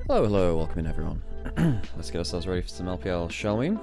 Hello, hello, welcome in everyone. Let's get ourselves ready for some LPL, shall we?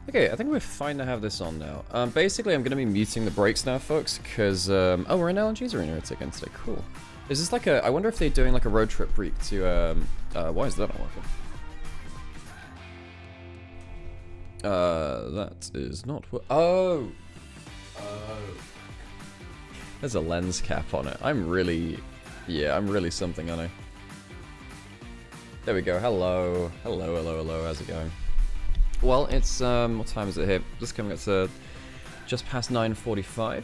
Okay, I think we're fine to have this on now. Basically, I'm going to be muting the breaks now, folks, because, oh, we're in LNG's arena again today. Cool. Is this like a, I wonder if they're doing like a road trip break to, why is that not working? That is not what, oh! There's a lens cap on it. I'm really, yeah, I'm really something, aren't I? There we go, hello. Hello, hello, hello, how's it going? Well, it's, what time is it here? Just coming up to just past 9:45.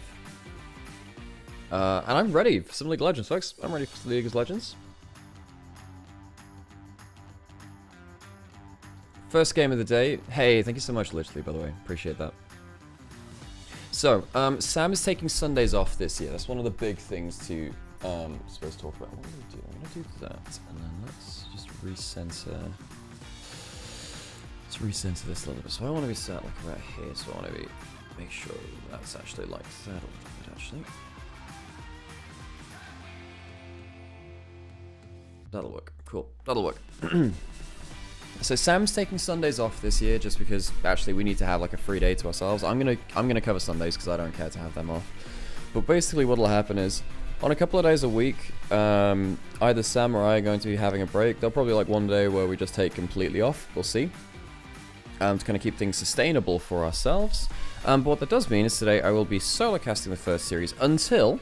And I'm ready for some League of Legends, folks. I'm ready for League of Legends. First game of the day. Hey, thank you so much, literally, by the way. Appreciate that. So, Sam is taking Sundays off this year. That's one of the big things to, supposed to talk about. What am I going to do? I'm going to do that. And then let's just recenter. Let's recenter this a little bit. So I want to be sat like right here. So I want to be, make sure that's actually like that a little bit, actually. That'll work. Cool. That'll work. So Sam's taking Sundays off this year just because actually we need to have like a free day to ourselves. I'm gonna cover Sundays because I don't care to have them off. But basically what'll happen is on a couple of days a week, either Sam or I are going to be having a break. There'll probably like one day where we just take completely off. We'll see. To kind of keep things sustainable for ourselves. But what that does mean is today I will be solo casting the first series until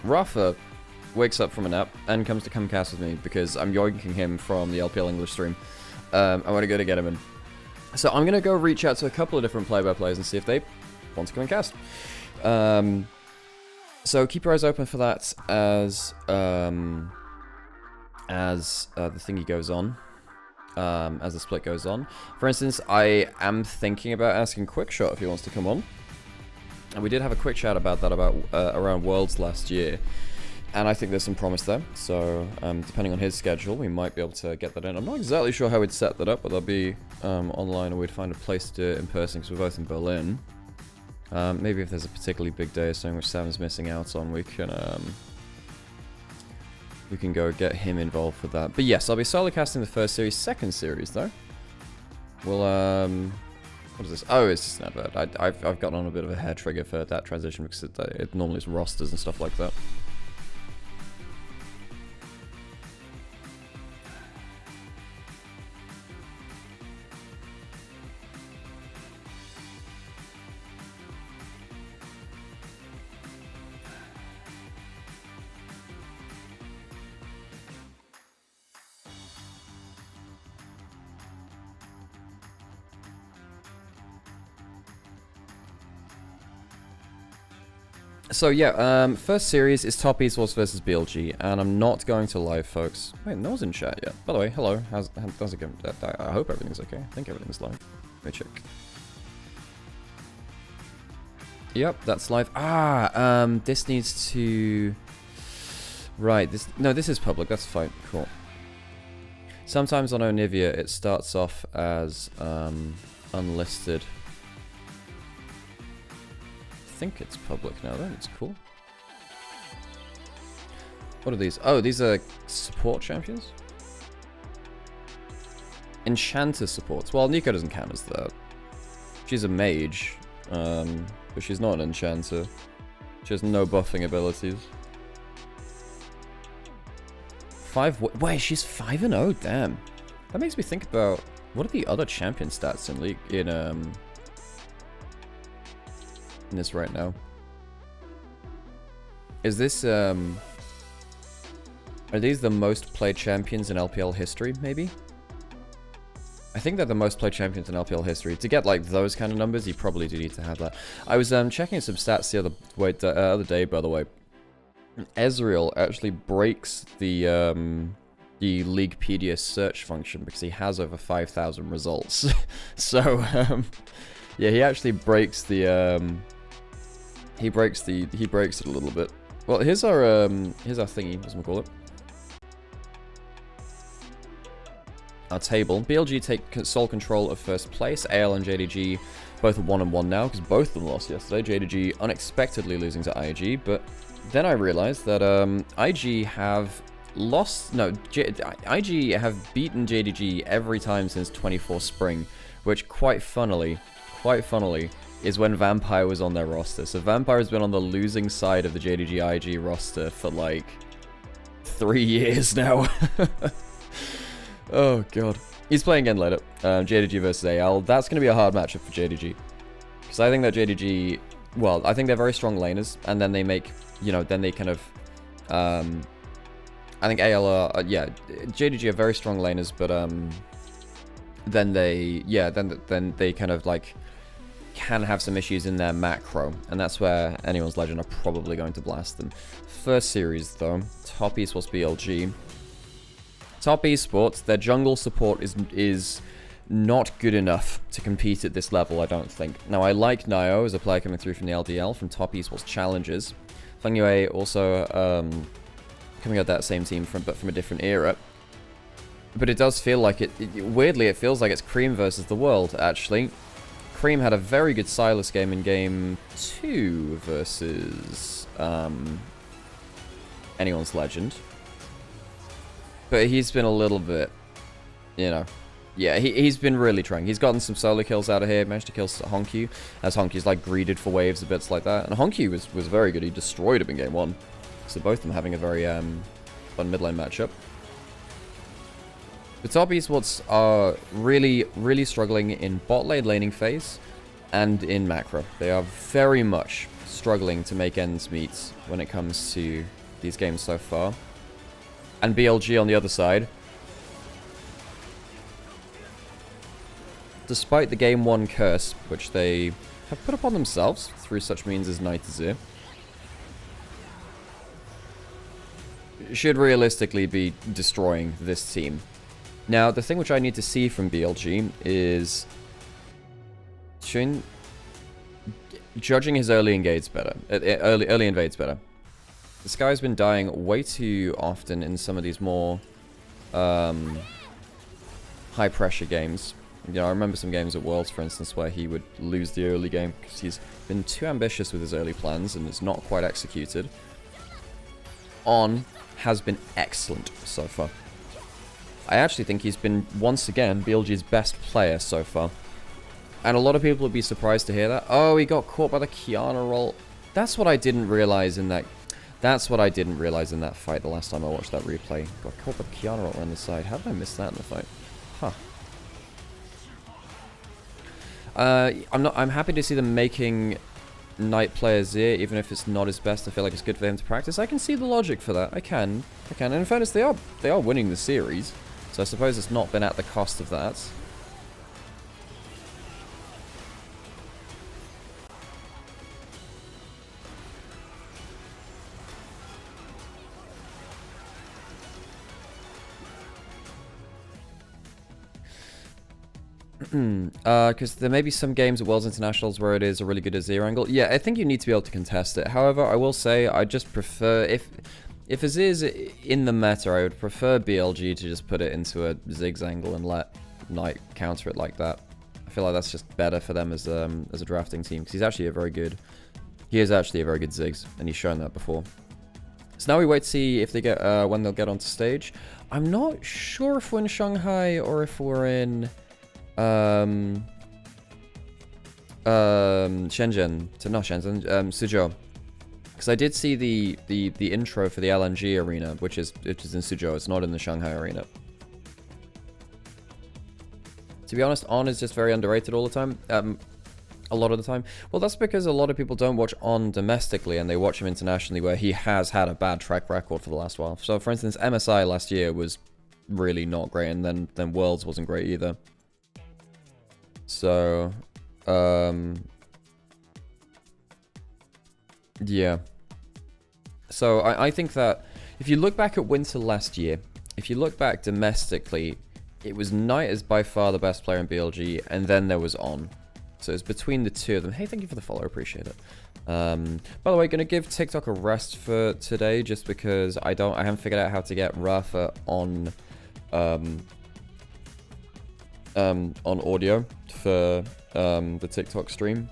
Rafa wakes up from a nap and comes to come cast with me because I'm yoinking him from the LPL English stream. I want to go to get him in. So I'm going to go reach out to a couple of different play-by-plays and see if they want to come and cast. So keep your eyes open for that as the thingy goes on. As the split goes on. For instance, I am thinking about asking Quickshot if he wants to come on. And we did have a quick chat about that around Worlds last year. And I think there's some promise there. So, depending on his schedule, we might be able to get that in. I'm not exactly sure how we'd set that up, whether it'll be online or we'd find a place to do it in person, because we're both in Berlin. Maybe if there's a particularly big day or something which Sam's missing out on, we can go get him involved with that. But yes, I'll be solo casting the first series. Second series, though, we'll, what is this? Oh, it's just an advert. I've gotten on a bit of a hair trigger for that transition because it normally is rosters and stuff like that. So yeah, first series is Top Esports versus BLG, and I'm not going to live, folks. Wait, no one's in chat yet. By the way, hello. How's it going? I hope everything's okay. I think everything's live. Let me check. Yep, that's live. This needs to... Right, this is public, that's fine, cool. Sometimes on Onivia it starts off as unlisted. I think it's public now though, it's cool. What are these? Oh, these are support champions? Enchanter supports. Well, Nico doesn't count as that. She's a mage, but she's not an enchanter. She has no buffing abilities. Wait, she's 5-0. Damn, that makes me think about what are the other champion stats in league in this right now. Is this are these the most played champions in LPL history? Maybe. I think they're the most played champions in LPL history. To get like those kind of numbers, you probably do need to have that. I was checking some stats the other day, by the way. Ezreal actually breaks the Leaguepedia search function because he has over 5,000 results. So yeah, he actually breaks the he breaks it a little bit. Well, here's our thingy, as we call it. Our table. BLG take sole control of first place. AL and JDG both are 1-1 now because both of them lost yesterday. JDG unexpectedly losing to IG, but then I realized that IG have lost. No, IG have beaten JDG every time since 24 Spring, which quite funnily, is when Vampire was on their roster. So Vampire has been on the losing side of the JDG IG roster for like 3 years now. Oh god. He's playing again later. JDG versus AL. That's going to be a hard matchup for JDG. Because I think that JDG... Well, I think they're very strong laners. And then they make... You know, then they kind of... I think AL are... yeah, JDG are very strong laners, but... then they... Yeah, then they kind of, like... Can have some issues in their macro. And that's where anyone's Legend are probably going to blast them. First series, though. Top Esports BLG. Top Esports, their jungle support is not good enough to compete at this level, I don't think. Now, I like Nio as a player coming through from the LDL, from Top Esports Challenges. Fengyue also coming out that same team, but from a different era. But it does feel like weirdly, it feels like it's Cream versus the world, actually. Cream had a very good Silas game in game 2 versus anyone's Legend. But he's been a little bit, you know, yeah, he's been really trying. He's gotten some solo kills out of here, managed to kill Honky, as Honky's like greeted for waves and bits like that. And Honky was very good. He destroyed him in game 1. So both of them having a very fun mid lane matchup. The top esports are really struggling in bot lane laning phase and in macro. They are very much struggling to make ends meet when it comes to these games so far. And BLG on the other side, despite the game 1 curse, which they have put upon themselves through such means as Night Azir, should realistically be destroying this team. Now, the thing which I need to see from BLG is judging his early invades better. Early invades better. This guy's been dying way too often in some of these more high-pressure games. You know, I remember some games at Worlds, for instance, where he would lose the early game because he's been too ambitious with his early plans and it's not quite executed. On has been excellent so far. I actually think he's been, once again, BLG's best player so far. And a lot of people would be surprised to hear that. Oh, he got caught by the Kiana roll. That's what I didn't realize in that... That's what I didn't realize in that fight the last time I watched that replay. Got caught by the Kiana roll on the side. How did I miss that in the fight? Huh. I'm happy to see them making Knight player Azir, even if it's not his best. I feel like it's good for him to practice. I can see the logic for that. I can. And in fairness, they are winning the series. So I suppose it's not been at the cost of that. Because there may be some games at Worlds Internationals where it is a really good Azir angle. Yeah, I think you need to be able to contest it. However, I will say I just prefer if Azir's in the meta, I would prefer BLG to just put it into a Ziggs angle and let Knight counter it like that. I feel like that's just better for them as a drafting team because he is actually a very good Ziggs, and he's shown that before. So now we wait to see if they get when they'll get onto stage. I'm not sure if we're in Shanghai or if we're in Shenzhen. Not Shenzhen, Suzhou. Because I did see the intro for the LNG arena, which is in Suzhou. It's not in the Shanghai arena. To be honest, On is just very underrated all the time. A lot of the time. Well, that's because a lot of people don't watch On domestically and they watch him internationally, where he has had a bad track record for the last while. So, for instance, MSI last year was really not great, and then Worlds wasn't great either. So, yeah. So, I think that if you look back at Winter last year, if you look back domestically, it was Knight as by far the best player in BLG, and then there was On. So it's between the two of them. Hey, thank you for the follow. Appreciate it. By the way, gonna give TikTok a rest for today just because I haven't figured out how to get Rafa on audio for the TikTok stream.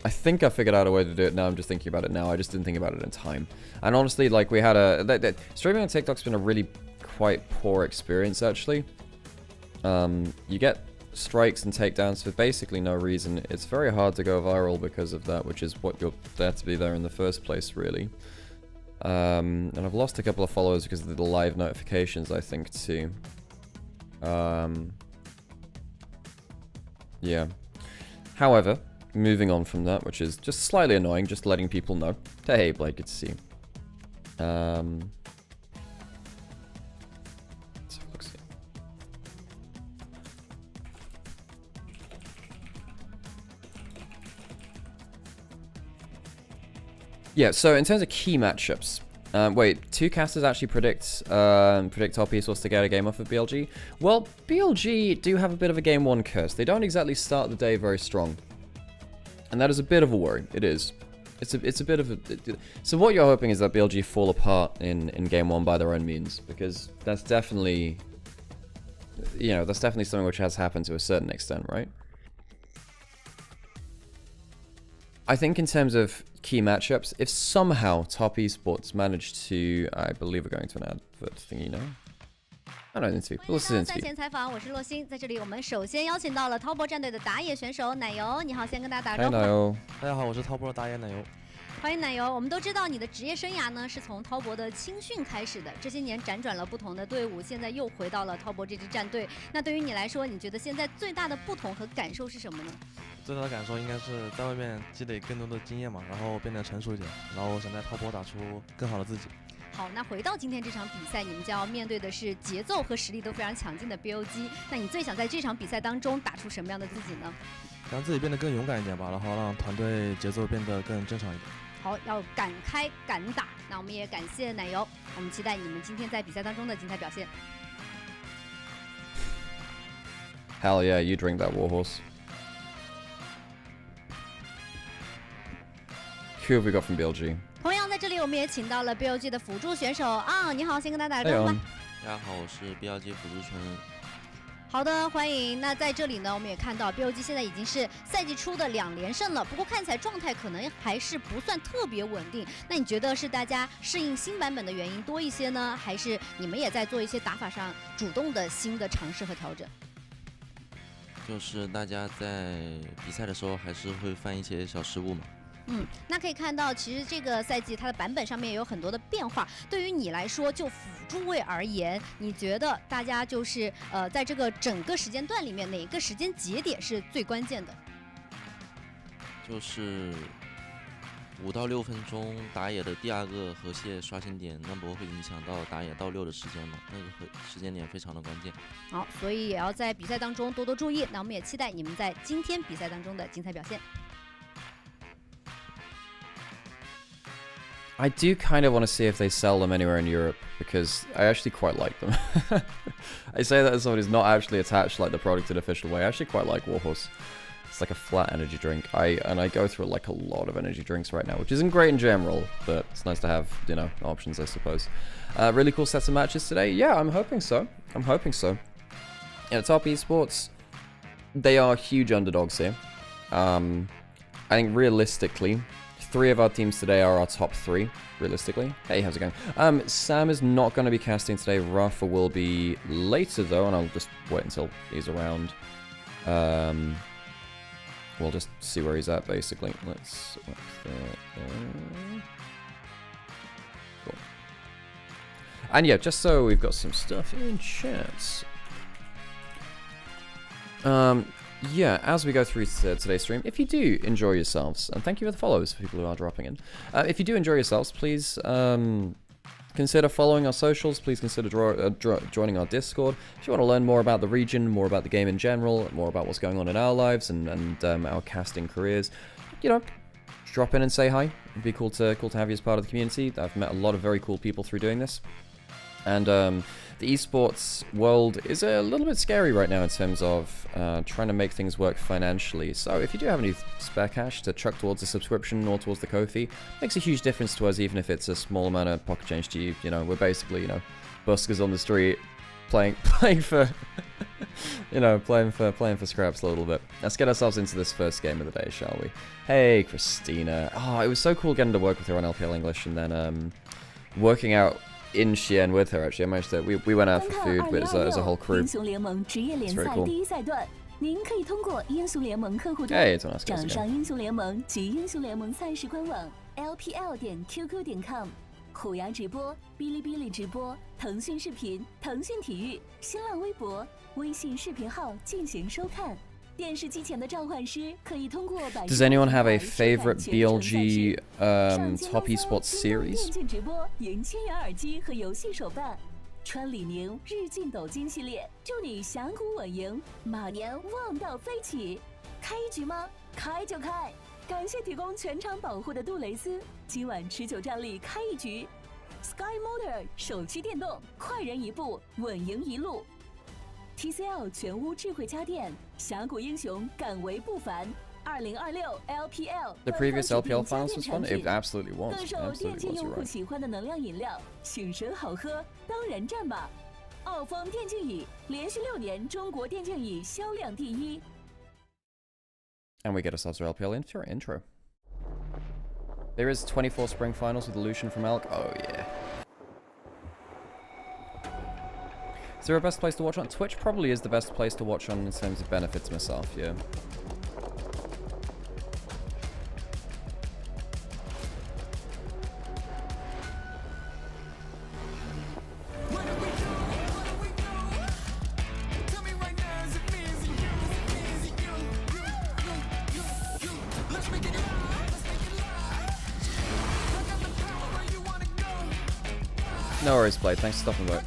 I think I figured out a way to do it now. I'm just thinking about it now. I just didn't think about it in time. And honestly, like, we had streaming on TikTok's been a really quite poor experience, actually. You get strikes and takedowns for basically no reason. It's very hard to go viral because of that, which is what you're there to be there in the first place, really. And I've lost a couple of followers because of the live notifications, I think, too. Yeah. However, moving on from that, which is just slightly annoying, just letting people know. Hey, Blake, good to see you. Yeah, so in terms of key matchups, wait, two casters actually predict top esports to get a game off of BLG? Well, BLG do have a bit of a game one curse. They don't exactly start the day very strong. And that is a bit of a worry. It is. It's a bit of a... So what you're hoping is that BLG fall apart in game one by their own means. Because that's definitely... You know, that's definitely something which has happened to a certain extent, right? I think in terms of key matchups, if somehow Top Esports managed to, I believe we're going to an advert thingy now. I don't interview. Let's listen to 赛前采访，我是洛星，在这里我们首先邀请到了滔博战队的打野选手奶油，你好，先跟大家打个招呼。奶油，大家好，我是滔博的打野奶油。欢迎奶油，我们都知道你的职业生涯呢是从滔博的青训开始的，这些年辗转了不同的队伍，现在又回到了滔博这支战队。那对于你来说，你觉得现在最大的不同和感受是什么呢？最大的感受应该是在外面积累更多的经验嘛，然后变得成熟一点，然后想在滔博打出更好的自己。好，那回到今天这场比赛，你们将要面对的是节奏和实力都非常强劲的 BLG。那你最想在这场比赛当中打出什么样的自己呢？让自己变得更勇敢一点吧，然后让团队节奏变得更正常一点。好，要敢开敢打。那我们也感谢奶油，我们期待你们今天在比赛当中的精彩表现。Hell yeah, you drink that warhorse. Who have we got from BLG? 同样在这里，我们也请到了 BLG 的辅助选手啊，你好，先跟大家打个招呼吧。大家好，我是 BLG 辅助纯。好的，欢迎。那在这里呢，我们也看到 BLG 现在已经是赛季初的2连胜了，不过看起来状态可能还是不算特别稳定。那你觉得是大家适应新版本的原因多一些呢，还是你们也在做一些打法上主动的新的尝试和调整？就是大家在比赛的时候还是会犯一些小失误嘛。那可以看到，其实这个赛季它的版本上面也有很多的变化。对于你来说，就辅助位而言，你觉得大家就是在这个整个时间段里面，哪个时间节点是最关键的？就是5到6分钟打野的第2个河蟹刷新点，那不会影响到打野到6的时间嘛？那个时间点非常的关键。好，所以也要在比赛当中多多注意。那我们也期待你们在今天比赛当中的精彩表现。I do kind of want to see if they sell them anywhere in Europe, because I actually quite like them. I say that as someone who's not actually attached like the product in an official way. I actually quite like Warhorse. It's like a flat energy drink. I go through like a lot of energy drinks right now, which isn't great in general, but it's nice to have, you know, options, I suppose. Really cool sets of matches today. Yeah, I'm hoping so. I'm hoping so. Yeah, Top Esports, they are huge underdogs here. I think realistically, 3 of our teams today are our top 3, realistically. Hey, how's it going? Sam is not going to be casting today. Rafa will be later, though, and I'll just wait until he's around. We'll just see where he's at, basically. Let's cool. And yeah, just so we've got some stuff in chat. Yeah, as we go through today's stream, if you do enjoy yourselves, and thank you for the follows for people who are dropping in. If you do enjoy yourselves, please consider following our socials. Please consider joining our Discord. If you want to learn more about the region, more about the game in general, more about what's going on in our lives and our casting careers, you know, drop in and say hi. It'd be cool to have you as part of the community. I've met a lot of very cool people through doing this. And the esports world is a little bit scary right now in terms of trying to make things work financially. So if you do have any spare cash to chuck towards a subscription or towards the Ko-fi, makes a huge difference to us, even if it's a small amount of pocket change to you. You know, we're basically, you know, buskers on the street playing for, you know, playing for scraps a little bit. Let's get ourselves into this first game of the day, shall we? Hey, Christina. Oh, it was so cool getting to work with her on LPL English and then working out in Xi'an with her. Actually, I managed to. We went out for food, but as a whole crew. It's very cool. Hey, it's on us. 掌上英雄联盟及英雄联盟赛事官网 lpl.qq.com 虎牙直播、哔哩哔哩直播、腾讯视频、腾讯体育、新浪微博、微信视频号进行收看。电视机前的召唤师可以通过 Does anyone have a favorite BLG Top Esports series? 电竞直播赢千元耳机和游戏手办。川李宁日进斗金系列，祝你峡谷稳赢，马年旺到飞起。开一局吗？开就开！感谢提供全场保护的杜蕾斯，今晚持久战力开一局。Sky Motor 手机电动，快人一步，稳赢一路。TCL 全屋智慧家电，峡谷英雄敢为不凡。2026 LPL The previous LPL finals was fun. It absolutely was. 更受电竞用户喜欢的能量饮料，醒神好喝，当然占吧。傲风电竞椅连续6年中国电竞椅销量第1。And we get ourselves our LPL intro. There is 24 spring finals with Lucian from Elk. Oh yeah. Is there a best place to watch on? Twitch probably is the best place to watch on in terms of benefits myself, yeah. No worries, Blade. Thanks for stopping by.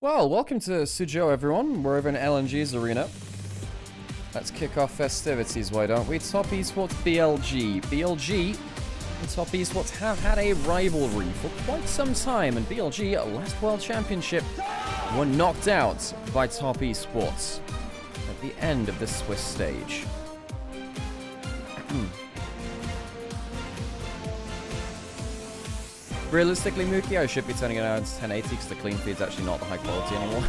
Well, welcome to Suzhou, everyone. We're over in LNG's arena. Let's kick off festivities, why don't we? Top Esports BLG. BLG and Top Esports have had a rivalry for quite some time, and BLG, last World Championship, were knocked out by Top Esports. the end of the Swiss stage. Realistically, Mookie, I should be turning it on to 1080 because the clean feed's actually not the high quality anymore.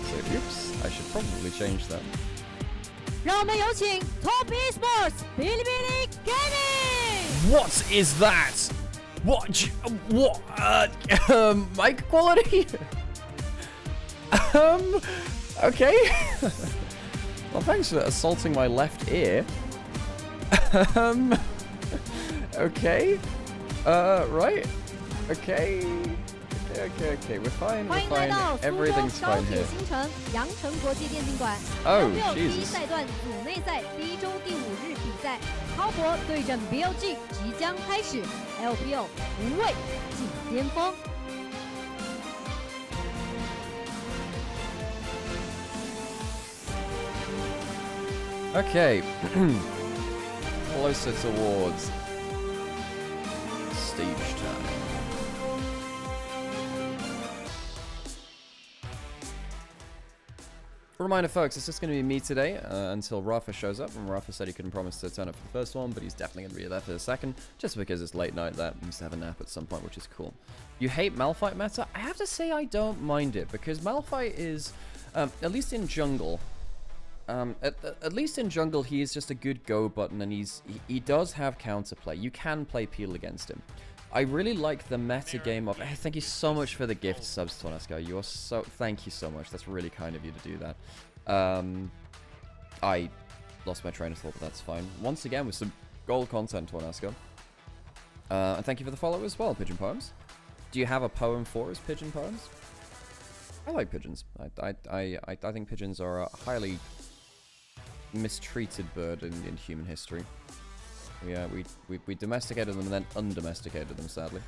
So, oops, I should probably change that. 让我们有请 Top Esports 哔哩哔哩 Gaming。What is that? What? What? Mic quality? Okay. Well, thanks for assaulting my left ear. Okay. Right. Okay. Okay. We're fine. 欢 We're 迎来 fine. 到苏州 Everything's 高 fine 铁 here. 新城羊城国际电竞馆 Oh, LPL 第一 Jesus. 赛段组内赛第1周第5日比赛，滔博对阵 BLG 即将开始 ，LPL 无畏进巅峰。 Okay. Closer towards stage time. Reminder, folks, it's just going to be me today until Rafa shows up. And Rafa said he couldn't promise to turn up for the first one, but he's definitely going to be there for the second, just because it's late night. That needs to have a nap at some point, which is cool. You hate Malphite meta? I have to say I don't mind it, because Malphite is, at least in jungle, at least in jungle, he is just a good go button, and he does have counterplay. You can play Peel against him. I really like the meta game of. Hey, thank you so much for the gift subs, Tornasco. You are so. Thank you so much. That's really kind of you to do that. I lost my train of thought, but that's fine. Once again, with some gold content, Tornasco. And thank you for the follow as well, Pigeon Poems. Do you have a poem for us, Pigeon Poems? I like pigeons. I think pigeons are a highly mistreated bird in human history. We domesticated them and then undomesticated them, sadly.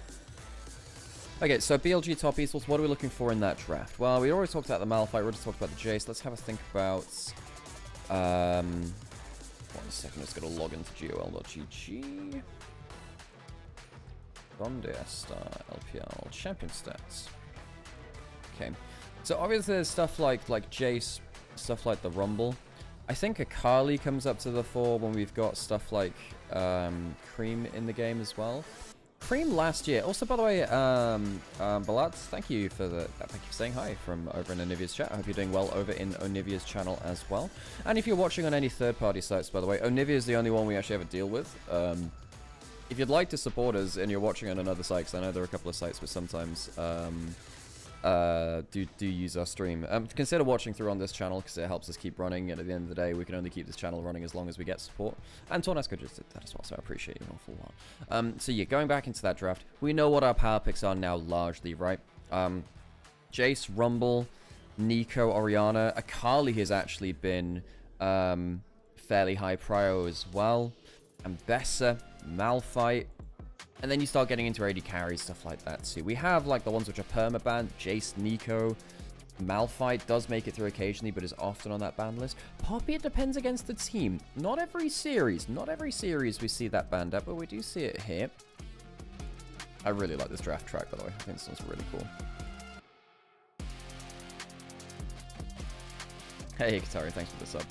Okay, so BLG Top Esports, what are we looking for in that draft? Well, we already talked about the Malphite, we already talked about the Jace. Let's have a think about... 1 second, I'm just going to log into gol.gg. Ronde Star LPL Champion Stats. Okay, so obviously there's stuff like Jace, stuff like the Rumble. I think Akali comes up to the fore when we've got stuff like Cream in the game as well. Cream last year. Also, by the way, Balat, thank you for saying hi from over in Onivia's chat. I hope you're doing well over in Onivia's channel as well. And if you're watching on any third-party sites, by the way, Onivia is the only one we actually have a deal with. If you'd like to support us and you're watching on another site, because I know there are a couple of sites which sometimes do use our stream. Consider watching through on this channel because it helps us keep running, and at the end of the day we can only keep this channel running as long as we get support. And Tornasco just did that as well, so I appreciate you an awful lot. So yeah, going back into that draft, we know what our power picks are now largely, right? Jace, Rumble, Nico, Orianna, Akali has actually been fairly high prio as well. Ambessa, Malphite. And then you start getting into AD carries, stuff like that too. We have like the ones which are permaban, Jace, Nico, Malphite does make it through occasionally, but is often on that ban list. Poppy, it depends against the team. Not every series we see that banned up, but we do see it here. I really like this draft track, by the way. I think this one's really cool. Hey, Katari, thanks for the sub.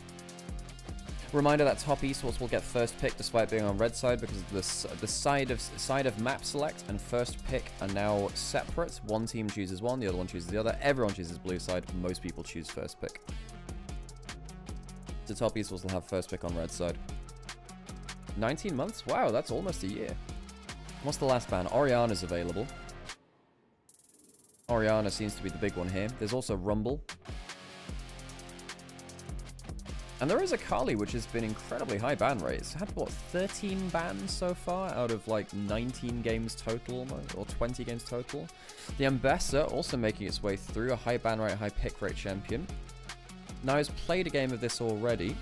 Reminder that Top Esports will get first pick despite being on red side because the side of map select and first pick are now separate. One team chooses one, the other one chooses the other. Everyone chooses blue side. Most people choose first pick. So Top Esports will have first pick on red side. 19 months? Wow, that's almost a year. What's the last ban? Orianna's available. Orianna seems to be the big one here. There's also Rumble. And there is Akali, which has been incredibly high ban rates. Had, what, 13 bans so far out of, like, 19 games total, almost, or 20 games total. The Ambessa also making its way through, a high ban rate, high pick rate champion. Now he's played a game of this already.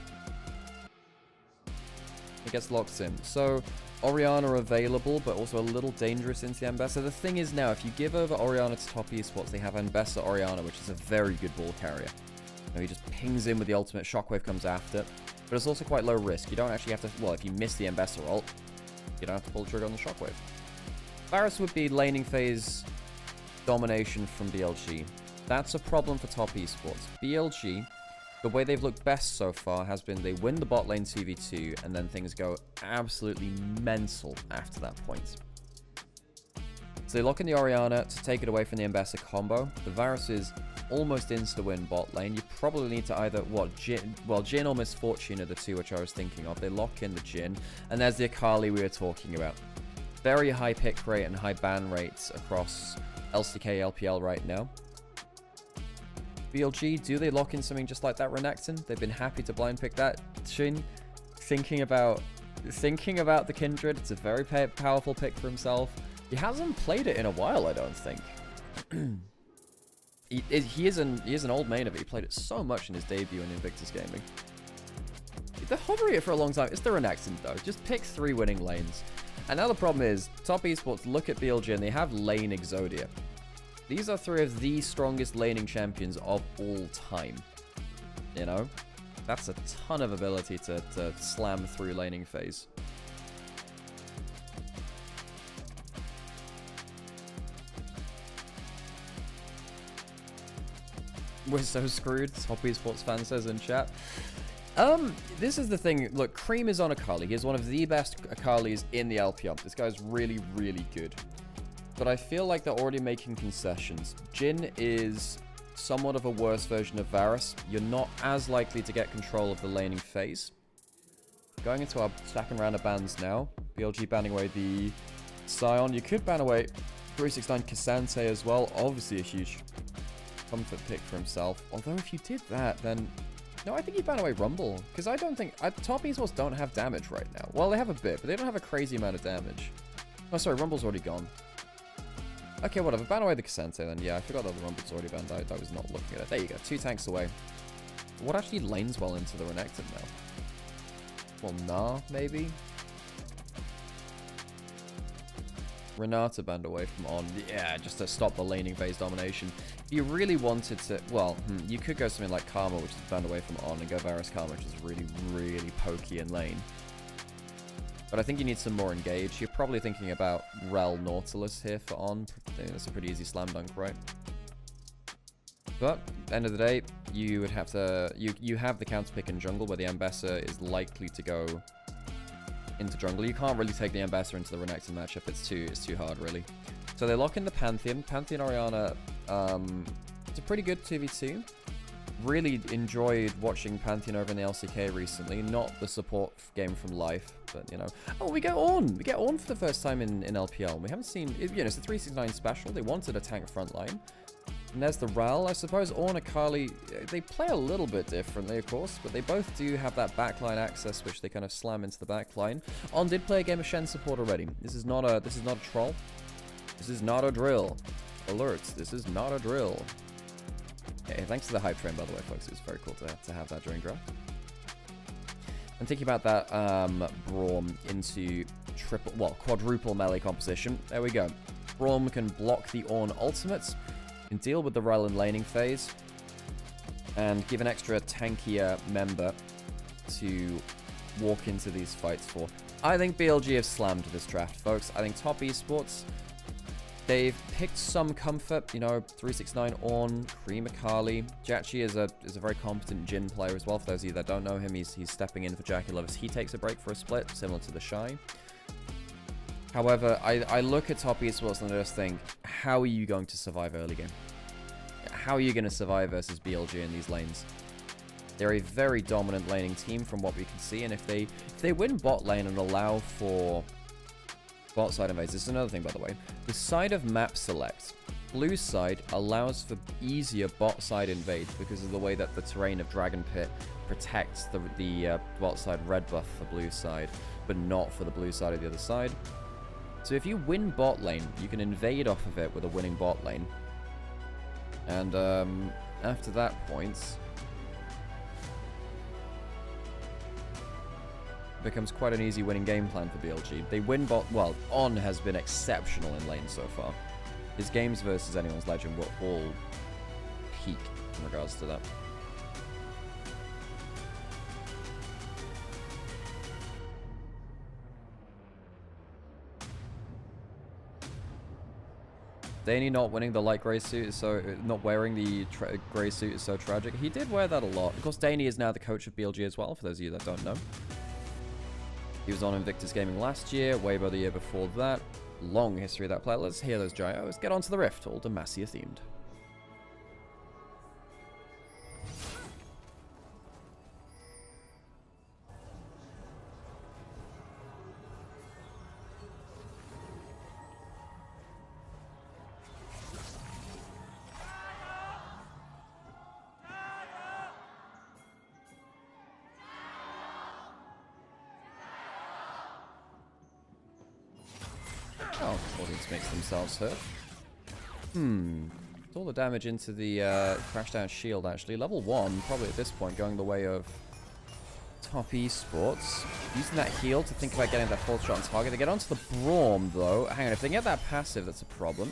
It gets locked in. So, Orianna available, but also a little dangerous into the Ambessa. The thing is now, if you give over Orianna to Top Esports, they have Ambessa Orianna, which is a very good ball carrier. He just pings in with the ultimate, Shockwave comes after. But it's also quite low risk. You don't actually have to... Well, if you miss the Ambessa ult, you don't have to pull the trigger on the Shockwave. Varus would be laning phase domination from BLG. That's a problem for Top Esports. BLG The way they've looked best so far has been they win the bot lane 2v2 and then things go absolutely mental after that point. So they lock in the Orianna to take it away from the Ambassador combo. The Varus is almost insta-win bot lane. You probably need to either, Jhin or Misfortune are the two which I was thinking of. They lock in the Jhin, and there's the Akali we were talking about. Very high pick rate and high ban rates across LCK LPL right now. BLG, do they lock in something just like that Renekton? They've been happy to blind pick that. Shin, thinking about the Kindred. It's a very powerful pick for himself. He hasn't played it in a while, I don't think. he is an old main of it. He played it so much in his debut in Invictus Gaming. They're hovering it for a long time. It's the Renekton, though. Just pick 3 winning lanes. And now the problem is, Top Esports look at BLG and they have lane Exodia. These are 3 of the strongest laning champions of all time. You know? That's a ton of ability to slam through laning phase. We're so screwed, Top Esports fan says in chat. This is the thing. Look, Cream is on Akali. He is one of the best Akalis in the LPL. This guy's really, really good. But I feel like they're already making concessions. Jhin is somewhat of a worse version of Varus. You're not as likely to get control of the laning phase. Going into our second round of bans now. BLG banning away the Sion. You could ban away 369 Cassante as well. Obviously a huge comfort pick for himself. Although if you did that, then... No, I think you ban away Rumble. Because I don't think... Top Esports don't have damage right now. Well, they have a bit, but they don't have a crazy amount of damage. Oh, sorry, Rumble's already gone. Okay, whatever. Ban away the Cassante then. Yeah, I forgot that the Rumble's already banned. I was not looking at it. There you go. 2 tanks away. What actually lanes well into the Renekton now? Well, nah, maybe? Renata banned away from On. Yeah, just to stop the laning phase domination. If you really wanted to... Well, you could go something like Karma, which is banned away from On, and go Varus Karma, which is really, really pokey in lane. But I think you need some more engage. You're probably thinking about Rel Nautilus here for On. I think that's a pretty easy slam dunk, right? But, end of the day, you would have to... You have the counter pick in jungle, where the Ambassador is likely to go into jungle. You can't really take the Ambassador into the Renekton matchup. It's too hard, really. So they lock in the Pantheon. Pantheon Orianna, it's a pretty good 2v2. Really enjoyed watching Pantheon over in the LCK recently. Not the support game from Life, but, you know. Oh, we get On! We get On for the first time in LPL. We haven't seen... You know, it's a 369 special. They wanted a tank frontline. And there's the Ral. I suppose Ornn, Akali, they play a little bit differently, of course, but they both do have that backline access, which they kind of slam into the backline. On did play a game of Shen support already. This is not a troll. This is not a drill. Alert, this is not a drill. Hey, thanks to the hype train, by the way, folks. It was very cool to have that during draft. And thinking about that Braum into quadruple melee composition. There we go. Braum can block the Ornn ultimates, can deal with the Rel and laning phase, and give an extra tankier member to walk into these fights for. I think BLG have slammed this draft, folks. I think Top Esports, they've picked some comfort, you know, 369 Ornn, Cream Akali. Jachi is a very competent Jhin player as well. For those of you that don't know him, he's stepping in for Jackie Lovis. He takes a break for a split, similar to the Shy. However, I look at Top Esports and I just think, how are you going to survive early game? How are you going to survive versus BLG in these lanes? They're a very dominant laning team from what we can see, and if they win bot lane and allow for bot side invades, this is another thing, by the way. The side of map select, blue side allows for easier bot side invades because of the way that the terrain of Dragon Pit protects the bot side red buff for blue side, but not for the blue side of the other side. So if you win bot lane, you can invade off of it with a winning bot lane. And after that point, it becomes quite an easy winning game plan for BLG. They win bot... Well, On has been exceptional in lane so far. His games versus anyone's legend were all peak in regards to that. Danny not winning the light grey suit is so... Not wearing the grey suit is so tragic. He did wear that a lot. Of course, Danny is now the coach of BLG as well, for those of you that don't know. He was on Invictus Gaming last year, Weibo the year before that. Long history of that player. Let's hear those gyros. Get onto the Rift, all Demacia themed. Oh, audience makes themselves hurt. All the damage into the crash down shield, actually. Level 1, probably at this point, going the way of top esports. Using that heal to think about getting that fourth shot on target. They get onto the Braum, though. Hang on, if they get that passive, that's a problem.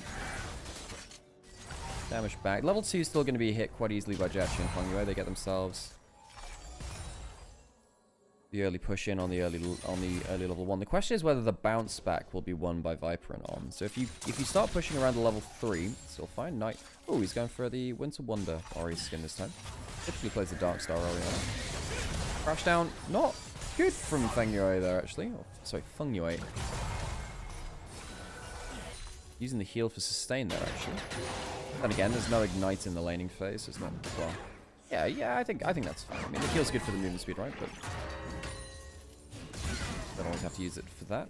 Damage back. Level 2 is still going to be hit quite easily by Jachi and Fengyue. They get themselves the early push in on the early level 1. The question is whether the bounce back will be won by Viper and On. So if you start pushing around the level 3, still fine. Knight. Oh, he's going for the Winter Wonder Ori skin this time. Typically plays the Dark Star Ori. Crash down. Not good from Fengyue there, actually. Oh, sorry, Fengyue. Using the heal for sustain there, actually. Then again, there's no ignite in the laning phase. So it's not well. Yeah, I think that's fine. I mean, the heal's good for the movement speed, right? But don't always have to use it for that.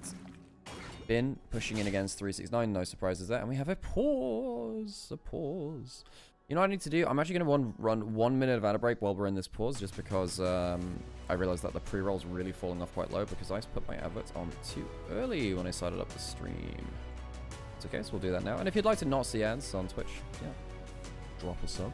Bin pushing in against 369, no surprises there. And we have a pause. You know what I need to do? I'm actually going to run 1 minute of ad break while we're in this pause, just because I realized that the pre-roll's really falling off quite low because I put my adverts on too early when I started up the stream. It's okay, so we'll do that now. And if you'd like to not see ads on Twitch, yeah, drop a sub.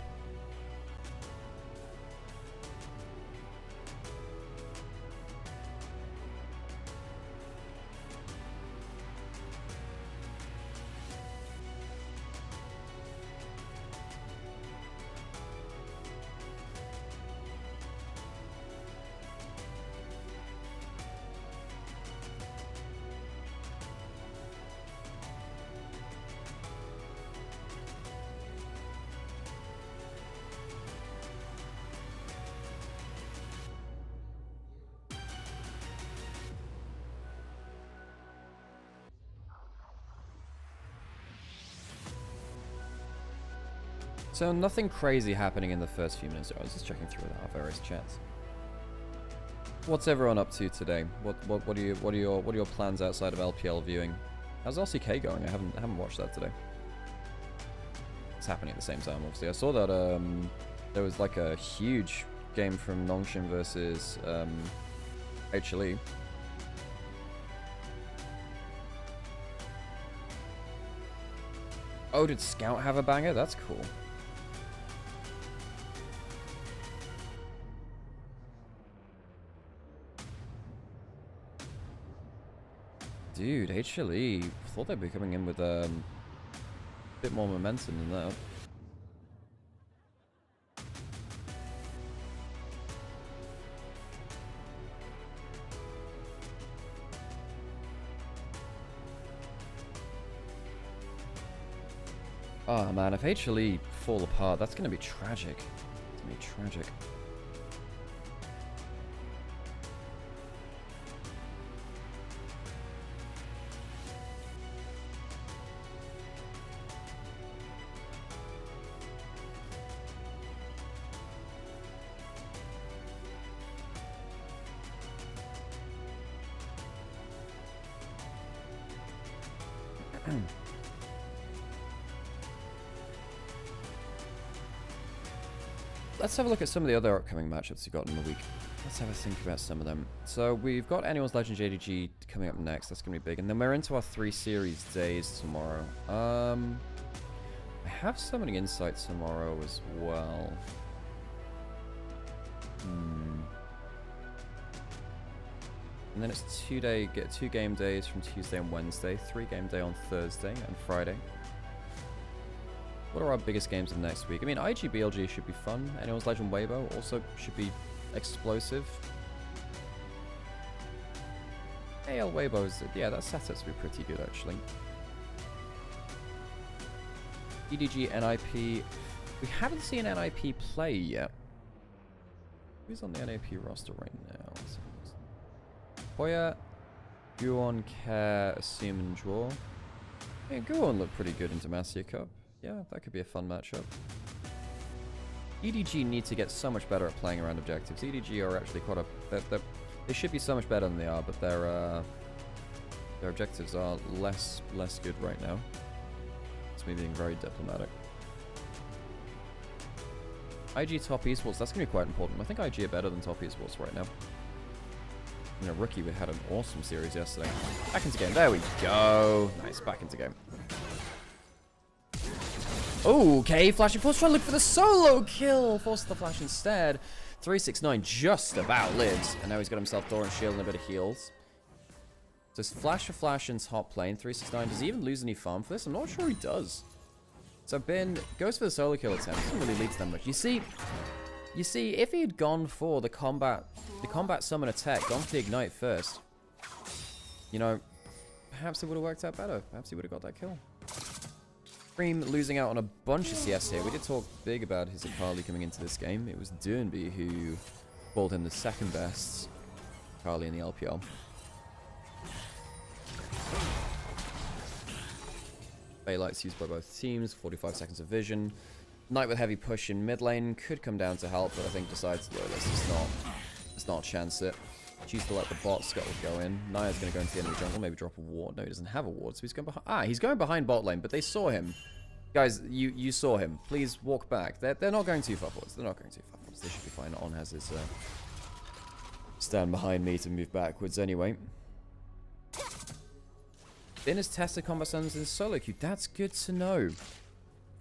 So nothing crazy happening in the first few minutes. I was just checking through our various chats. What's everyone up to today? What are your plans outside of LPL viewing? How's LCK going? I haven't watched that today. It's happening at the same time, obviously. I saw that there was like a huge game from Nongshin versus HLE. Oh, did Scout have a banger? That's cool. Dude, HLE, thought they'd be coming in with a bit more momentum than that. Oh man, if HLE fall apart, that's gonna be tragic. It's gonna be tragic. Let's have a look at some of the other upcoming matchups we've got in the week. Let's have a think about some of them. So we've got Anyone's Legend JDG coming up next. That's going to be big. And then we're into our 3 series days tomorrow. I have Summoning Insight tomorrow as well. And then it's 2 game days from Tuesday and Wednesday, 3 game day on Thursday and Friday. What are our biggest games of next week? I mean, IG BLG should be fun. Anyone's Legend Weibo also should be explosive. AL Weibo's, yeah, that setup's be pretty good actually. JDG NIP. We haven't seen NIP play yet. Who's on the NIP roster right now? Hoya, Guon, Care, Assume, and Draw. Yeah, Guon looked pretty good in Demacia Cup. Yeah, that could be a fun matchup. EDG need to get so much better at playing around objectives. EDG are actually quite a... They should be so much better than they are, but their objectives are less good right now. It's me being very diplomatic. IG top esports, that's going to be quite important. I think IG are better than top esports right now. You know, Rookie had an awesome series yesterday. Back into game. There we go. Nice, back into game. Okay, flashing force, trying to look for the solo kill. Forced the flash instead. 369 just about lives. And now he's got himself door and shield and a bit of heals. So it's flash for flash in top lane. 369, does he even lose any farm for this? I'm not sure he does. So Ben goes for the solo kill attempt. Doesn't really lead to that much. You see, if he had gone for the combat summon attack, gone for the ignite first, you know, perhaps it would have worked out better. Perhaps he would have got that kill. Cream losing out on a bunch of CS here. We did talk big about his Akali coming into this game. It was Durnby who called him the second best Akali in the LPL. Baylight's used by both teams, 45 seconds of vision. Knight with heavy push in mid lane could come down to help, but I think decides, look, let's not chance it. Choose to let the bot scuttle go in. Naya's going to go into the enemy jungle, maybe drop a ward. No, he doesn't have a ward, so he's going behind. He's going behind bot lane, but they saw him. Guys, you saw him. Please walk back. They're not going too far forwards. They're not going too far forwards. They should be fine. On has his stand behind me to move backwards anyway. Bin has tested combat summons in solo queue. That's good to know.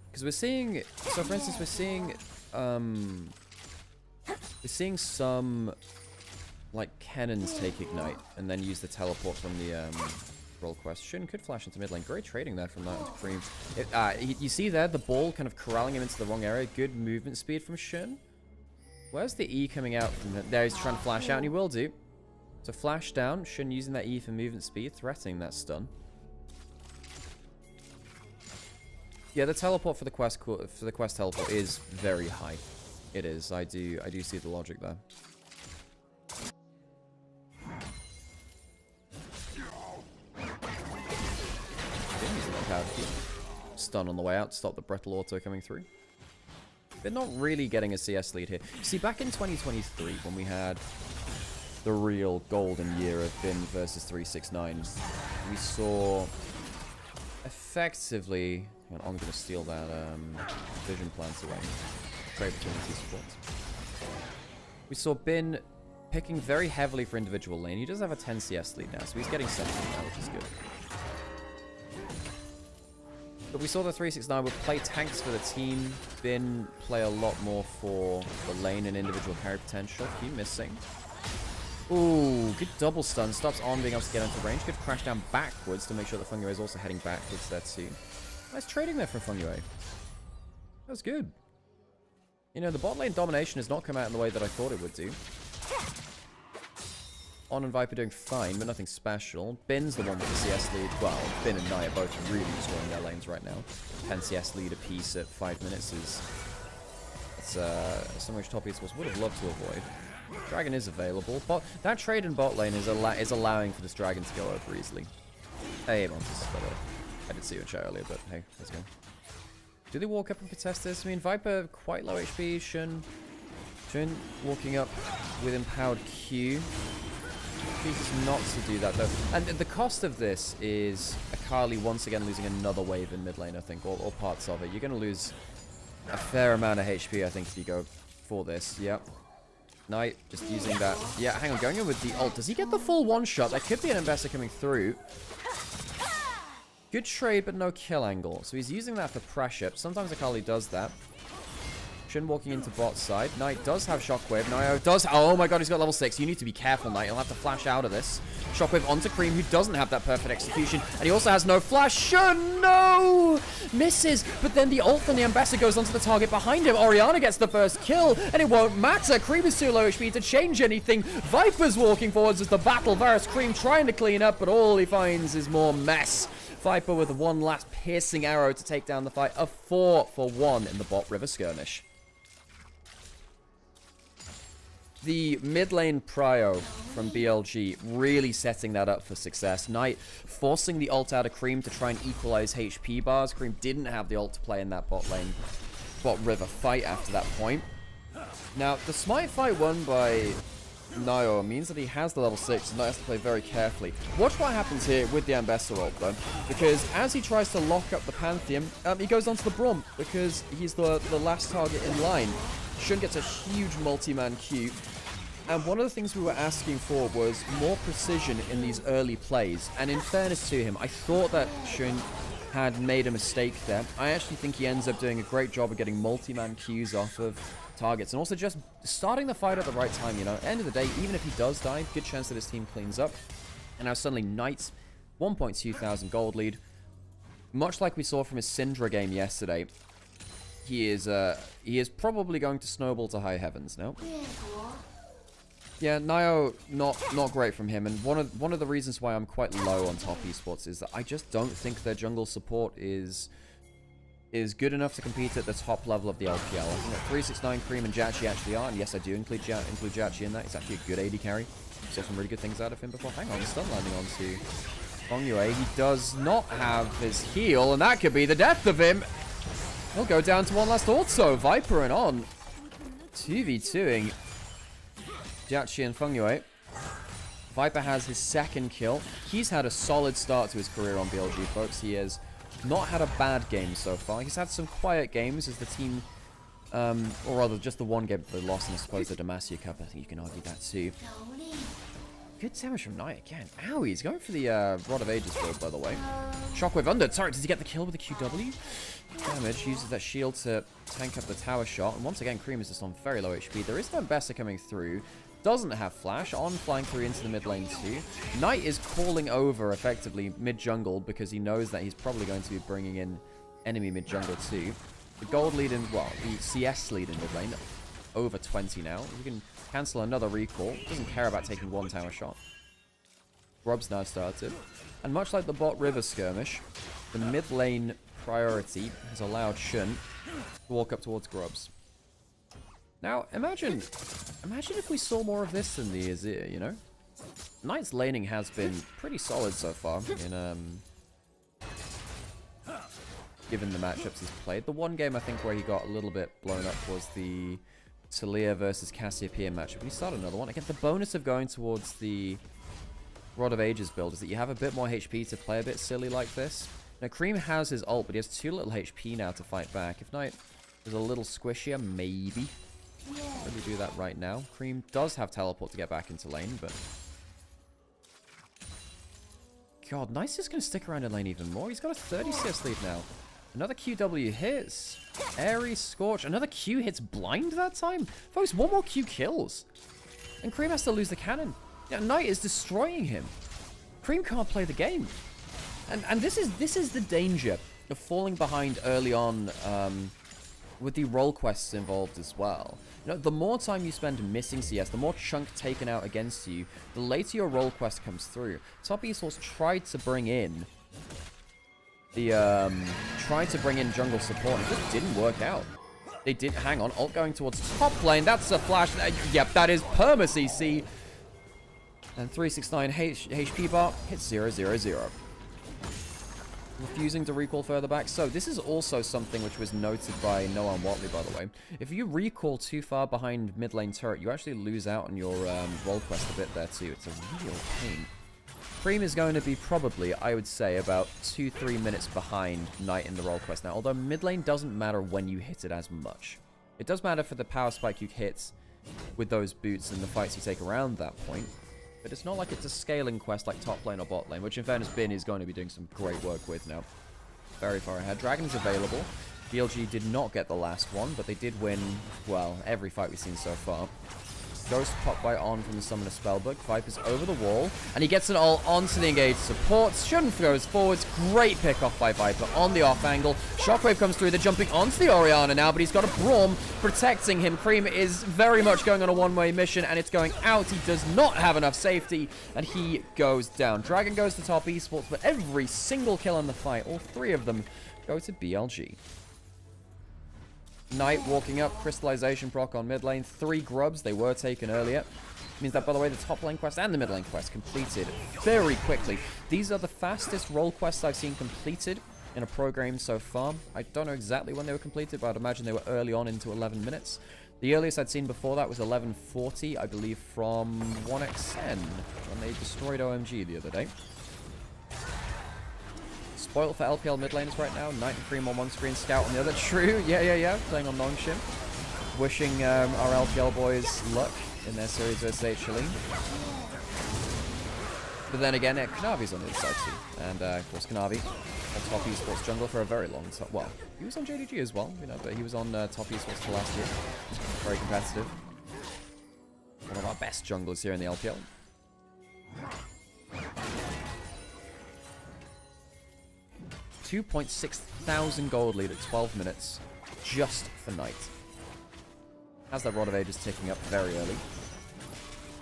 Because we're seeing, so for instance, we're seeing some like cannons take ignite and then use the teleport from the roll quest. Shun could flash into mid lane. Great trading there from that Cream. You see there the ball kind of corralling him into the wrong area. Good movement speed from Shun. Where's the E coming out from him? There, he's trying to flash out, and he will do. So flash down. Shun using that E for movement speed, threatening that stun. Yeah, the teleport for the quest teleport is very high. It is. I do see the logic there. Stun on the way out to stop the Brettle auto coming through. They're not really getting a CS lead here. See, back in 2023, when we had the real golden year of Bin versus 369, we saw effectively... I'm going to steal that vision plant away. Trade between the two supports. We saw Bin picking very heavily for individual lane. He does have a 10 CS lead now, so he's getting something now, which is good. But we saw the 369 would play tanks for the team. Bin play a lot more for the lane and individual carry potential. Keep missing. Ooh, good double stun. Stops on being able to get into range. Good crash down backwards to make sure that Fungway is also heading backwards there too. Nice trading there from Fungway. That was good. You know, the bot lane domination has not come out in the way that I thought it would do. On and Viper doing fine, but nothing special. Bin's the one with the CS lead. Well, Bin and Nia both really destroying their lanes right now. 10 CS lead apiece at 5 minutes is... That's something which top esports would have loved to avoid. Dragon is available. But that trade in bot lane is allowing for this dragon to go over easily. Hey, Montes, by the way. I did see you in chat earlier, but hey, let's go. Do they walk up and contest this? I mean, Viper quite low HP. Shun walking up with empowered Q. Chooses not to do that though. And the cost of this is Akali once again losing another wave in mid lane, I think, or parts of it. You're going to lose a fair amount of HP, I think, if you go for this. Yep. Knight just using that. Yeah, hang on, going in with the ult. Does he get the full one shot? There could be an investor coming through. Good trade, but no kill angle. So he's using that for pressure. Sometimes Akali does that. Shin walking into bot side. Knight does have Shockwave. Nio does... Oh my god, he's got level 6. You need to be careful, Knight. He'll have to flash out of this. Shockwave onto Cream, who doesn't have that perfect execution. And he also has no flash. Shin, no! Misses. But then the ult from the Ambassador goes onto the target behind him. Orianna gets the first kill. And it won't matter. Cream is too low HP to change anything. Viper's walking forwards as the battle. Varus Cream trying to clean up, but all he finds is more mess. Viper with one last piercing arrow to take down the fight. A 4-for-1 in the bot river skirmish. The mid lane prio from BLG really setting that up for success. Knight forcing the ult out of Cream to try and equalize HP bars. Cream didn't have the ult to play in that bot river fight after that point. Now, the smite fight won by Nymaera means that he has the level 6 and Knight has to play very carefully. Watch what happens here with the Ambessa ult though, because as he tries to lock up the Pantheon, he goes onto the Braum because he's the last target in line. Shun gets a huge multi-man Q. And one of the things we were asking for was more precision in these early plays. And in fairness to him, I thought that Shun had made a mistake there. I actually think he ends up doing a great job of getting multi-man Qs off of targets. And also just starting the fight at the right time, you know. End of the day, even if he does die, good chance that his team cleans up. And now suddenly Knight's 1.2 thousand gold lead. Much like we saw from his Syndra game yesterday, he is probably going to snowball to high heavens now. Yeah, Nio, not great from him, and one of the reasons why I'm quite low on top esports is that I just don't think their jungle support is good enough to compete at the top level of the LPL. I think that 369 Cream and Jachi actually are, and yes, I do include Jachi in that. He's actually a good AD carry. Saw some really good things out of him before. Hang on, stun landing onto Bongyue. He does not have his heal, and that could be the death of him. He'll go down to one last also. Viper and on. 2v2ing Jachi and Fengyue. Viper has his second kill. He's had a solid start to his career on BLG, folks. He has not had a bad game so far. He's had some quiet games as the team, or rather just the one game that they lost, and I suppose the Demacia Cup. I think you can argue that too. Good damage from Knight again. Ow, he's going for the Rod of Ages build, by the way. Shockwave under. Sorry, did he get the kill with the QW? Damage, uses that shield to tank up the tower shot. And once again, Cream is just on very low HP. There is no Ambessa coming through. Doesn't have flash. On flying through into the mid lane too. Knight is calling over, effectively, mid-jungle because he knows that he's probably going to be bringing in enemy mid-jungle too. The gold lead in, well, the CS lead in mid lane, over 20 now. We can cancel another recall. Doesn't care about taking one tower shot. Grub's now started. And much like the bot river skirmish, the mid lane priority has allowed Shun to walk up towards Grubs. Now, imagine if we saw more of this in the Azir, you know? Knight's laning has been pretty solid so far in, given the matchups he's played. The one game, I think, where he got a little bit blown up was the Talia versus Cassiopeia matchup. But he started another one. Again, the bonus of going towards the Rod of Ages build is that you have a bit more HP to play a bit silly like this. Now, Cream has his ult, but he has too little HP now to fight back. If Knight is a little squishier, maybe. Let me do that right now. Cream does have teleport to get back into lane, but... God, Knight's just going to stick around in lane even more. He's got a 30 CS lead now. Another QW hits. Airy Scorch. Another Q hits blind that time. Folks, one more Q kills. And Cream has to lose the cannon. Yeah, Knight is destroying him. Cream can't play the game. And this is the danger of falling behind early on with the role quests involved as well. You know, the more time you spend missing CS, the more chunk taken out against you, the later your role quest comes through. Top Esports tried to bring in jungle support, and it just didn't work out. They did. Hang on, ult going towards top lane. That's a flash. Yep, that is perma CC. And 369 HP bar hits 000. Refusing to recall further back. So this is also something which was noted by Noam Watley, by the way. If you recall too far behind mid lane turret, you actually lose out on your role quest a bit there too. It's a real pain. Cream is going to be probably, I would say, about 2-3 minutes behind Knight in the role quest now. Although mid lane doesn't matter when you hit it as much. It does matter for the power spike you hit with those boots and the fights you take around that point. But it's not like it's a scaling quest like top lane or bot lane, which in fairness Bin is going to be doing some great work with now. Very far ahead. Dragon's available. BLG did not get the last one, but they did win, well, every fight we've seen so far. Ghost pop by On from the Summoner Spellbook. Viper's over the wall, and he gets an ult onto the engaged support. Shouldn't goes forwards. Great pick off by Viper on the off angle. Shockwave comes through. They're jumping onto the Orianna now, but he's got a Braum protecting him. Cream is very much going on a one-way mission, and it's going out. He does not have enough safety, and he goes down. Dragon goes to top Esports, but every single kill in the fight, all 3 of them, go to BLG. Knight walking up, crystallization proc on mid lane. 3 grubs, they were taken earlier. Means that, by the way, the top lane quest and the mid lane quest completed very quickly. These are the fastest role quests I've seen completed in a pro game so far. I don't know exactly when they were completed, but I'd imagine they were early on into 11 minutes. The earliest I'd seen before that was 11:40, I believe, from 1xN, when they destroyed OMG the other day. Spoiled for LPL mid laners right now. Knight and Cream on one screen, Scout on the other. True, yeah. Playing on Nongshim. Wishing our LPL boys luck in their series versus HLE. But then again, Kanavi's on the other side too. And of course, Kanavi, a top esports jungler for a very long time. Well, he was on JDG as well, you know, but he was on top esports for last year. Very competitive. One of our best junglers here in the LPL. $2.6 thousand gold lead at 12 minutes, just for Knight. Has that Rod of Ages ticking up very early.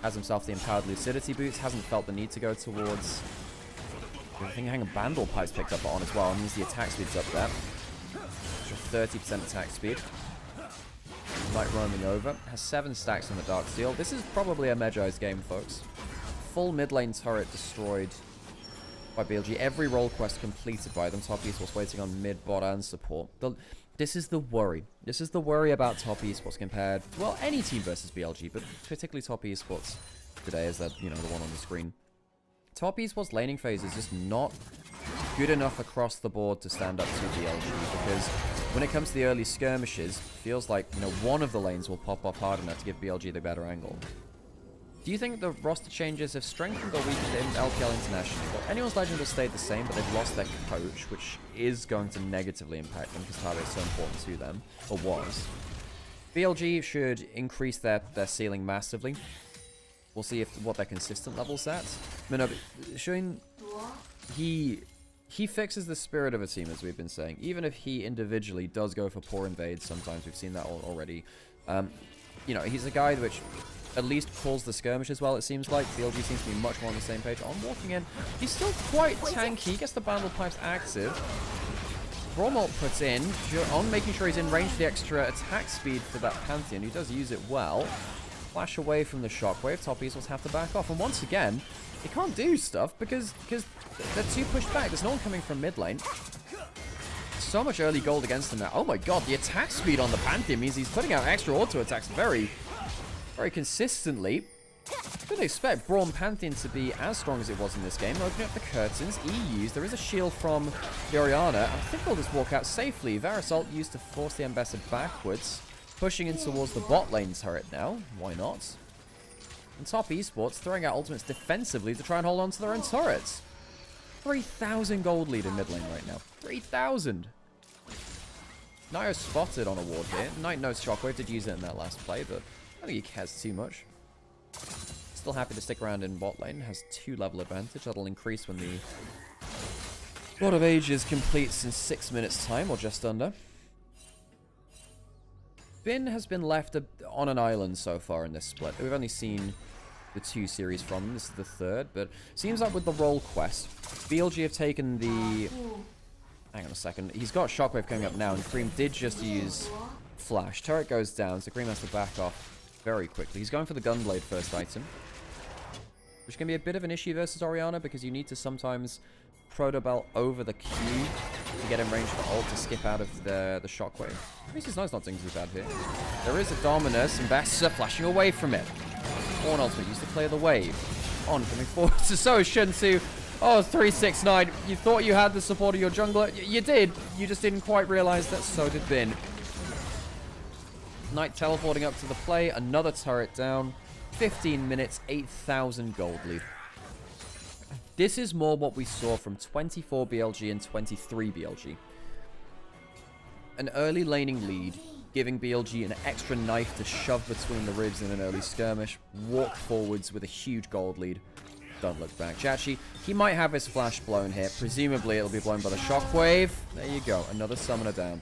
Has himself the Empowered Lucidity boots, hasn't felt the need to go towards... I think Hang of Bandle Pipe's picked up on as well, and means the attack speed's up there. 30% attack speed. Knight roaming over. Has 7 stacks on the Dark Steel. This is probably a Medjai's game, folks. Full mid lane turret destroyed by BLG. Every role quest completed by them. Top Esports waiting on mid, bot, and support. This is the worry. This is the worry about Top Esports compared to, well, any team versus BLG, but particularly Top Esports today is that, you know, the one on the screen. Top Esports laning phase is just not good enough across the board to stand up to BLG, because when it comes to the early skirmishes, it feels like, you know, one of the lanes will pop off hard enough to give BLG the better angle. Do you think the roster changes have strengthened or weakened in LPL internationally? Well, anyone's legend has stayed the same, but they've lost their coach, which is going to negatively impact them because Tade is so important to them, or was. BLG should increase their ceiling massively. We'll see what their consistent level's at. No, but Shun, he fixes the spirit of a team, as we've been saying. Even if he individually does go for poor invades, sometimes we've seen that already. You know, he's a guy which at least calls the skirmish as well, it seems like. BLG seems to be much more on the same page. On walking in, he's still quite tanky. He gets the Bandle Pipes active. Bromalt puts in, on making sure he's in range for the extra attack speed for that Pantheon. He does use it well. Flash away from the Shockwave. Top Esports have to back off. And once again, he can't do stuff because they're too pushed back. There's no one coming from mid lane. So much early gold against him now. Oh my god, the attack speed on the Pantheon means he's putting out extra auto attacks very consistently. Didn't expect Braum Pantheon to be as strong as it was in this game. Opening up the curtains, EUs. There is a shield from the Orianna. I think they'll just walk out safely. Varasalt used to force the Ambassador backwards. Pushing in towards the bot lane turret now. Why not? And Top Esports throwing out ultimates defensively to try and hold on to their own turrets. 3,000 gold lead in mid lane right now. 3,000! Nio spotted on a ward here. Knight knows Shockwave, did use it in that last play, but I don't think he cares too much. Still happy to stick around in bot lane. Has 2 level advantage. That'll increase when the Rod of Ages completes in 6 minutes time, or just under. Bin has been left on an island so far in this split. We've only seen the 2 series from him. This is the 3rd, but seems like with the role quest, BLG have taken the... Hang on a second. He's got Shockwave coming up now, and Cream did just use Flash. Turret goes down, so Cream has to back off very quickly. He's going for the Gunblade first item, which can be a bit of an issue versus Orianna, because you need to sometimes Protobell over the Q to get in range for ult to skip out of the Shockwave. Reese's Knight's not doing too bad here. There is a Dominus, and Bassa flashing away from it. Horn ultimate used to clear the wave. On coming forward to so Shinsu. Oh, 369. You thought you had the support of your jungler. You did. You just didn't quite realize that so did Bin. Knight teleporting up to the play. Another turret down. 15 minutes, 8,000 gold lead. This is more what we saw from 24 BLG and 23 BLG. An early laning lead giving BLG an extra knife to shove between the ribs in an early skirmish. Walk forwards with a huge gold lead. Don't look back. Jachi, he might have his flash blown here. Presumably, it'll be blown by the shockwave. There you go. Another summoner down.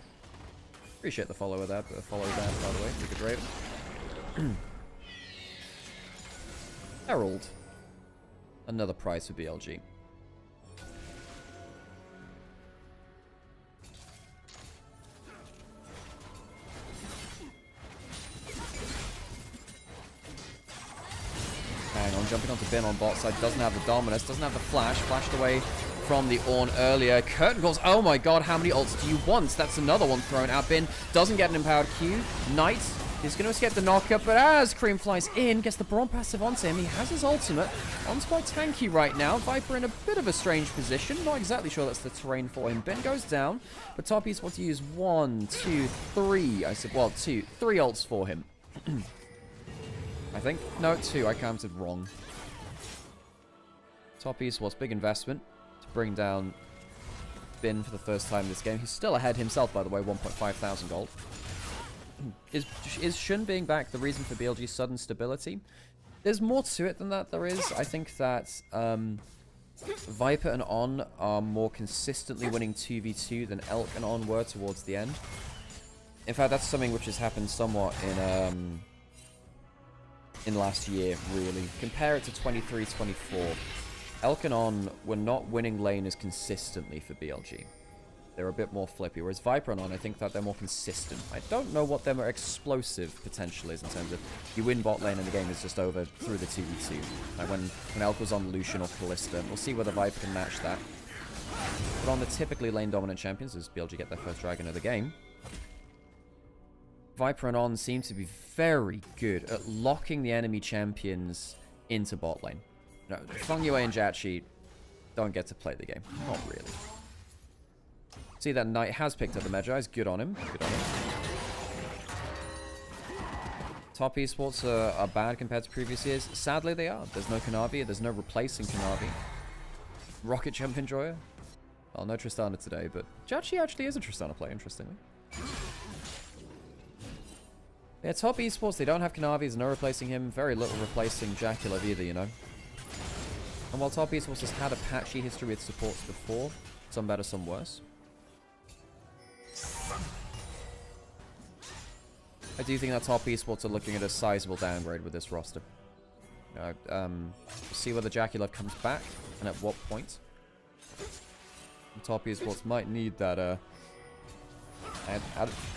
Appreciate the follower there, but the follow down, by the way. Wicked Raven. Herald. Another prize for BLG. Hang on, jumping onto Bin on bot side. Doesn't have the Dominus, doesn't have the flash. Flashed away from the Ornn earlier. Curtain calls. Oh my god, how many ults do you want? That's another one thrown out. Bin doesn't get an empowered Q. Knight is going to escape the knockup, but as Cream flies in, gets the Braum passive onto him. He has his ultimate. Onn's quite tanky right now. Viper in a bit of a strange position. Not exactly sure that's the terrain for him. Bin goes down, but Top East wants to use 1, 2, 3. I said, well, 2, 3 ults for him. I think. No, 2. I counted wrong. Top East was big investment to bring down Bin for the first time in this game. He's still ahead himself, by the way, 1,500 gold. Is Shun being back the reason for BLG's sudden stability? There's more to it than that, there is. I think that Viper and Onn are more consistently winning 2v2 than Elk and Onn were towards the end. In fact, that's something which has happened somewhat in last year, really. Compare it to 23-24. Elk and Onn were not winning lane as consistently for BLG. They're a bit more flippy, whereas Viper and Onn, I think that they're more consistent. I don't know what their more explosive potential is in terms of you win bot lane and the game is just over through the 2v2. Like when Elk was on Lucian or Kalista. We'll see whether Viper can match that. But on the typically lane-dominant champions, as BLG get their first dragon of the game, Viper and Onn seem to be very good at locking the enemy champions into bot lane. No, Feng Yue and Jachi don't get to play the game. Not really. See that Knight has picked up the Magi. Good on him. Good on him. Top Esports are bad compared to previous years. Sadly, they are. There's no Kanavi. There's no replacing Kanavi. Rocket Jump Enjoyer. Well, no Tristana today, but Jachi actually is a Tristana player, interestingly. Yeah, Top Esports, they don't have Kanavi. There's no replacing him. Very little replacing Jacula either, you know. And while Top Esports has had a patchy history with supports before, some better, some worse, I do think that Top Esports are looking at a sizable downgrade with this roster. See whether Jacula comes back and at what point. And Top Esports might need that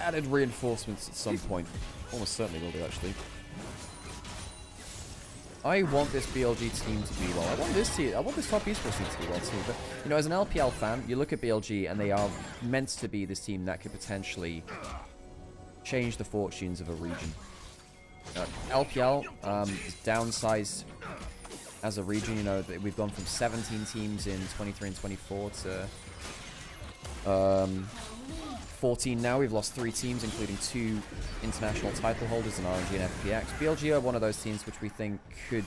added reinforcements at some point. Almost certainly will do, actually. I want this BLG team to be well. I want this Top Esports team to be well too. But you know, as an LPL fan, you look at BLG and they are meant to be this team that could potentially change the fortunes of a region. LPL is downsized as a region. You know, we've gone from 17 teams in 23 and 24 to 14 now. We've lost 3 teams, including 2 international title holders in RNG and FPX. BLG are one of those teams which we think could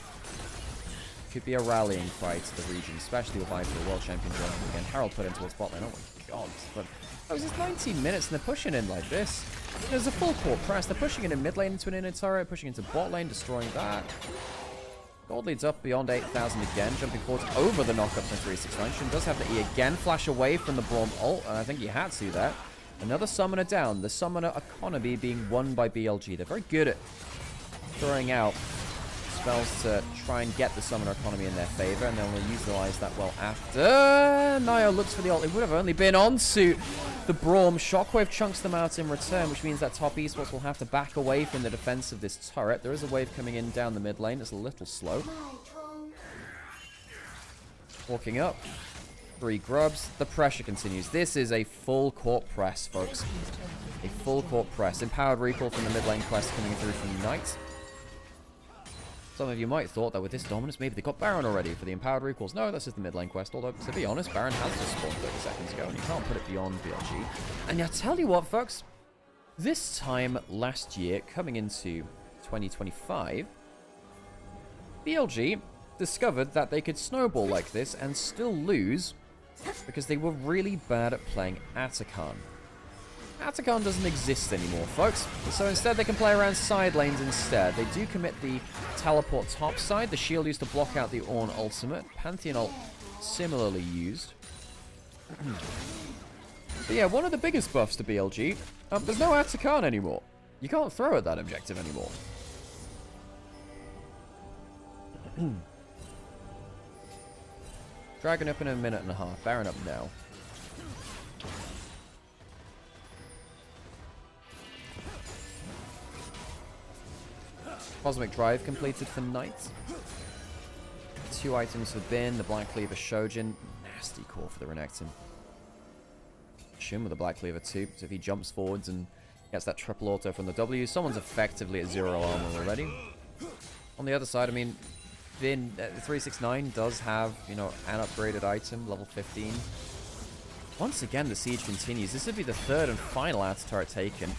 be a rallying cry to the region, especially with Viper, the world champion, joining again. Harold put in towards bot lane. Oh my god. But that was just 19 minutes and they're pushing in like this. There's a full court press. They're pushing it in mid lane into an inner turret, pushing into bot lane, destroying that. Gold leads up beyond 8,000 again, jumping forward over the knockup from 369. Shun does have the E again, flash away from the Braum ult, and I think he had to there. Another summoner down. The summoner economy being won by BLG. They're very good at throwing out spells to try and get the summoner economy in their favor, and then we'll utilize that well after. Nio looks for the ult. It would have only been onto the Braum. Shockwave chunks them out in return, which means that Top Esports will have to back away from the defense of this turret. There is a wave coming in down the mid lane. It's a little slow. Walking up. 3 grubs. The pressure continues. This is a full court press, folks. A full court press. Empowered recall from the mid lane quest coming through from Knight. Some of you might have thought that with this dominance, maybe they got Baron already for the empowered recalls. No, that's just the mid lane quest. Although, to be honest, Baron has just spawned 30 seconds ago, and you can't put it beyond BLG. And I tell you what, folks, this time last year, coming into 2025, BLG discovered that they could snowball like this and still lose because they were really bad at playing Atakan. Atacon doesn't exist anymore, folks. So instead they can play around side lanes instead. They do commit the teleport top side. The shield used to block out the Ornn ultimate. Pantheon ult similarly used. But yeah, one of the biggest buffs to BLG. There's no Atacon anymore. You can't throw at that objective anymore. Dragon up in a minute and a half. Baron up now. Cosmic Drive completed for Knight. 2 items for Bin, the Black Cleaver Shojin. Nasty core for the Renekton. Shin with the Black Cleaver too, so if he jumps forwards and gets that triple auto from the W, someone's effectively at 0 armor already. On the other side, I mean, Bin 369 does have, you know, an upgraded item, level 15. Once again, the siege continues. This would be the 3rd and final Ats turret taken.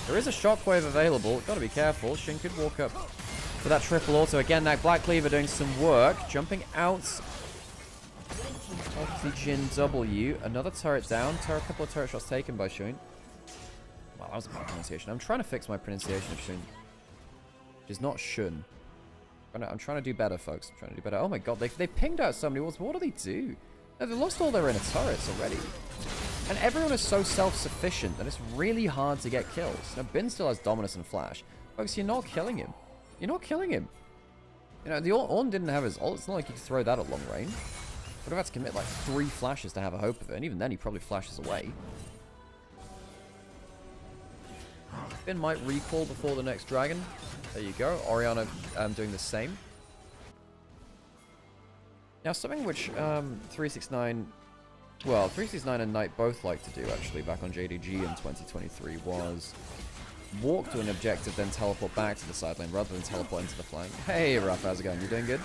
There is a shockwave available. Gotta be careful. Shin could walk up for that triple auto. Again, that Black Cleaver doing some work. Jumping out of the Jin W. Another turret down. A couple of turret shots taken by Shun. Wow, that was a bad pronunciation. I'm trying to fix my pronunciation of Shun. Which is not Shun. I'm trying to do better, folks. I'm trying to do better. Oh my god, they pinged out so many walls. What do they do? No, they lost all their inner turrets already. And everyone is so self-sufficient that it's really hard to get kills. Now, Bin still has Dominus and Flash. Folks, you're not killing him. You're not killing him. You know, the Ornn didn't have his ult. It's not like you could throw that at long range. Would have had to commit like 3 flashes to have a hope of it. And even then, he probably flashes away. Bin might recall before the next dragon. There you go. Orianna doing the same. Now, something which 369... Well, 369 and Knight both like to do, actually, back on JDG in 2023, was walk to an objective, then teleport back to the side lane, rather than teleport into the flank. Hey, Raph, how's it going? You doing good?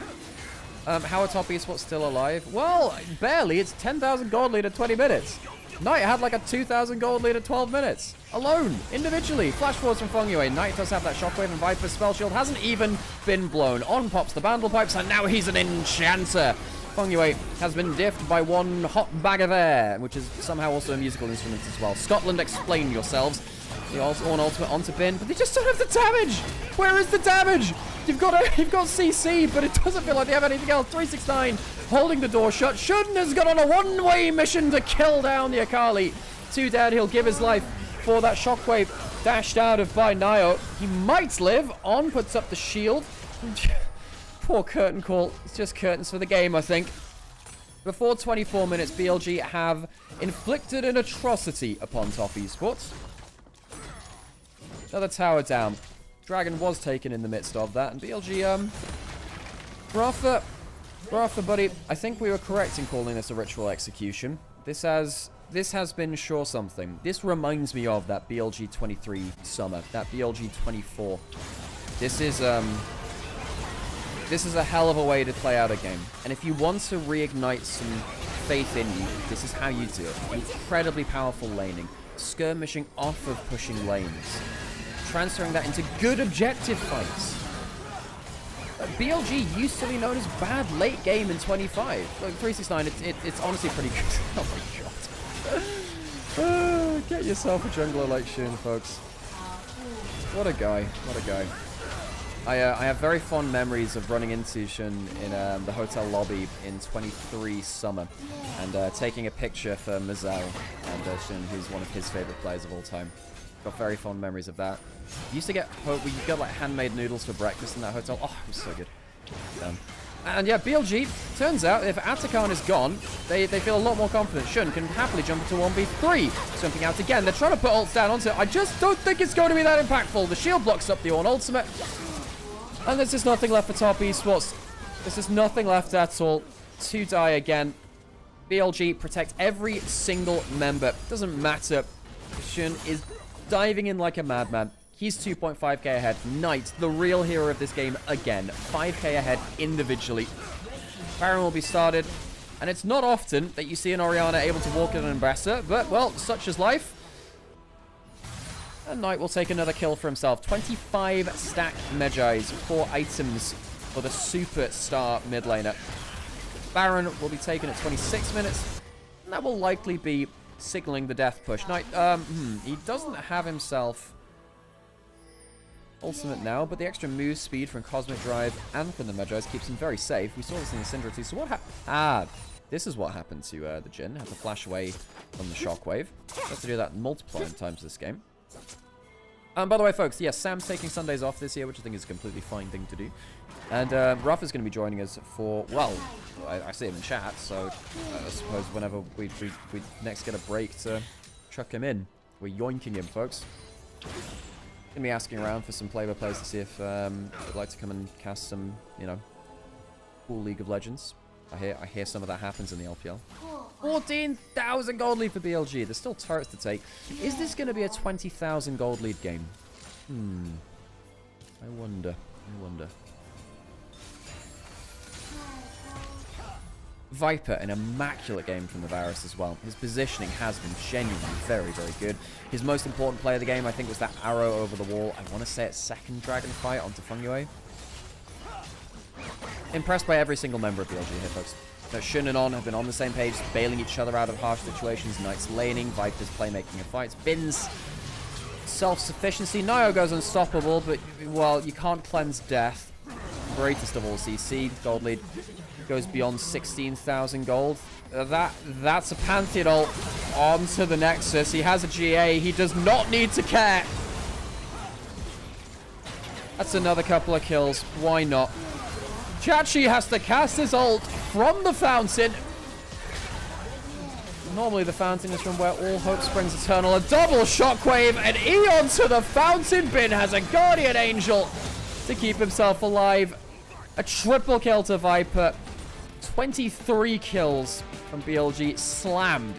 How are top esports still alive? Well, barely. It's 10,000 gold lead at 20 minutes. Knight had like a 2,000 gold lead at 12 minutes. Alone, individually. Flash forwards from Fengyue. Knight does have that shockwave, and Viper's spell shield hasn't even been blown. On pops the Bandle Pipes, and now he's an enchanter. Fengyue has been diffed by one hot bag of air, which is somehow also a musical instrument as well. Scotland, explain yourselves. The Ornn ultimate onto Bin, but they just don't have the damage. Where is the damage? You've got CC, but it doesn't feel like they have anything else. 369 holding the door shut. Shun has got on a one-way mission to kill down the Akali. 2 dead. He'll give his life for that shockwave dashed out of by Nio. He might live. On puts up the shield. Poor curtain call. It's just curtains for the game, I think. Before 24 minutes, BLG have inflicted an atrocity upon top esports. Another tower down. Dragon was taken in the midst of that, and BLG, Rafa, buddy, I think we were correct in calling this a ritual execution. This has been sure something. This reminds me of that BLG 23 summer, that BLG 24. This is a hell of a way to play out a game. And if you want to reignite some faith in you, this is how you do it. Incredibly powerful laning. Skirmishing off of pushing lanes. Transferring that into good objective fights. BLG used to be known as bad late game in 25. Look, 369, it's honestly pretty good. Oh my god. Get yourself a jungler like Shun, folks. What a guy. What a guy. I have very fond memories of running into Shun in the hotel lobby in 23 summer and taking a picture for Mazal and Shun, who's one of his favorite players of all time. Got very fond memories of that. Used to get we got like handmade noodles for breakfast in that hotel. Oh, it was so good. And yeah, BLG, turns out if Atacon is gone, they feel a lot more confident. Shun can happily jump into 1v3. Jumping out again. They're trying to put ults down onto it. I just don't think it's going to be that impactful. The shield blocks up the Ornn ultimate. And there's just nothing left for top esports. There's just nothing left at all. 2 die again. BLG protect every single member. Doesn't matter. Shun is diving in like a madman. He's 2.5k ahead. Knight, the real hero of this game again. 5k ahead individually. Baron will be started. And it's not often that you see an Orianna able to walk in an Embracer, but, well, such is life. And Knight will take another kill for himself. 25 stack Megis, 4 items for the superstar mid laner. Baron will be taken at 26 minutes. And that will likely be signaling the death push. Now, he doesn't have himself ultimate now, but the extra move speed from Cosmic Drive and from the Magi's keeps him very safe. We saw this in the Syndra too. So what this is what happened to the Jhin. Had to flash away from the Shockwave. Has to do that multiple times this game. By the way, folks, yes, Sam's taking Sundays off this year, which I think is a completely fine thing to do. And Ruff is going to be joining us for, well, I see him in chat, so I suppose whenever we next get a break to chuck him in. We're yoinking him, folks. Gonna be asking around for some flavor players to see if they'd like to come and cast some, you know, cool League of Legends. I hear some of that happens in the LPL. 14,000 gold lead for BLG. There's still turrets to take. Is this going to be a 20,000 gold lead game? I wonder. Viper, an immaculate game from the Varus as well. His positioning has been genuinely very, very good. His most important play of the game, I think, was that arrow over the wall. I want to say it's second dragon fight onto Fungyue. Impressed by every single member of BLG here, folks. Shun and On have been on the same page, bailing each other out of harsh situations. Knight's laning, Viper's playmaking in fights. Bin's self-sufficiency. Nio goes unstoppable, but, well, you can't cleanse death. Greatest of all CC. Gold lead goes beyond 16,000 gold. That's a Pantheon ult onto the Nexus. He has a GA. He does not need to care. That's another couple of kills. Why not? Chachi has to cast his ult from the fountain. Normally the fountain is from where all hope springs eternal. A double shockwave and Eon to the fountain. Bin has a guardian angel to keep himself alive. A triple kill to Viper. 23 kills from BLG slammed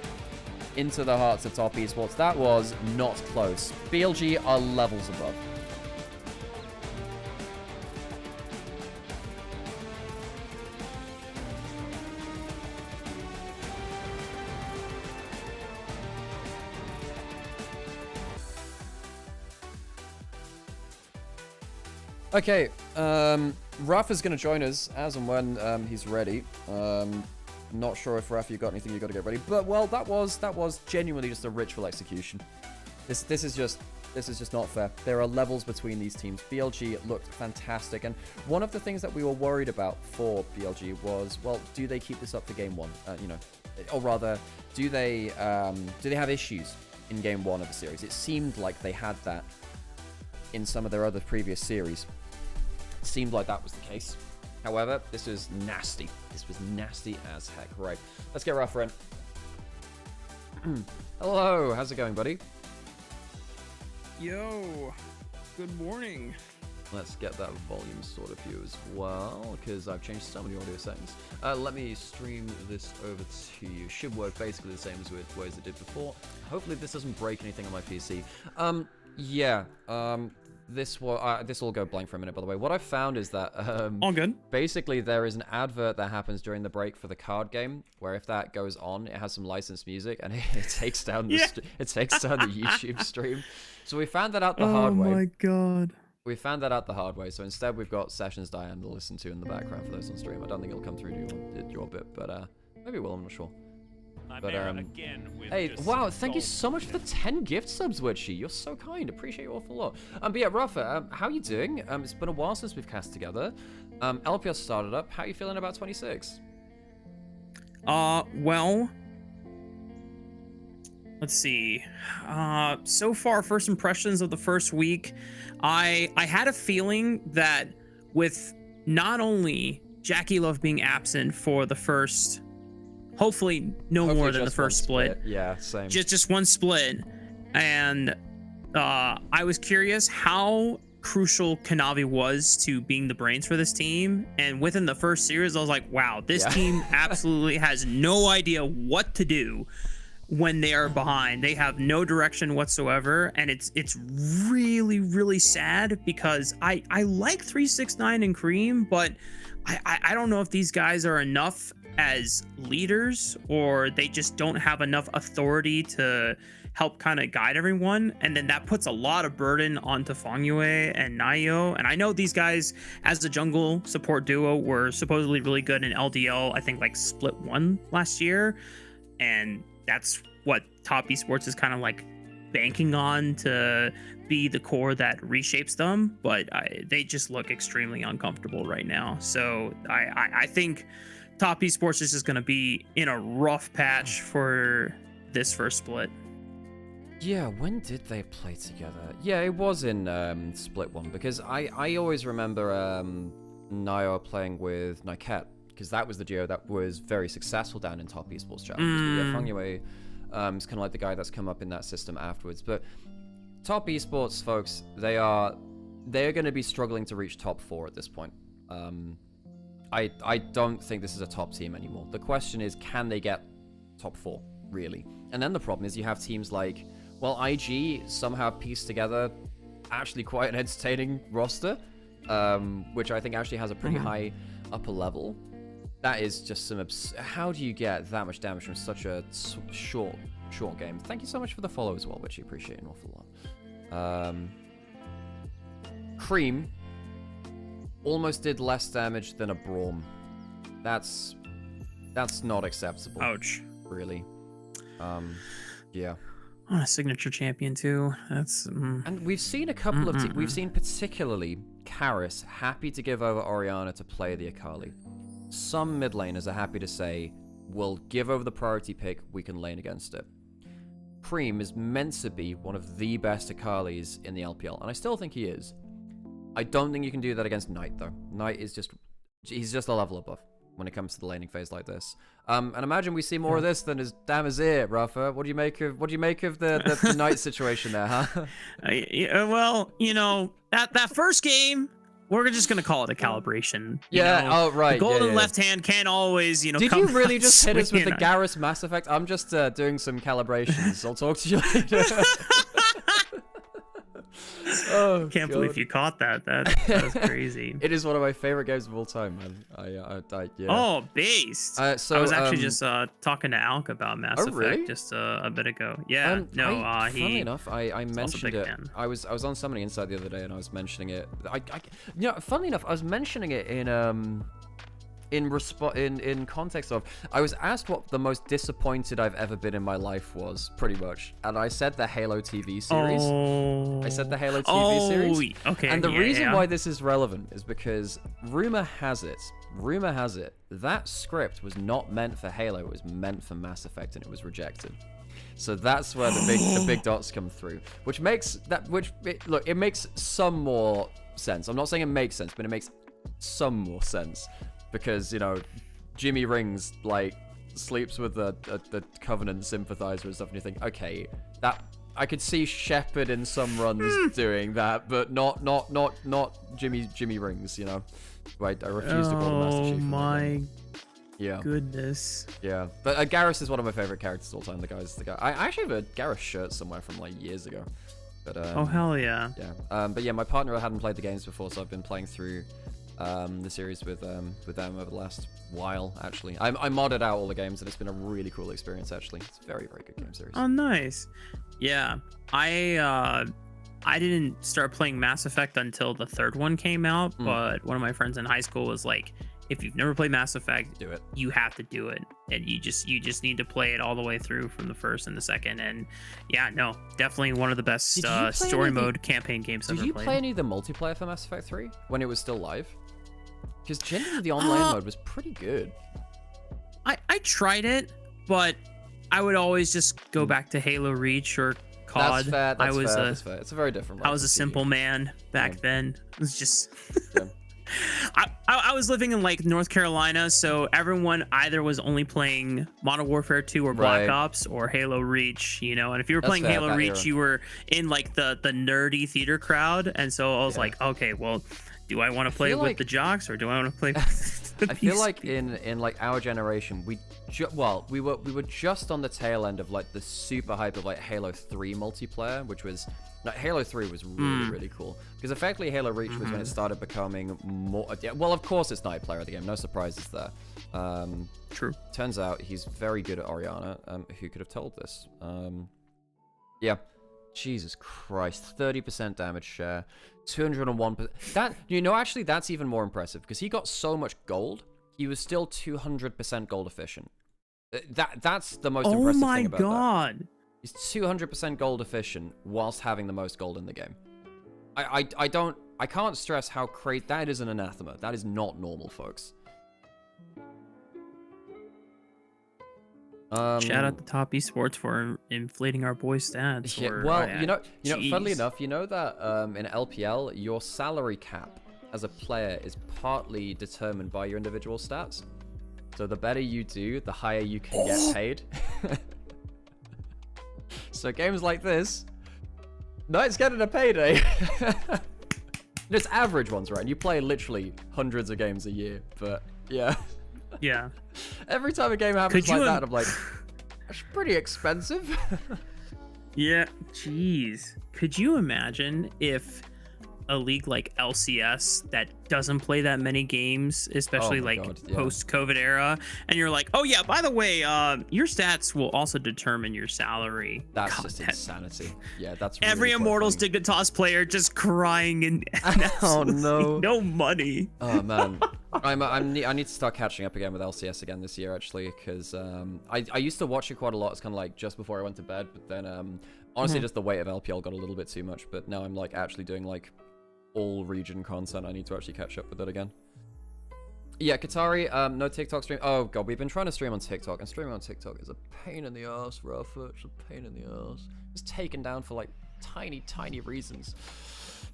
into the hearts of top esports. That was not close. BLG are levels above. Okay, Ruff is going to join us as and when he's ready. Not sure if Ruff, you got anything you got to get ready, but well, that was genuinely just a ritual execution. This is just not fair. There are levels between these teams. BLG looked fantastic, and one of the things that we were worried about for BLG was, well, do they keep this up for game one? You know, or rather, do they have issues in game one of the series? It seemed like they had that in some of their other previous series. It seemed like that was the case. However, this was nasty. This was nasty as heck. Right, let's get Ruff in. Hello, how's it going, buddy? Yo, good morning. Let's get that volume sorted for you as well, because I've changed so many audio settings. Let me stream this over to you. Should work basically the same as with ways it did before. Hopefully this doesn't break anything on my PC. This will go blank for a minute, by the way. What I found is that all good. Basically, there is an advert that happens during the break for the card game, where if that goes on, it has some licensed music, and it takes down the the YouTube stream. So we found that out the hard way. Oh my god. We found that out the hard way. So instead, we've got Sessions Diane to listen to in the background for those on stream. I don't think it'll come through to your bit, but maybe it will. I'm not sure. But hey, wow, thank you so much for the 10 gift subs, Witchy. You're so kind. Appreciate you awful lot. But yeah, Rafa, how you doing? It's been a while since we've cast together. LPL started up. How are you feeling about 26? Well, let's see. So far, first impressions of the first week, I had a feeling that with not only Jackie Love being absent for the first, hopefully more than the first split. Yeah, same. Just one split. And I was curious how crucial Kanavi was to being the brains for this team. And within the first series, I was like, wow, this team absolutely has no idea what to do when they are behind. They have no direction whatsoever. And it's really, really sad because I like 369 and Cream, but I don't know if these guys are enough as leaders, or they just don't have enough authority to help kind of guide everyone. And then that puts a lot of burden onto Fungyue and Nio. And I know these guys as the jungle support duo were supposedly really good in LDL, I think like split 1 last year. And that's what Top Esports is kind of like banking on to be the core that reshapes them, but they just look extremely uncomfortable right now. So I think Top Esports is just going to be in a rough patch for this first split. Yeah, when did they play together? Yeah, it was in Split 1, because I always remember Nymaera playing with Nymaera, because that was the duo that was very successful down in Top Esports Challenges. Yeah, Nymaera is kind of like the guy that's come up in that system afterwards. But Top Esports, folks, they're going to be struggling to reach top 4 at this point. I don't think this is a top team anymore. The question is, can they get top 4, really? And then the problem is you have teams like, well, IG somehow pieced together actually quite an entertaining roster, which I think actually has a pretty high upper level. That is just some how do you get that much damage from such a short game? Thank you so much for the follow as well, which I appreciate an awful lot. Cream almost did less damage than a Braum. That's not acceptable. Ouch. Really. Yeah. On a signature champion too. That's And we've seen a couple of we've seen particularly Karis happy to give over Orianna to play the Akali. Some mid laners are happy to say, we'll give over the priority pick, we can lane against it. Cream is meant to be one of the best Akalis in the LPL, and I still think he is. I don't think you can do that against Knight, though. Knight is he's just a level above when it comes to the laning phase like this. And imagine we see more of this than his Damazir, Rafa. What do you make of the Knight situation there, huh? Well, you know, that first game, we're just gonna call it a calibration. Yeah. Oh, right. The golden yeah. left hand can't always, you know. Did come you really out just hit us with the swinging. Garrus Mass Effect? I'm just doing some calibrations. I'll talk to you later. Oh, Can't believe you caught that. That was crazy. It is one of my favorite games of all time, man. Yeah. Oh, based. So I was actually just talking to Alk about Mass Effect really? just a bit ago. Yeah. Funnily enough, I mentioned it. fan. I was on Summoning Inside the other day, and I was mentioning it. Funnily enough, I was mentioning it in context of, I was asked what the most disappointed I've ever been in my life was, pretty much, and I said the Halo TV series. Oh. I said the Halo TV series. Okay. And the reason yeah. why this is relevant is because rumor has it, that script was not meant for Halo, it was meant for Mass Effect, and it was rejected. So that's where the big dots come through, which makes it makes some more sense. I'm not saying it makes sense, but it makes some more sense. Because, you know, Jimmy Rings, like, sleeps with the Covenant sympathizer and stuff, and you think, okay, that I could see Shepard in some runs doing that, but not Jimmy Rings, you know. Right, I refuse to call him Master Chief. Oh my yeah. goodness. Yeah, but Garrus is one of my favorite characters of all time. The guy. I actually have a Garrus shirt somewhere from like years ago. But oh hell yeah. Yeah. But yeah, my partner hadn't played the games before, so I've been playing through the series with them over the last while. Actually, I modded out all the games, and it's been a really cool experience. Actually, it's a very good game series. Oh nice. Yeah, I didn't start playing Mass Effect until the third one came out, but one of my friends in high school was like, if you've never played Mass Effect, do it. You have to do it, and you just need to play it all the way through from the first and the second. And yeah, no, definitely one of the best story mode campaign games I've ever played. Did you play any of the multiplayer for Mass Effect 3 when it was still live? Because generally the online mode was pretty good. I tried it, but I would always just go back to Halo Reach or COD. That's fair. It's a very different. I was a simple man back then. It was just. Yeah. I was living in like North Carolina, so everyone either was only playing Modern Warfare 2 or Black Ops or Halo Reach, you know. And if you were playing Halo Reach, you were in like the nerdy theater crowd, and so I was like, okay, well, do I want to play with the jocks or do I want to play with the I feel like in like our generation, we were just on the tail end of like the super hype of like Halo 3 multiplayer, which was like, Halo 3 was really cool, because effectively Halo Reach was when it started becoming more. Well, of course it's night player of the game, no surprises there. True. Turns out he's very good at Orianna. Who could have told this? Yeah. Jesus Christ, 30% damage share, 201%. That, you know, actually that's even more impressive, because he got so much gold, he was still 200% gold efficient. That's the most Oh impressive my thing about that. god. He's 200% gold efficient whilst having the most gold in the game. I can't stress how crazy that is. An anathema. That is not normal, folks. Shout out to Top Esports for inflating our boys' stats. Yeah, or, well, you know, jeez. funnily enough, you know that in LPL, your salary cap as a player is partly determined by your individual stats. So the better you do, the higher you can get paid. So games like this, Knight's getting a payday. It's average ones, right? And you play literally hundreds of games a year, but yeah. Yeah. Every time a game happens like that, I'm like, that's pretty expensive. Yeah. Jeez. Could you imagine if a league like LCS that doesn't play that many games, especially post-COVID era, and you're like, oh yeah, by the way, your stats will also determine your salary. That's just insanity. Yeah, that's every really Immortals Dignitas player just crying and oh no, no money. Oh man, I need to start catching up again with LCS again this year actually, because I used to watch it quite a lot. It's kind of like just before I went to bed, but then honestly just the weight of LPL got a little bit too much. But now I'm like actually doing like all region content. I need to actually catch up with it again. Yeah, Qatari, no TikTok stream. Oh god, we've been trying to stream on TikTok, and streaming on TikTok is a pain in the ass, Rafa. It's a pain in the ass. It's taken down for like tiny reasons.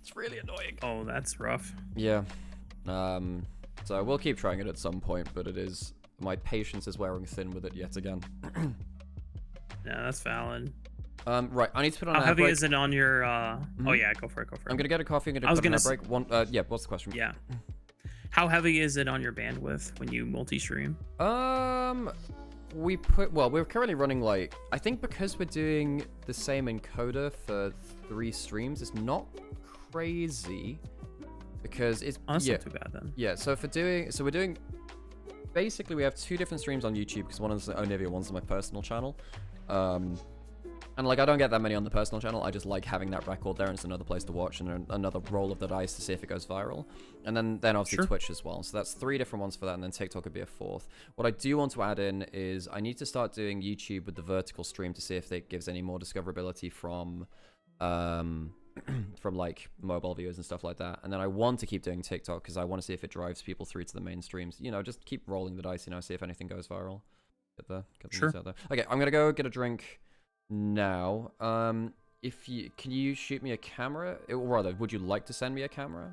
It's really annoying. Oh, that's rough. Yeah. So we'll keep trying it at some point, but it is, my patience is wearing thin with it yet again. Yeah, that's valid. Right, I need to put on How an heavy break. is it on your Oh yeah, go for it. I'm gonna get a coffee. I'm gonna put on a break. Yeah, what's the question? Yeah. How heavy is it on your bandwidth when you multi-stream? We're currently running like, I think because we're doing the same encoder for 3 streams, it's not crazy because it's that's not too bad then. Yeah, we're doing basically we have 2 different streams on YouTube because one is the Onivia, one's my personal channel. And like I don't get that many on the personal channel. I just like having that record there, and it's another place to watch and another roll of the dice to see if it goes viral. And then obviously Twitch as well. So that's 3 different ones for that, and then TikTok would be a 4th. What I do want to add in is I need to start doing YouTube with the vertical stream to see if it gives any more discoverability from from like mobile viewers and stuff like that. And then I want to keep doing TikTok because I want to see if it drives people through to the main streams. You know, just keep rolling the dice. You know, see if anything goes viral. Get the news out there. Okay, I'm gonna go get a drink now. Can you shoot me a camera, or rather would you like to send me a camera,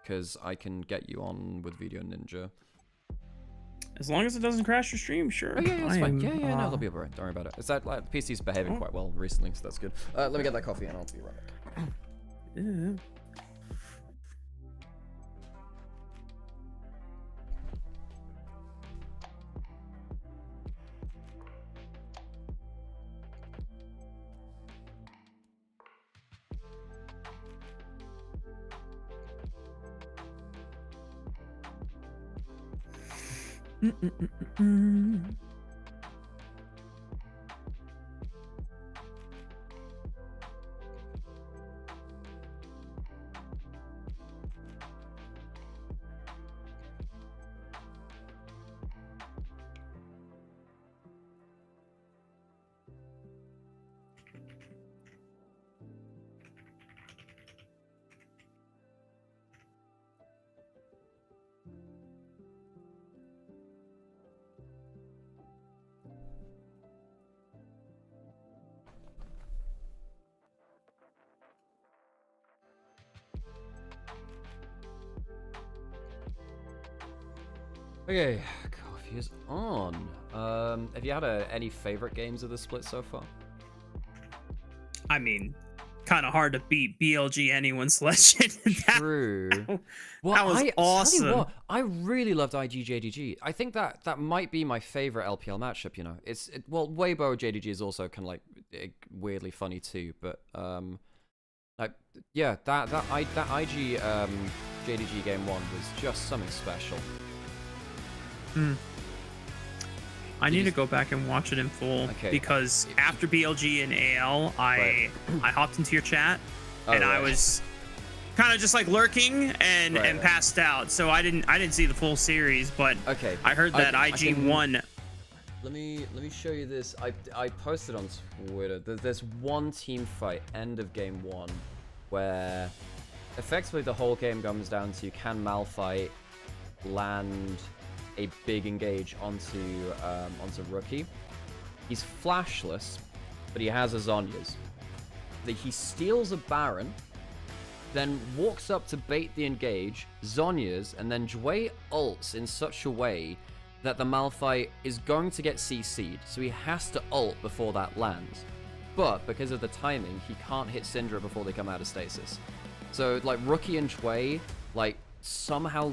because I can get you on with Video Ninja as long as it doesn't crash your stream. Sure. Oh, yeah, it's fine. No, that'll be alright. Don't worry about it. It's that like PC's behaving quite well recently, so that's good. Let me get that coffee and I'll be right back. Yeah. Okay, coffee is on. Have you had any favorite games of the split so far? I mean, kind of hard to beat BLG anyone's legend. True. Well, that was awesome. Tell you what, I really loved IG JDG. I think that might be my favorite LPL matchup. You know, well, Weibo JDG is also kind of like weirdly funny too, but yeah, that IG JDG game 1 was just something special. I need to go back and watch it in full because after BLG and AL, I hopped into your chat and I was kind of just like lurking and passed out. So I didn't see the full series, but I heard that IG won. Let me show you this. I posted on Twitter. There's one team fight, end of game 1, where effectively the whole game comes down to can Malphite land a big engage onto Rookie. He's flashless, but he has a Zhonya's. He steals a Baron, then walks up to bait the engage, Zhonya's, and then Jway ults in such a way that the Malphite is going to get CC'd, so he has to ult before that lands. But because of the timing, he can't hit Syndra before they come out of stasis. So like Rookie and Jway like somehow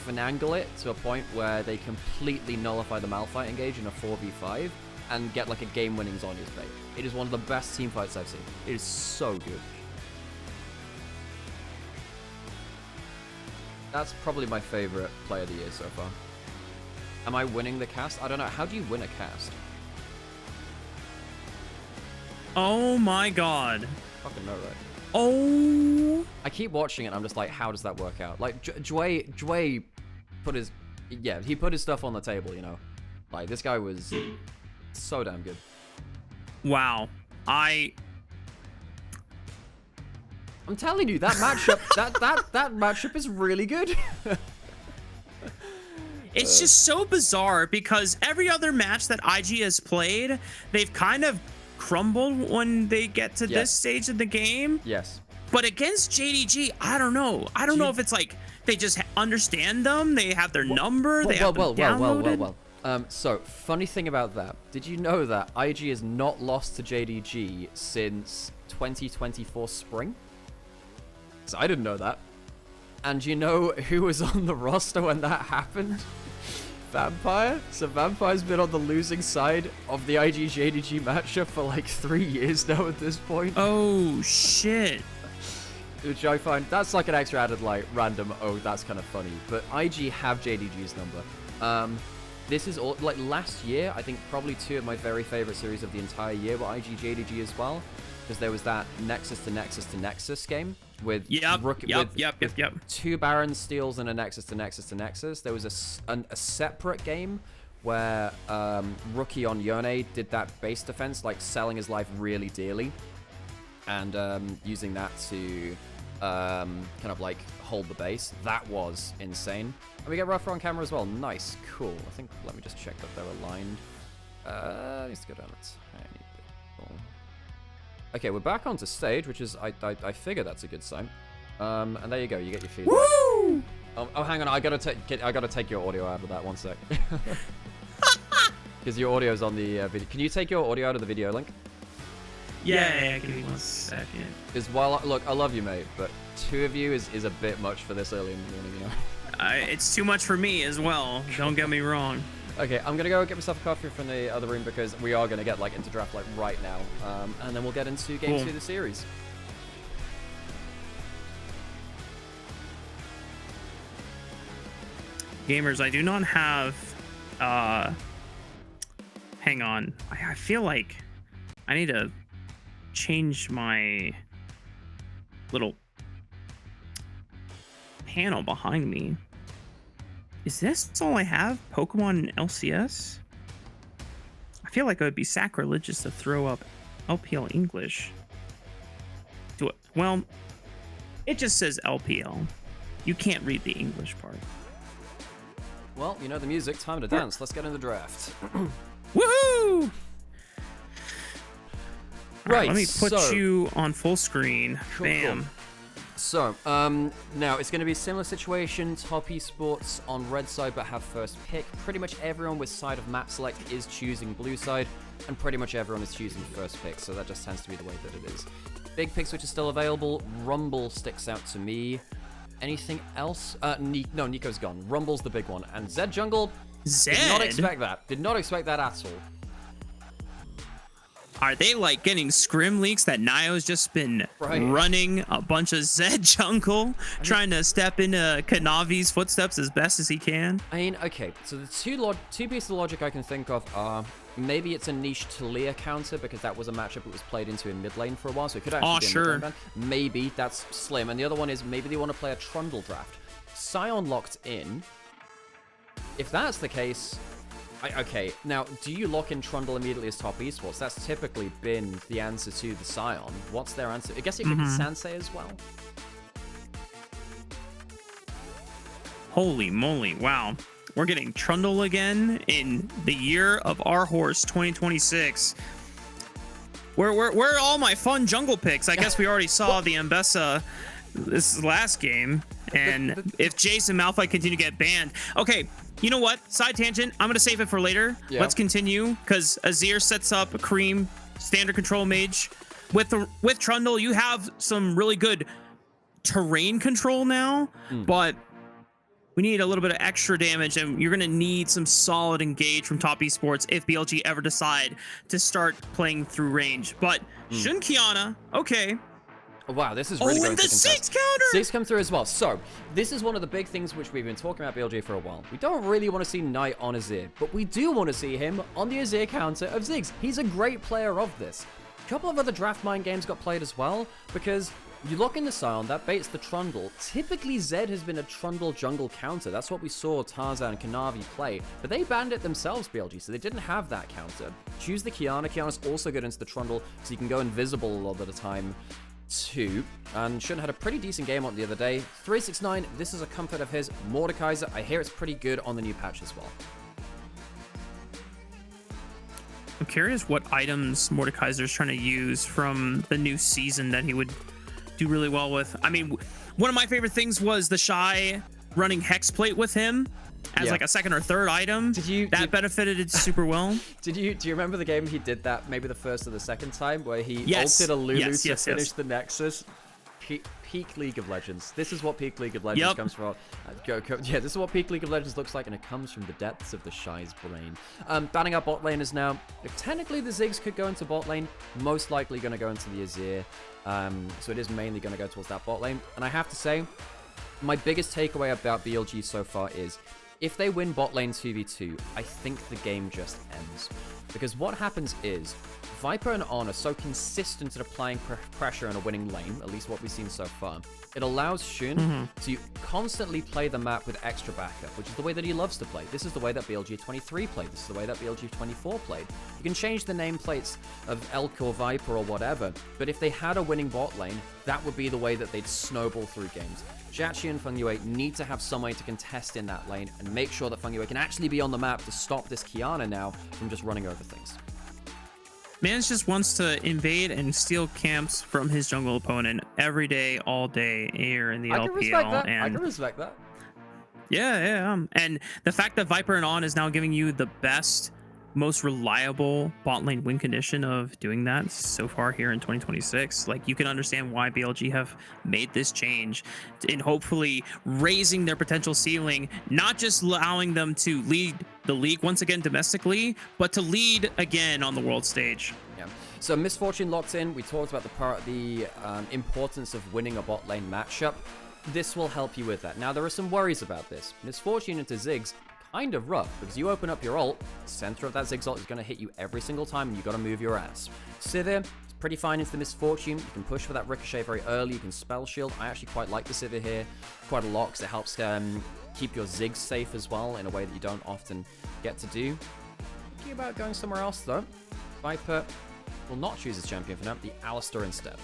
finagle it to a point where they completely nullify the Malphite engage in a 4v5 and get like a game-winning Zhonya's bait. It is one of the best team fights I've seen. It is so good. That's probably my favorite play of the year so far. Am I winning the cast? I don't know. How do you win a cast? Oh my god. Fucking no, right? Oh. I keep watching it and I'm just like, how does that work out? Like, Jway put his... Yeah, he put his stuff on the table, you know? Like, this guy was so damn good. Wow. I'm telling you, that matchup, that matchup is really good. It's just so bizarre because every other match that IG has played, they've kind of crumbled when they get to this stage of the game. Yes. But against JDG, I don't know. I don't know if it's like they just understand them, they have their number, they have them downloaded. So, funny thing about that. Did you know that IG has not lost to JDG since 2024 spring? So I didn't know that. And you know who was on the roster when that happened? Vampire. So Vampire's been on the losing side of the IG JDG matchup for like 3 years now at this point. Oh shit. Which I find, that's like an extra added like random, oh that's kind of funny. But IG have JDG's number. This is all, like last year, I think probably 2 of my very favorite series of the entire year were IG JDG as well. Because there was that Nexus to Nexus to Nexus game with with 2 Baron steals and a Nexus to Nexus to Nexus. There was a separate game where Rookie on Yone did that base defense, like selling his life really dearly, and using that to kind of like hold the base. That was insane. And we get Rougher on camera as well. Nice, cool. I think, let me just check that they're aligned. Needs to go down a tiny bit. Cool. Okay, we're back onto stage, which is, I figure that's a good sign. And there you go, you get your feedback. Woo! Oh, hang on, I gotta take your audio out of that 1 sec. Because your audio's on the video. Can you take your audio out of the video link? Yeah, give me 1 second. Because look, I love you, mate, but 2 of you is a bit much for this early in the morning, you know? It's too much for me as well, don't get me wrong. Okay, I'm gonna go get myself a coffee from the other room because we are gonna get like into draft like right now, and then we'll get into game 2 of the series. Gamers, I do not have. Hang on, I feel like I need to change my little panel behind me. Is this all I have? Pokemon and LCS? I feel like it would be sacrilegious to throw up LPL English. Do it. Well, it just says LPL. You can't read the English part. Well, you know the music, time to dance. Let's get in the draft. Woohoo! Right, let me put you on full screen. Cool, Bam. Cool. So, now it's going to be a similar situation. Top Esports on red side, but have first pick. Pretty much everyone with side of map select is choosing blue side, and pretty much everyone is choosing first pick. So that just tends to be the way that it is. Big picks which are still available. Rumble sticks out to me. Anything else? No, Nico's gone. Rumble's the big one, and Zed Jungle. Zed? Did not expect that. Did not expect that at all. Are they like getting scrim leaks that Nio's just been running a bunch of Zed jungle, trying to step into Kanavi's footsteps as best as he can? I mean, okay, so the two pieces of logic I can think of are maybe it's a niche Talia counter because that was a matchup that was played into in mid lane for a while, so it could actually be a mid lane ban. Maybe that's slim, and the other one is maybe they want to play a Trundle draft. Scion locked in. If that's the case, Okay, now, do you lock in Trundle immediately as top esports? That's typically been the answer to the Scion. What's their answer? I guess it could be Sansei as well. Holy moly, wow. We're getting Trundle again in the year of our horse 2026. Where are all my fun jungle picks? I guess we already saw the Ambessa this last game. And if Jace and Malphite continue to get banned. Okay, you know what? Side tangent. I'm going to save it for later. Yeah. Let's continue, because Azir sets up a Cream standard control mage. With Trundle, you have some really good terrain control now, but we need a little bit of extra damage, and you're going to need some solid engage from top esports if BLG ever decide to start playing through range. But Shun Kiana, okay. Wow, this is really going and the to 6 counter! 6 come through as well. So, this is one of the big things which we've been talking about BLG for a while. We don't really want to see Knight on Azir, but we do want to see him on the Azir counter of Ziggs. He's a great player of this. A couple of other draft mine games got played as well, because you lock in the Scion, that baits the Trundle. Typically, Zed has been a Trundle jungle counter. That's what we saw Tarzan and Kanavi play. But they banned it themselves, BLG, so they didn't have that counter. Choose the Kiana. Kiana's also good into the Trundle, so you can go invisible a lot of the time too. And Shun had a pretty decent game on the other day. 369, this is a comfort of his. Mordekaiser, I hear it's pretty good on the new patch as well. I'm curious what items Mordekaiser's trying to use from the new season that he would do really well with. I mean, one of my favorite things was the Shy running Hexplate with him as like a second or third item. Benefited it super well. Do you remember the game he did that, maybe the first or the second time, where he ulted a Lulu to finish the Nexus? Peak League of Legends. This is what peak League of Legends comes from. Yeah, this is what peak League of Legends looks like, and it comes from the depths of the Shy's brain. Banning up bot lane is now, technically the Ziggs could go into bot lane, most likely going to go into the Azir. So it is mainly going to go towards that bot lane. And I have to say, my biggest takeaway about BLG so far is, if they win bot lane 2v2, I think the game just ends. Because what happens is, Viper and On are so consistent at applying pressure in a winning lane, at least what we've seen so far. It allows Shun to constantly play the map with extra backup, which is the way that he loves to play. This is the way that BLG 23 played. This is the way that BLG 24 played. You can change the nameplates of Elk or Viper or whatever, but if they had a winning bot lane, that would be the way that they'd snowball through games. Jackie and Fungyue need to have some way to contest in that lane and make sure that Fungyue can actually be on the map to stop this Kiana now from just running over things. Mans just wants to invade and steal camps from his jungle opponent every day, all day, here in the LPL. I can respect that. Yeah. And the fact that Viper and On is now giving you the best, most reliable bot lane win condition of doing that so far here in 2026, like, you can understand why BLG have made this change in hopefully raising their potential ceiling, not just allowing them to lead the league once again domestically, but to lead again on the world stage. Yeah. So Misfortune locked in. We talked about the importance of winning a bot lane matchup. This will help you with that. Now, there are some worries about this. Misfortune into Ziggs, kind of rough, because you open up your ult, center of that Ziggs ult is going to hit you every single time, and you got to move your ass. Sivir, it's pretty fine into the Misfortune. You can push for that ricochet very early. You can spell shield. I actually quite like the Sivir here quite a lot, because it helps keep your Ziggs safe as well in a way that you don't often get to do. Thinking about going somewhere else, though. Viper will not choose his champion for now, the Alistar instead.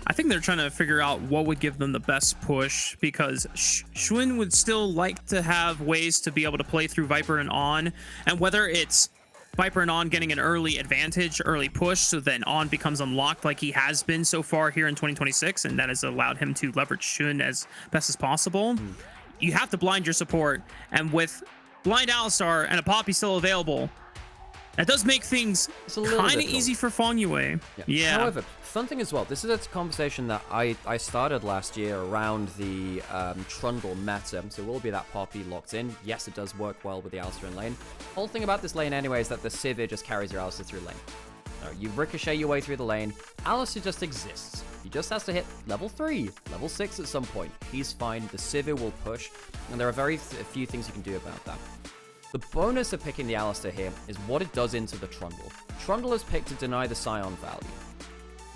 I think they're trying to figure out what would give them the best push, because Shun would still like to have ways to be able to play through Viper and On, and whether it's Viper and On getting an early advantage, early push, so then On becomes unlocked like he has been so far here in 2026, and that has allowed him to leverage Shun as best as possible. You have to blind your support, and with blind Alistar and a Poppy still available, that does make things kind of easy for Fungyue. Yeah. However, fun thing as well, this is a conversation that I started last year around the Trundle meta, so it will be that Poppy locked in. Yes, it does work well with the Alistar in lane. Whole thing about this lane anyway is that the Sivir just carries your Alistar through lane. You ricochet your way through the lane, Alistar just exists. He just has to hit level 3, level 6 at some point. He's fine, the Sivir will push, and there are very few things you can do about that. The bonus of picking the Alistar here is what it does into the Trundle. Trundle is picked to deny the Scion value.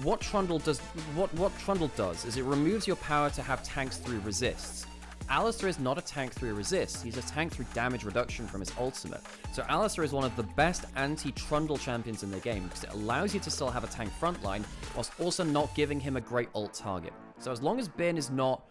What Trundle does is it removes your power to have tanks through resists. Alistar is not a tank through resist, he's a tank through damage reduction from his ultimate. So Alistar is one of the best anti-Trundle champions in the game because it allows you to still have a tank frontline whilst also not giving him a great ult target. So as long as Bin is not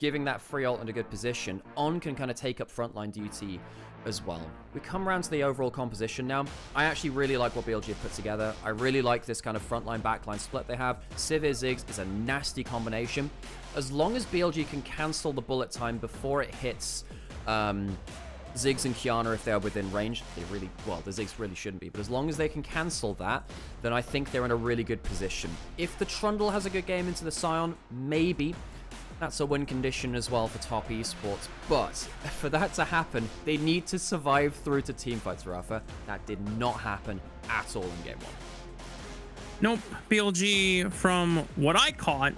giving that free ult in a good position, On can kind of take up frontline duty as well. We come around to the overall composition now. I actually really like what BLG have put together. I really like this kind of frontline backline split they have. Sivir Ziggs is a nasty combination. As long as BLG can cancel the bullet time before it hits Ziggs and Qiyana if they are within range, they really, well, the Ziggs really shouldn't be, but as long as they can cancel that, then I think they're in a really good position. If the Trundle has a good game into the Sion, maybe. That's a win condition as well for top esports, but for that to happen, they need to survive through to teamfights, Rafa. That did not happen at all in game 1. Nope. BLG, from what I caught,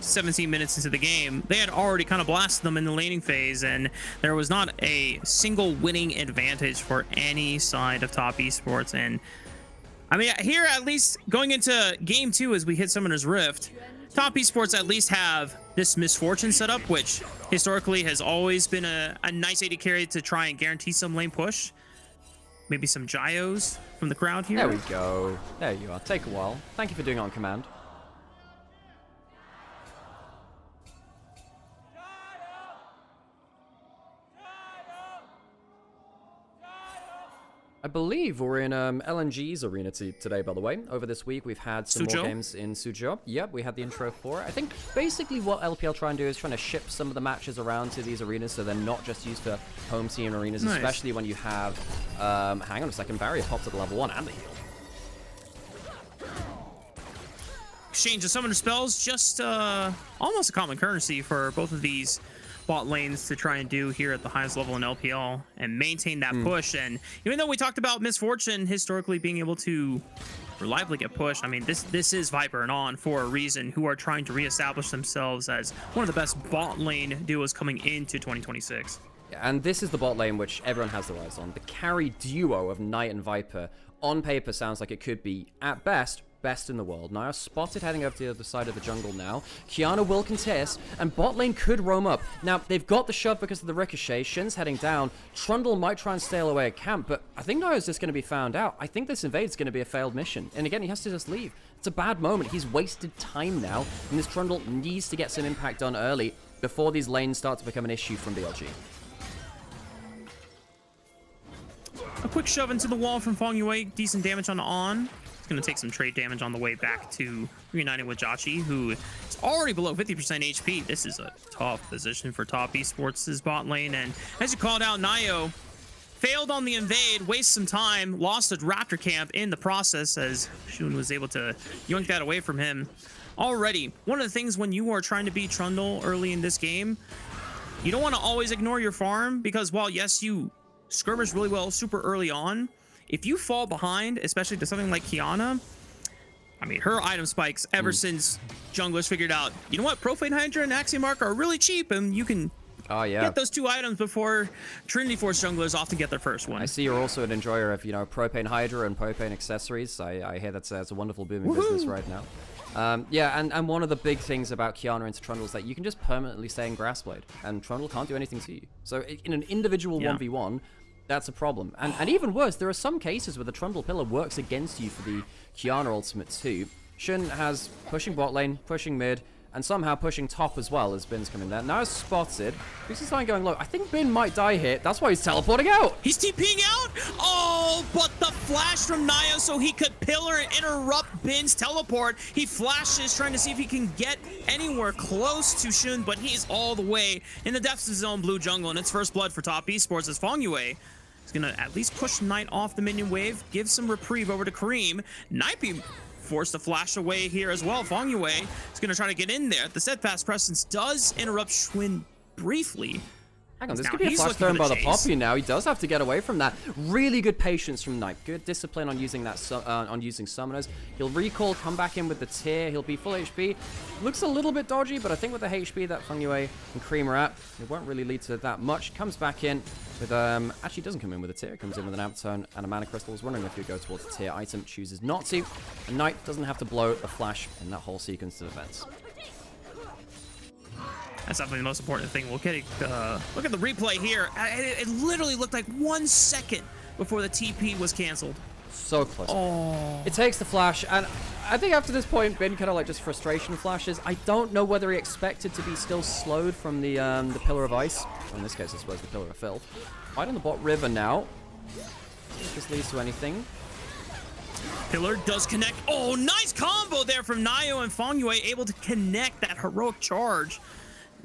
17 minutes into the game, they had already kind of blasted them in the laning phase, and there was not a single winning advantage for any side of top esports. And I mean, here, at least going into game 2 as we hit Summoner's Rift, top esports at least have this Misfortune setup, which historically has always been a nice AD carry to try and guarantee some lane push. Maybe some Gyos from the crowd here. There we go. There you are. Take a while. Thank you for doing it on command. I believe we're in LNG's arena today, by the way. Over this week, we've had some more games in Suzhou. Yep, we had the intro for it. I think basically what LPL try and do is trying to ship some of the matches around to these arenas so they're not just used for home team arenas, especially when you have, hang on a second, Barrier popped at level 1 and the heal. Exchange of summoner spells, just almost a common currency for both of these bot lanes to try and do here at the highest level in LPL and maintain that push. And even though we talked about Misfortune historically being able to reliably get pushed, I mean, this is Viper and On for a reason, who are trying to reestablish themselves as one of the best bot lane duos coming into 2026. Yeah, and this is the bot lane which everyone has their eyes on. The carry duo of Knight and Viper on paper sounds like it could be, at best in the world. Nymaera spotted heading over to the other side of the jungle now. Qiyana will contest, and bot lane could roam up. Now, they've got the shove because of the ricochet. Shin's heading down. Trundle might try and stay away at camp, but I think Nymaera's just going to be found out. I think this invade's going to be a failed mission. And again, he has to just leave. It's a bad moment. He's wasted time now, and this Trundle needs to get some impact done early before these lanes start to become an issue from BLG. A quick shove into the wall from Fong Yue. Decent damage on. Going to take some trade damage on the way back to reuniting with Jachi, who is already below 50% HP. This is a tough position for top esports' bot lane. And as you called out, Nio failed on the invade, wasted some time, lost a Raptor camp in the process as Shun was able to yoink that away from him. Already, one of the things when you are trying to beat Trundle early in this game, you don't want to always ignore your farm, because while yes, you skirmish really well super early on, if you fall behind, especially to something like Qiyana, I mean, her item spikes ever since junglers figured out, you know what, Profane Hydra and Axiom are really cheap, and you can get those 2 items before Trinity Force junglers often get their first one. I see you're also an enjoyer of, you know, Propane Hydra and Propane accessories. I hear that's a wonderful booming business right now. Yeah, and one of the big things about Qiyana into Trundle is that you can just permanently stay in Grassblade, and Trundle can't do anything to you. So in an individual 1v1, that's a problem. And even worse, there are some cases where the Trundle Pillar works against you for the Qiyana ultimate too. Shun has pushing bot lane, pushing mid, and somehow pushing top as well as Bin's coming there. Now it's spotted. This is going low. I think Bin might die here. That's why he's teleporting out. He's TPing out. Oh, but the flash from Naya so he could pillar and interrupt Bin's teleport. He flashes, trying to see if he can get anywhere close to Shun, but he's all the way in the depths of his own blue jungle, and it's first blood for top esports as Fong Yue is going to at least push Knight off the minion wave, give some reprieve over to Kareem. Knight be forced to flash away here as well. Fong Yue is going to try to get in there. The steadfast presence does interrupt Schwinn briefly. Hang on, this could be a flash thrown by the Poppy now. He does have to get away from that. Really good patience from Knight. Good discipline on using that on using summoners. He'll recall, come back in with the tier. He'll be full HP. Looks a little bit dodgy, but I think with the HP that Fong Yue and Cream are at, it won't really lead to that much. Comes back in with actually doesn't come in with a tier. Comes in with an Aptone and a Mana Crystal. Was wondering if he'd go towards the tier item. Chooses not to. And Knight doesn't have to blow the flash in that whole sequence of events. That's definitely the most important thing. We'll get look at the replay here. It literally looked like 1 second before the TP was canceled. So close. Oh. It takes the flash, and I think after this point, Bin kind of like just frustration flashes. I don't know whether he expected to be still slowed from the Pillar of Ice. Or in this case, I suppose the Pillar of Filth. Right on the bot river now. If this leads to anything. Pillar does connect. Oh, nice combo there from Nayo and Fongyue, able to connect that heroic charge.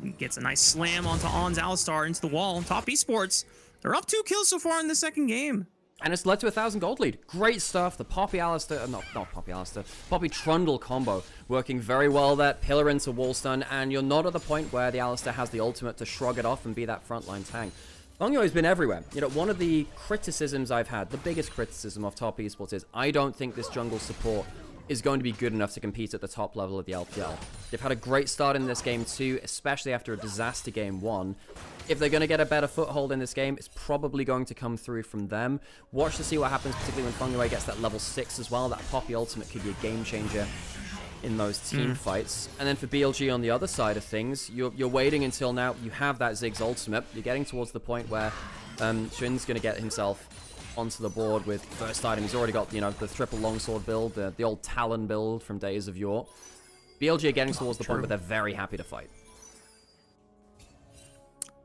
He gets a nice slam onto On's Alistar into the wall. Top Esports, they're up 2 kills so far in the second game. And it's led to a 1,000 gold lead. Great stuff. The Poppy Alistar, not Poppy Alistar, Poppy Trundle combo working very well there. Pillar into wall stun, and you're not at the point where the Alistar has the ultimate to shrug it off and be that frontline tank. Fongyue has been everywhere. You know, one of the criticisms I've had, the biggest criticism of Top Esports is I don't think this jungle support is going to be good enough to compete at the top level of the LPL. They've had a great start in this game too, especially after a disaster game 1. If they're going to get a better foothold in this game, it's probably going to come through from them. Watch to see what happens, particularly when Fongyue gets that level 6 as well. That Poppy ultimate could be a game changer in those team fights. And then for BLG on the other side of things, you're waiting until now you have that Ziggs ultimate. You're getting towards the point where Shin's going to get himself onto the board with first item. He's already got, you know, the triple longsword build, the old Talon build from days of yore. BLG are getting towards the point where they're very happy to fight.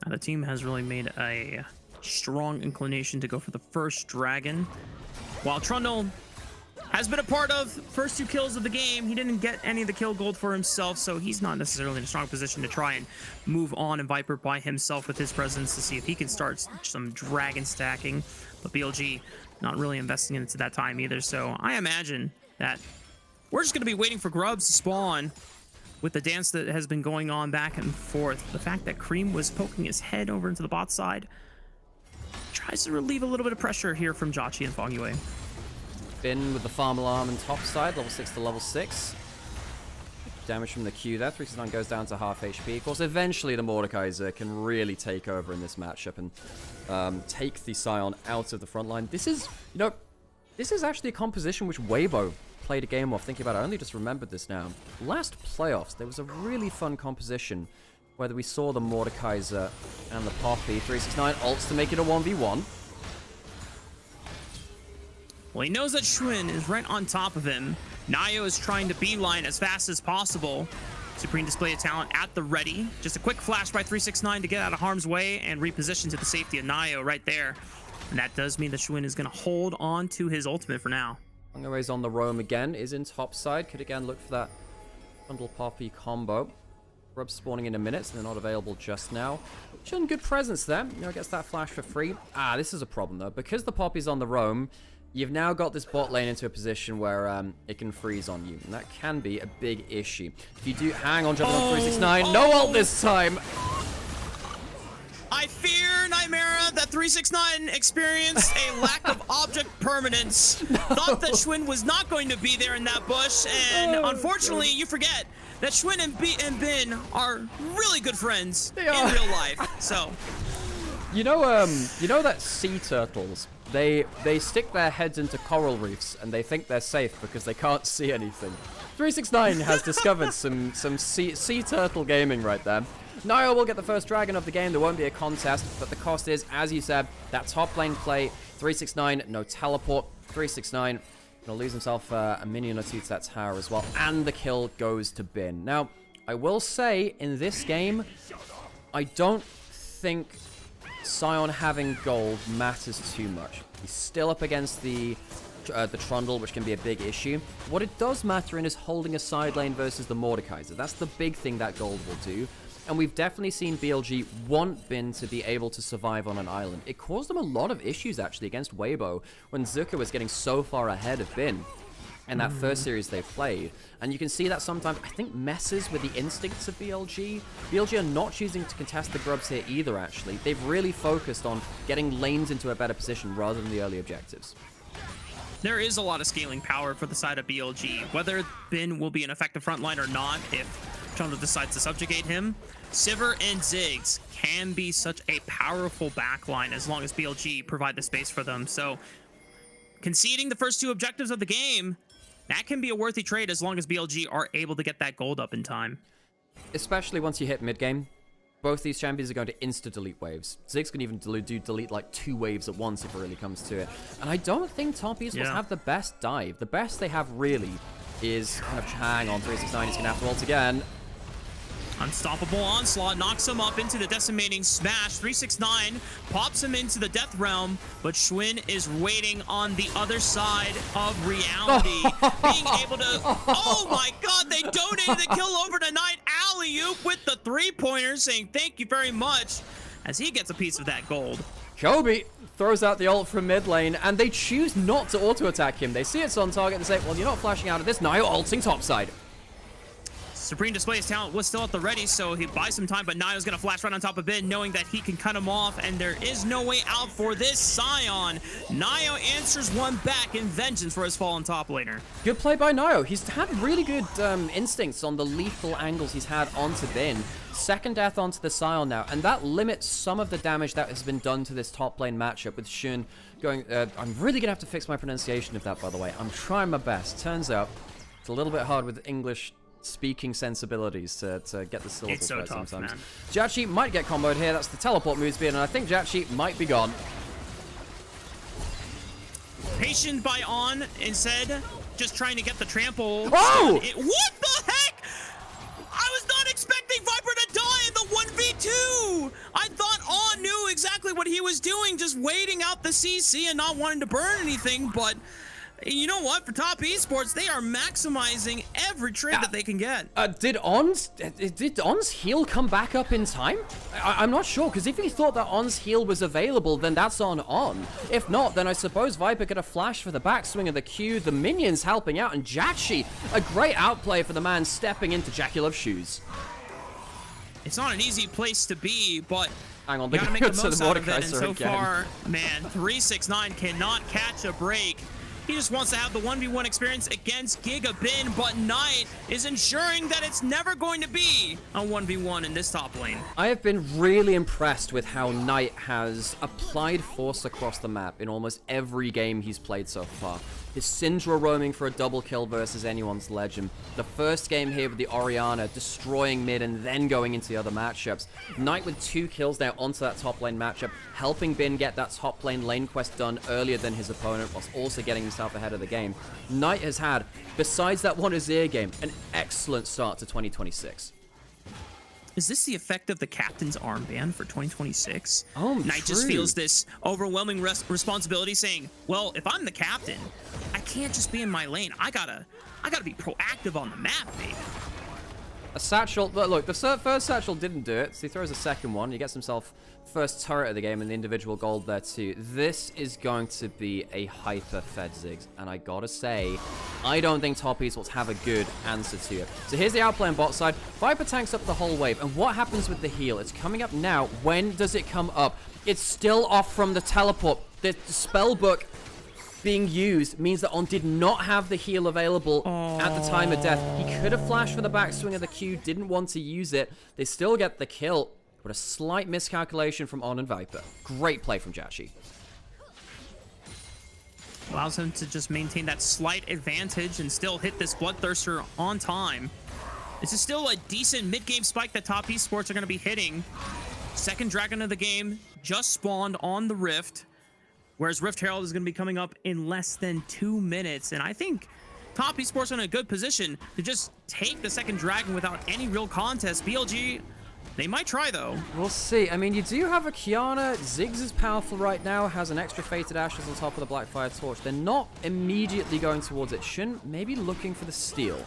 Now the team has really made a strong inclination to go for the first dragon. While Trundle has been a part of first 2 kills of the game, he didn't get any of the kill gold for himself, so he's not necessarily in a strong position to try and move on and Viper by himself with his presence to see if he can start some dragon stacking. But BLG not really investing into that time either, so I imagine that we're just going to be waiting for grubs to spawn with the dance that has been going on back and forth. The fact that Cream was poking his head over into the bot side tries to relieve a little bit of pressure here from Jauchi and Fongyue. Bin with the farm alarm and top side, level 6 to level 6. Damage from the Q there. 369 goes down to half HP. Of course, eventually the Mordekaiser can really take over in this matchup and take the Sion out of the front line. This is, you know, this is actually a composition which Weibo played a game of. Thinking about it, I only just remembered this now. Last playoffs, there was a really fun composition where we saw the Mordekaiser and the Poppy. 369 ults to make it a 1v1. Well, he knows that Schwinn is right on top of him. Nayo is trying to beeline as fast as possible. Supreme display of talent at the ready. Just a quick flash by 369 to get out of harm's way and reposition to the safety of Nayo right there. And that does mean that Schwinn is going to hold on to his ultimate for now. Fongyue's on the roam again, is in top side. Could again look for that Bundle Poppy combo. Grubs spawning in a minute, so they're not available just now. Showing good presence there. You know, gets that flash for free. Ah, this is a problem though. Because the Poppy's on the roam, you've now got this bot lane into a position where it can freeze on you. And that can be a big issue. If you do... Hang on, jumping on 369. No ult this time! I fear, Nymaera, that 369 experienced a lack of object permanence. Thought that Schwinn was not going to be there in that bush, and unfortunately, you forget that Schwinn and Bin are really good friends in real life. So, you know that sea turtles, they stick their heads into coral reefs and they think they're safe because they can't see anything. 369 has discovered some sea turtle gaming right there. Nayo will get the first dragon of the game. There won't be a contest, but the cost is, as you said, that top lane play. 369, no teleport. 369 gonna lose himself a minion or two to that tower as well, and the kill goes to Bin. Now, I will say, in this game, I don't think Sion having gold matters too much. He's still up against the Trundle, which can be a big issue. What it does matter in is holding a side lane versus the Mordekaiser. That's the big thing that gold will do. And we've definitely seen BLG want Bin to be able to survive on an island. It caused them a lot of issues, actually, against Weibo when Zuka was getting so far ahead of Bin in that first series they played. And you can see that sometimes, I think, messes with the instincts of BLG. BLG are not choosing to contest the grubs here either, actually. They've really focused on getting lanes into a better position rather than the early objectives. there is a lot of scaling power for the side of BLG. Whether Bin will be an effective frontline or not, if Trundle decides to subjugate him, Sivir and Ziggs can be such a powerful backline as long as BLG provide the space for them. So conceding the first two objectives of the game, that can be a worthy trade as long as BLG are able to get that gold up in time. Especially once you hit mid-game. both these champions are going to insta-delete waves. Ziggs can even delete like 2 waves at once if it really comes to it. And I don't think Top Esports have the best dive. The best they have really is kind of hang on 369. He's going to have to ult again. Unstoppable onslaught knocks him up into the decimating smash. 369 pops him into the death realm, but Schwinn is waiting on the other side of reality. Being able to, oh my god, they donated the kill over tonight. Alley-oop with the 3-pointer, saying thank you very much as he gets a piece of that gold. Kobe throws out the ult from mid lane, and they choose not to auto-attack him. They see it's on target and say, well, you're not flashing out of this. Nio ulting topside. Supreme display his talent was still at the ready, so he buys some time, but Nio's gonna flash right on top of Ben, knowing that he can cut him off, and there is no way out for this Scion. Nio answers one back in vengeance for his fallen top laner. Good play by Nio. He's had really good instincts on the lethal angles he's had onto Ben. Second death onto the Scion now, and that limits some of the damage that has been done to this top lane matchup with Shun going... I'm really gonna have to fix my pronunciation of that, by the way. I'm trying my best. Turns out it's a little bit hard with English speaking sensibilities to get the syllables It's so right tough, sometimes. man. Jachi might get comboed here. That's the teleport move speed, and I think Jachi might be gone. Patient by On instead, just trying to get the trample. Oh! What the heck? I was not expecting Viper to die in the 1v2. I thought On knew exactly what he was doing, just waiting out the CC and not wanting to burn anything, but you know what? For Top Esports, they are maximizing every trade that they can get. Did On's heal come back up in time? I'm not sure, because if he thought that On's heal was available, then that's on. If not, then I suppose Viper could have flashed for the backswing of the Q, the minions helping out, and Jachi, a great outplay for the man stepping into Jackie Love's shoes. It's not an easy place to be, but Hang on, you gotta make the to most out of it, and Mordekaiser so again. far, man, 369 cannot catch a break. He just wants to have the 1v1 experience against Giga Bin, but Knight is ensuring that it's never going to be a 1v1 in this top lane. I have been really impressed with how Knight has applied force across the map in almost every game he's played so far. His Syndra roaming for a double kill versus anyone's legend. The first game here with the Orianna destroying mid and then going into the other matchups. Knight with 2 kills now onto that top lane matchup, helping Bin get that top lane quest done earlier than his opponent, whilst also getting himself ahead of the game. Knight has had, besides that one Azir game, an excellent start to 2026. Is this the effect of the captain's armband for 2026? Oh, Knight just true. feels this overwhelming responsibility, saying, well, if I'm the captain, I can't just be in my lane. I gotta be proactive on the map, baby. A satchel, look, the first satchel didn't do it, so he throws a second one. He gets himself first turret of the game and the individual gold there too. This is going to be a hyper-fed Ziggs, and I gotta say, I don't think Top Esports have a good answer to it. So here's the outplay on bot side. Viper tanks up the whole wave, and what happens with the heal? It's coming up now. When does it come up? It's still off from the teleport. The spellbook being used means that On did not have the heal available at the time of death. He could have flashed for the backswing of the Q, didn't want to use it. They still get the kill, but a slight miscalculation from On and Viper. Great play from Jachi. Allows him to just maintain that slight advantage and still hit this Bloodthirster on time. This is still a decent mid-game spike that Top Esports are going to be hitting. Second Dragon of the game just spawned on the Rift, whereas Rift Herald is going to be coming up in less than 2 minutes. And I think Top Esports are in a good position to just take the second Dragon without any real contest. BLG, they might try, though. We'll see. I mean, you do have a Kiana. Ziggs is powerful right now, has an extra Fated Ashes on top of the Blackfire Torch. They're not immediately going towards it. Shin maybe looking for the steal.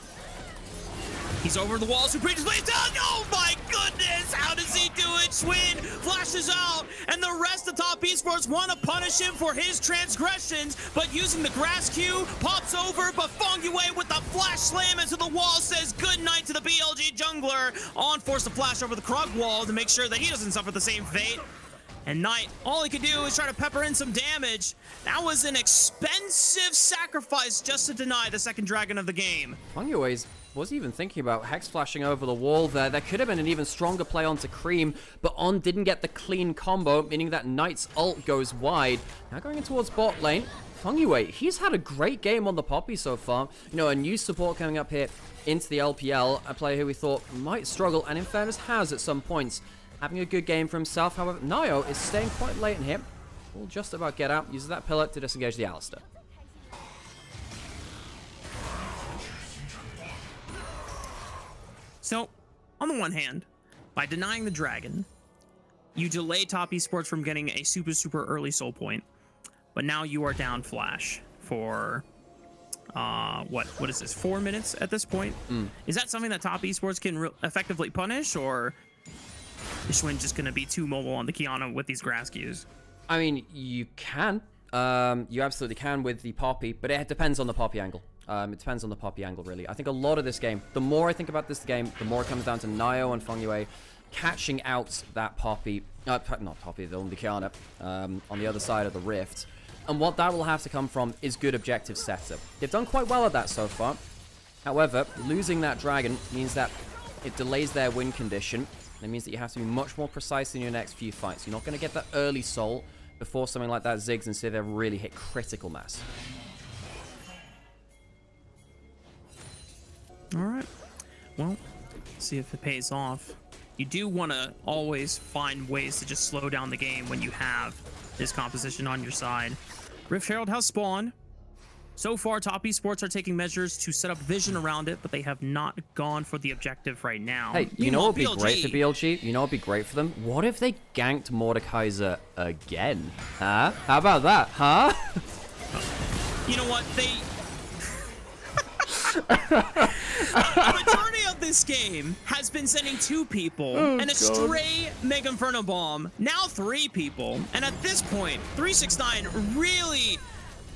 He's over the wall. Supreme displays down. Oh my goodness! How does he do it? Schwinn flashes out, and the rest of Top Esports want to punish him for his transgressions, but using the grass Q, pops over, but Fongyue with the flash slam into the wall says good night to the BLG jungler. On forced to flash over the Krug wall to make sure that he doesn't suffer the same fate. And Knight, all he could do is try to pepper in some damage. That was an expensive sacrifice just to deny the second Dragon of the game. Fongyue was even thinking about Hex flashing over the wall there. There could have been an even stronger play onto Cream, but On didn't get the clean combo, meaning that Knight's ult goes wide. Now going in towards bot lane. Fongyue, he's had a great game on the Poppy so far. You know, a new support coming up here into the LPL, a player who we thought might struggle, and in fairness has at some points. having a good game for himself. However, Nio is staying quite late in here. Will just about get out. Uses that pillar to disengage the Alistar. So, on the one hand, by denying the dragon, you delay top esports from getting a super early soul point, but now you are down Flash for what is this, 4 minutes at this point? Is that something that top esports can effectively punish, or is Schwinn just going to be too mobile on the Kiana with these grass cues? I mean, you can. You absolutely can with the Poppy, but it depends on the Poppy angle. It depends on the Poppy angle, really. I think a lot of this game, the more I think about this game, the more it comes down to Nio and Fengyue catching out that Poppy, not Poppy, the Kiana, on the other side of the Rift. And what that will have to come from is good objective setup. They've done quite well at that so far. However, losing that dragon means that it delays their win condition. It means that you have to be much more precise in your next few fights. You're not going to get that early soul before something like that Ziggs and Sivir really hit critical mass. All right. Well, see if it pays off. You do want to always find ways to just slow down the game when you have this composition on your side. Rift Herald has spawned. So far, top esports are taking measures to set up vision around it, but they have not gone for the objective right now. Hey, you know what would be great for BLG? You know what would be great for them? What if they ganked Mordekaiser again? Huh? How about that, huh? You know what? The majority of this game has been sending 2 people and a stray Mega Inferno Bomb. Now 3 people. And at this point, 369 really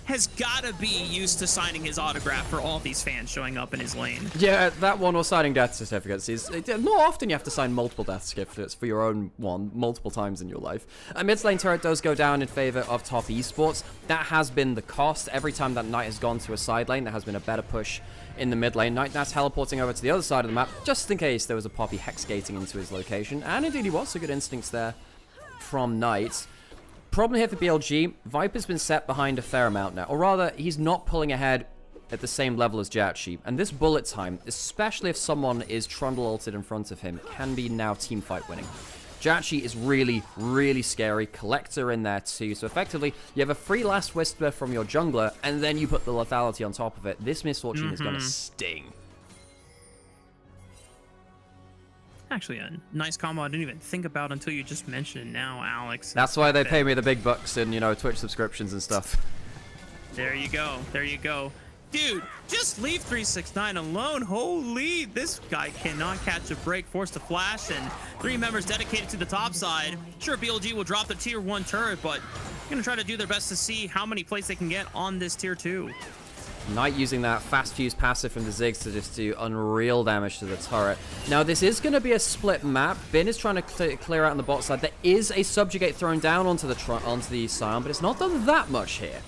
has got to be used to signing his autograph for all these fans showing up in his lane. Yeah, that one, or signing death certificates, is more often you have to sign multiple death certificates for your own one multiple times in your life. A mid lane turret does go down in favor of top esports. That has been the cost. Every time that Knight has gone to a side lane, there has been a better push in the mid lane. Knight now teleporting over to the other side of the map, just in case there was a Poppy hex gating into his location. And indeed he was, so good instincts there from Knight. Problem here for BLG, Viper's been set behind a fair amount now, or rather, he's not pulling ahead at the same level as Jatchi. And this bullet time, especially if someone is Trundle ulted in front of him, can be now teamfight winning. Jatchi is really, really scary. Collector in there too, so effectively, you have a free Last Whisper from your jungler, and then you put the lethality on top of it. This misfortune is going to sting. Actually, a nice combo I didn't even think about until you just mentioned it now, Alex. That's why they pay me the big bucks in, you know, Twitch subscriptions and stuff. There you go. There you go. Dude, just leave 369 alone. Holy, this guy cannot catch a break. Forced to flash, and 3 members dedicated to the top side. Sure, BLG will drop the tier 1 turret, but they're going to try to do their best to see how many plays they can get on this tier 2. Knight using that fast fuse passive from the Ziggs to just do unreal damage to the turret. Now, this is going to be a split map. Bin is trying to clear out on the bot side. There is a subjugate thrown down onto the Scion, but it's not done that much here.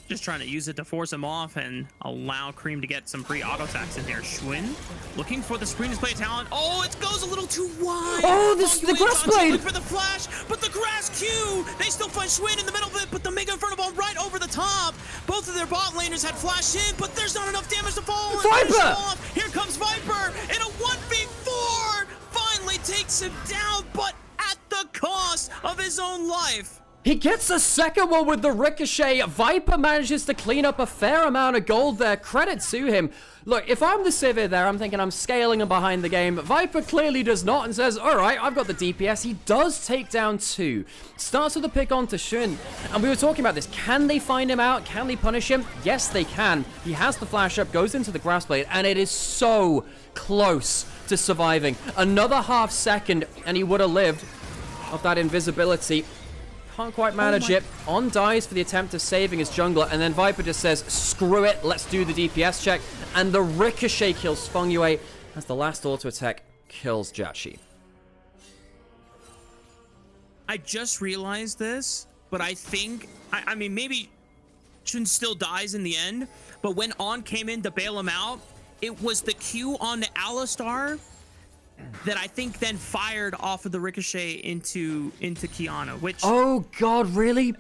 Just trying to use it to force him off and allow Cream to get some free auto attacks in here. Schwinn looking for the screen display talent. Oh, it goes a little too wide. Oh, this is the grass blade. For the flash, but the grass Q. They still find Schwinn in the middle of it, but the Mega Inferno Ball right over the top. Both of their bot laners had flashed in, but there's not enough damage to fall. Viper! Here comes Viper in a 1v4. Finally takes him down, but at the cost of his own life. He gets a second one with the ricochet. Viper manages to clean up a fair amount of gold there. Credit to him. Look, if I'm the Sivir there, I'm thinking I'm scaling him behind the game. Viper clearly does not and says, all right, I've got the DPS. He does take down 2. Starts with a pick on to Schwinn. And we were talking about this. Can they find him out? Can they punish him? Yes, they can. He has the flash up, goes into the grass blade, and it is so close to surviving. Another half second, and he would have lived off that invisibility. Can't quite manage it. On dies for the attempt of saving his jungler, and then Viper just says, screw it, let's do the DPS check. And the ricochet kills Fengyue as the last auto attack kills Jatchi. I just realized this, but I think, I mean, maybe Chun still dies in the end, but when On came in to bail him out, it was the Q on the Alistar that I think then fired off of the ricochet into Kiana, which... Oh, God, really?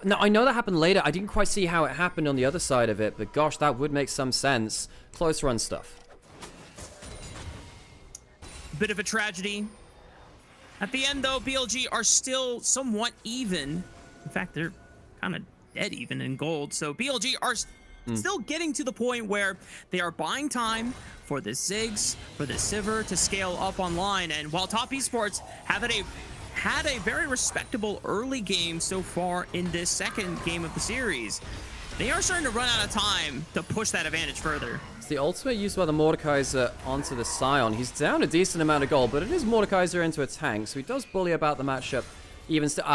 Now, I know that happened later. I didn't quite see how it happened on the other side of it, but gosh, that would make some sense. Close run stuff. bit of a tragedy. At the end, though, BLG are still somewhat even. In fact, they're kind of dead even in gold. So BLG are still getting to the point where they are buying time for the Ziggs, for the Sivir to scale up online. And while Top Esports had a very respectable early game so far in this second game of the series, they are starting to run out of time to push that advantage further. It's the ultimate used by the Mordekaiser onto the Scion. He's down a decent amount of gold, but it is Mordekaiser into a tank, so he does bully about the matchup. Even still,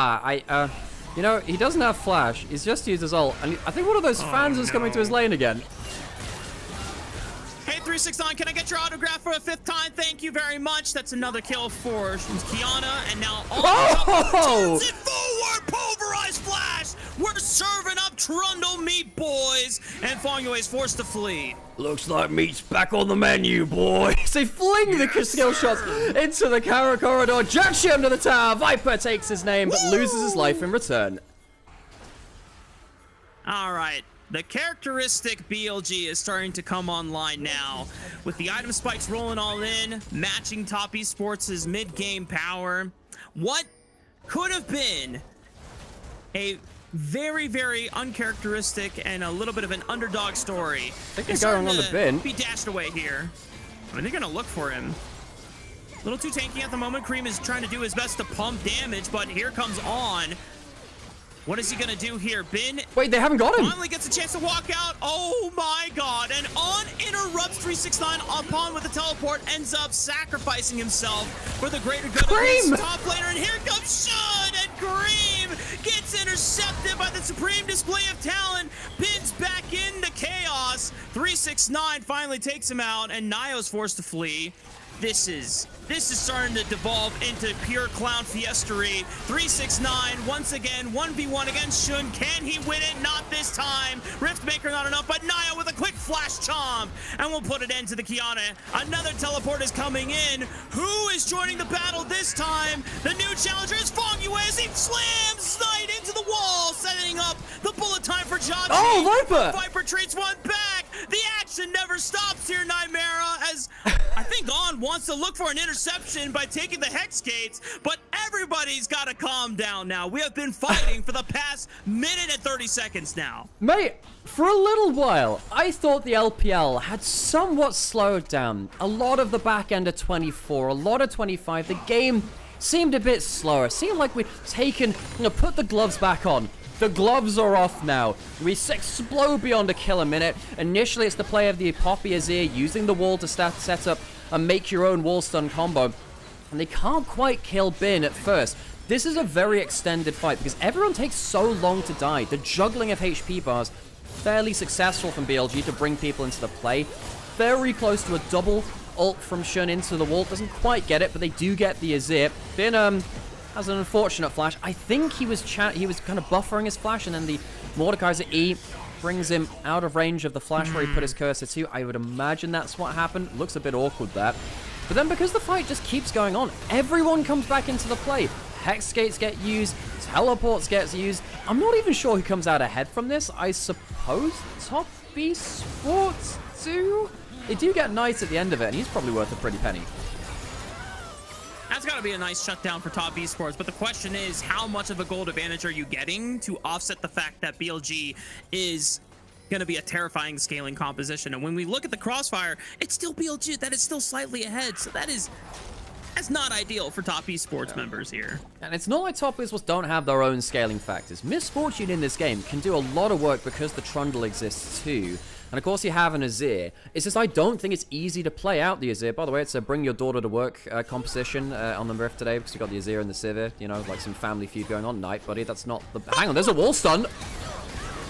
you know, he doesn't have flash. He's just used his ult, and I think one of those fans is coming to his lane again. Hey, 369, can I get your autograph for a 5th time? Thank you very much. That's another kill for Kiana, and now Oh! turns it forward, pulverized flash. We're serving up Trundle meat, boys, and Fongyue is forced to flee. Looks like meat's back on the menu, boy. So fling the skill shots into the Kara corridor. Jacksham to the tower. Viper takes his name, but loses his life in return. All right. The characteristic BLG is starting to come online now, with the item spikes rolling all in, matching Top Esports' mid-game power. What could have been a very, very uncharacteristic and a little bit of an underdog story. I think they're going on the bin. Be dashed away here. I mean, they're gonna look for him. A little too tanky at the moment. Cream is trying to do his best to pump damage, but here comes On. What is he gonna do here? Bin. Wait, they haven't got him. Finally gets a chance to walk out. Oh my god. And On interrupts 369 upon with the teleport, ends up sacrificing himself for the greater good of his top laner. And here comes Shun, and Cream gets intercepted by the supreme display of talent. Bin's back into chaos. 369 finally takes him out, and Nio's forced to flee. This is starting to devolve into pure clown fiestery. 369 once again 1v1 against Shun. Can he win it? Not this time. Riftmaker not enough, but Naya with a quick flash chomp, and we'll put an end to the Kiana. Another teleport is coming in. Who is joining the battle this time? The new challenger is Fongyue as he slams Knight into the wall, setting up the bullet time for Johnson. Oh, Viper! Viper treats one back. The action never stops here, Nymaera, as I think On wants to look for an interception by taking the Hex Gates, but everybody's got to calm down now. We have been fighting for the past minute and 30 seconds now. Mate, for a little while, I thought the LPL had somewhat slowed down. A lot of the back end of 24, a lot of 25, the game seemed a bit slower. Seemed like we'd taken, put the gloves back on. The gloves are off now. We explode beyond a kill a minute. Initially, it's the play of the Poppy Azir using the wall to set up and make your own wall stun combo. And they can't quite kill Bin at first. This is a very extended fight because everyone takes so long to die. The juggling of HP bars, fairly successful from BLG to bring people into the play. Very close to a double ult from Shun into the wall. Doesn't quite get it, but they do get the Azir. Bin, has an unfortunate flash. I think he was kind of buffering his flash, and then the Mordekaiser E brings him out of range of the flash where he put his cursor to. I would imagine that's what happened. Looks a bit awkward there. But then because the fight just keeps going on, everyone comes back into the play. Hex Gates get used, teleports gets used. I'm not even sure who comes out ahead from this. I suppose Top Esports too? They do get Knight at the end of it, and he's probably worth a pretty penny. That's got to be a nice shutdown for Top Esports, but the question is, how much of a gold advantage are you getting to offset the fact that BLG is going to be a terrifying scaling composition? And when we look at the crossfire, it's still BLG that is still slightly ahead, so that's not ideal for Top Esports members here. And it's not like Top Esports don't have their own scaling factors. Misfortune in this game can do a lot of work because the Trundle exists too. And of course you have an Azir. It's just I don't think it's easy to play out the Azir. By the way, it's a bring your daughter to work composition on the Rift today because you got the Azir and the Sivir. You know, like some family feud going on. Night, buddy. That's not the... Hang on, there's a wall stun.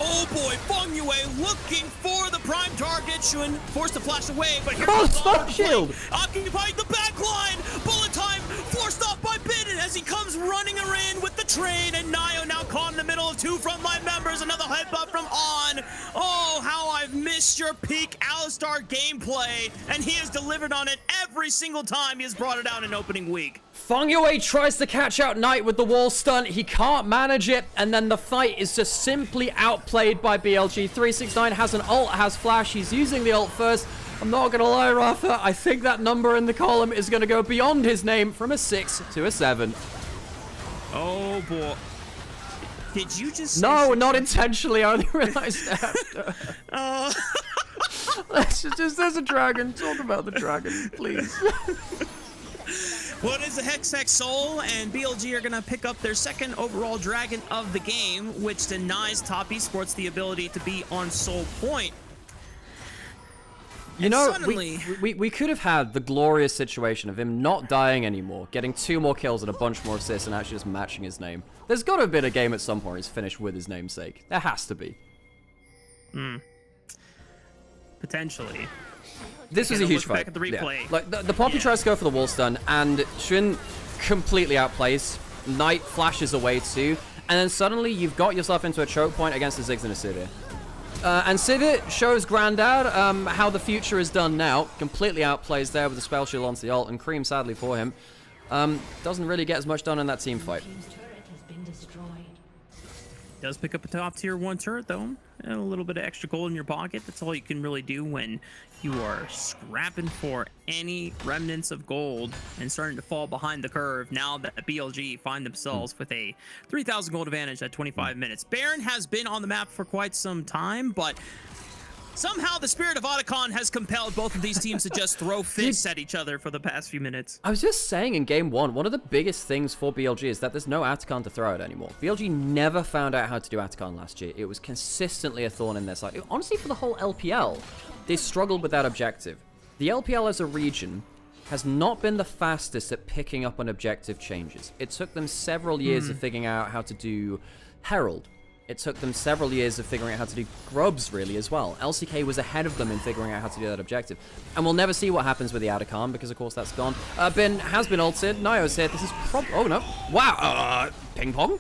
Oh boy, Fongyue looking for the prime target. Shun forced to flash away, but here comes stop shield. Occupying the back line. Bullet time forced off by Bidden as he comes running in with the train, and Nio now caught in the middle of two frontline members. Another headbutt from On. Oh, how I've missed your peak Alistar gameplay, and he has delivered on it every single time he has brought it out in opening week. Fongyue tries to catch out Knight with the wall stun. He can't manage it, and then the fight is just simply outplayed by BLG. 369 has an ult, has flash. He's using the ult first. I'm not gonna lie, Rafa. I think that number in the column is gonna go beyond his name from a 6 to a 7. Oh boy. Did you just? No, not intentionally. I only realized after. There's a dragon. Talk about the dragon, please. Well, it is the Hextech Soul, and BLG are going to pick up their second overall dragon of the game, which denies Top Esports the ability to be on Soul Point. You know, we could have had the glorious situation of him not dying anymore, getting 2 more kills and a bunch more assists, and actually just matching his name. There's got to have been a game at some point he's finished with his namesake. There has to be. Potentially. This was a huge fight. Back at the replay. Yeah. Like the Poppy tries to go for the wall stun, and Shun completely outplays. Knight flashes away too, and then suddenly you've got yourself into a choke point against the Ziggs and a Sivir. And Sivir shows Grandad how the future is done now. Completely outplays there with the spell shield onto the ult, and Cream, sadly for him, doesn't really get as much done in that team fight. Does pick up a top tier 1 turret though, and a little bit of extra gold in your pocket. That's all you can really do when you are scrapping for any remnants of gold and starting to fall behind the curve now that BLG find themselves with a 3,000 gold advantage at 25 minutes. Baron has been on the map for quite some time, but somehow the spirit of Otacon has compelled both of these teams to just throw fists at each other for the past few minutes. I was just saying in game 1, one of the biggest things for BLG is that there's no Atacon to throw at anymore. BLG never found out how to do Atacon last year. It was consistently a thorn in their side. Honestly, for the whole LPL, they struggled with that objective. The LPL as a region has not been the fastest at picking up on objective changes. It took them several years of figuring out how to do Herald. It took them several years of figuring out how to do Grubs, really, as well. LCK was ahead of them in figuring out how to do that objective. And we'll never see what happens with the Atacon, because, of course, that's gone. Bin has been ulted. Nio's here. This is oh, no. Wow. Ping pong?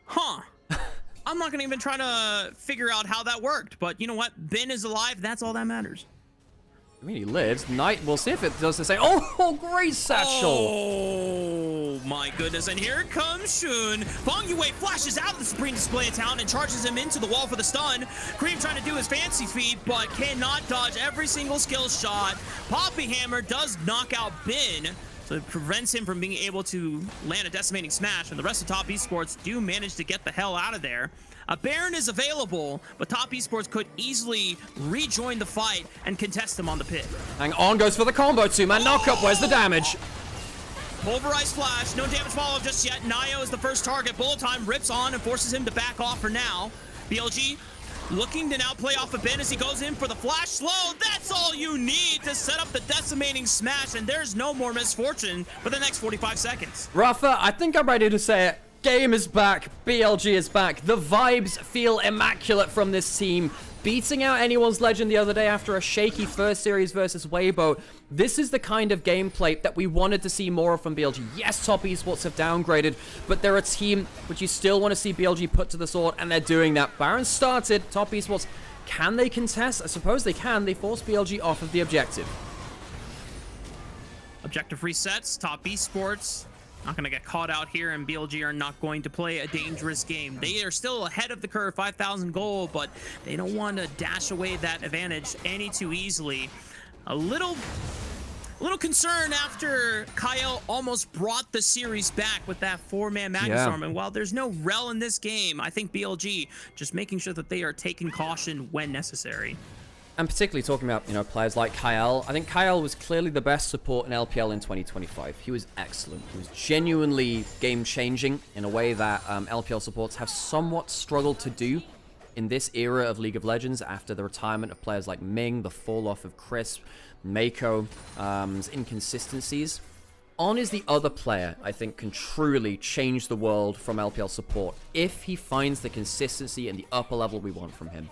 Huh. I'm not going to even try to figure out how that worked, but you know what? Bin is alive. That's all that matters. I mean, he lives. Knight, we'll see if it does the same. Oh, great satchel. Oh, my goodness. And here comes Shun. Fong Yue flashes out the Supreme Display of Town and charges him into the wall for the stun. Cream trying to do his fancy feat, but cannot dodge every single skill shot. Poppy Hammer does knock out Bin, so it prevents him from being able to land a decimating smash, and the rest of Top Esports do manage to get the hell out of there. A Baron is available, but Top Esports could easily rejoin the fight and contest him on the pit. Hang on, goes for the combo, 2-man knockup. Where's the damage? Pulverized flash, no damage follow just yet. Nio is the first target. Bullet time rips on and forces him to back off for now. BLG looking to now play off a bin as he goes in for the flash slow. That's all you need to set up the decimating smash, and there's no more misfortune for the next 45 seconds. Rafa, I think I'm ready to say it. Game is back. BLG is back. The vibes feel immaculate from this team. Beating out anyone's legend the other day after a shaky first series versus Weibo. This is the kind of gameplay that we wanted to see more of from BLG. Yes, Top Esports have downgraded, but they're a team which you still want to see BLG put to the sword, and they're doing that. Baron started. Top Esports, can they contest? I suppose they can. They force BLG off of the objective. Objective resets. Top Esports not going to get caught out here, and BLG are not going to play a dangerous game. They are still ahead of the curve, 5,000 gold, but they don't want to dash away that advantage any too easily. A little concern after Kyle almost brought the series back with that 4-man Magnusarm. And while there's no rel in this game, I think BLG just making sure that they are taking caution when necessary. And particularly talking about, players like Kyle. I think Kyle was clearly the best support in LPL in 2025. He was excellent. He was genuinely game-changing in a way that LPL supports have somewhat struggled to do in this era of League of Legends after the retirement of players like Ming, the fall-off of Crisp, Mako, inconsistencies. On is the other player I think can truly change the world from LPL support if he finds the consistency and the upper level we want from him.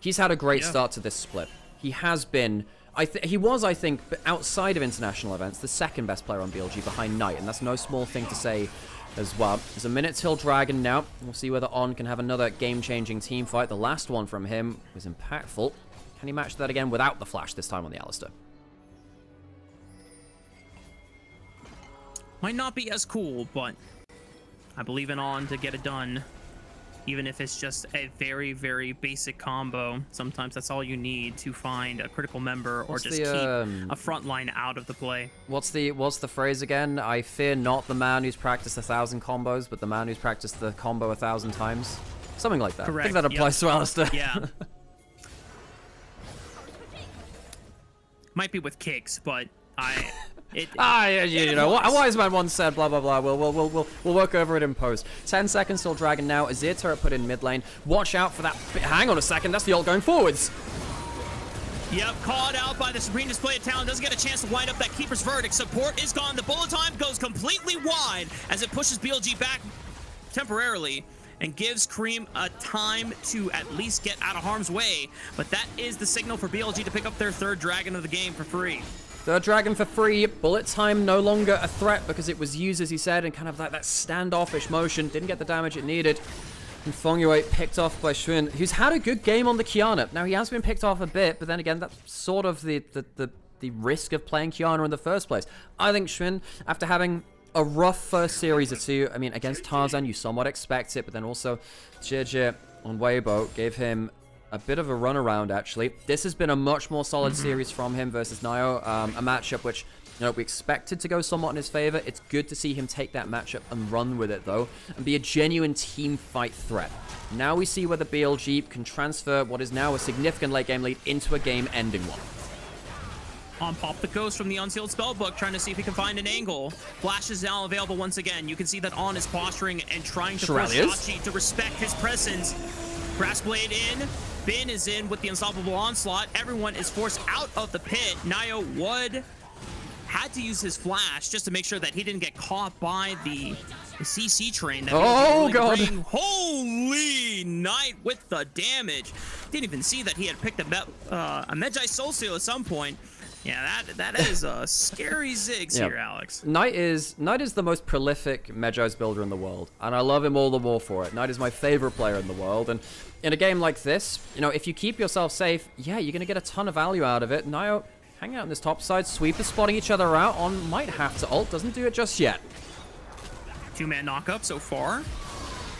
He's had a great start to this split. He has been, he was, I think, outside of international events, the second best player on BLG behind Knight, and that's no small thing to say as well. There's a minute till Dragon now. We'll see whether On can have another game-changing team fight. The last one from him was impactful. Can he match that again without the flash this time on the Alistar? Might not be as cool, but I believe in On to get it done. even if it's just a very, very basic combo. Sometimes that's all you need to find a critical member or just keep a front line out of the play. What's the phrase again? I fear not the man who's practiced 1,000 combos, but the man who's practiced the combo 1,000 times. Something like that. Correct. I think that applies to Alistair. Yeah. Might be with kicks, but you know, a wise man once said, blah, blah, blah. We'll work over it in post. 10 seconds till Dragon now. Azir turret put in mid lane. Watch out for that. Hang on a second. That's the ult going forwards. Yep, called out by the Supreme Display of Talent. Doesn't get a chance to wind up that Keeper's Verdict. Support is gone. The bullet time goes completely wide as it pushes BLG back temporarily and gives Cream a time to at least get out of harm's way. But that is the signal for BLG to pick up their third Dragon of the game for free. Third Dragon for free. Bullet time no longer a threat because it was used, as he said, in kind of like that standoffish motion. Didn't get the damage it needed. And Fongyue picked off by Xun, who's had a good game on the Qiyana. Now, he has been picked off a bit, but then again, that's sort of the risk of playing Qiyana in the first place. I think Xun, after having a rough first series or two, I mean, against Tarzan, you somewhat expect it, but then also JDG on Weibo gave him a bit of a runaround, actually. This has been a much more solid series from him versus Nio, a matchup which, you know, we expected to go somewhat in his favor. It's good to see him take that matchup and run with it, though, and be a genuine team fight threat. Now we see whether BLG can transfer what is now a significant late game lead into a game-ending one. On pop the Ghost from the Unsealed Spellbook, trying to see if he can find an angle. Flash is now available once again. You can see that On is posturing and trying to force Shachi to respect his presence. Grass Blade in. Bin is in with the Unstoppable Onslaught. Everyone is forced out of the pit. Nio Wood had to use his flash just to make sure that he didn't get caught by the CC train. That God. Holy night with the damage. Didn't even see that he had picked a Medjay Soul Seal at some point. Yeah, that is a scary Ziggs here, Alex. Knight is the most prolific Medjay's builder in the world, and I love him all the more for it. Knight is my favorite player in the world, and in a game like this, you know, if you keep yourself safe, yeah, you're going to get a ton of value out of it. Nio hanging out on this top side, Sweeper spotting each other out. On might have to ult, doesn't do it just yet. Two-man knock-up so far.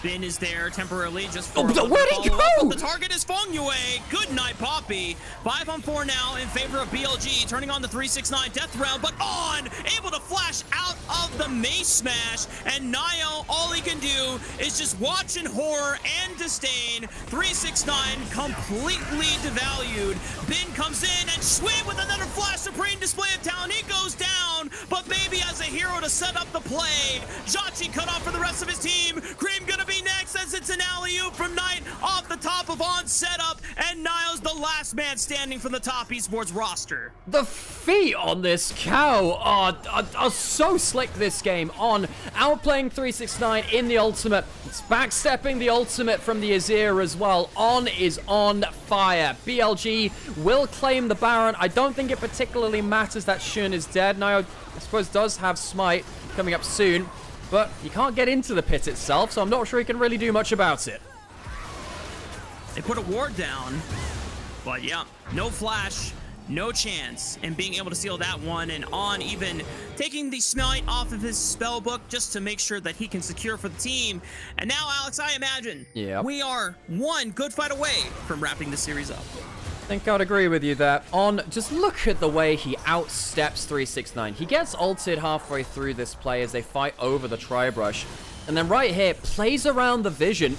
Bin is there temporarily just for where'd he go? The target is Fongyue. Good night, Poppy. 5-on-4 now in favor of BLG, turning on the 369 death round, but On able to flash out of the mace smash, and Nio, all he can do is just watch in horror and disdain. 369 completely devalued. Bin comes in and Schwinn with another flash, Supreme Display of Talent. He goes down, but maybe as a hero to set up the play. Jachi cut off for the rest of his team. Cream gonna be next as it's an alley-oop from Knight off the top of On setup, and Niles the last man standing from the top esports roster. The feet on this cow are so slick this game. On outplaying 369 in the ultimate. It's backstepping the ultimate from the Azir as well. On is on fire. BLG will claim the Baron. I don't think it particularly matters that Xun is dead. Now, I suppose does have Smite coming up soon, but you can't get into the pit itself, so I'm not sure he can really do much about it. They put a ward down, but yeah, no flash, no chance in being able to seal that one, and On even taking the Smite off of his spellbook just to make sure that he can secure for the team. And now, Alex, I imagine we are one good fight away from wrapping the series up. I think I'd agree with you there. On, just look at the way he outsteps 369. He gets ulted halfway through this play as they fight over the Tri-Brush. And then right here, plays around the vision.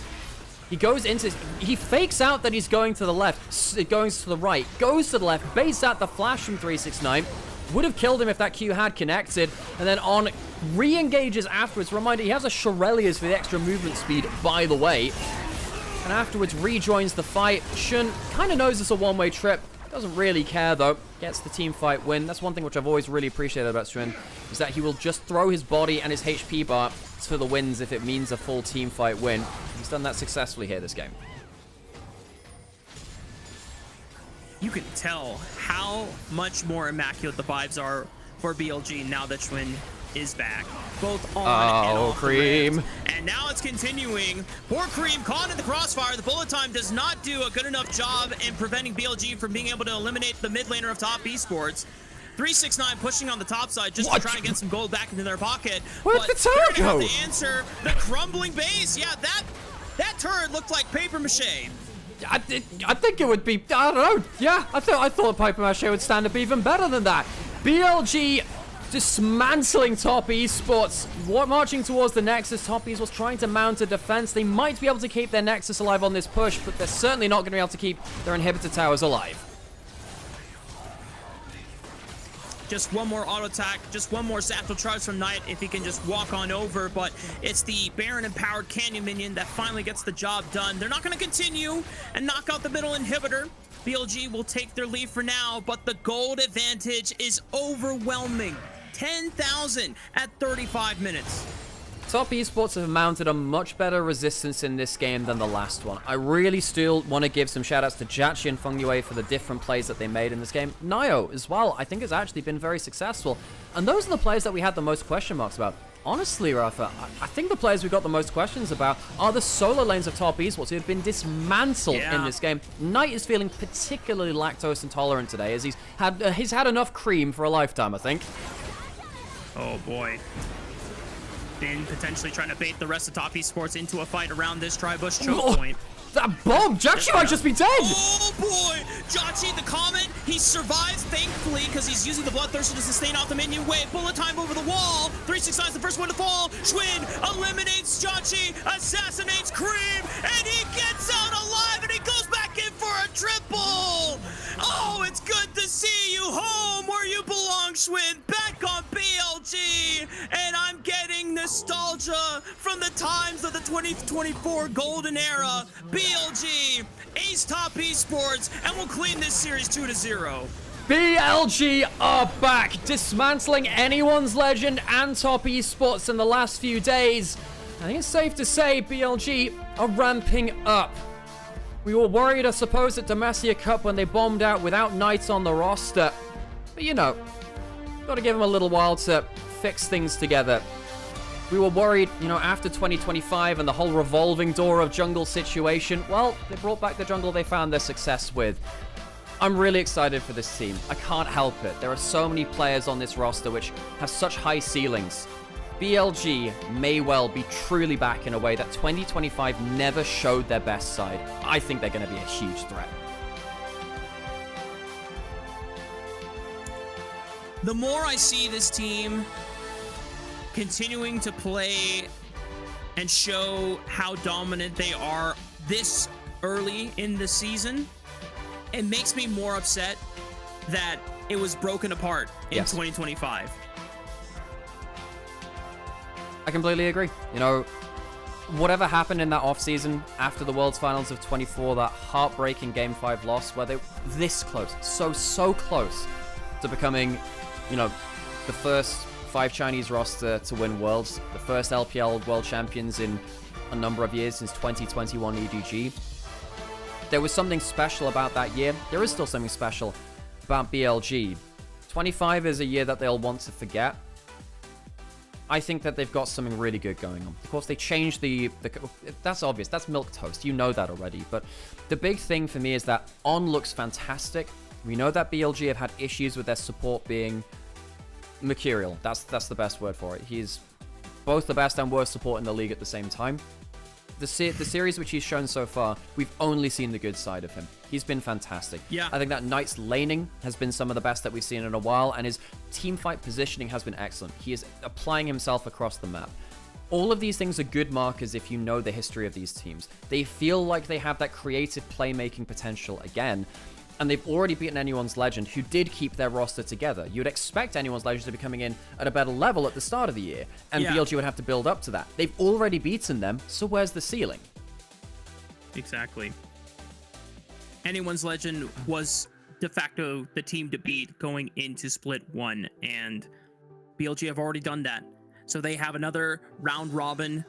He goes into, he fakes out that he's going to the left, goes to the right, goes to the left, baits out the flash from 369. Would have killed him if that Q had connected. And then On re-engages afterwards. Reminder, he has a Shurelya's for the extra movement speed, by the way. And afterwards rejoins the fight. Xun kind of knows it's a one-way trip. Doesn't really care, though. Gets the team fight win. That's one thing which I've always really appreciated about Xun, is that he will just throw his body and his HP bar for the wins if it means a full team fight win. He's done that successfully here this game. You can tell how much more immaculate the vibes are for BLG now that Xun is back, both on and off Cream. The and now it's continuing. Poor Cream caught in the crossfire. The bullet time does not do a good enough job in preventing BLG from being able to eliminate the mid laner of top esports. 369 pushing on the top side just to try and get some gold back into their pocket. Where'd the tower go? The answer, the crumbling base. Yeah, That turret looked like paper mache. I think it would be, I don't know. Yeah, I thought Piper Mache would stand up even better than that. BLG dismantling Top Esports, marching towards the Nexus. Top Esports trying to mount a defense. They might be able to keep their Nexus alive on this push, but they're certainly not going to be able to keep their inhibitor towers alive. Just one more auto attack, just one more satchel charge from Knight if he can just walk on over, but it's the Baron empowered Canyon minion that finally gets the job done. They're not going to continue and knock out the middle inhibitor. BLG will take their lead for now, but the gold advantage is overwhelming. 10,000 at 35 minutes. Top Esports have mounted a much better resistance in this game than the last one. I really still want to give some shoutouts to Jachi and Feng Yue for the different plays that they made in this game. Nio as well, I think has actually been very successful. And those are the players that we had the most question marks about. Honestly, Rafa, I think the players we got the most questions about are the solo lanes of Top Esports who have been dismantled in this game. Knight is feeling particularly lactose intolerant today as he's had enough cream for a lifetime, I think. Oh boy. Been potentially trying to bait the rest of Top Esports into a fight around this tri-bush choke point. That bomb! Jachi might just be dead! Oh boy! Jachi, the Comet, he survives thankfully because he's using the Bloodthirster to sustain off the minion wave. Bullet time over the wall. 369 is the first one to fall. Schwinn eliminates Jachi, assassinates Cream, and he gets out alive and he goes back in for a triple! Oh, it's good to see you home where you belong, Schwinn. Back on BLG, and I'm getting nostalgia from the times of the 2024 golden era. BLG, ace Top Esports, and we'll clean this series 2-0. BLG are back, dismantling anyone's legend and Top Esports in the last few days. I think it's safe to say BLG are ramping up. We were worried, I suppose, at Demacia Cup when they bombed out without Knights on the roster. But you know, gotta give them a little while to fix things together. We were worried, you know, after 2025 and the whole revolving door of jungle situation. Well, they brought back the jungle they found their success with. I'm really excited for this team. I can't help it. There are so many players on this roster which have such high ceilings. BLG may well be truly back in a way that 2025 never showed their best side. I think they're going to be a huge threat. The more I see this team continuing to play and show how dominant they are this early in the season, it makes me more upset that it was broken apart in 2025. I completely agree. You know, whatever happened in that offseason after the World's Finals of 24, that heartbreaking Game 5 loss where they were this close, so close to becoming, you know, the first 5 Chinese roster to win Worlds, the first LPL World Champions in a number of years since 2021 EDG. There was something special about that year. There is still something special about BLG. 25 is a year that they'll want to forget. I think that they've got something really good going on. Of course, they changed the that's obvious. That's milquetoast. You know that already. But the big thing for me is that On looks fantastic. We know that BLG have had issues with their support being mercurial. That's the best word for it. He's both the best and worst support in the league at the same time. The series which he's shown so far, we've only seen the good side of him. He's been fantastic. Yeah. I think that Knight's laning has been some of the best that we've seen in a while, and his teamfight positioning has been excellent. He is applying himself across the map. All of these things are good markers if you know the history of these teams. They feel like they have that creative playmaking potential again, and they've already beaten anyone's legend who did keep their roster together. You'd expect anyone's legend to be coming in at a better level at the start of the year, and BLG would have to build up to that. They've already beaten them, so where's the ceiling? Exactly. Anyone's legend was de facto the team to beat going into Split 1, and BLG have already done that. So they have another round robin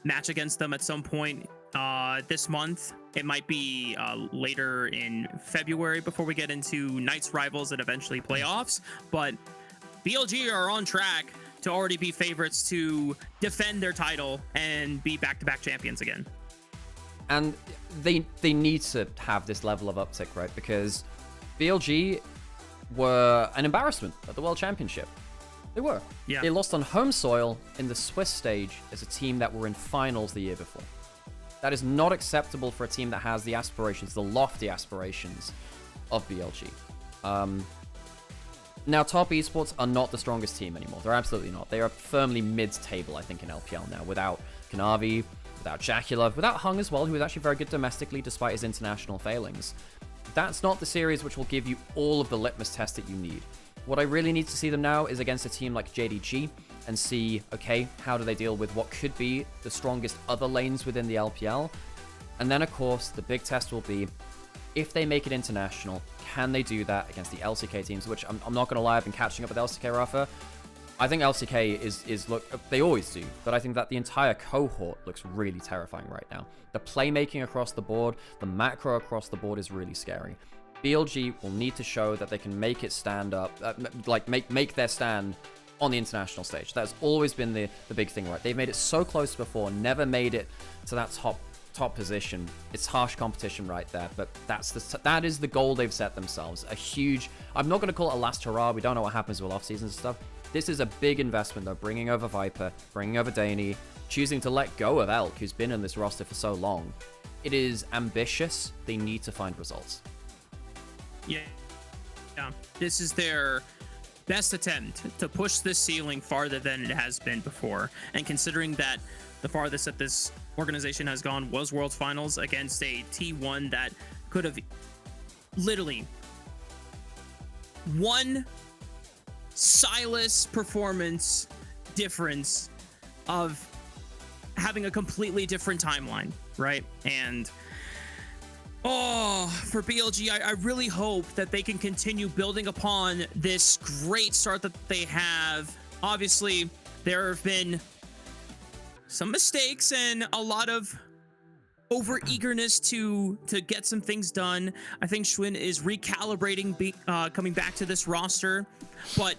match against them at some point this month. It might be later in February before we get into Knights rivals and eventually playoffs, but BLG are on track to already be favorites to defend their title and be back-to-back champions again. And they need to have this level of uptick, right? Because BLG were an embarrassment at the World Championship. They were. Yeah. They lost on home soil in the Swiss stage as a team that were in finals the year before. That is not acceptable for a team that has the aspirations, the lofty aspirations of BLG. Now, Top Esports are not the strongest team anymore. They're absolutely not. They are firmly mid-table, I think, in LPL now, without Kanavi, without Jaculov, without Hung as well, who is actually very good domestically despite his international failings. That's not the series which will give you all of the litmus test that you need. What I really need to see them now is against a team like JDG and see, okay, how do they deal with what could be the strongest other lanes within the LPL? And then, of course, the big test will be, if they make it international, can they do that against the LCK teams, which I'm not going to lie, I've been catching up with LCK, Rafa. I think LCK is look, they always do, but I think that the entire cohort looks really terrifying right now. The playmaking across the board, the macro across the board is really scary. BLG will need to show that they can make it stand up, make their stand on the international stage. That's always been the big thing, right? They've made it so close before, never made it to that top position. It's harsh competition right there, but that is the goal they've set themselves. A huge, I'm not going to call it a last hurrah. We don't know what happens with off-season stuff. This is a big investment, though, bringing over Viper, bringing over Daney, choosing to let go of Elk, who's been in this roster for so long. It is ambitious. They need to find results. Yeah. This is their best attempt to push this ceiling farther than it has been before. And considering that the farthest that this organization has gone was World Finals against a T1 that could have literally one Silas performance difference of having a completely different timeline, right? And for BLG, I really hope that they can continue building upon this great start that they have. Obviously, there have been some mistakes and a lot of over-eagerness to get some things done. I think Schwinn is recalibrating, coming back to this roster. But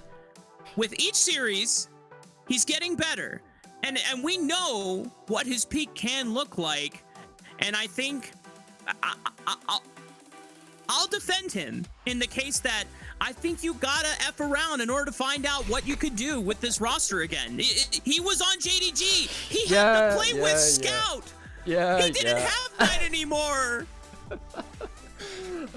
with each series, he's getting better. And we know what his peak can look like. And I think I'll defend him in the case that I think you gotta F around in order to find out what you could do with this roster again. He was on JDG. He had to play with Scout. Yeah, he didn't have that anymore.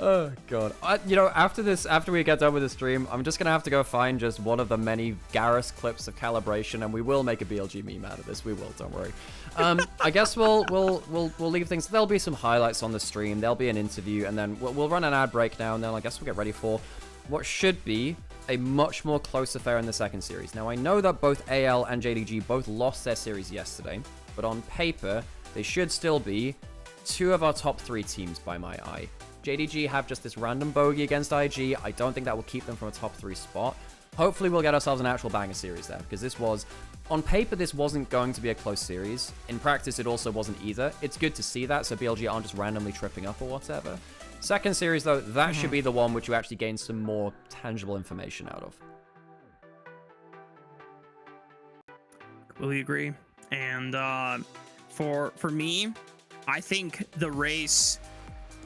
Oh god. You know, after we get done with the stream, I'm just gonna have to go find just one of the many Garrus clips of calibration, and we will make a BLG meme out of this. We will, don't worry. I guess we'll leave things. There'll be some highlights on the stream. There'll be an interview, and then we'll run an ad break now, and then I guess we'll get ready for what should be a much more close affair in the second series. Now, I know that both AL and JDG both lost their series yesterday, but on paper, they should still be two of our top 3 teams by my eye. JDG have just this random bogey against IG. I don't think that will keep them from a top 3 spot. Hopefully, we'll get ourselves an actual banger series there, because this was, on paper, this wasn't going to be a close series. In practice, it also wasn't either. It's good to see that, so BLG aren't just randomly tripping up or whatever. Second series, though, that should be the one which you actually gain some more tangible information out of. Completely agree. And for me, I think the race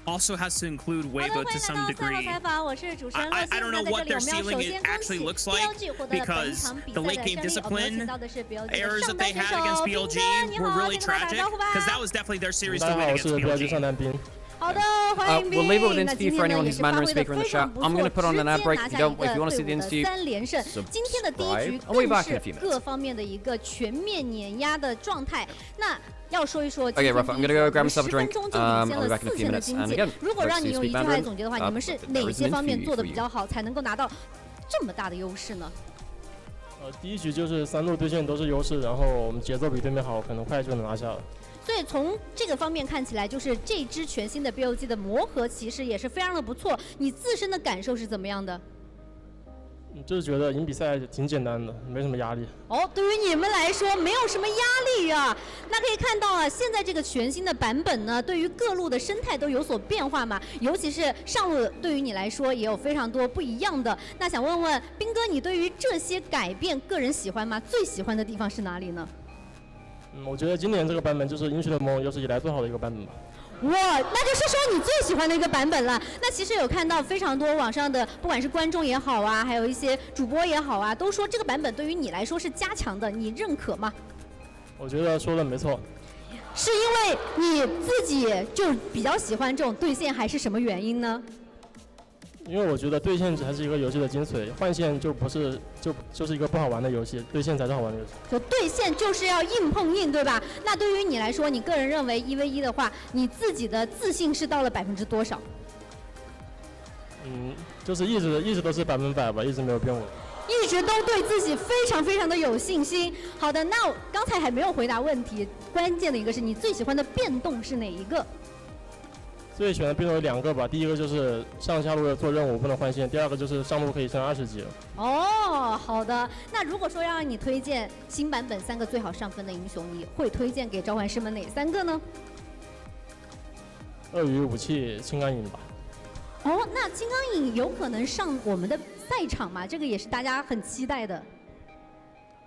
also has to include Weibo to some degree. I don't know what their ceiling actually looks like, because the late game discipline errors that they had against BLG were really tragic, because that was definitely their series to win against BLG. We'll leave it with interview for anyone who's Mandarin speaker in the chat. I'm going to put on an ad break. If you want to see the interview, subscribe. I'll be back in a few minutes. Okay, Rafa, I'm going to go grab myself a drink. I'll be back in a few minutes. And again, let's see speak Mandarin. There is an interview for you. 这么大的优势呢？第一局就是3路对线都是优势，然后我们节奏比对面好，很快就能拿下了。所以从这个方面看起来，就是这支全新的 BLG 的磨合其实也是非常的不错。你自身的感受是怎么样的？就是觉得赢比赛挺简单的，没什么压力。哦，对于你们来说没有什么压力啊。那可以看到啊，现在这个全新的版本呢，对于各路的生态都有所变化嘛，尤其是上路对于你来说也有非常多不一样的。那想问问斌哥，你对于这些改变个人喜欢吗？最喜欢的地方是哪里呢？我觉得今年这个版本就是英雄联盟有史以来最好的一个版本吧。哇，那就是说你最喜欢的一个版本了。那其实有看到非常多网上的，不管是观众也好啊，还有一些主播也好啊，都说这个版本对于你来说是加强的，你认可吗？我觉得说的没错。是因为你自己就比较喜欢这种对线，还是什么原因呢？因为我觉得对线才是一个游戏的精髓，换线就不是就是一个不好玩的游戏，对线才是好玩的游戏。就对线就是要硬碰硬，对吧？那对于你来说，你个人认为1v1的话，你自己的自信是到了多少？就是一直都是100%吧，一直没有变过。一直都对自己非常的有信心。好的，那刚才还没有回答问题，关键的一个是你最喜欢的变动是哪一个？最喜欢的变动有2个吧，第一个就是上下路做任务不能换线，第二个就是上路可以升20级。哦，好的。那如果说要让你推荐新版本3个最好上分的英雄，你会推荐给召唤师们哪3个呢？鳄鱼武器青钢影吧。哦，那金刚影有可能上我们的赛场吗？这个也是大家很期待的。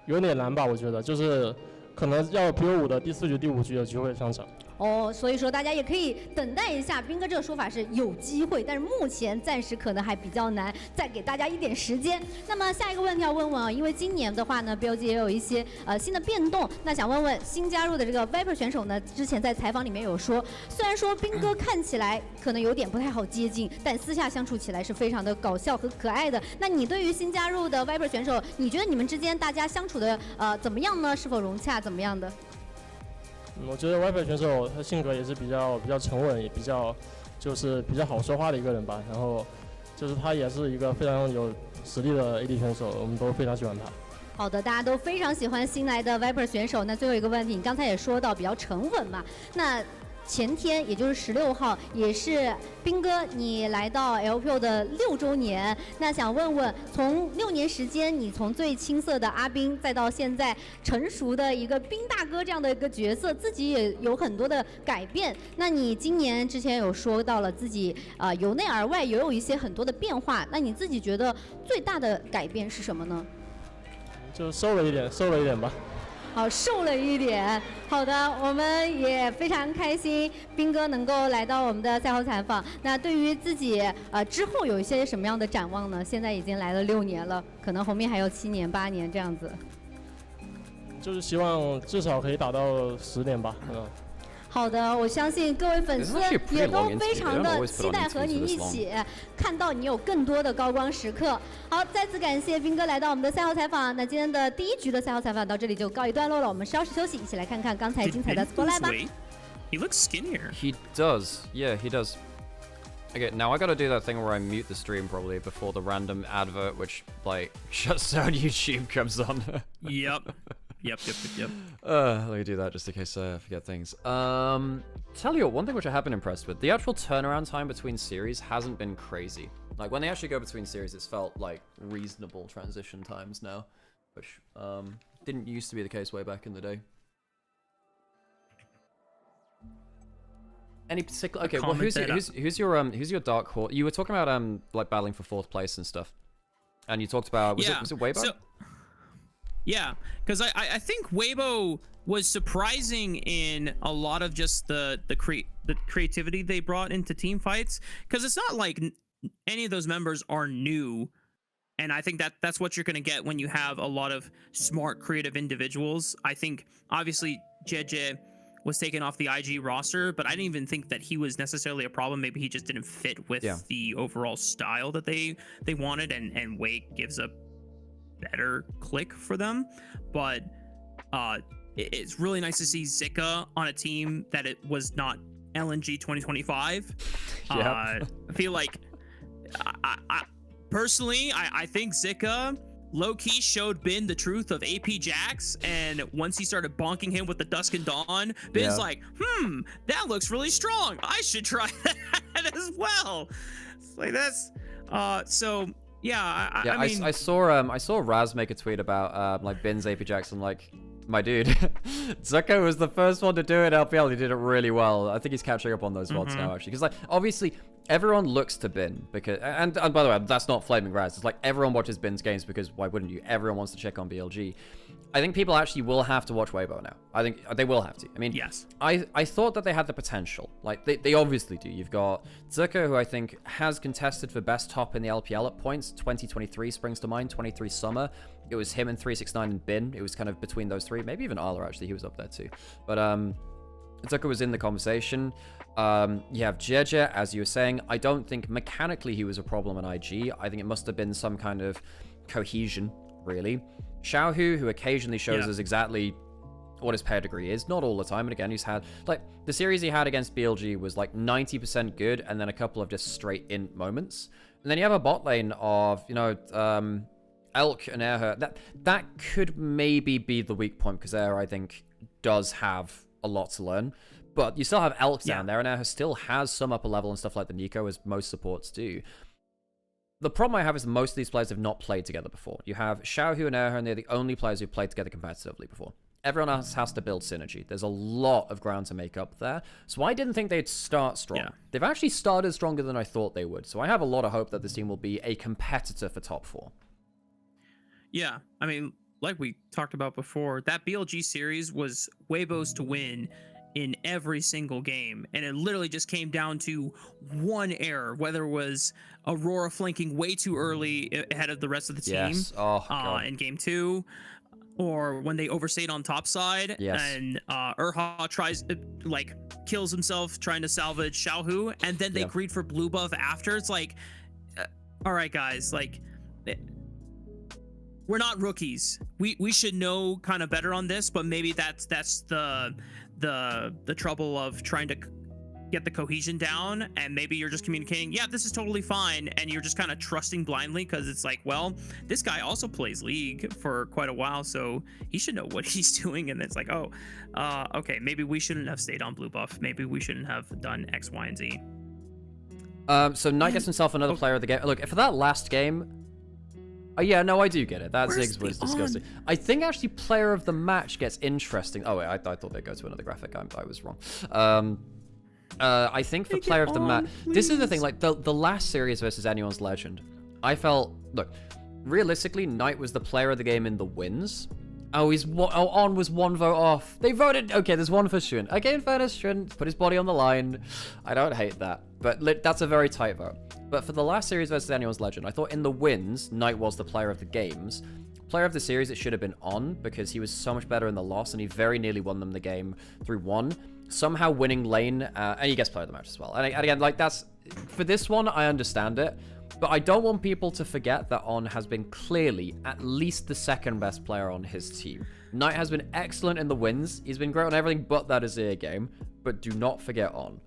有点难吧，我觉得，就是可能要 PO5的第4局、第5局有机会上场。哦，所以说大家也可以等待一下，斌哥这个说法是有机会，但是目前暂时可能还比较难，再给大家一点时间。那么下一个问题要问问啊，因为今年的话呢 ，BLG 也有一些新的变动，那想问问新加入的这个 Viper 选手呢，之前在采访里面有说，虽然说斌哥看起来可能有点不太好接近，但私下相处起来是非常的搞笑和可爱的。那你对于新加入的 Viper 选手，你觉得你们之间大家相处的怎么样呢？是否融洽？怎么样的？我觉得 Viper 选手他性格也是比较沉稳，也比较好说话的一个人吧。然后就是他也是一个非常有实力的 AD 选手，我们都非常喜欢他。好的，大家都非常喜欢新来的 Viper 选手。那最后一个问题，你刚才也说到比较沉稳嘛，那前天也就是16号，也是斌哥你来到 LPL 的6周年。那想问问，从6年时间，你从最青涩的阿斌，再到现在成熟的一个斌大哥这样的一个角色，自己也有很多的改变。那你今年之前有说到了自己由内而外也有一些很多的变化，那你自己觉得最大的改变是什么呢？就瘦了一点吧。好，瘦了一点。好的，我们也非常开心，斌哥能够来到我们的赛后采访。那对于自己之后有一些什么样的展望呢？现在已经来了6年了，可能后面还有7年、8年这样子。就是希望至少可以打到10年吧。好的，我相信各位粉丝也都非常的期待和你一起看到你有更多的高光时刻。好，再次感谢斌哥来到我们的赛后采访。那今天的第1局的赛后采访到这里就告一段落了，我们稍事休息，一起来看看刚才精彩的 spotlight 吧。He looks skinnier. He does. Yeah, he does. Okay, now I gotta do that thing where I mute the stream probably before the random advert which, like, shuts down YouTube comes on. Yep. Let me do that just in case I forget things. Tell you what, one thing which I have been impressed with, the actual turnaround time between series hasn't been crazy. Like, when they actually go between series, it's felt like reasonable transition times now, which didn't used to be the case way back in the day. Any particular? Okay, well, who's your dark horse? You were talking about like battling for 4th place and stuff, and you talked about was it Weibo? Yeah, because I think Weibo was surprising in a lot of just the creativity they brought into team fights, because it's not like any of those members are new, and I think that's what you're going to get when you have a lot of smart creative individuals. I think obviously JJ was taken off the IG roster, but I didn't even think that he was necessarily a problem. Maybe he just didn't fit with the overall style that they wanted, and Wei gives a better click for them. But it's really nice to see Zika on a team that it was not LNG 2025. I feel like I personally think Zika low-key showed Bin the truth of AP Jax, and once he started bonking him with the Dusk and Dawn, Bin's like, that looks really strong, I should try that as well. It's like that's so yeah, I mean, I saw Raz make a tweet about like Bin's AP Jax. I'm like, my dude, Zuko was the first one to do it. LPL, he did it really well. I think he's catching up on those VODs now, actually, because like obviously everyone looks to Bin because, and by the way, that's not flaming Raz. It's like everyone watches Bin's games because why wouldn't you? Everyone wants to check on BLG. I think people actually will have to watch Weibo now. I think they will have to. I mean, yes. I thought that they had the potential. Like, they obviously do. You've got Zuko, who I think has contested for best top in the LPL at points. 2023 springs to mind, 23 summer. It was him and 369 and Bin. It was kind of between those three. Maybe even Arla, actually. He was up there too. But Zucker was in the conversation. You have Jeje, as you were saying. I don't think mechanically he was a problem in IG. I think it must have been some kind of cohesion, really. Xiaohu, who occasionally shows us exactly what his pedigree is, not all the time. And again, he's had, like, the series he had against BLG was like 90% good, and then a couple of just straight in moments. And then you have a bot lane of, you know, Elk and Erher. That could maybe be the weak point, because Erher, I think, does have a lot to learn. But you still have Elk down there, and Erher still has some upper level and stuff like the Nico, as most supports do. The problem I have is most of these players have not played together before. You have Xiaohu and Erher, and they're the only players who've played together competitively before. Everyone else has to build synergy. There's a lot of ground to make up there. So I didn't think they'd start strong. Yeah. They've actually started stronger than I thought they would. So I have a lot of hope that this team will be a competitor for top 4. Yeah, I mean, like we talked about before, that BLG series was Weibo's to win in every single game, and it literally just came down to one error, whether it was Aurora flanking way too early ahead of the rest of the team in game 2, or when they overstayed on top side, and Erha tries like kills himself trying to salvage Xiaohu, and then they greed for blue buff after. It's like, all right, guys, like, we're not rookies. We should know kind of better on this, but maybe that's the trouble of trying to get the cohesion down, and maybe you're just communicating, yeah, this is totally fine, and you're just kind of trusting blindly, because it's like, well, this guy also plays League for quite a while, so he should know what he's doing. And it's like, oh, okay, maybe we shouldn't have stayed on blue buff, maybe we shouldn't have done X, Y, and Z. So Knight gets himself another player of the game. Look, for that last game, yeah, no, I do get it. That Ziggs was disgusting. I think actually player of the match gets interesting. Oh wait, I thought they'd go to another graphic. I was wrong. I think for player of the match, this is the thing. Like the last series versus Anyone's Legend, I felt, look, realistically, Knight was the player of the game in the wins. Oh, On was 1 vote off. They voted. Okay, there's 1 for Shun. Okay, in fairness, Shun put his body on the line. I don't hate that, but that's a very tight vote. But for the last series versus Anyone's Legend, I thought in the wins, Knight was the player of the games. Player of the series, it should have been On, because he was so much better in the loss, and he very nearly won them the game through 1. Somehow winning lane, and he gets player of the match as well. And again, like, that's, for this one, I understand it. But I don't want people to forget that On has been clearly at least the second best player on his team. Knight has been excellent in the wins. He's been great on everything but that Azir game. But do not forget On.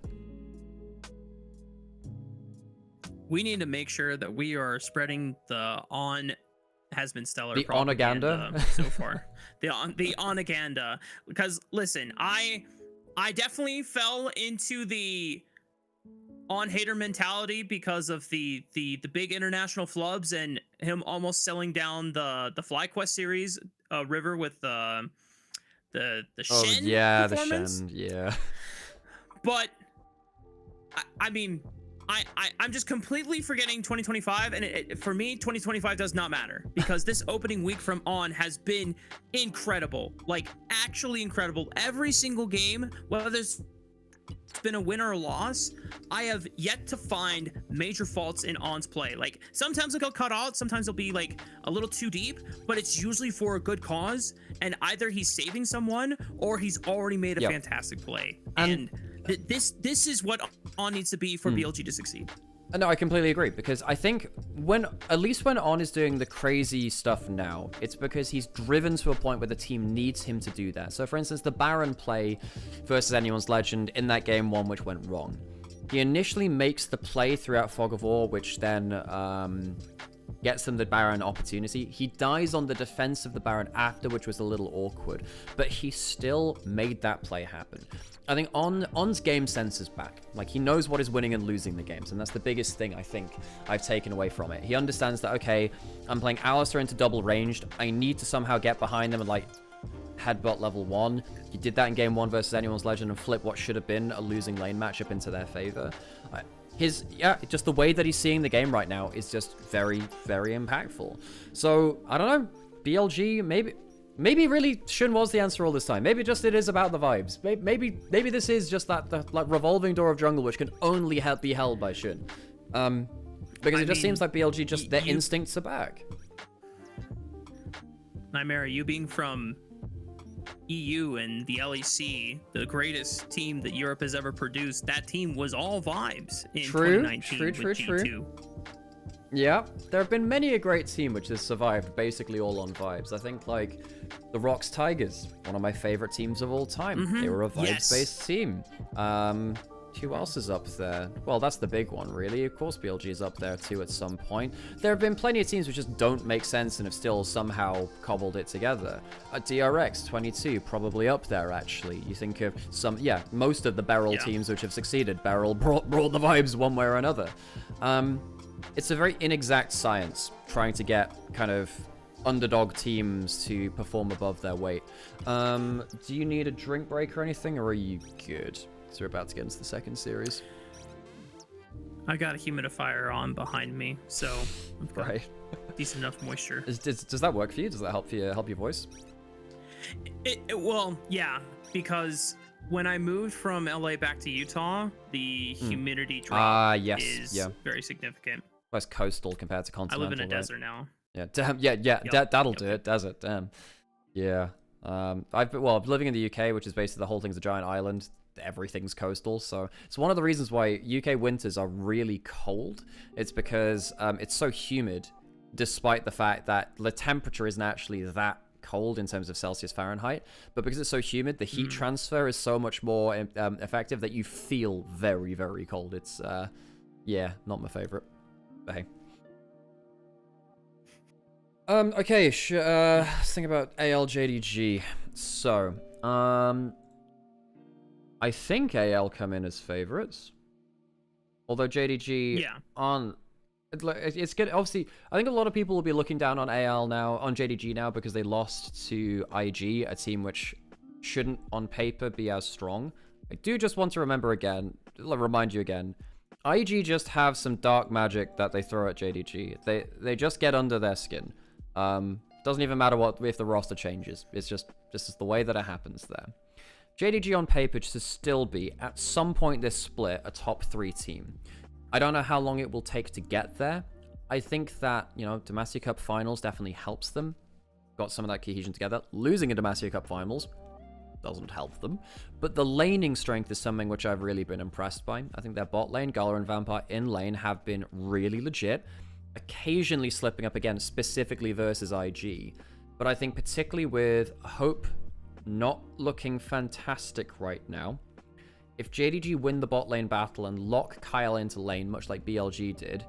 We need to make sure that we are spreading the On has been stellar the propaganda so far. the onaganda. Because listen, I definitely fell into the On hater mentality because of the big international flubs and him almost selling down the FlyQuest series River with the Shen performance. The Shen, yeah. But I mean, I'm just completely forgetting 2025, and for me, 2025 does not matter, because this opening week from On has been incredible, like actually incredible. Every single game, whether it's been a win or a loss, I have yet to find major faults in On's play. Like, sometimes it'll cut out, sometimes it'll be like a little too deep, but it's usually for a good cause, and either he's saving someone or he's already made a fantastic play. And this is what On needs to be for BLG to succeed. No, I completely agree, because I think at least when On is doing the crazy stuff now, it's because he's driven to a point where the team needs him to do that. So for instance, the Baron play versus Anyone's Legend in that game 1, which went wrong. He initially makes the play throughout Fog of War, which then gets them the Baron opportunity. He dies on the defense of the Baron after, which was a little awkward, but he still made that play happen. I think On's game sense is back. Like, he knows what is winning and losing the games, and that's the biggest thing I think I've taken away from it. He understands that, okay, I'm playing Alistar into double ranged. I need to somehow get behind them and, like, headbutt level 1. He did that in game 1 versus Anyone's Legend and flip what should have been a losing lane matchup into their favor. Just the way that he's seeing the game right now is just very, very impactful. So, I don't know, BLG, maybe really Shun was the answer all this time. Maybe just it is about the vibes. Maybe this is just that like revolving door of jungle which can only be held by Shun. Because it just seems like BLG just their instincts are back. Nymaera, you being from EU and the LEC, the greatest team that Europe has ever produced, that team was all vibes in 2019 with G2. Yeah, there have been many a great team which has survived basically all on vibes. I think like the Rocks Tigers, one of my favorite teams of all time. They were a vibes-based team. Who else is up there? Well, that's the big one, really. Of course, BLG is up there too at some point. There have been plenty of teams which just don't make sense and have still somehow cobbled it together. DRX 22, probably up there actually. You think of some, most of the Beryl teams which have succeeded. Beryl brought the vibes one way or another. It's a very inexact science trying to get kind of underdog teams to perform above their weight. Do you need a drink break or anything, or are you good? So we're about to get into the second series. I got a humidifier on behind me, so I've got decent enough moisture. Does that work for you? Does that help your voice? Well, yeah, because when I moved from LA back to Utah, the humidity drop is very significant. Well, it's coastal compared to continental. I live in a desert now. Yeah, damn. That'll do it. Desert, damn. Yeah. I'm living in the UK, which is basically the whole thing's a giant island. Everything's coastal, so it's one of the reasons why UK winters are really cold. It's because it's so humid, despite the fact that the temperature isn't actually that cold in terms of Celsius Fahrenheit, but because it's so humid, the heat transfer is so much more effective that you feel very, very cold. It's not my favorite. But hey. Okay, let's think about AL JDG. So, I think AL come in as favorites. Although JDG aren't. It's good. Obviously, I think a lot of people will be looking down on AL now, on JDG now, because they lost to IG, a team which shouldn't on paper be as strong. I do just want to remind you again, IG just have some dark magic that they throw at JDG. They just get under their skin. Doesn't even matter if the roster changes. It's just this is the way that it happens there. JDG on paper should still be, at some point this split, a top 3 team. I don't know how long it will take to get there. I think that, Demacia Cup Finals definitely helps them. Got some of that cohesion together. Losing a Demacia Cup Finals doesn't help them. But the laning strength is something which I've really been impressed by. I think their bot lane, Gala and Vampire in lane, have been really legit. Occasionally slipping up again, specifically versus IG. But I think particularly with Hope not looking fantastic right now, if JDG win the bot lane battle and lock Kyle into lane, much like BLG did,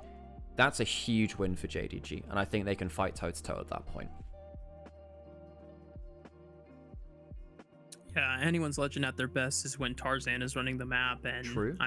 that's a huge win for JDG, and I think they can fight toe-to-toe at that point. Yeah, anyone's legend at their best is when Tarzan is running the map, and you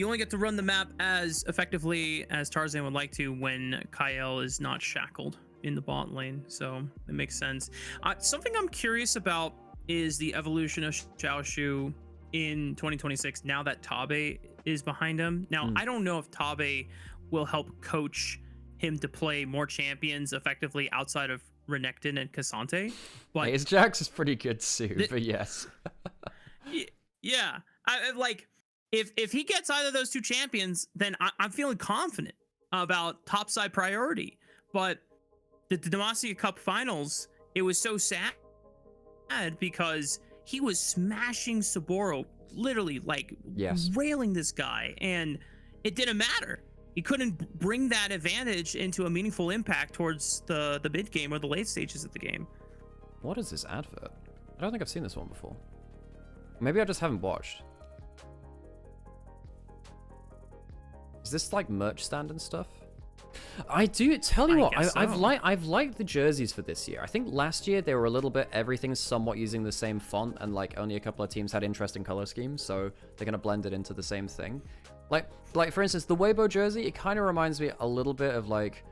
only get to run the map as effectively as Tarzan would like to when Kyle is not shackled in the bot lane, so it makes sense. Something I'm curious about is the evolution of Xiaoshu in 2026 now that Tabe is behind him. Now, I don't know if Tabe will help coach him to play more champions effectively outside of Renekton and Cassante, but his Jax is pretty good too, but yes. Yeah, I like if he gets either of those 2 champions, then I'm feeling confident about topside priority. But the Demacia Cup Finals, it was so sad because he was smashing Saboro, literally railing this guy, and it didn't matter. He couldn't bring that advantage into a meaningful impact towards the mid game or the late stages of the game. What is this advert? I don't think I've seen this one before. Maybe I just haven't watched. Is this like merch stand and stuff? I do tell you what, I've liked the jerseys for this year. I think last year they were a little bit everything's somewhat using the same font, and like only a couple of teams had interesting color schemes, so they're gonna blend it into the same thing. Like for instance, the Weibo jersey, it kind of reminds me a little bit of like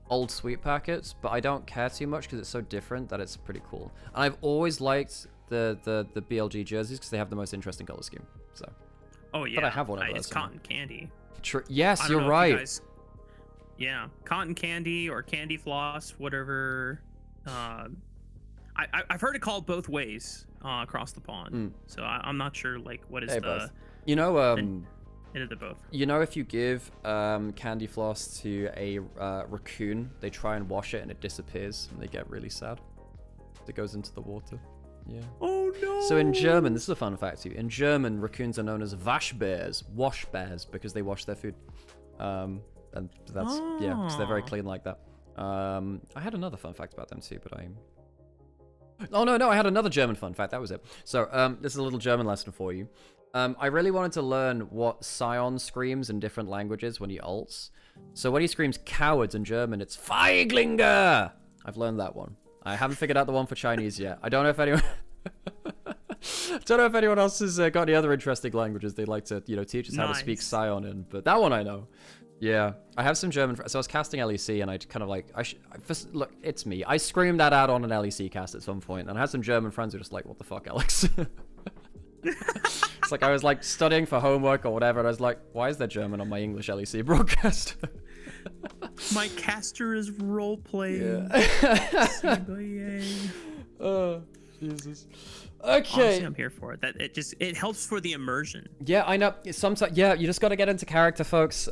old Sweet Packets, but I don't care too much because it's so different that it's pretty cool. And I've always liked the BLG jerseys because they have the most interesting color scheme. So. Oh yeah. But I have one of those. It's cotton candy. Yes, you're right. Yeah, cotton candy or candy floss, whatever. I've heard it called both ways across the pond. So I'm not sure like what is the. Both. They're both. If you give candy floss to a raccoon, they try and wash it and it disappears and they get really sad. that goes into the water. Yeah. Oh no. So in German, this is a fun fact too. In German, raccoons are known as Waschbärs, wash bears, because they wash their food. And that's yeah, because they're very clean like that. I had another fun fact about them too, but oh no, I had another German fun fact. That was it. So this is a little German lesson for you. I really wanted to learn what Sion screams in different languages when he ults. So when he screams cowards in German, it's Feiglinge. I've learned that one. I haven't figured out the one for Chinese yet. I don't know if anyone... don't know if anyone else has got any other interesting languages they'd like to, teach us how to speak Sion in, but that one I know. Yeah, I have some German... So I was casting LEC, and I kind of like... look, it's me. I screamed that out on an LEC cast at some point, and I had some German friends who were just like, what the fuck, Alex? It's like I was like studying for homework or whatever, and I was like, why is there German on my English LEC broadcast? My caster is role playing. Yeah. Oh, Jesus. Okay. Honestly, I'm here for it. It helps for the immersion. Yeah, I know. Sometimes, yeah, you just got to get into character, folks.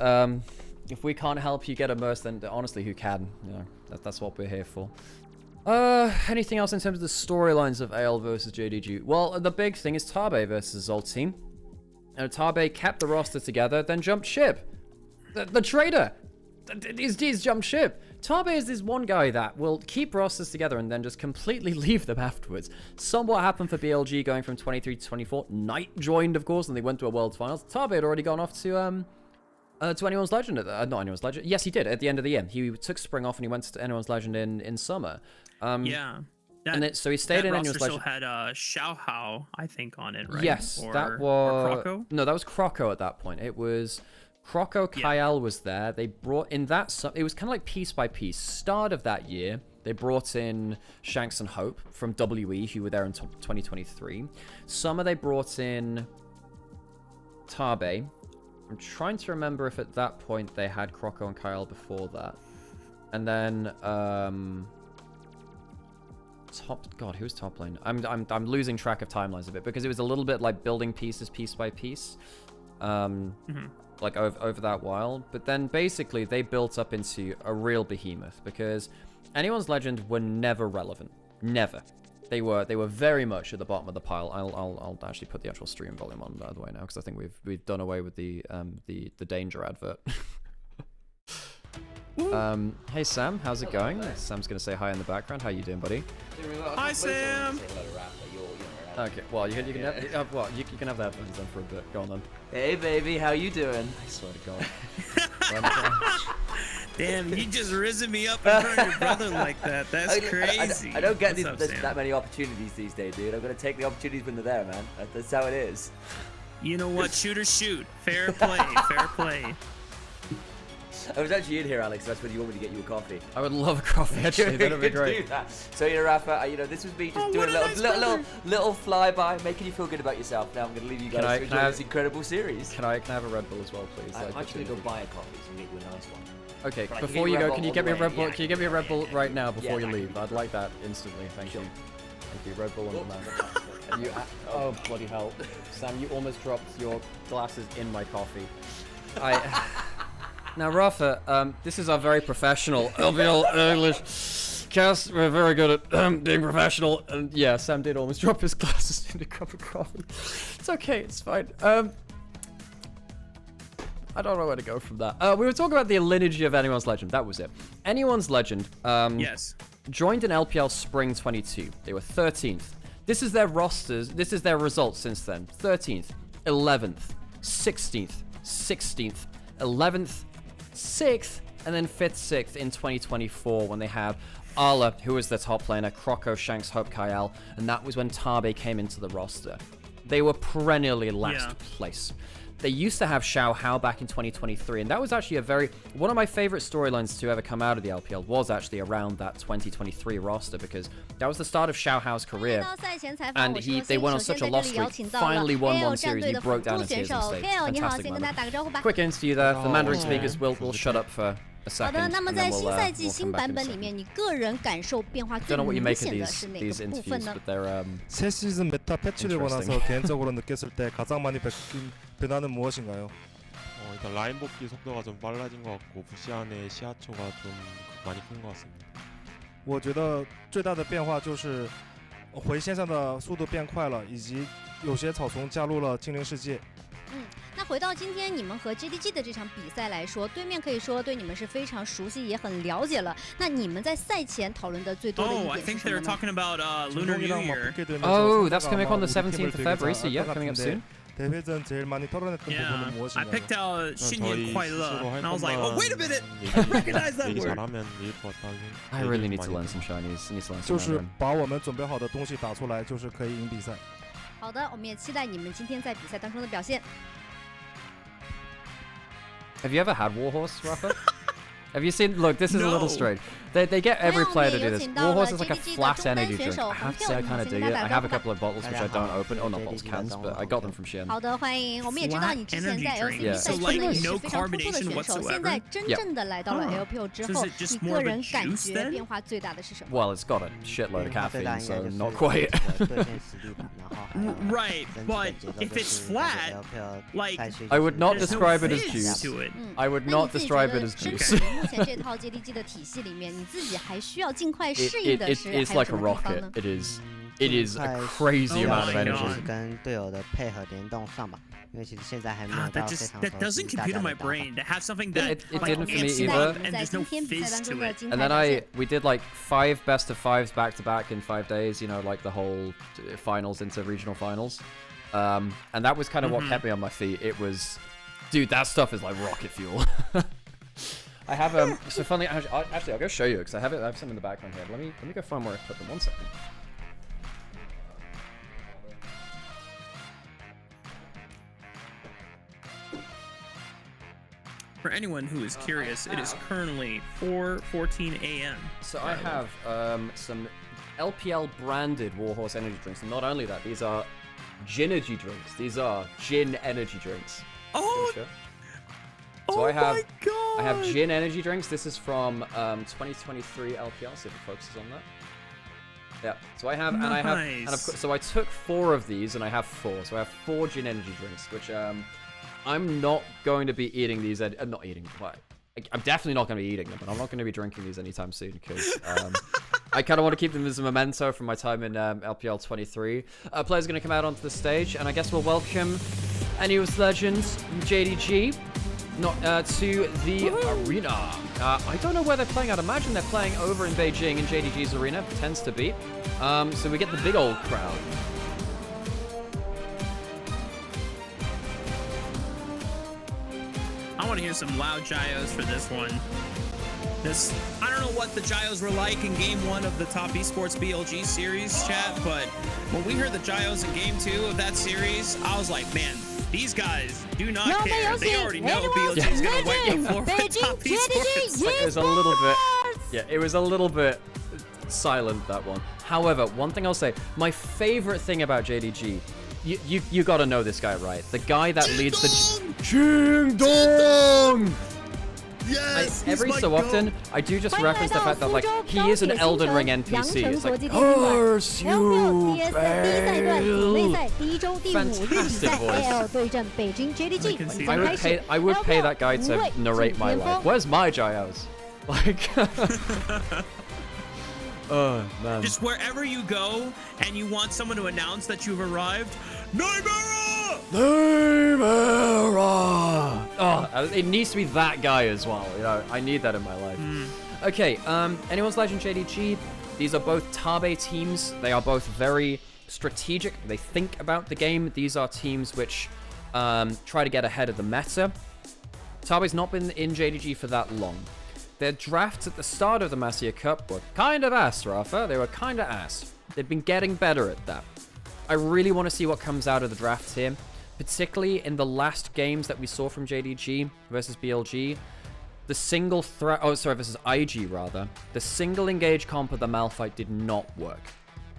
If we can't help you get immersed, then honestly, who can? That's what we're here for. Anything else in terms of the storylines of AL versus JDG? Well, the big thing is Tabe versus Zolt team. And Tabe kept the roster together, then jumped ship. The traitor! He's jumped ship. Tabe is this one guy that will keep rosters together and then just completely leave them afterwards. Somewhat happened for BLG going from 23 to 24. Knight joined, of course, and they went to a World Finals. Tabe had already gone off to Anyone's Legend. Not Anyone's Legend. Yes, he did at the end of the year. He took spring off and he went to Anyone's Legend in summer. Yeah. So he stayed in Anyone's Legend. Still had Xiao Hao, I think, on it, right? Yes, that was... Or Croco? No, that was Croco at that point. It was... Croco, Kyle was there. They brought in that... It was kind of like piece by piece. Start of that year, they brought in Shanks and Hope from WE, who were there in 2023. Summer, they brought in Tabe. I'm trying to remember if at that point they had Croco and Kyle before that. And then... God, who was top lane? I'm losing track of timelines a bit because it was a little bit like building pieces piece by piece. Like over that while, but then basically they built up into a real behemoth because Anyone's Legend were never relevant, never. They were very much at the bottom of the pile. I'll actually put the actual stream volume on by the way now because I think we've done away with the danger advert. Hey Sam, how's it going? Sam's gonna say hi in the background. How you doing, buddy? Hi Sam. Okay, well you can have you can have that then for a bit. Go on then. Hey baby, how you doing? I swear to God. Damn, you just risen me up in front of your brother like that. That's crazy. I don't get that many opportunities these days, dude. I'm gonna take the opportunities when they're there, man. That's how it is. You know what? Shoot or shoot. Fair play. Fair play. I was actually in here, Alex. That's when you want me to get you a coffee. I would love a coffee, actually. That'd be great. Do that. So, Rafa, this was me just doing a little flyby, making you feel good about yourself. Now I'm going to leave you guys to enjoy this incredible series. Can I have a Red Bull as well, please? I'm actually going to go buy a coffee so we can get you a nice one. Okay, before you go, can you get me a Red Bull? Can you get me a Red Bull right now before you leave? I'd like that instantly. Thank you. Thank you. Red Bull on demand. Oh, bloody hell. Sam, you almost dropped your glasses in my coffee. Now, Rafa, this is our very professional LPL English cast. We're very good at being professional. And yeah, Sam did almost drop his glasses in a cup of coffee. It's okay, it's fine. I don't know where to go from that. We were talking about the lineage of Anyone's Legend. That was it. Anyone's Legend yes. Joined in LPL Spring 22. They were 13th. This is their rosters. This is their results since then. 13th, 11th, 16th, 16th, 11th, 6th, and then 5th, 6th in 2024 when they have Arla, who was their top laner, Croco, Shanks, Hope, Kyle, and that was when Tabe came into the roster. They were perennially last place. They used to have Xiao Hao back in 2023, and that was actually one of my favorite storylines to ever come out of the LPL was actually around that 2023 roster, because that was the start of Xiao Hao's career, and they went on such a loss streak, finally won one series, and he broke down into his mistakes. Fantastic moment. Quick interview there, the Mandarin speakers will shut up for a second, 好的，那么 and 在 then 新 we'll 赛季 come 新 back 版 in a 本里 second. 面，你个人感受变化最 Don't know what you 明 make of 显的是哪 these 个部分 interviews, 呢？ but they're 새 시즌 메타 패치를 보고 나서 개인적으로 느꼈을 때 가장 많이 바뀐 변화는 무엇인가요? 일단 라인 복귀 속도가 좀 빨라진 것 같고 부시 안의 시야초가 좀 많이 큰 것 같습니다. 我觉得最大的变化就是回线上的速度变快了，以及有些草丛加入了精灵世界。那回到今天你们和 JDG 的这场比赛来说，对面可以说对你们是非常熟悉，也很了解了。那你们在赛前讨论的最多的一 I 点 think 是什 they're 么呢？ talking about Lunar New Year. Oh, that's coming up on the 17th of February, so yeah, coming up soon. 대회전 제일 많이 털어냈던 부분은 I 무엇인가요? picked out 신년快乐, and I was like, oh, wait a minute, 얘기 I recognize that 얘기 word. 잘하면 이길 것 같다는 I really need to learn some Chinese. I need to learn 就 some 是 Mandarin. 把我们准备好的东西打出来，就是可以赢比赛。好的，我们也期待你们今天在比赛当中的表现。 Have you ever had Warhorse, Rafa? Have you seen? Look, this is a little No. strange. They get every 同样，我 player 们 to 也 do 有 this. 请到了 Warhorse is like a JDG 的 flat 中单 energy 选 drink. 手 I 黄 have to 票， say I 我 kind 们 of 先 dig 跟 it. 大 I 家 have 打 a 个招呼 couple of bottles which I don't open, or not bottles, cans, but I got them from Shein. 好的，欢迎。我们也知道你之前在 Energy LCK drink. 赛 So 中 like 呢也是 no 非常突出的 carbonation 选手， whatsoever? 现在真正的来到了 LPL 之 So 后， is it just 你 more 个 of a 人感 juice 觉 then? 变化最大的是什么？ Well, it's got a shitload of 最大 caffeine, 应 so 该就是 not 这 quite. 个对线实力吧，然后还有 Right, 整体 but 的节奏 if 就 it's 是 flat, 感觉 like, 赛区 I would not there's no describe it as fizz juice. to it. I would 那你 not 自己觉 describe 得 it as 身 juice. 处目前这套 JDG 的体系里面，你自己还需要尽快适应 It 的是还有 is 什 like a 么地方 rocket. 呢？ It is a crazy Oh amount of my energy. God. 是跟队友的配合联动上吧，因为其实现在还没有 God, 到 that 非 just 常 that 熟 doesn't 悉大 compute 家 in 的 my 打法。 brain to have something that It like didn't for me amps 期 it 待 either. up 你们 and 在 there's no 今天比赛 fizz 当中 to 的 it. 精 And 彩 then 表现。 we did like 5 best of 5s back to back in 5 days, you know, like the whole finals into regional finals. And that was kind of what kept me on my feet. It was, dude, that stuff is like rocket fuel. I have so funny. Actually, I'll go show you because I have some in the background here. Let me go find where I put them. 1 second. For anyone who is curious, it is currently 4:14 a.m. So I have some LPL branded Warhorse energy drinks. And not only that, these are Ginergy drinks. These are gin energy drinks. Oh, So oh I have my God! I have gin energy drinks. This is from 2023 LPL. See if it focuses on that. Yeah. So I have, and I have, and of course, so I took 4 of these, and I have 4. So I have 4 gin energy drinks, which I'm not going to be eating these. I'm not eating. Well, I'm definitely not going to be eating them, but I'm not going to be drinking these anytime soon because I kind of want to keep them as a memento from my time in LPL 23. Players going to come out onto the stage, and I guess we'll welcome NUS Legends JDG to the arena. I don't know where they're playing. I'd imagine they're playing over in Beijing in JDG's arena. Tends to be. So we get the big old crowd. I want to hear some loud gyos for this one. I don't know what the gyos were like in game 1 of the top esports BLG series, chat, but when we heard the gyos in game 2 of that series, I was like, man, these guys do not care. They already know BLG is going to wipe the floor with top esports. It was a little bit, yeah, it was a little bit silent, that one. However, one thing I'll say, my favorite thing about JDG, you gotta know this guy, right? The guy that leads the Ching Dong! Yes, every so often, I do just reference the fact that like he is an Elden Ring NPC. It's like, curse you, fail! Fantastic voice. I would pay that guy to narrate my life. Where's my gyos? Like, oh man. Just wherever you go and you want someone to announce that you've arrived, Nymaera! Nymaera! Oh, it needs to be that guy as well. You know, I need that in my life. Okay, anyone's Legend JDG. These are both Tabe teams. They are both very strategic. They think about the game. These are teams which try to get ahead of the meta. Tabe's not been in JDG for that long. Their drafts at the start of the Masia Cup were kind of ass, Rafa. They were kind of ass. They've been getting better at that. I really want to see what comes out of the drafts here, particularly in the last games that we saw from JDG versus BLG. The single threat, versus IG rather. The single engage comp of the Malphite did not work.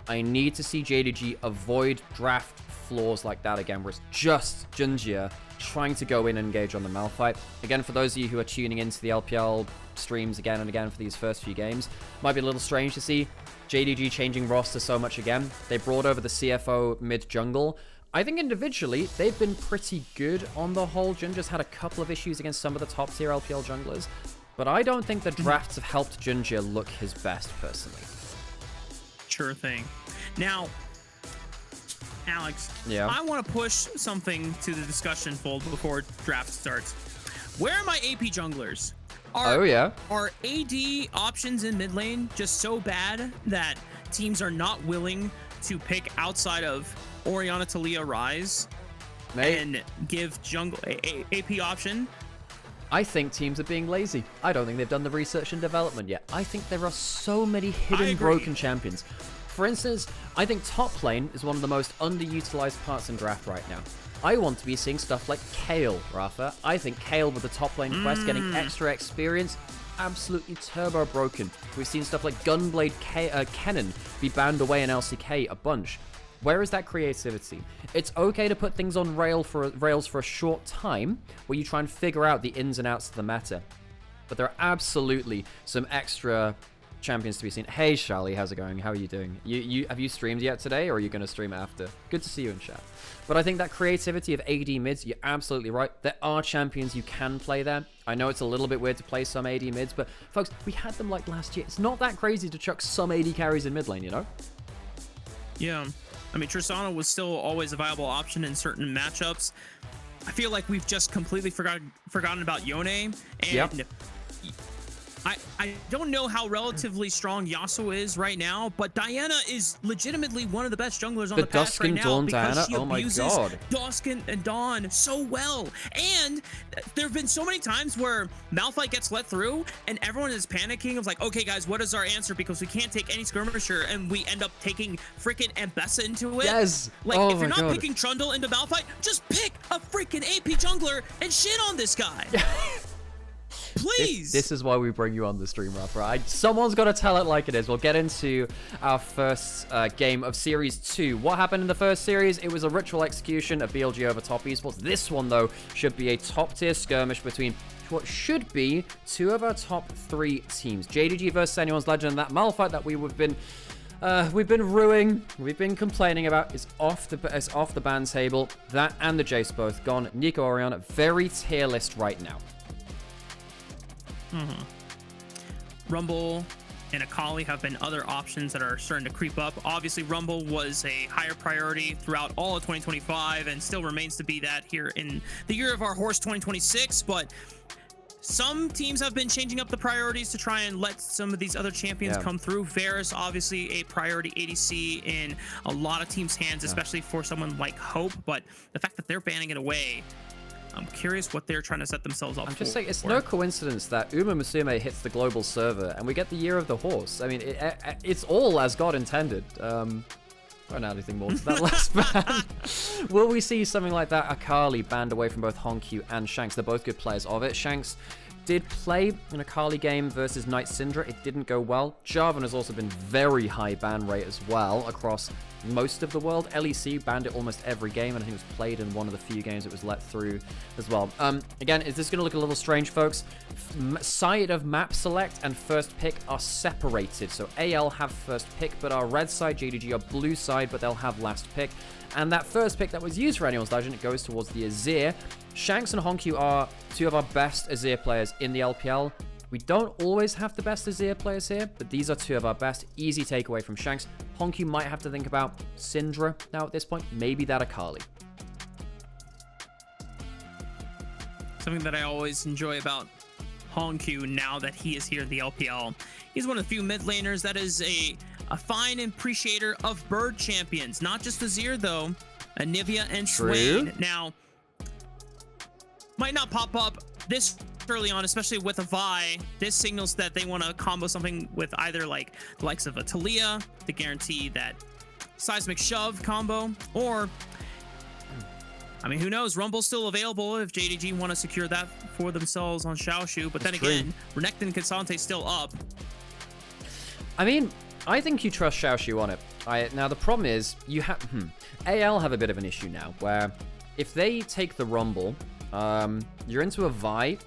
I need to see JDG avoid draft flaws like that again, where it's just Junjia trying to go in and engage on the Malphite. Again, for those of you who are tuning into the LPL streams again and again for these first few games, might be a little strange to see JDG changing roster so much again. They brought over the CFO mid-jungle. I think individually, they've been pretty good on the whole. Jun just had a couple of issues against some of the top-tier LPL junglers. but I don't think the drafts have helped Junjie look his best personally. Sure thing. Now, Alex, yeah. I want to push something to the discussion fold before draft starts. Where are my AP junglers? Are AD options in mid lane just so bad that teams are not willing to pick outside of Orianna, Talia, Ryze and give jungle AP option? I think teams are being lazy. I don't think they've done the research and development yet. I think there are so many hidden broken champions. For instance, I think top lane is one of the most underutilized parts in draft right now. I want to be seeing stuff like Kayle, Rafa. I think Kayle with the top lane quest getting extra experience, absolutely turbo broken. We've seen stuff like Gunblade Kennen be banned away in LCK a bunch. Where is that creativity? It's okay to put things on rails for a short time, where you try and figure out the ins and outs of the meta. But there are absolutely some extra champions to be seen. Hey, Charlie, how's it going? How are you doing? Have you streamed yet today, or are you going to stream after? Good to see you in chat. But I think that creativity of AD mids, you're absolutely right. There are champions you can play there. I know it's a little bit weird to play some AD mids, but folks, we had them like last year. It's not that crazy to chuck some AD carries in mid lane, you know? Yeah. I mean, Tristana was still always a viable option in certain matchups. I feel like we've just completely forgotten about Yone. And I don't know how relatively strong Yasuo is right now, but Diana is legitimately one of the best junglers on the patch right now because she abuses Dusk and Dawn so well. And there have been so many times where Malphite gets let through and everyone is panicking of like, okay guys, what is our answer? Because we can't take any skirmisher, and we end up taking freaking Ambessa into it. Yes. Like, if you're not picking Trundle into Malphite, just pick a freaking AP jungler and shit on this guy. Please. This is why we bring you on the stream, Rafa. Someone's got to tell it like it is. We'll get into our first game of Series 2. What happened in the first series? It was a ritual execution of BLG over top Esports. This one, though, should be a top-tier skirmish between what should be two of our top 3 teams. JDG versus Anyone's Legend. That Malphite that we've been ruining, we've been complaining about is off the ban table. That and the Jace both gone. Nico Orion, very tier list right now. Rumble and Akali have been other options that are starting to creep up. Obviously, Rumble was a higher priority throughout all of 2025 and still remains to be that here in the year of our horse 2026, but some teams have been changing up the priorities to try and let some of these other champions come through. Varus, obviously a priority ADC in a lot of teams' hands, especially for someone like Hope, but the fact that they're banning it away, I'm curious what they're trying to set themselves up for. I'm just saying, it's no coincidence that Uma Musume hits the global server and we get the Year of the Horse. I mean, it's all as God intended. Don't add anything more to that last ban. Will we see something like that? Akali banned away from both Honkyu and Shanks. They're both good players of it. Shanks did play an Akali game versus Knight Syndra. It didn't go well. Jarvan has also been very high ban rate as well across most of the world. LEC banned it almost every game, and I think it was played in one of the few games it was let through as well. Again, is this going to look a little strange, folks? Side of map select and first pick are separated. So AL have first pick, but our red side, JDG, are blue side, but they'll have last pick. And that first pick that was used for Anyone's Legend, it goes towards the Azir. Shanks and Honkyu are two of our best Azir players in the LPL. We don't always have the best Azir players here, but these are two of our best. Easy takeaway from Shanks. Honkyu might have to think about Syndra now at this point. Maybe that Akali. Something that I always enjoy about Honkyu now that he is here in the LPL. He's one of the few mid laners that is a fine appreciator of bird champions. Not just Azir, though. Anivia and Swain. Now, might not pop up this early on, especially with a Vi. This signals that they want to combo something with either like the likes of a Talia to guarantee that seismic shove combo, or I mean, who knows? Rumble's still available if JDG want to secure that for themselves on Xiaoshu. But then again, Renekton and Cassante still up. I mean, I think you trust Xiaoshu on it. Now the problem is you have AL have a bit of an issue now where if they take the Rumble, you're into a Vi.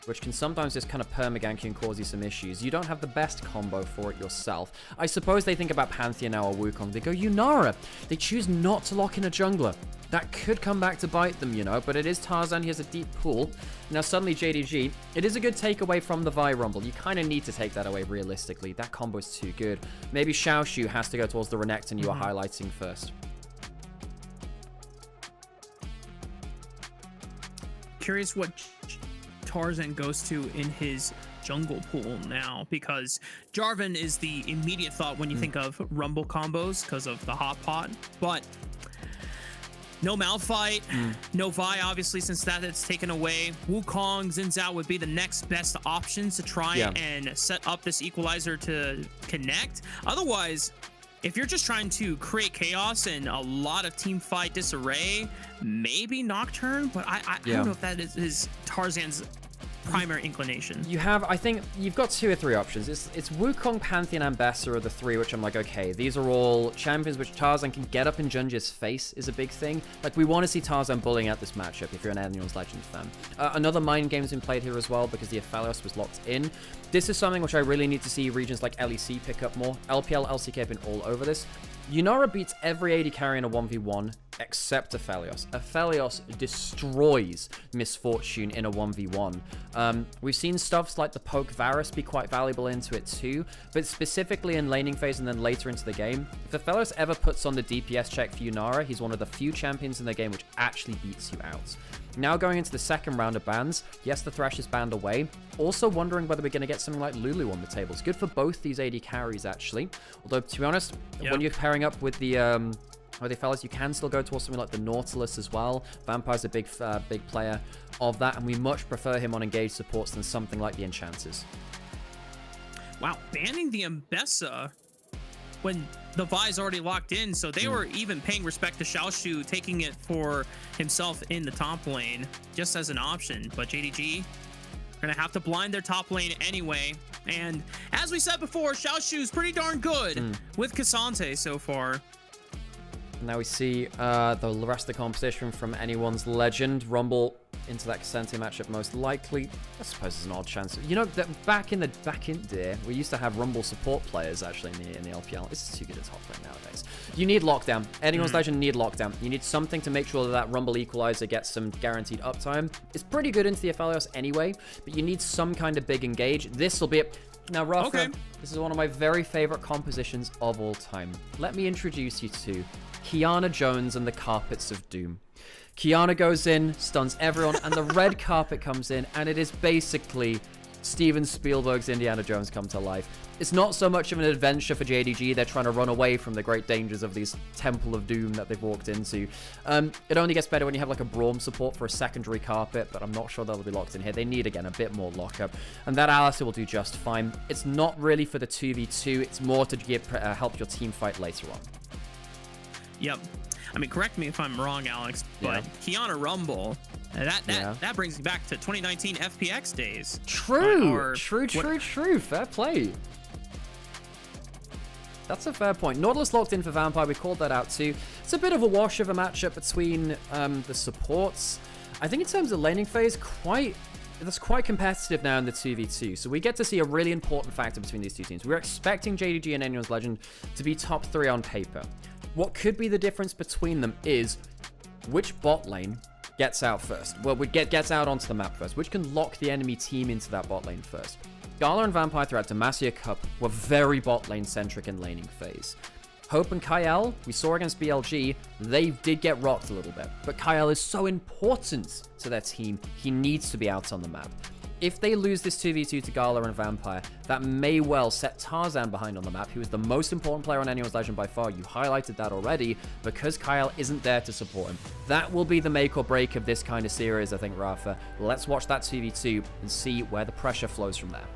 which can sometimes just kind of permagank you and cause you some issues. You don't have the best combo for it yourself. I suppose they think about Pantheon now or Wukong. They go Yunara. They choose not to lock in a jungler. That could come back to bite them, you know, but it is Tarzan. He has a deep pool. Now, suddenly JDG, it is a good takeaway from the Vi Rumble. You kind of need to take that away realistically. That combo is too good. Maybe Xiaoshu has to go towards the Renekton you were highlighting first. Curious what Tarzan goes to in his jungle pool now, because Jarvan is the immediate thought when you think of Rumble combos because of the hot pot, but no Malphite, no Vi, obviously, since that's taken away. Wukong, Xin Zhao would be the next best options to try and set up this equalizer to connect. Otherwise, if you're just trying to create chaos and a lot of team fight disarray, maybe Nocturne, but I don't know if that is Tarzan's primary inclination. You have, I think, you've got 2 or 3 options. It's Wukong, Pantheon, and Bessa are the 3, which I'm like, okay, these are all champions which Tarzan can get up in Junji's face is a big thing. Like, we want to see Tarzan bullying out this matchup if you're an Anyone's Legends fan. Another mind game's been played here as well because the Aphelios was locked in. This is something which I really need to see regions like LEC pick up more. LPL, LCK have been all over this. Yunara beats every AD carry in a 1v1 except Aphelios. Aphelios destroys Misfortune in a 1v1. We've seen stuffs like the poke Varus be quite valuable into it too, but specifically in laning phase and then later into the game, if Aphelios ever puts on the DPS check for Yunara, he's one of the few champions in the game which actually beats you out. Now going into the second round of bans, yes, the Thresh is banned away. Also wondering whether we're going to get something like Lulu on the table. It's good for both these AD carries, actually. Although, to be honest, when you're pairing up with the fellas, you can still go towards something like the Nautilus as well. Vampire's a big player of that, and we much prefer him on engaged supports than something like the Enchanters. Wow, banning the Mbessa when the Vi's already locked in, so they were even paying respect to Xiaoshu, taking it for himself in the top lane, just as an option. But JDG are gonna have to blind their top lane anyway. And as we said before, Xiaoshu's pretty darn good with Cassante so far. Now we see the rest of the composition from Anyone's Legend. Rumble into that Cassante matchup most likely. I suppose there's an odd chance. You know, that back in the day, we used to have Rumble support players actually in the LPL. This is too good a top lane nowadays. You need lockdown. Anyone's Legend need lockdown. You need something to make sure that Rumble Equalizer gets some guaranteed uptime. It's pretty good into the Aphelios anyway, but you need some kind of big engage. This will be it. Now, Rafa, this is one of my very favorite compositions of all time. Let me introduce you to Kiana Jones and the Carpets of Doom. Kiana goes in, stuns everyone, and the red carpet comes in, and it is basically Steven Spielberg's Indiana Jones come to life. It's not so much of an adventure for JDG. They're trying to run away from the great dangers of these Temple of Doom that they've walked into. It only gets better when you have like a Braum support for a secondary carpet, but I'm not sure that'll be locked in here. They need, again, a bit more lockup, and that Alistair will do just fine. It's not really for the 2v2. It's more to help your team fight later on. Yep. I mean, correct me if I'm wrong, Alex, but Kiana Rumble, that brings me back to 2019 FPX days. True. Fair play. That's a fair point. Nautilus locked in for Vampire. We called that out too. It's a bit of a wash of a matchup between the supports. I think in terms of laning phase, that's quite competitive now in the 2v2. So we get to see a really important factor between these two teams. We're expecting JDG and Anyone's Legend to be top 3 on paper. What could be the difference between them is which bot lane gets out first. Well, gets out onto the map first. Which can lock the enemy team into that bot lane first. Gala and Vampire throughout Demacia Cup were very bot lane centric in laning phase. Hope and Kyle, we saw against BLG, they did get rocked a little bit. But Kyle is so important to their team, he needs to be out on the map. If they lose this 2v2 to Gala and Vampire, that may well set Tarzan behind on the map, who is the most important player on Anyone's Legend by far. You highlighted that already, because Kyle isn't there to support him. That will be the make or break of this kind of series, I think, Rafa. Let's watch that 2v2 and see where the pressure flows from there.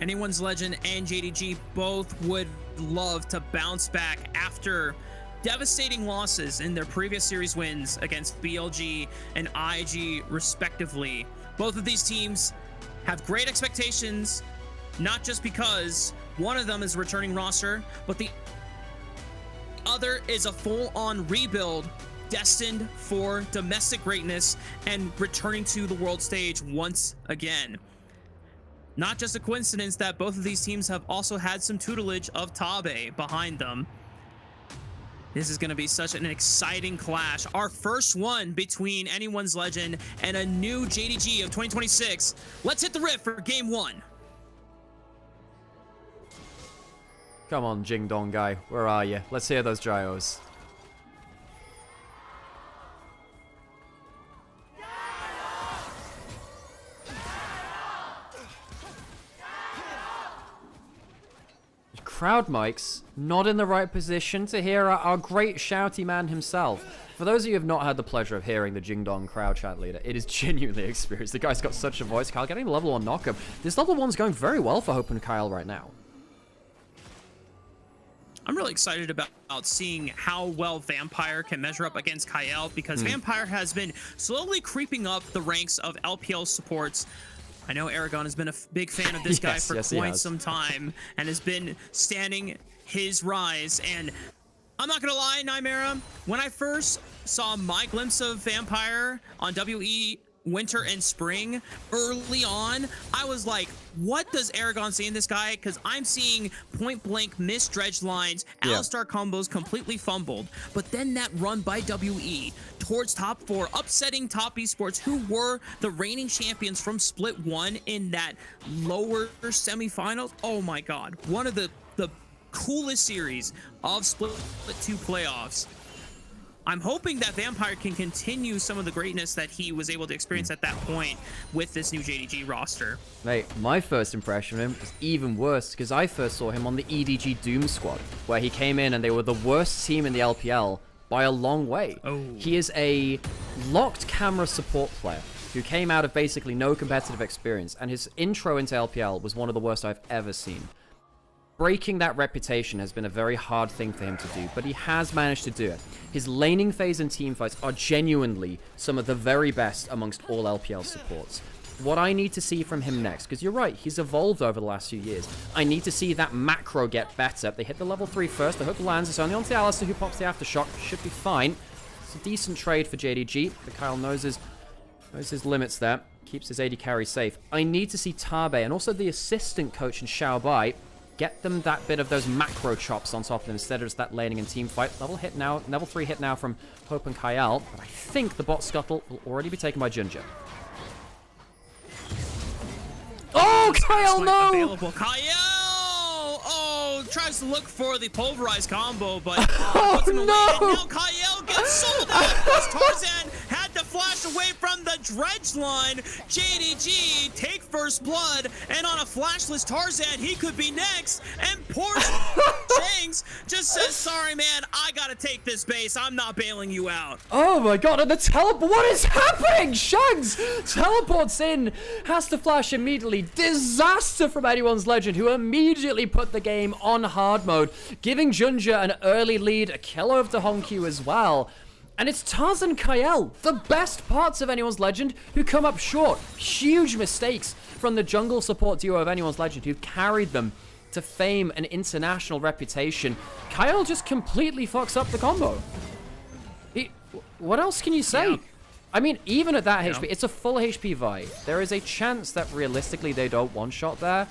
Anyone's Legend and JDG both would love to bounce back after devastating losses in their previous series wins against BLG and IG, respectively. Both of these teams have great expectations, not just because one of them is a returning roster, but the other is a full-on rebuild destined for domestic greatness and returning to the world stage once again. Not just a coincidence that both of these teams have also had some tutelage of Tabe behind them. This is going to be such an exciting clash. Our first one between Anyone's Legend and a new JDG of 2026. Let's hit the riff for game 1. Come on, Jing Dong guy. Where are you? Let's hear those gyros. Crowd mics not in the right position to hear our great shouty man himself. For those of you who have not had the pleasure of hearing the Jing Dong crowd chat leader, it is genuinely experienced. The guy's got such a voice. Kyle getting level 1 knockup. This level 1's going very well for Hope and Kyle right now. I'm really excited about seeing how well Vampire can measure up against Kyle, because Vampire has been slowly creeping up the ranks of LPL supports. I know Aragon has been a big fan of this guy for quite some time and has been standing his rise. And I'm not gonna lie, Nymaera, when I first saw my glimpse of Vampire on WE Winter and Spring early on, I was like, what does Aragon see in this guy? Because I'm seeing point blank missed dredge lines, Alistar combos completely fumbled, but then that run by WE towards top 4, upsetting top esports, who were the reigning champions from Split 1 in that lower semifinals. Oh my god, one of the coolest series of Split 2 playoffs. I'm hoping that Vampire can continue some of the greatness that he was able to experience at that point with this new JDG roster. Mate, my first impression of him was even worse, because I first saw him on the EDG Doom squad, where he came in and they were the worst team in the LPL by a long way. He is a locked camera support player who came out of basically no competitive experience, and his intro into LPL was one of the worst I've ever seen. Breaking that reputation has been a very hard thing for him to do, but he has managed to do it. His laning phase and team fights are genuinely some of the very best amongst all LPL supports. What I need to see from him next, because you're right, he's evolved over the last few years. I need to see that macro get better. They hit the level 3 first, the hook lands, it's only onto Alistar who pops the aftershock, should be fine. It's a decent trade for JDG, but Kyle knows his limits there, keeps his AD carry safe. I need to see Tabe and also the assistant coach in Xiaobai get them that bit of those macro chops on top of them instead of just that laning and team fight. Level 3 hit now from Hope and Kyle, but I think the bot scuttle will already be taken by Ginger. Oh, Kyle, no! Available. Kyle! Oh, tries to look for the pulverized combo, but oh, no! And now Kyle gets sold out because Tarzan had to flash away from the dredge line. JDG take first blood, and on a flashless Tarzan, he could be next. And poor Shanks just says, sorry, man, I gotta take this base. I'm not bailing you out. Oh my god, and the teleport, what is happening? Shanks teleports in, has to flash immediately. Disaster from Anyone's Legend, who immediately put the game on hard mode, giving Ginger an early lead, a kill over to Honkyu as well. And it's Taz and Kyle, the best parts of Anyone's Legend, who come up short. Huge mistakes from the jungle support duo of Anyone's Legend, who carried them to fame and international reputation. Kyle just completely fucks up the combo. What else can you say? I mean, even at that HP, it's a full HP Vi. There is a chance that realistically they don't one-shot there.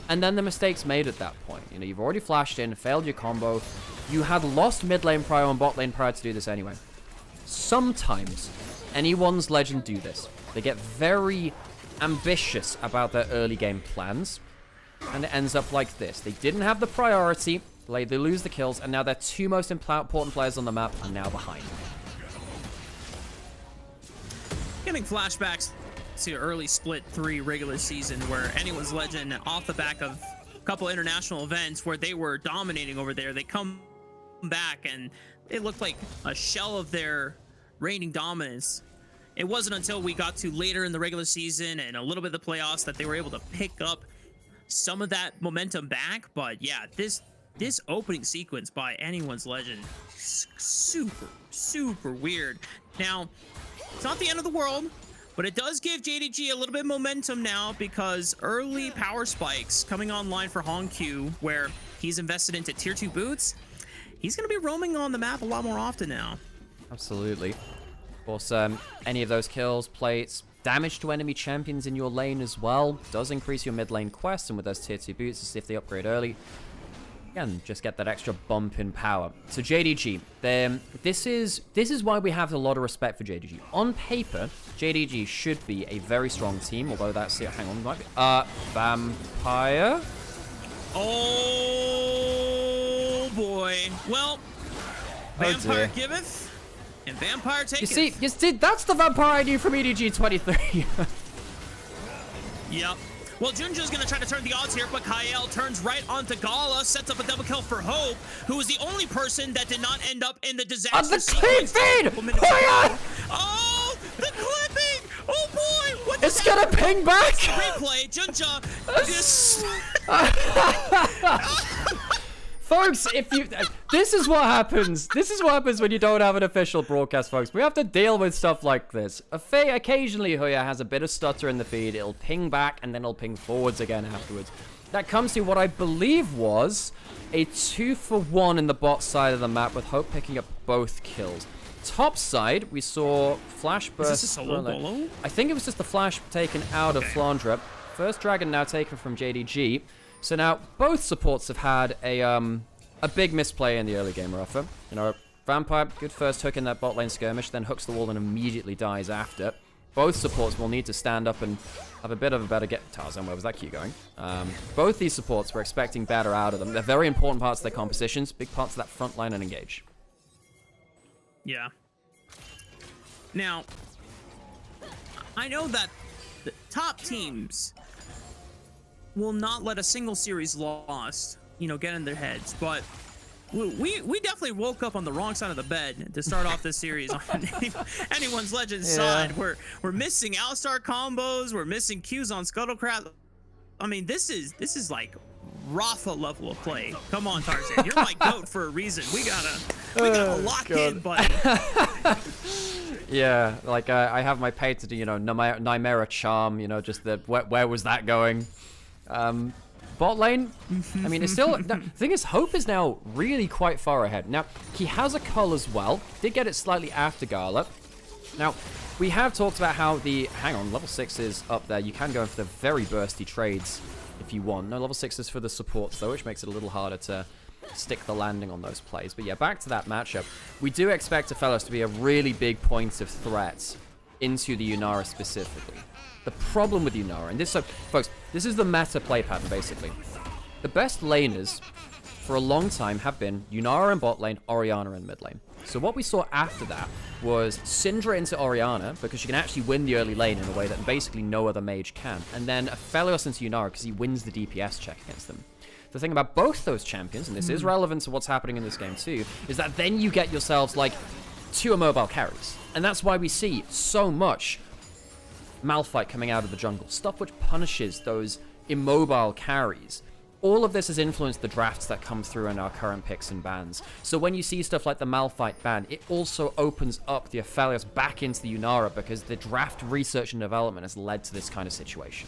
And then the mistakes made at that point. You know, you've already flashed in, failed your combo. You had lost mid lane prior and bot lane prior to do this anyway. Sometimes Anyone's Legend do this. They get very ambitious about their early game plans. And it ends up like this. They didn't have the priority. They lose the kills. And now their two most important players on the map are now behind. Getting flashbacks to early Split 3 regular season where Anyone's Legend, off the back of a couple international events where they were dominating over there, they come back and it looked like a shell of their reigning dominance. It wasn't until we got to later in the regular season and a little bit of the playoffs that they were able to pick up some of that momentum back. But yeah, this opening sequence by Anyone's Legend is super weird. Now, it's not the end of the world, but it does give JDG a little bit of momentum now because early power spikes coming online for Honkyu, where he's invested into tier 2 boots. He's going to be roaming on the map a lot more often now. Absolutely. Of course, any of those kills, plates, damage to enemy champions in your lane as well does increase your mid lane quest, and with those tier 2 boots, as if they upgrade early, again, just get that extra bump in power. So JDG, this is why we have a lot of respect for JDG. On paper, JDG should be a very strong team, although that's it. Hang on, might be Vampire. Oh boy. Well, Vampire giveth, and Vampire taketh. You see, that's the Vampire I knew from EDG 23. Yep. Well, Junja's going to try to turn the odds here, but Kael turns right onto Gala, sets up a double kill for Hope, who was the only person that did not end up in the disaster sequence. Oh, the clipping! Oh boy! What it's gonna ping back! Replay, Junja just... Folks, this is what happens. This is what happens when you don't have an official broadcast, folks. We have to deal with stuff like this. Occasionally, Huya has a bit of stutter in the feed. It'll ping back, and then it'll ping forwards again afterwards. That comes to what I believe was a 2-for-1 in the bot side of the map, with Hope picking up both kills. Top side, we saw Flash burst. Is this a solo bolo? I think it was just the Flash taken out of Flandre. First Dragon now taken from JDG. So now both supports have had a big misplay in the early game, Rafa. You know, Vampire, good first hook in that bot lane skirmish, then hooks the wall and immediately dies after. Both supports will need to stand up and have a bit of a better get. Tarzan, where was that Q going? Both these supports were expecting better out of them. They're very important parts of their compositions, big parts of that front line and engage. Yeah. Now, I know that the top teams will not let a single series lost, you know, get in their heads, but we definitely woke up on the wrong side of the bed to start off this series on anyone's Legends side. We're missing Alistar combos, we're missing Qs on Scuttlecraft. I mean, this is like Rafa level of play. Come on, Tarzan, you're my goat for a reason. We gotta lock in, buddy. Yeah, like I have my patented, you know, Nymaera charm, you know, just the where was that going? Bot lane, I mean, it's still, the thing is, Hope is now really quite far ahead. Now, he has a cull as well, did get it slightly after Gala. Now, we have talked about how hang on, level 6 is up there. You can go for the very bursty trades if you want. No, level 6 is for the supports though, which makes it a little harder to stick the landing on those plays. But yeah, back to that matchup. We do expect Aphelios to be a really big point of threat into the Yunara specifically. The problem with Yunara, and this, folks, this is the meta play pattern, basically. The best laners for a long time have been Yunara in bot lane, Orianna in mid lane. So what we saw after that was Syndra into Orianna, because she can actually win the early lane in a way that basically no other mage can. And then Aphelios into Yunara, because he wins the DPS check against them. The thing about both those champions, and this is relevant to what's happening in this game too, is that then you get yourselves, like, 2 immobile carries. And that's why we see so much Malphite coming out of the jungle, stuff which punishes those immobile carries. All of this has influenced the drafts that come through in our current picks and bans. So when you see stuff like the Malphite ban, it also opens up the Aphelios back into the Yunara, because the draft research and development has led to this kind of situation.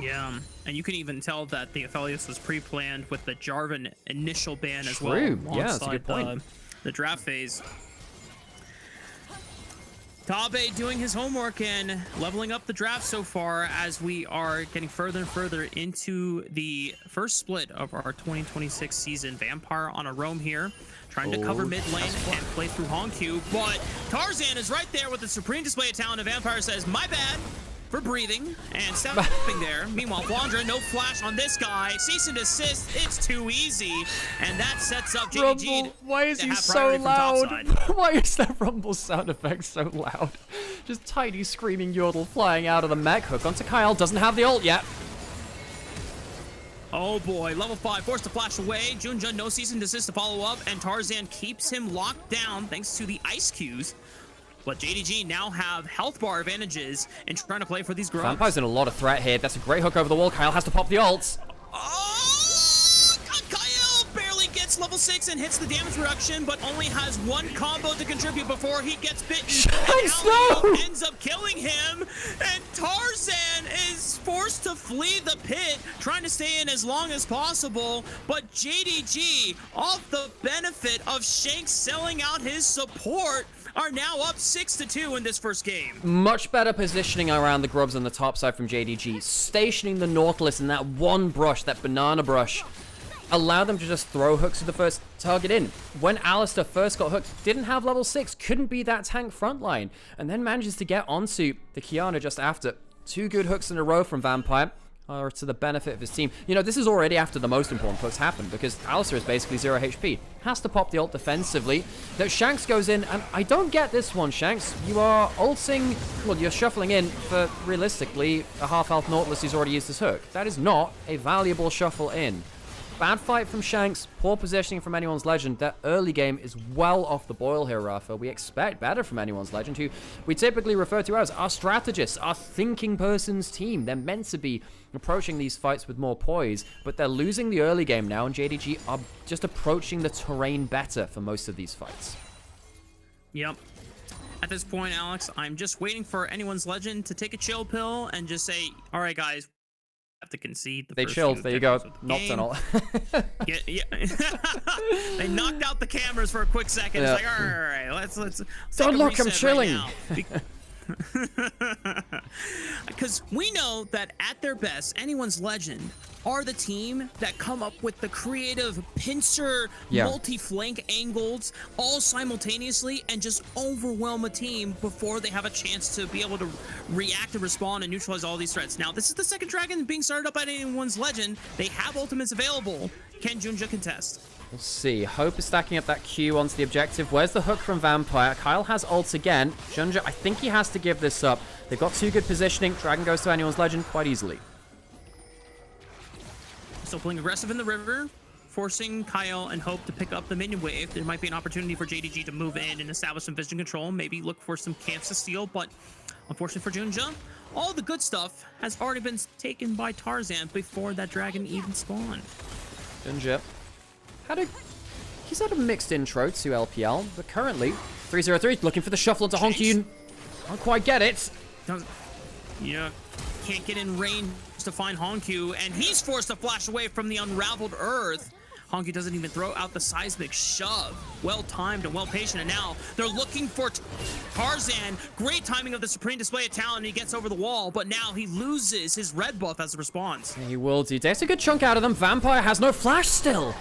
Yeah, and you can even tell that the Aphelios was pre-planned with the Jarvan initial ban as well. Yeah, that's a good point. The draft phase. Tabe doing his homework and leveling up the draft so far, as we are getting further and further into the first split of our 2026 season. Vampire on a roam here, trying to cover mid lane and play through Hongq, but Tarzan is right there with the supreme display of talent, and Vampire says, my bad for breathing, and stepping there. Meanwhile, Flandre, no flash on this guy. Cease and desist, it's too easy. And that sets up JDG. Rumble, why is he so loud? Why is that Rumble sound effect so loud? Just tiny screaming yodel flying out of the mech. Hook onto Kyle, doesn't have the ult yet. Oh boy, level 5, forced to flash away. Junja, no cease and desist to follow up, and Tarzan keeps him locked down thanks to the ice cues. But JDG now have health bar advantages and trying to play for these grubs. Vampire's in a lot of threat here. That's a great hook over the wall. Kyle has to pop the ults. Oh! Kyle barely gets gets level 6 and hits the damage reduction, but only has one combo to contribute before he gets bitten. Shanks, and no! ends up killing him, and Tarzan is forced to flee the pit, trying to stay in as long as possible, but JDG, off the benefit of Shanks selling out his support, are now up 6-2 in this first game. Much better positioning around the grubs on the top side from JDG. Stationing the Nautilus in that one brush, that banana brush, allow them to just throw hooks to the first target in. When Alistair first got hooked, didn't have level 6, couldn't be that tank frontline, and then manages to get onto the Kiana just after. 2 good hooks in a row from Vampire are to the benefit of his team. You know, this is already after the most important hooks happened, because Alistair is basically 0 HP. Has to pop the ult defensively. That Shanks goes in, and I don't get this one, Shanks. You are ulting, well, you're shuffling in for, realistically, a half-health Nautilus who's already used his hook. That is not a valuable shuffle in. Bad fight from Shanks, poor positioning from Anyone's Legend. That early game is well off the boil here, Rafa. We expect better from Anyone's Legend, who we typically refer to as our strategists, our thinking person's team. They're meant to be approaching these fights with more poise, but they're losing the early game now, and JDG are just approaching the terrain better for most of these fights. Yep. At this point, Alex, I'm just waiting for Anyone's Legend to take a chill pill and just say, all right, guys, have to concede the They first chilled. few There you go. seconds of the Knocked game. and all. They knocked out the cameras for a quick second. Yeah. It's like, all right, let's Don't take a look, I'm reset chilling. right now. Because we know that at their best, Anyone's Legend are the team that come up with the creative pincer, multi-flank angles all simultaneously and just overwhelm a team before they have a chance to be able to react and respond and neutralize all these threats. Now, this is the second dragon being started up at Anyone's Legend. They have ultimates available. Can Junja contest? We'll see. Hope is stacking up that Q onto the objective. Where's the hook from Vampire? Kyle has ult again. Junja, I think he has to give this up. They've got 2 good positioning. Dragon goes to Anyone's Legend quite easily. Still playing aggressive in the river, forcing Kyle and Hope to pick up the minion wave. There might be an opportunity for JDG to move in and establish some vision control, maybe look for some camps to steal, but unfortunately for Junja, all the good stuff has already been taken by Tarzan before that dragon even spawned. Junja he's had a mixed intro to LPL, but currently 303 looking for the shuffle into Honky. Don't quite get it. Yeah, can't get in range to find Honkyu, and he's forced to flash away from the unraveled earth. Honkyu doesn't even throw out the seismic shove. Well timed and well patient, and now they're looking for Tarzan. Great timing of the supreme display of talent, and he gets over the wall, but now he loses his red buff as a response. Yeah, he will do. Takes a good chunk out of them. Vampire has no flash still.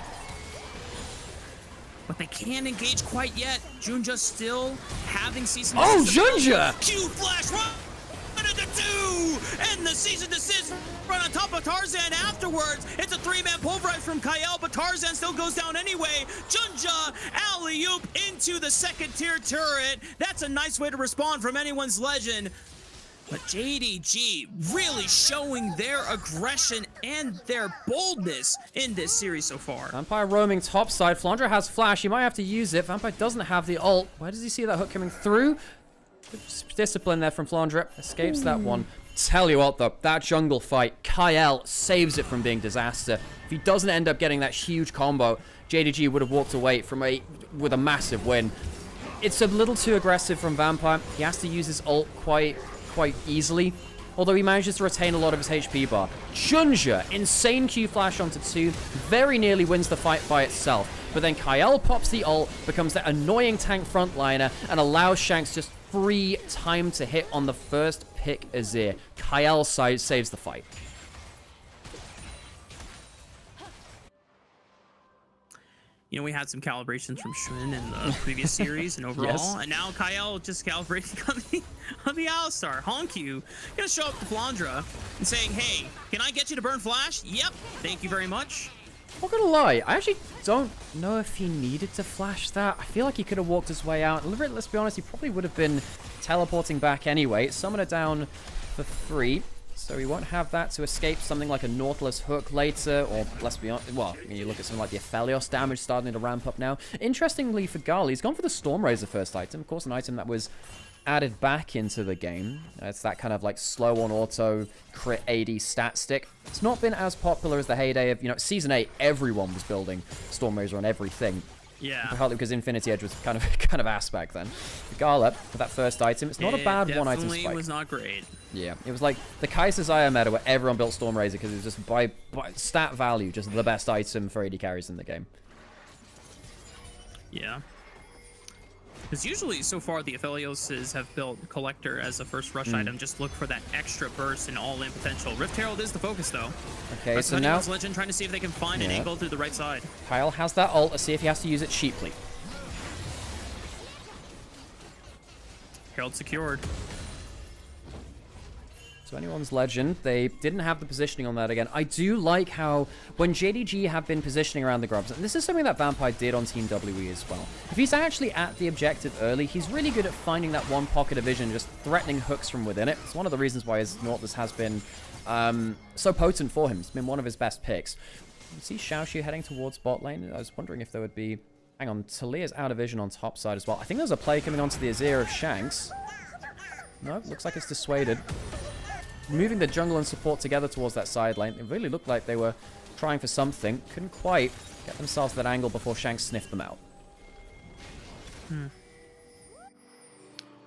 But they can't engage quite yet. Junja still having season Oh, desist. Junja! Q flash run into 2! And the season desist run on top of Tarzan afterwards. It's a 3-man pulverize from Kyle, but Tarzan still goes down anyway. Junja alley-oop into the second tier turret. That's a nice way to respond from Anyone's Legend. But JDG really showing their aggression and their boldness in this series so far. Vampire roaming top side. Flandra has flash. He might have to use it. Vampire doesn't have the ult. Where does he see that hook coming through? Good discipline there from Flandra. Escapes that one. Tell you what, though, that jungle fight, Kyle saves it from being disaster. If he doesn't end up getting that huge combo, JDG would have walked away with a massive win. It's a little too aggressive from Vampire. He has to use his ult quite easily, although he manages to retain a lot of his HP bar. Junja, insane Q flash onto 2, very nearly wins the fight by itself, but then Kyle pops the ult, becomes that annoying tank frontliner, and allows Shanks just free time to hit on the first pick Azir. Kyle saves the fight. You know, we had some calibrations from Shun in the previous series and overall, Yes. and now Kyle just calibrating on the Alistar. Honkyu gonna show up to Flandra and saying, hey, can I get you to burn flash? Yep, thank you very much. Not gonna lie, I actually don't know if he needed to flash that. I feel like he could have walked his way out. Let's be honest, he probably would have been teleporting back anyway. Summoner down for 3. So he won't have that to escape something like a Nautilus hook later, or let's be honest, well, you look at something like the Aphelios damage starting to ramp up now. Interestingly for Gali, he's gone for the Storm Razor first item. Of course, an item that was added back into the game. It's that kind of like slow on auto crit AD stat stick. It's not been as popular as the heyday of, you know, Season 8, everyone was building Stormrazor on everything. Yeah. Partly because Infinity Edge was kind of ass back then. Gala, for that first item, it's not a bad one-item spike. It was not great. Yeah, it was like the Kai'Sa Xayah meta where everyone built Stormrazor because it was just by stat value, just the best item for AD carries in the game. Yeah. Because usually, so far, the Aphelioses have built Collector as a first rush item. Just look for that extra burst and all-in potential. Rift Herald is the focus, though. Okay, so now... Legend trying to see if they can find an angle through the right side. Kyle has that ult. Let's see if he has to use it cheaply. Herald secured. So anyone's Legend, they didn't have the positioning on that again. I do like how when JDG have been positioning around the grubs, and this is something that Vampire did on Team WE as well. If he's actually at the objective early, he's really good at finding that one pocket of vision, just threatening hooks from within it. It's one of the reasons why his Nautilus has been so potent for him. It's been one of his best picks. You see Xiaoshu heading towards bot lane. I was wondering if there would be... Hang on, Talia's out of vision on top side as well. I think there's a play coming onto the Azir of Shanks. No, looks like it's dissuaded. Moving the jungle and support together towards that side lane. It really looked like they were trying for something. Couldn't quite get themselves to that angle before Shanks sniffed them out.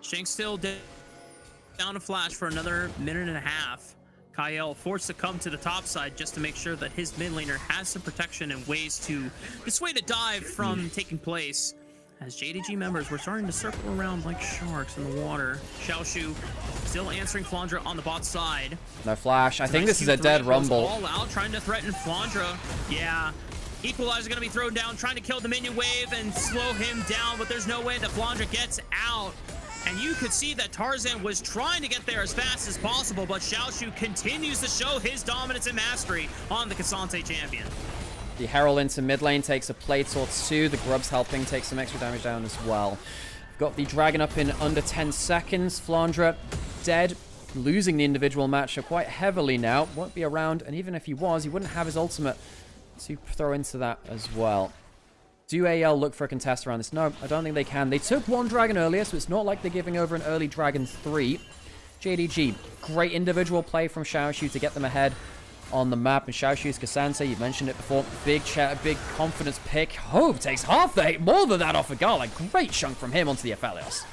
Shanks still down a flash for another minute and a half. Kyle forced to come to the top side just to make sure that his mid laner has some protection and ways to dissuade a dive from taking place. As JDG members were starting to circle around like sharks in the water. Xiaoshu still answering Flandra on the bot side. No flash. I think this is a dead Rumble. All out, trying to threaten Flandra. Yeah. Equalizer going to be thrown down, trying to kill the minion wave and slow him down, but there's no way that Flandra gets out. And you could see that Tarzan was trying to get there as fast as possible, but Xiaoshu continues to show his dominance and mastery on the K'Sante champion. The Herald into mid lane takes a plate or two. The Grub's helping take some extra damage down as well. We've got the Dragon up in under 10 seconds. Flandra dead, losing the individual matchup quite heavily now. Won't be around, and even if he was, he wouldn't have his ultimate to throw into that as well. Do AL look for a contest around this? No, I don't think they can. They took one Dragon earlier, so it's not like they're giving over an early Dragon 3. JDG, great individual play from Xiaoshu to get them ahead on the map. And Xiaoshu's K'Sante, you mentioned it before, big confidence pick. Hope takes half the hit, more than that off of Gala. Great chunk from him onto the Aphelios.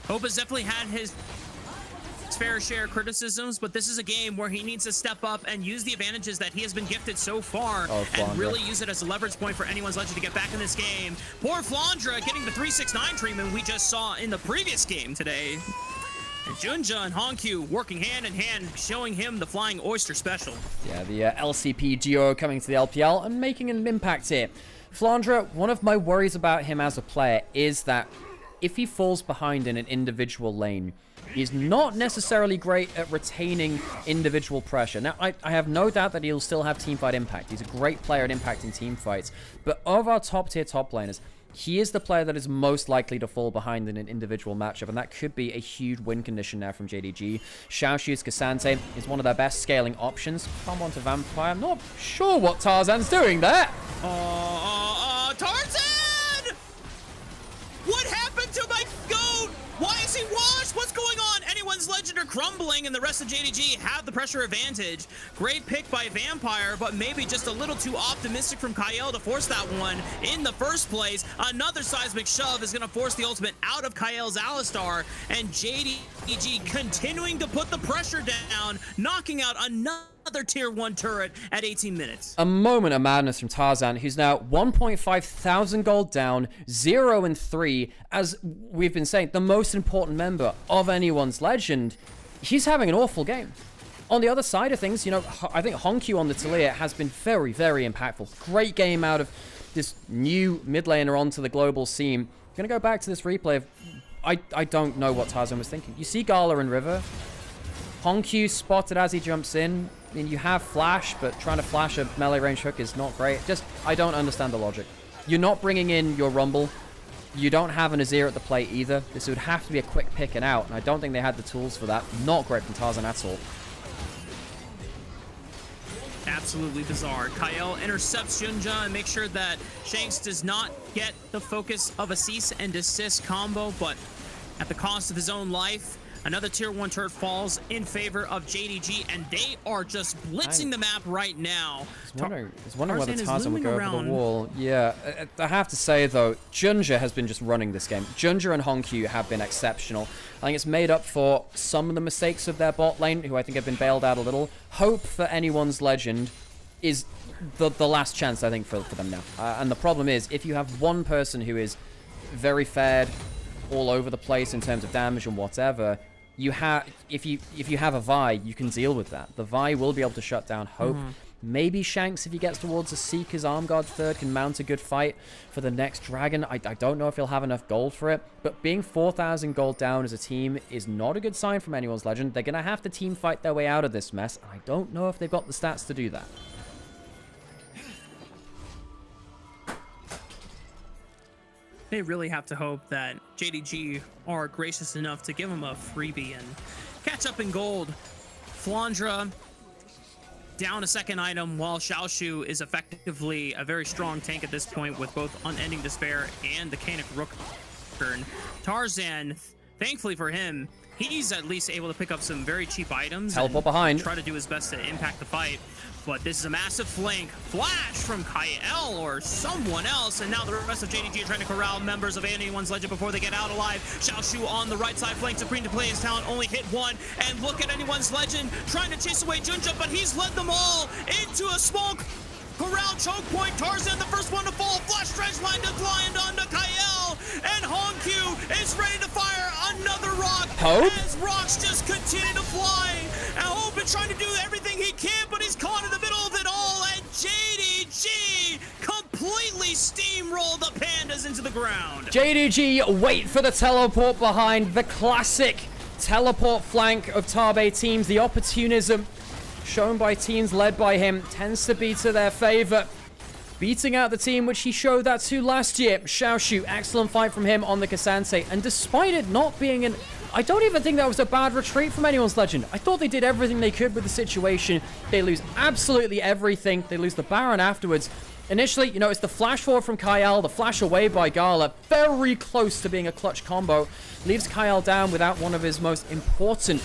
Hope has definitely had his fair share of criticisms, but this is a game where he needs to step up and use the advantages that he has been gifted so far and really use it as a leverage point for anyone's Legend to get back in this game. Poor Flandra getting the 369 treatment we just saw in the previous game today. And Junja and Honkyu working hand in hand, showing him the Flying Oyster special. Yeah, the LCP duo coming to the LPL and making an impact here. Flandra, one of my worries about him as a player is that if he falls behind in an individual lane, he's not necessarily great at retaining individual pressure. Now, I have no doubt that he'll still have teamfight impact. He's a great player at impacting teamfights. But of our top-tier top laners, he is the player that is most likely to fall behind in an individual matchup, and that could be a huge win condition now from JDG. Xiaoshu's K'Sante is one of their best scaling options. Come on to Vampire. I'm not sure what Tarzan's doing there. Tarzan! What happened to my goat? Why is he washed? What's going on? Anyone's Legend are crumbling, and the rest of JDG have the pressure advantage. Great pick by Vampire, but maybe just a little too optimistic from Kyle to force that one in the first place. Another seismic shove is going to force the ultimate out of Kyle's Alistar, and JDG continuing to put the pressure down, knocking out another tier 1 turret at 18 minutes. A moment of madness from Tarzan, who's now 1.5 thousand gold down, 0-3, as we've been saying, the most important member of anyone's Legend. He's having an awful game. On the other side of things, you know, I think Honkyu on the Talia has been very, very impactful. Great game out of this new mid laner onto the global scene. I'm gonna go back to this replay of, I don't know what Tarzan was thinking. You see Gala and River. Honkyu spotted as he jumps in. I mean, you have flash, but trying to flash a melee range hook is not great. Just, I don't understand the logic. You're not bringing in your Rumble. You don't have an Azir at the plate either. This would have to be a quick pick and out, and I don't think they had the tools for that. Not great from Tarzan at all. absolutely bizarre. Kyle intercepts Junja and makes sure that Shanks does not get the focus of a cease and desist combo, but at the cost of his own life, another tier 1 turret falls in favor of JDG, and they are just blitzing the map right now. I was wondering whether Tarzan would go over around. the wall. Yeah, I have to say though, Junja has been just running this game. Junja and Honkyu have been exceptional. I think it's made up for some of the mistakes of their bot lane, who I think have been bailed out a little. Hope for anyone's legend is the last chance, I think, for them now. And the problem is, if you have one person who is very fared all over the place in terms of damage and whatever, if you have a Vi, you can deal with that. The Vi will be able to shut down Hope. Maybe Shanks, if he gets towards the Seeker's Arm Guard third, can mount a good fight for the next Dragon. I don't know if he'll have enough gold for it, but being 4,000 gold down as a team is not a good sign from anyone's legend. They're going to have to team fight their way out of this mess, and I don't know if they've got the stats to do that. They really have to hope that JDG are gracious enough to give him a freebie and catch up in gold. Flandra down a second item, while Xiaoshu is effectively a very strong tank at this point with both Unending Despair and the Canic Rook turn. Tarzan, thankfully for him, he's at least able to pick up some very cheap items. Teleport behind. Try to do his best to impact the fight. But this is a massive flank. Flash from Kyle or someone else. And now the rest of JDG are trying to corral members of anyone's legend before they get out alive. Xiaoshu on the right side flank. Supreme to play his talent. Only hit one. And look at anyone's legend trying to chase away Junja. But he's led them all into a small corral choke point. Tarzan, the first one to fall. Flash dredge line to land onto Kyle. And Honkyu is ready to fire another rock. Hope? As rocks just continue to fly. And Hope is trying to do everything he can, but he's caught in the middle of it all. And JDG completely steamrolled the Pandas into the ground. JDG wait for the teleport behind. The classic teleport flank of Tabe teams. The opportunism shown by teams led by him tends to be to their favor. Beating out the team which he showed that to last year. Xiaoshu, excellent fight from him on the Kasante. And despite it not being an... I don't even think that was a bad retreat from anyone's legend. I thought they did everything they could with the situation. They lose absolutely everything. They lose the Baron afterwards. Initially, you know, it's the flash forward from Kyle, the flash away by Gala. Very close to being a clutch combo. Leaves Kyle down without one of his most important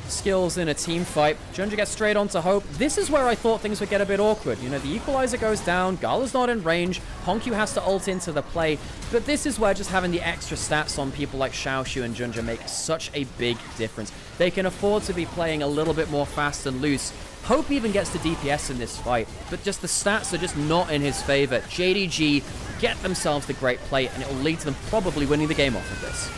skills in a team fight. Junja gets straight onto Hope. This is where I thought things would get a bit awkward. You know, the equalizer goes down, Gala's not in range, Honkyu has to ult into the play, but this is where just having the extra stats on people like Xiaoshu and Junja make such a big difference. They can afford to be playing a little bit more fast and loose. Hope even gets the DPS in this fight, but just the stats are just not in his favor. JDG get themselves the great play, and it will lead to them probably winning the game off of this.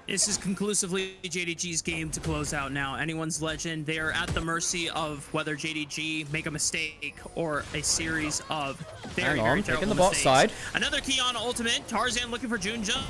This is conclusively JDG's game to close out now. Anyone's legend, they are at the mercy of whether JDG make a mistake or a series of very terrible taking the bot mistakes. side. Another key on ultimate. Tarzan looking for Junja.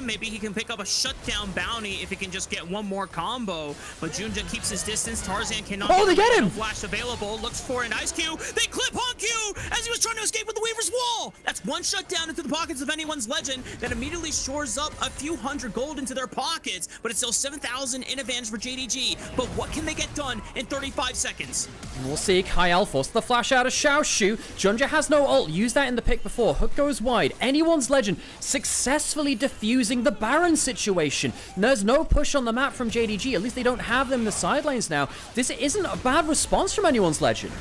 Maybe he can pick up a shutdown bounty if he can just get one more combo. But Junja keeps his distance. Tarzan cannot get him! Flash available. Looks for an ice cube. They clip Honkyu as he was trying to escape with the Weaver's Wall. That's one shutdown into the pockets of anyone's legend that immediately shores up a few hundred gold into their pockets. But it's still 7,000 in advantage for JDG. But what can they get done in 35 seconds? And we'll see. Kyle forces the flash out of Xiaoshu. Junja has no ult. Used that in the pick before. Hook goes wide. Anyone's legend successfully diffusing the Baron situation. There's no push on the map from JDG. At least they don't have them in the sidelines now. This isn't a bad response from anyone's legend.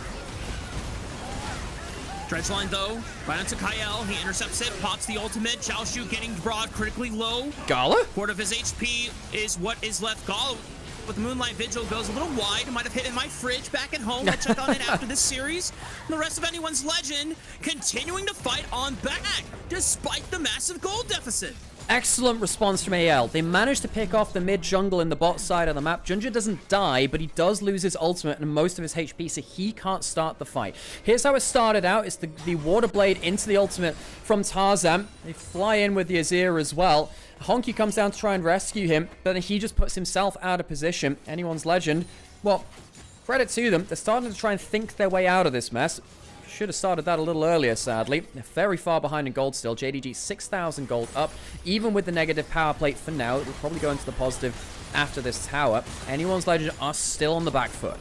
Dredge line though, right onto Kyle. He intercepts it, pops the ultimate. Xiaoshu getting broad, critically low. Gala? Quarter of his HP is what is left. Gala with the Moonlight Vigil goes a little wide. Might have hit in my fridge back at home. I checked on it after this series. And the rest of anyone's legend continuing to fight on back despite the massive gold deficit. Excellent response from AL. They managed to pick off the mid jungle in the bot side of the map. Junja doesn't die, but he does lose his ultimate and most of his HP, so he can't start the fight. Here's how it started out. It's the Water Blade into the ultimate from Tarzan. They fly in with the Azir as well. Honkyu comes down to try and rescue him, but then he just puts himself out of position. Anyone's legend, well, credit to them. They're starting to try and think their way out of this mess. should have started that a little earlier, sadly. They're very far behind in gold still. JDG 6,000 gold up. Even with the negative power plate for now, it'll probably go into the positive after this tower. Anyone's Legend are still on the back foot.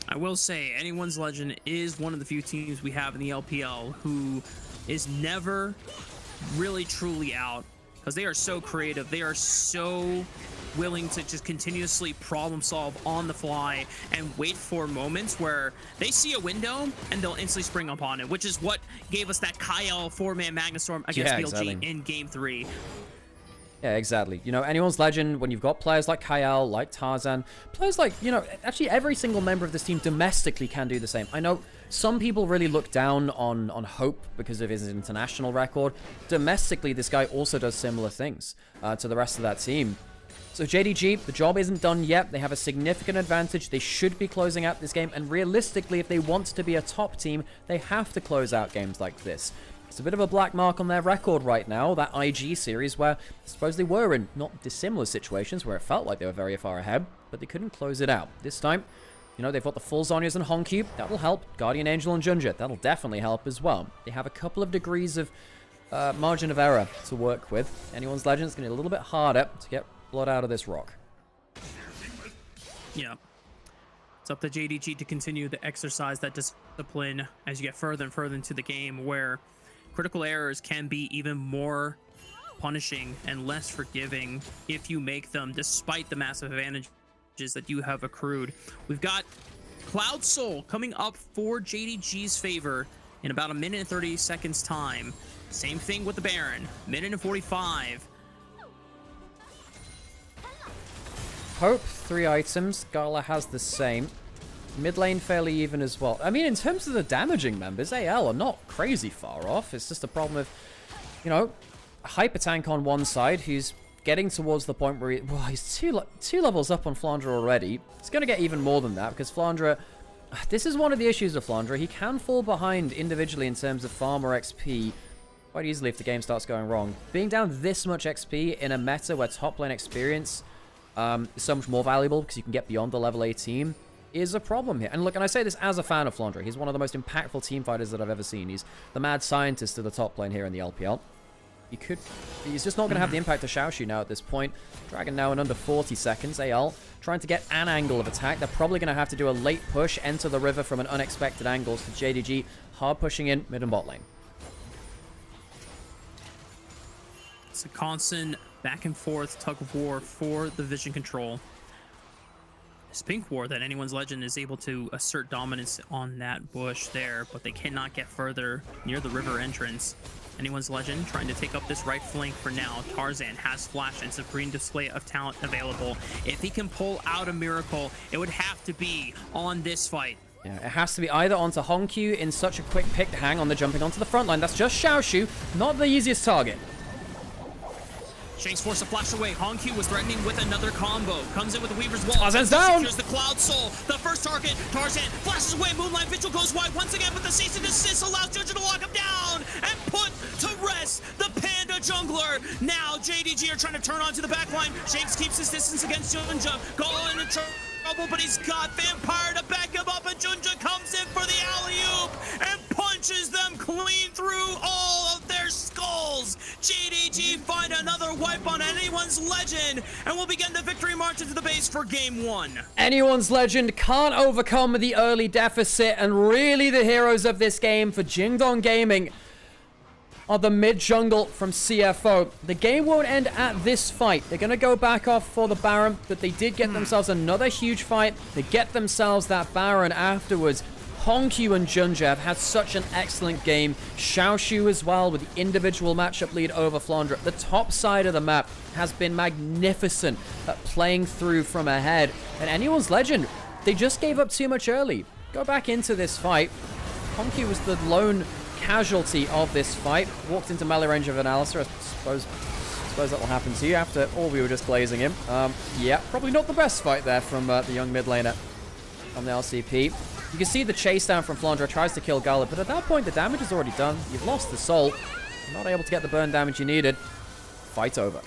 I will say, Anyone's Legend is one of the few teams we have in the LPL who is never really truly out, because they are so creative. They are so willing to just continuously problem solve on the fly and wait for moments where they see a window and they'll instantly spring upon it, which is what gave us that Kyle 4-man Magnastorm against BLG exactly. in Game 3. Yeah, exactly. You know, Anyone's Legend, when you've got players like Kyle, like Tarzan, players like, you know, actually every single member of this team domestically can do the same. I know some people really look down on Hope because of his international record. Domestically, this guy also does similar things to the rest of that team. So JDG, the job isn't done yet. They have a significant advantage. They should be closing out this game. And realistically, if they want to be a top team, they have to close out games like this. It's a bit of a black mark on their record right now, that IG series, where I suppose they were in not dissimilar situations where it felt like they were very far ahead, but they couldn't close it out. This time, you know, they've got the full Zhonyas and Honky. That'll help. Guardian Angel and Junja. That'll definitely help as well. They have a couple of degrees of margin of error to work with. Anyone's Legend is going to be a little bit harder to get blood out of this rock. Yeah. It's up to JDG to continue to exercise that discipline as you get further and further into the game, where critical errors can be even more punishing and less forgiving if you make them, despite the massive advantages that you have accrued. We've got Cloud Soul coming up for JDG's favor in about a minute and 30 seconds time. Same thing with the Baron, minute and 45. Hope, 3 items. Gala has the same. Mid lane fairly even as well. I mean, in terms of the damaging members, AL are not crazy far off. It's just a problem of, you know, Hyper Tank on one side, who's getting towards the point where he's two levels up on Flandre already. It's going to get even more than that, because Flandre, this is one of the issues of Flandre. He can fall behind individually in terms of farm or XP quite easily if the game starts going wrong. Being down this much XP in a meta where top lane experience is so much more valuable because you can get beyond the level 18 is a problem here. And look, and I say this as a fan of Flandre. He's one of the most impactful team fighters that I've ever seen. He's the mad scientist of the top lane here in the LPL. He's just not going to have the impact of Xiaoshu now at this point. Dragon now in under 40 seconds. AL trying to get an angle of attack. They're probably going to have to do a late push, enter the river from an unexpected angle. So JDG hard pushing in mid and bot lane. It's a constant back and forth tug of war for the vision control. This pink ward that Anyone's Legend is able to assert dominance on that bush there, but they cannot get further near the river entrance. Anyone's Legend trying to take up this right flank for now. Tarzan has flash and supreme display of talent available. If he can pull out a miracle, it would have to be on this fight. Yeah, it has to be either onto Honkyu in such a quick pick to hang on the jumping onto the front line. That's just Xiaoshu, not the easiest target. Shanks forced a flash away. Honkyu was threatening with another combo. Comes in with the Weaver's Wall. Tarzan's down! Secures the Cloud Soul. The first target. Tarzan flashes away. Moonlight Vigil goes wide once again, but the cease and desist allows Junja to lock him down and put to rest the Panda Jungler. Now JDG are trying to turn onto the backline. Shanks keeps his distance against Junja. Going into trouble, but he's got Vampire to back him up, and Junja comes in for the alley-oop and punches them clean through all of their skulls. JDG find another wipe on Anyone's Legend, and will begin the victory march into the base for Game 1. Anyone's Legend can't overcome the early deficit, and really the heroes of this game for Jingdong Gaming are the mid-jungle from CFO. The game won't end at this fight. They're going to go back off for the Baron, but they did get themselves another huge fight. They get themselves that Baron afterwards. Honkyu and Junja have had such an excellent game. Xiaoshu as well with the individual matchup lead over Flandre. The top side of the map has been magnificent at playing through from ahead. And Anyone's Legend, they just gave up too much early. Go back into this fight. Honkyu was the lone casualty of this fight. Walked into melee range of an Alistair. I suppose that will happen to you after all we were just glazing him. Yeah, probably not the best fight there from the young mid laner on the LCP. You can see the chase down from Flandre, tries to kill Gala, but at that point the damage is already done. You've lost the soul. You're not able to get the burn damage you needed. Fight over.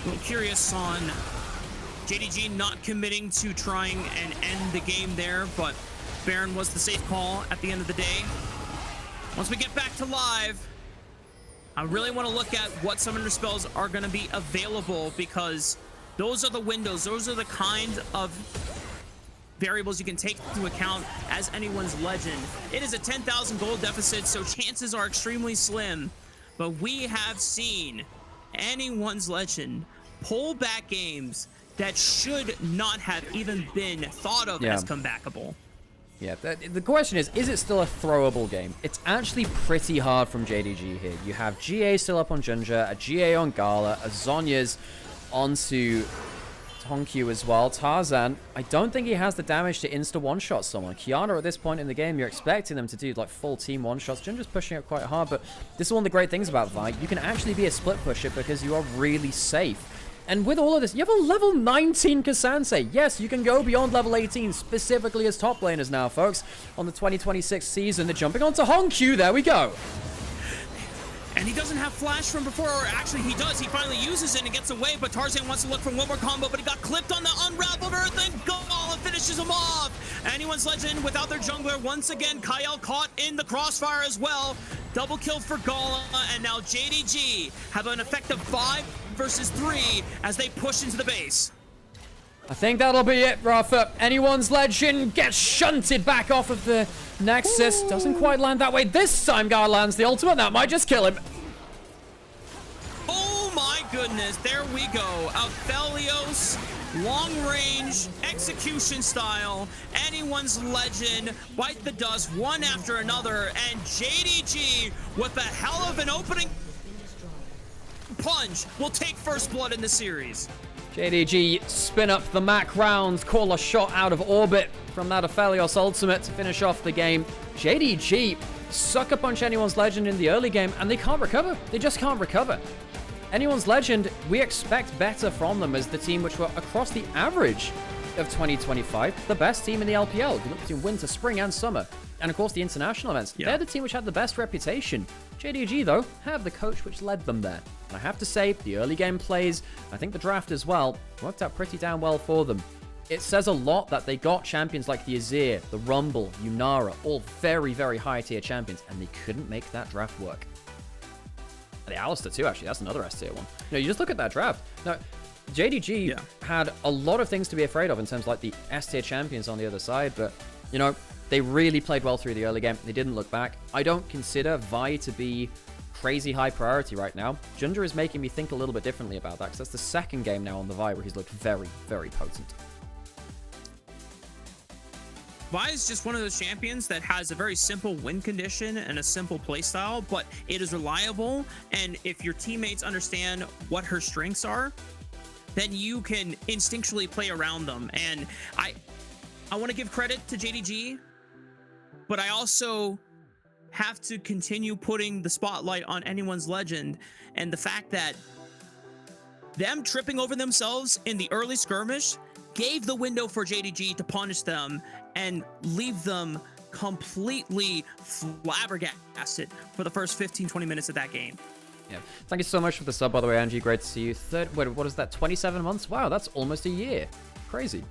A little curious on JDG not committing to trying and end the game there, but Baron was the safe call at the end of the day. Once we get back to live, I really want to look at what summoner spells are going to be available, because those are the windows, those are the kind of variables you can take into account as anyone's legend. It is a 10,000 gold deficit, so chances are extremely slim, but we have seen anyone's legend pull back games that should not have even been thought of as comebackable. Yeah, the question is it still a throwable game? It's actually pretty hard from JDG here. You have GA still up on Ginger, a GA on Gala, a Zonya's onto Tonkyu as well. Tarzan, I don't think he has the damage to insta one-shot someone. Kiana, at this point in the game, you're expecting them to do like full team one-shots. Ginger's pushing it quite hard, but this is one of the great things about Vi. You can actually be a split pusher because you are really safe. And with all of this, you have a level 19 Kasance. Yes, you can go beyond level 18, specifically as top laners now, folks. On the 2026 season, they're jumping onto Honkyu. There we go. And he doesn't have flash from before, or actually he does. He finally uses it and gets away, but Tarzan wants to look for one more combo, but he got clipped on the unraveled earth, and Gala finishes him off. Anyone's legend without their jungler. Once again, Kyle caught in the crossfire as well. Double kill for Gala, and now JDG have an effective 5 versus 3 as they push into the base. I think that'll be it, Rafa. Anyone's legend gets shunted back off of the Nexus. Doesn't quite land that way. This time, Gar lands the ultimate. That might just kill him. Oh my goodness. There we go. Aphelios, long range, execution style. Anyone's legend, bite the dust one after another. And JDG with a hell of an opening punch will take first blood in the series. JDG spin up the Mac rounds, call a shot out of orbit from that Aphelios ultimate to finish off the game. JDG sucker punch Anyone's Legend in the early game, and they can't recover. They just can't recover. Anyone's Legend, we expect better from them as the team which were across the average of 2025, the best team in the LPL. If you look between winter, spring, and summer, and of course the international events, they're the team which had the best reputation. JDG, though, have the coach which led them there. And I have to say, the early game plays, I think the draft as well, worked out pretty damn well for them. It says a lot that they got champions like the Azir, the Rumble, Yunara, all very, very high tier champions, and they couldn't make that draft work. The Alistair too, actually, that's another S tier one. You just look at that draft. Now, JDG had a lot of things to be afraid of in terms of like the S tier champions on the other side, but, they really played well through the early game. They didn't look back. I don't consider Vi to be crazy high priority right now. Junder is making me think a little bit differently about that, because that's the second game now on the Vi where he's looked very, very potent. Vi is just one of those champions that has a very simple win condition and a simple playstyle, but it is reliable, and if your teammates understand what her strengths are, then you can instinctually play around them. And I want to give credit to JDG, but I also have to continue putting the spotlight on Anyone's Legend, and the fact that them tripping over themselves in the early skirmish gave the window for JDG to punish them and leave them completely flabbergasted for the first 15-20 minutes of that game. Yeah. Thank you so much for the sub, by the way, Angie. Great to see you. What is that, 27 months? Wow, that's almost a year. Crazy.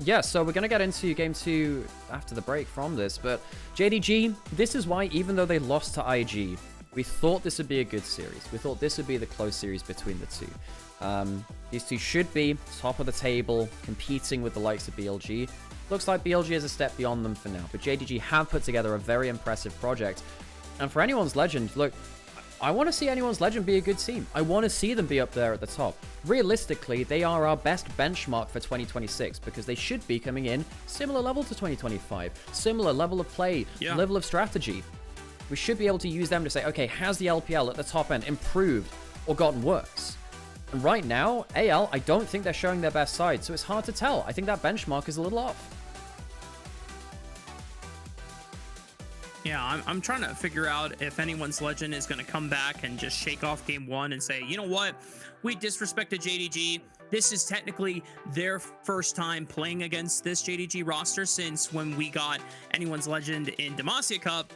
Yeah, so we're going to get into Game 2 after the break from this, but JDG, this is why, even though they lost to IG, we thought this would be a good series. We thought this would be the close series between the two. These two should be top of the table, competing with the likes of BLG. Looks like BLG is a step beyond them for now, but JDG have put together a very impressive project. And for Anyone's Legend, look, I want to see Anyone's Legend be a good team. I want to see them be up there at the top. Realistically, they are our best benchmark for 2026 because they should be coming in similar level to 2025, similar level of play, level of strategy. We should be able to use them to say, okay, has the LPL at the top end improved or gotten worse? And right now, AL, I don't think they're showing their best side, so it's hard to tell. I think that benchmark is a little off. Yeah, I'm trying to figure out if Anyone's Legend is going to come back and just shake off game one and say, you know what, we disrespected JDG. This is technically their first time playing against this JDG roster since when we got Anyone's Legend in Demacia Cup.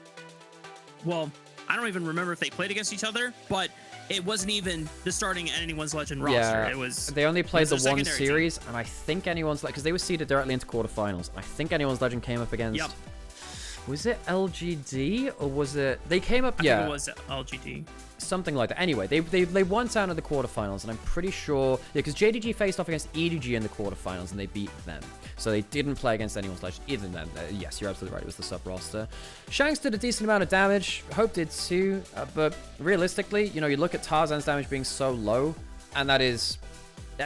Well, I don't even remember if they played against each other, but it wasn't even the starting anyone's legend roster. Yeah, It was. they only played the one secondary series, and I think anyone's like because they were seeded directly into quarterfinals. I think anyone's legend came up against. Yep. Was it LGD or was it? They came up. I Yeah. think it was LGD. Something like that. Anyway, they won down at the quarterfinals, and I'm pretty sure because JDG faced off against EDG in the quarterfinals, and they beat them. So they didn't play against anyone's legend, either of them. Yes, you're absolutely right. It was the sub roster. Shanks did a decent amount of damage. Hope did too. But realistically, you know, you look at Tarzan's damage being so low, and that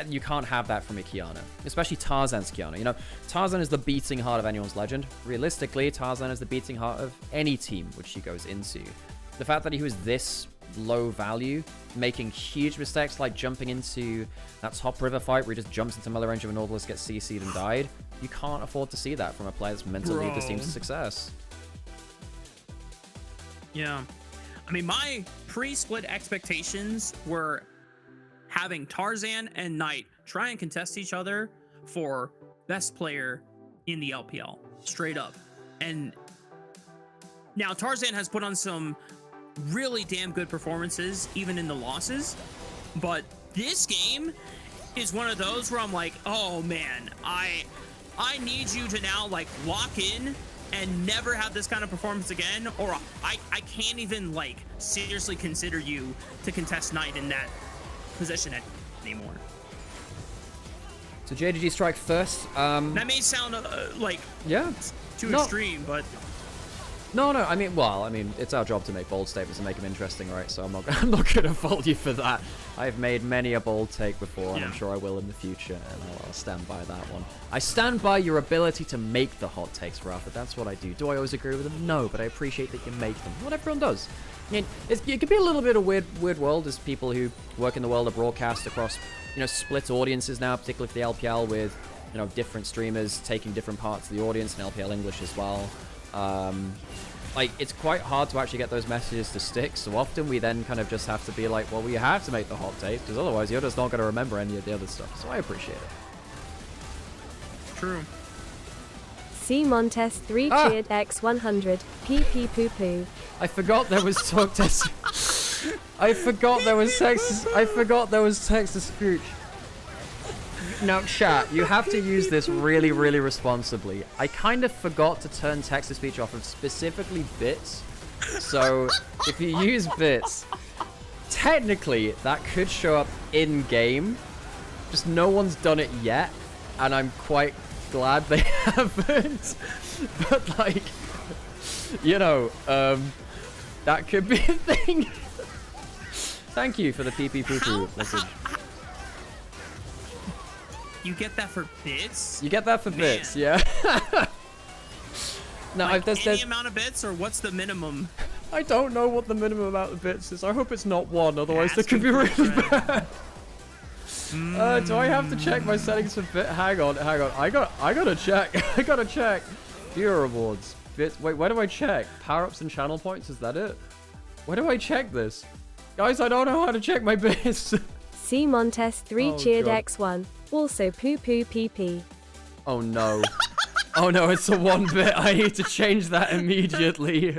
you can't have that from a Kiana, especially Tarzan's Kiana. You know, Tarzan is the beating heart of anyone's legend. Realistically, Tarzan is the beating heart of any team which he goes into. The fact that he was this low value, making huge mistakes like jumping into that top river fight where he just jumps into melee range of a Nautilus, gets CC'd and died. You can't afford to see that from a player that's meant to lead this team to success. Yeah. I mean, my pre-split expectations were having Tarzan and Knight try and contest each other for best player in the LPL, straight up. And now Tarzan has put on some really damn good performances, even in the losses. But this game is one of those where I'm like, oh man, I need you to now like lock in and never have this kind of performance again, or I can't even like seriously consider you to contest Knight in that position anymore. So JDG strike first. That may sound like too extreme, but no. I mean, it's our job to make bold statements and make them interesting, right? So I'm not gonna fault you for that. I've made many a bold take before, and I'm sure I will in the future, and I'll stand by that one. I stand by your ability to make the hot takes, Rafa. That's what I do. Do I always agree with them? No, but I appreciate that you make them. What everyone does. I mean, it could be a little bit of weird world as people who work in the world of broadcast across, you know, split audiences now, particularly for the LPL with, you know, different streamers taking different parts of the audience and LPL English as well. Like, it's quite hard to actually get those messages to stick, so often we then kind of just have to be like, well, we have to make the hot takes, because otherwise you're just not going to remember any of the other stuff, so I appreciate it. True. C Montes 3 cheered X100, PP poo poo. I forgot there was talk test. I forgot there was Texas speech. Now, chat, you have to use this really, really responsibly. I kind of forgot to turn text-to-speech off of specifically bits. So, if you use bits, technically, that could show up in-game. Just no one's done it yet, and I'm quite glad they haven't. But, like, you know, that could be a thing. Thank you for the pee-pee-poo-poo message. You get that for bits? You get that for bits, yeah. No, like any amount of bits, or what's the minimum? I don't know what the minimum amount of bits is. I hope it's not one, otherwise that could be really bad. Do I have to check my settings for bit? Hang on. I gotta check. I gotta check. Viewer rewards. Bits. Wait, where do I check? Power-ups and channel points. Is that it? Where do I check this? Guys, I don't know how to check my bits. C Montes 3 cheered God. X1. Also poo poo PP. Oh no. Oh no, it's a 1 bit. I need to change that immediately.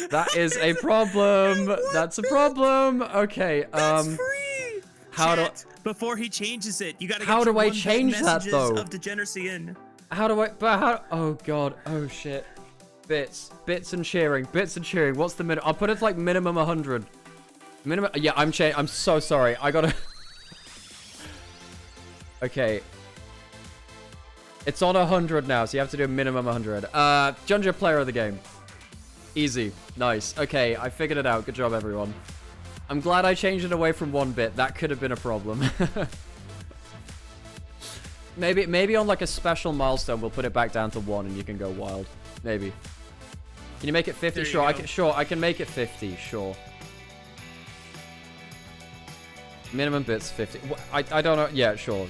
That is a problem. That's a problem. Okay, That's free. How Chat, before he changes it, you gotta get how do I your change that though? Of degeneracy in. How do I? But how? Oh god. Oh shit. Bits and cheering. What's the minimum? I'll put it to like minimum 100. Minimum. Yeah, I'm so sorry. I gotta. Okay. It's on 100 now, so you have to do a minimum 100. Junja, player of the game. Easy. Nice. Okay, I figured it out. Good job, everyone. I'm glad I changed it away from 1 bit. That could have been a problem. maybe on like a special milestone, we'll put it back down to 1 and you can go wild. Maybe. Can you make it 50? Sure, I can make it 50. Sure. Minimum bits 50. I don't know. Yeah, sure.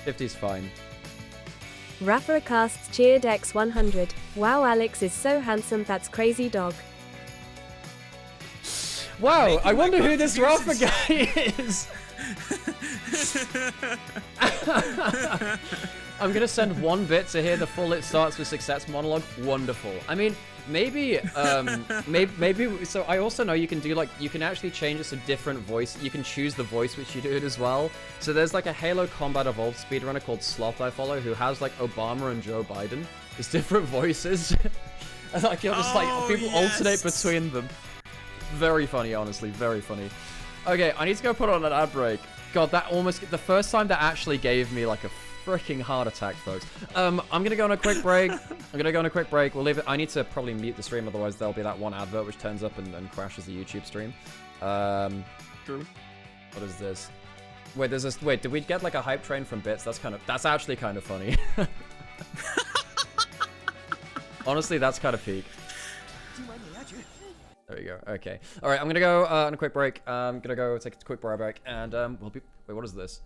50's fine. Rafa casts cheered X100. Wow, Alex is so handsome. That's crazy dog. Wow, I wonder who this Rafa guy is. I'm gonna send 1 bit to hear the full "It Starts with Success" monologue. Wonderful. I mean, maybe, maybe. So I also know you can do like you can actually change it to different voice. You can choose the voice which you do it as well. So there's like a Halo Combat Evolved speedrunner called Sloth I follow who has like Obama and Joe Biden. It's different voices. And like you're just like people alternate between them. Very funny, honestly, very funny. Okay, I need to go put on an ad break. God, that almost the first time that actually gave me like a freaking heart attack, folks. I'm gonna go on a quick break. We'll leave it. I need to probably mute the stream, otherwise there'll be that one advert which turns up and crashes the YouTube stream. True. What is this? Wait, there's this. Wait, did we get like a hype train from Bits? That's actually kind of funny. Honestly, that's kind of peak. There we go. Okay. All right, I'm gonna go on a quick break. I'm gonna go take a quick bar break, and we'll be. Wait, what is this?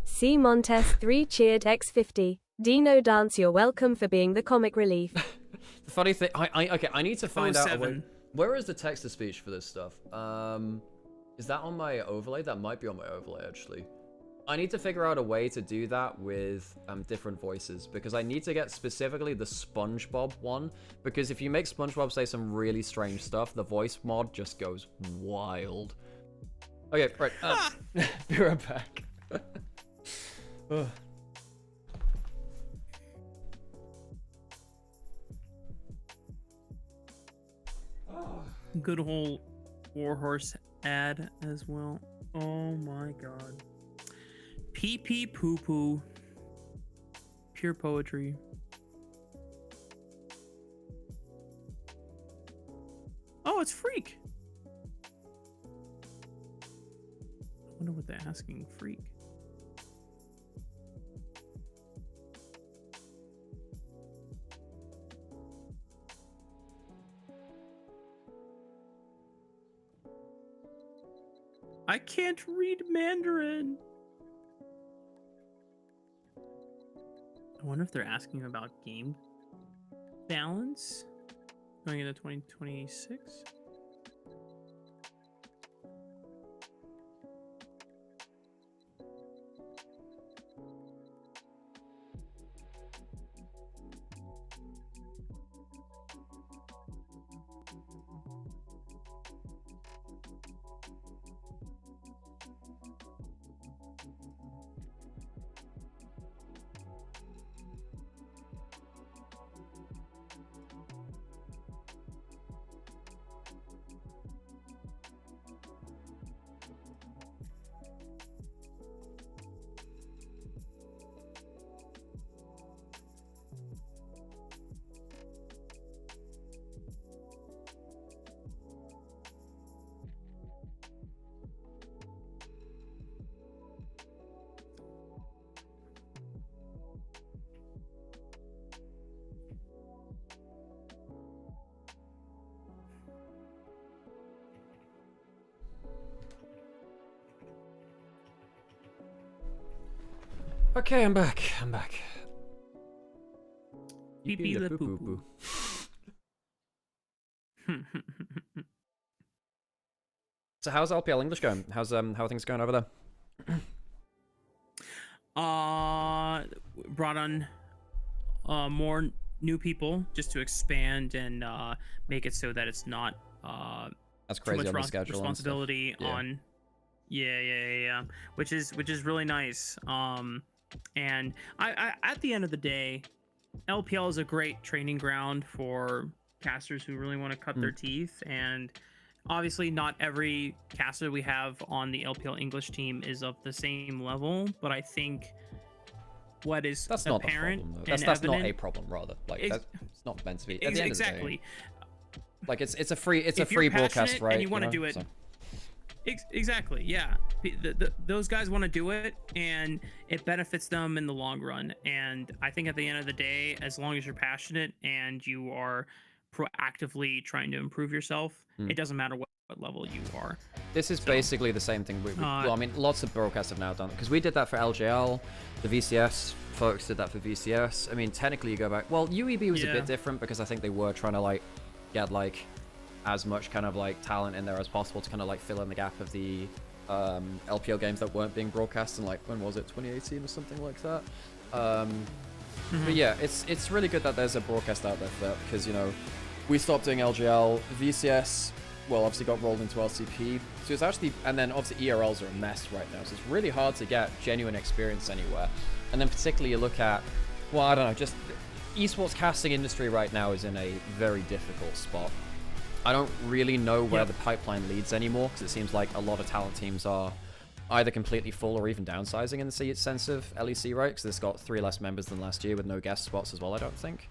C Montes 3 cheered X50. Dino Dance, you're welcome for being the comic relief. The funny thing, okay, I need to find out. 07. Where is the text to speech for this stuff? Is that on my overlay? That might be on my overlay actually. I need to figure out a way to do that with different voices because I need to get specifically the SpongeBob one because if you make SpongeBob say some really strange stuff, the voice mod just goes wild. Okay, right. Be right back. Good old Warhorse ad as well. Oh my god. Pee pee poo poo. Pure poetry. Oh, it's Freak. I wonder what they're asking Freak. I can't read Mandarin. I wonder if they're asking about game balance going into 2026. Okay, I'm back. Pee pee the poo poo. So how's LPL English going? How are things going over there? Brought on more new people just to expand and make it so that it's not that's crazy too much on the schedule responsibility on yeah, which is really nice. And I at the end of the day, LPL is a great training ground for casters who really want to cut their teeth, and obviously not every caster we have on the LPL English team is of the same level, but I think what is that's not apparent the problem, though. That's not a problem, rather. Like that's it's not meant to be. At the end exactly. Of the day, like it's a free broadcast, right? And you want to do it. So. Exactly, yeah. Those guys want to do it, and it benefits them in the long run. And I think at the end of the day, as long as you're passionate and you are proactively trying to improve yourself, it doesn't matter what level you are. This is basically the same thing. Well, I mean, lots of broadcasts have now done it, because we did that for LJL, the VCS folks did that for VCS. I mean, technically you go back, well, UEB was a bit different because I think they were trying to like get like as much kind of like talent in there as possible to kind of like fill in the gap of the LPL games that weren't being broadcast in like, when was it, 2018 or something like that. But yeah, it's really good that there's a broadcast out there for that, because, you know, we stopped doing LGL, VCS, well, obviously got rolled into LCP, so it's actually, and then obviously ERLs are a mess right now, so it's really hard to get genuine experience anywhere. And then particularly you look at, well, I don't know, just esports casting industry right now is in a very difficult spot. I don't really know where the pipeline leads anymore, because it seems like a lot of talent teams are either completely full or even downsizing in the sense of LEC, right? Because it's got 3 less members than last year with no guest spots as well, I don't think.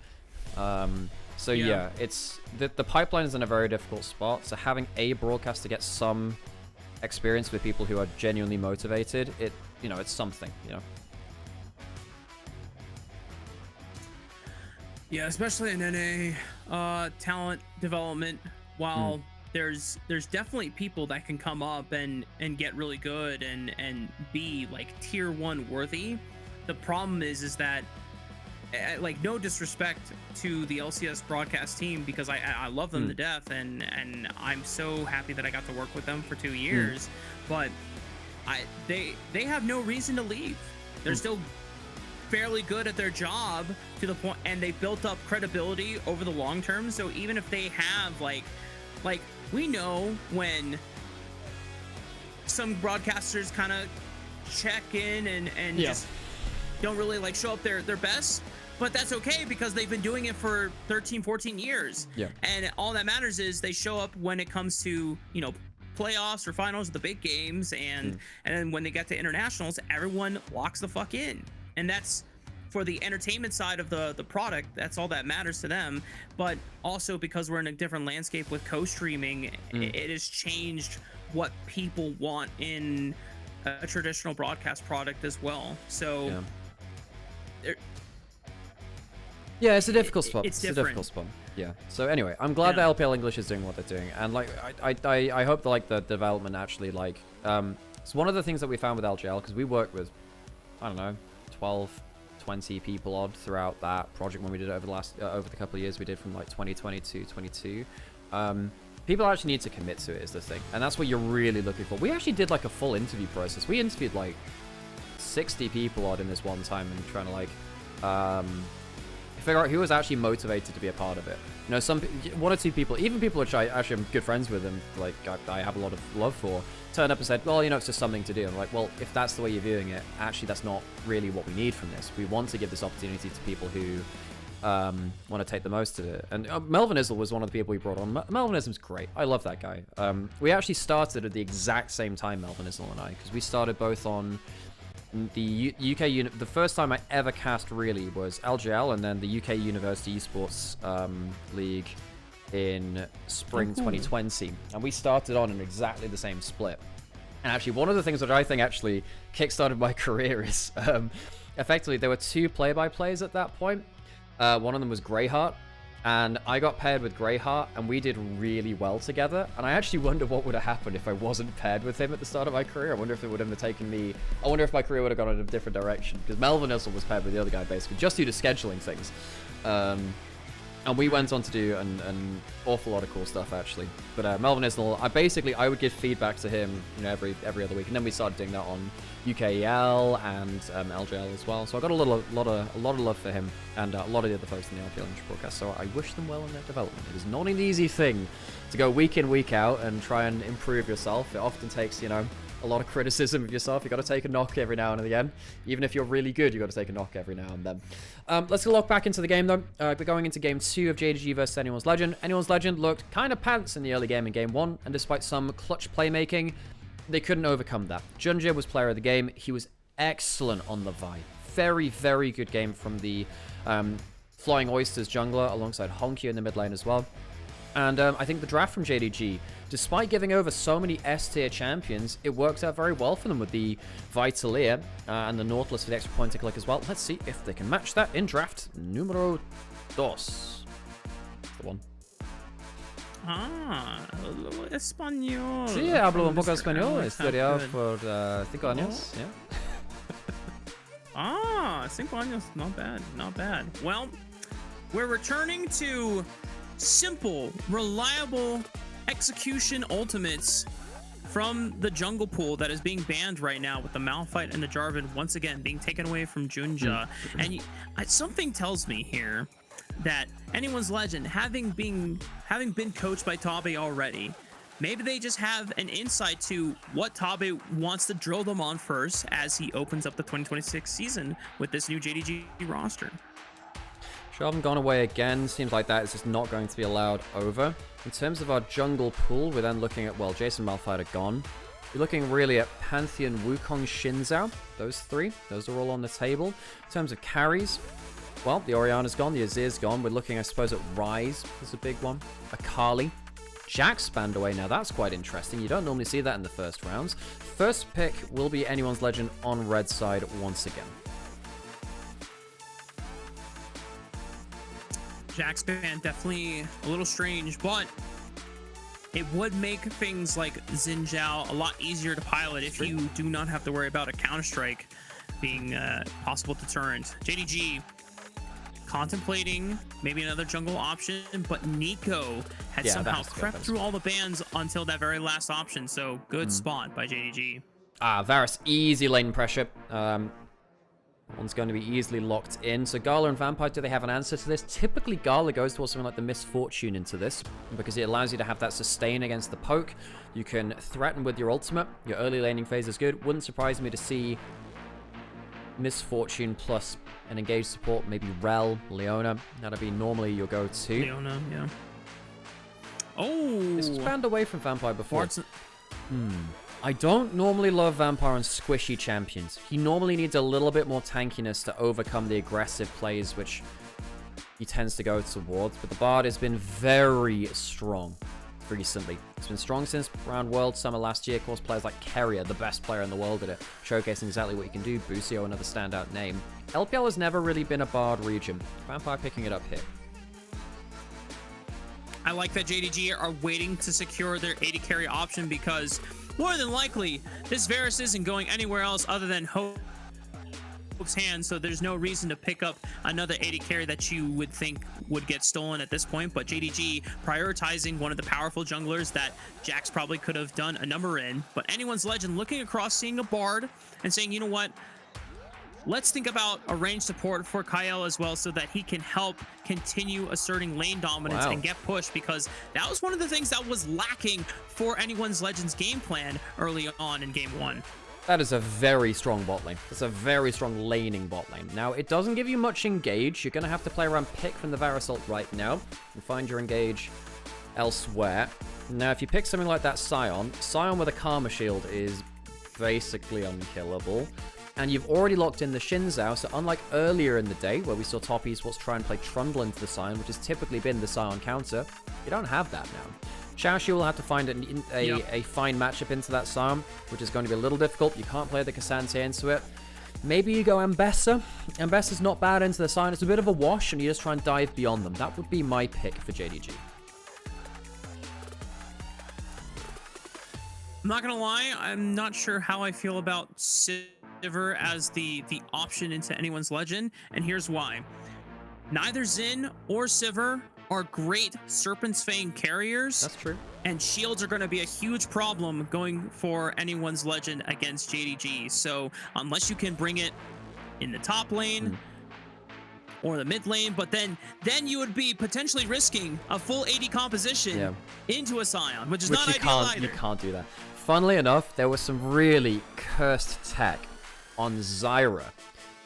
So yeah, it's the pipeline is in a very difficult spot. So having a broadcast to get some experience with people who are genuinely motivated, it's something, you know. Yeah, especially in NA talent development. While there's definitely people that can come up and get really good and be like tier 1 worthy. The problem is that, like, no disrespect to the LCS broadcast team, because I love them to death, and I'm so happy that I got to work with them for 2 years, but they have no reason to leave. They're still fairly good at their job to the point, and they built up credibility over the long term. So even if they have like we know when some broadcasters kind of check in and just don't really like show up their best, but that's okay, because they've been doing it for 13-14 years. And all that matters is they show up when it comes to, you know, playoffs or finals of the big games, and then when they get to internationals, everyone locks the fuck in. And that's for the entertainment side of the product. That's all that matters to them. But also because we're in a different landscape with co-streaming, it has changed what people want in a traditional broadcast product as well. So yeah, it's a difficult spot. It's a difficult spot. Yeah. So anyway, I'm glad that LPL English is doing what they're doing, and like I hope that like the development actually like it's one of the things that we found with LGL, because we worked with, I don't know, 12, 20 people odd throughout that project when we did it over the last over the couple of years we did from like 2020 to 22. People actually need to commit to it is the thing, and that's what you're really looking for. We actually did like a full interview process. We interviewed like 60 people odd in this one time, and trying to like figure out who was actually motivated to be a part of it. You know, one or two people, even people which I actually am good friends with and like I have a lot of love for, turned up and said, well, you know, it's just something to do. I'm like, well, if that's the way you're viewing it, actually that's not really what we need from this. We want to give this opportunity to people who want to take the most of it. And Melvin Izzle was one of the people we brought on. Melvin Izzle's great. I love that guy. We actually started at the exact same time, Melvin Izzle and I, because we started both on the UK unit. The first time I ever cast really was LGL, and then the UK University Esports League in spring 2020, and we started on in exactly the same split. And actually, one of the things that I think actually kickstarted my career is effectively there were 2 play-by-plays at that point. One of them was Greyheart, and I got paired with Greyheart, and we did really well together. And I actually wonder what would have happened if I wasn't paired with him at the start of my career. I wonder if it would have taken me, I wonder if my career would have gone in a different direction, because Melvin Izzle was paired with the other guy basically just due to scheduling things. And we went on to do an awful lot of cool stuff actually. But Melvin Izzle, I would give feedback to him, you know, every other week, and then we started doing that on UKEL and LGL as well. So I got a lot of love for him and a lot of the other folks in the LPL English broadcast. So I wish them well in their development. It is not an easy thing to go week in, week out and try and improve yourself. It often takes, you know, a lot of criticism of yourself. You got to take a knock every now and again. Even if you're really good, you got to take a knock every now and then. Let's look back into the game though. We're going into game 2 of JDG versus Anyone's Legend. Anyone's Legend looked kind of pants in the early game in game 1, and despite some clutch playmaking, they couldn't overcome that. Junjie was player of the game. He was excellent on the Vi. Very, very good game from the Flying Oysters jungler alongside Honky in the mid lane as well. And I think the draft from JDG, despite giving over so many S-tier champions, it worked out very well for them with the Vitalier and the Nautilus for the extra point to click as well. Let's see if they can match that in draft numero 2. The one. Hablo español. Sí, hablo un poco español. Estudiado por 5 años. Yeah. 5 años. Not bad. Not bad. Well, we're returning to simple, reliable execution ultimates from the jungle pool that is being banned right now with the Malphite and the Jarvan once again being taken away from Junja. And something tells me here that Anyone's Legend, having been coached by Tabe already, maybe they just have an insight to what Tabe wants to drill them on first as he opens up the 2026 season with this new JDG roster. Jarvan gone away again. Seems like that is just not going to be allowed over. In terms of our jungle pool, we're then looking at, well, Jason Malphite are gone. We're looking really at Pantheon, Wukong, Shinzao. Those three. Those are all on the table. In terms of carries, well, the Orianna's gone. The Azir's gone. We're looking, I suppose, at Ryze is a big one. Akali. Jack's banned away now. That's quite interesting. You don't normally see that in the first rounds. First pick will be Anyone's Legend on red side once again. Jack's ban definitely a little strange, but it would make things like Xin Zhao a lot easier to pilot if you do not have to worry about a Counter-Strike being possible deterrent. JDG contemplating maybe another jungle option, but Nico had somehow crept through all the bans until that very last option, so good spot by JDG. Varus, easy lane pressure. One's going to be easily locked in. So Gala and Vampire, do they have an answer to this? Typically, Gala goes towards something like the Misfortune into this, because it allows you to have that sustain against the poke. You can threaten with your ultimate. Your early laning phase is good. Wouldn't surprise me to see Misfortune plus an engaged support, maybe Rel, Leona. That'd be normally your go-to. Leona, yeah. Oh! This was banned away from Vampire before. I don't normally love Vampire on squishy champions. He normally needs a little bit more tankiness to overcome the aggressive plays which he tends to go towards. But the Bard has been very strong recently. It's been strong since around World Summer last year. Of course, players like Keria, the best player in the world at it, showcasing exactly what you can do. Busio, another standout name. LPL has never really been a Bard region. Vampire picking it up here. I like that JDG are waiting to secure their AD carry option because more than likely, this Varus isn't going anywhere else other than Hope's hand, so there's no reason to pick up another AD carry that you would think would get stolen at this point. But JDG prioritizing one of the powerful junglers that Jax probably could have done a number in. But Anyone's Legend looking across, seeing a Bard, and saying, you know what? Let's think about a range support for Kyle as well so that he can help continue asserting lane dominance and get pushed, because that was one of the things that was lacking for Anyone's Legends game plan early on in game 1. That is a very strong bot lane. That's a very strong laning bot lane. Now, it doesn't give you much engage. You're going to have to play around pick from the Varus ult right now and find your engage elsewhere. Now, if you pick something like that Sion with a Karma Shield is basically unkillable. And you've already locked in the Shinzao, so unlike earlier in the day, where we saw top esports try and play Trundle into the Sion, which has typically been the Sion counter, you don't have that now. Xiaoxi will have to find a fine matchup into that Sion, which is going to be a little difficult. You can't play the Cassante into it. Maybe you go Ambessa. Ambessa's not bad into the Sion. It's a bit of a wash, and you just try and dive beyond them. That would be my pick for JDG. I'm not going to lie, I'm not sure how I feel about Sivir as the option into Anyone's Legend, and here's why. Neither Xin or Sivir are great Serpent's Fang carriers. That's true. And shields are going to be a huge problem going for Anyone's Legend against JDG. So unless you can bring it in the top lane or the mid lane, but then you would be potentially risking a full AD composition into a Sion, which is not ideal either. You can't do that. Funnily enough, there was some really cursed tech on Zyra,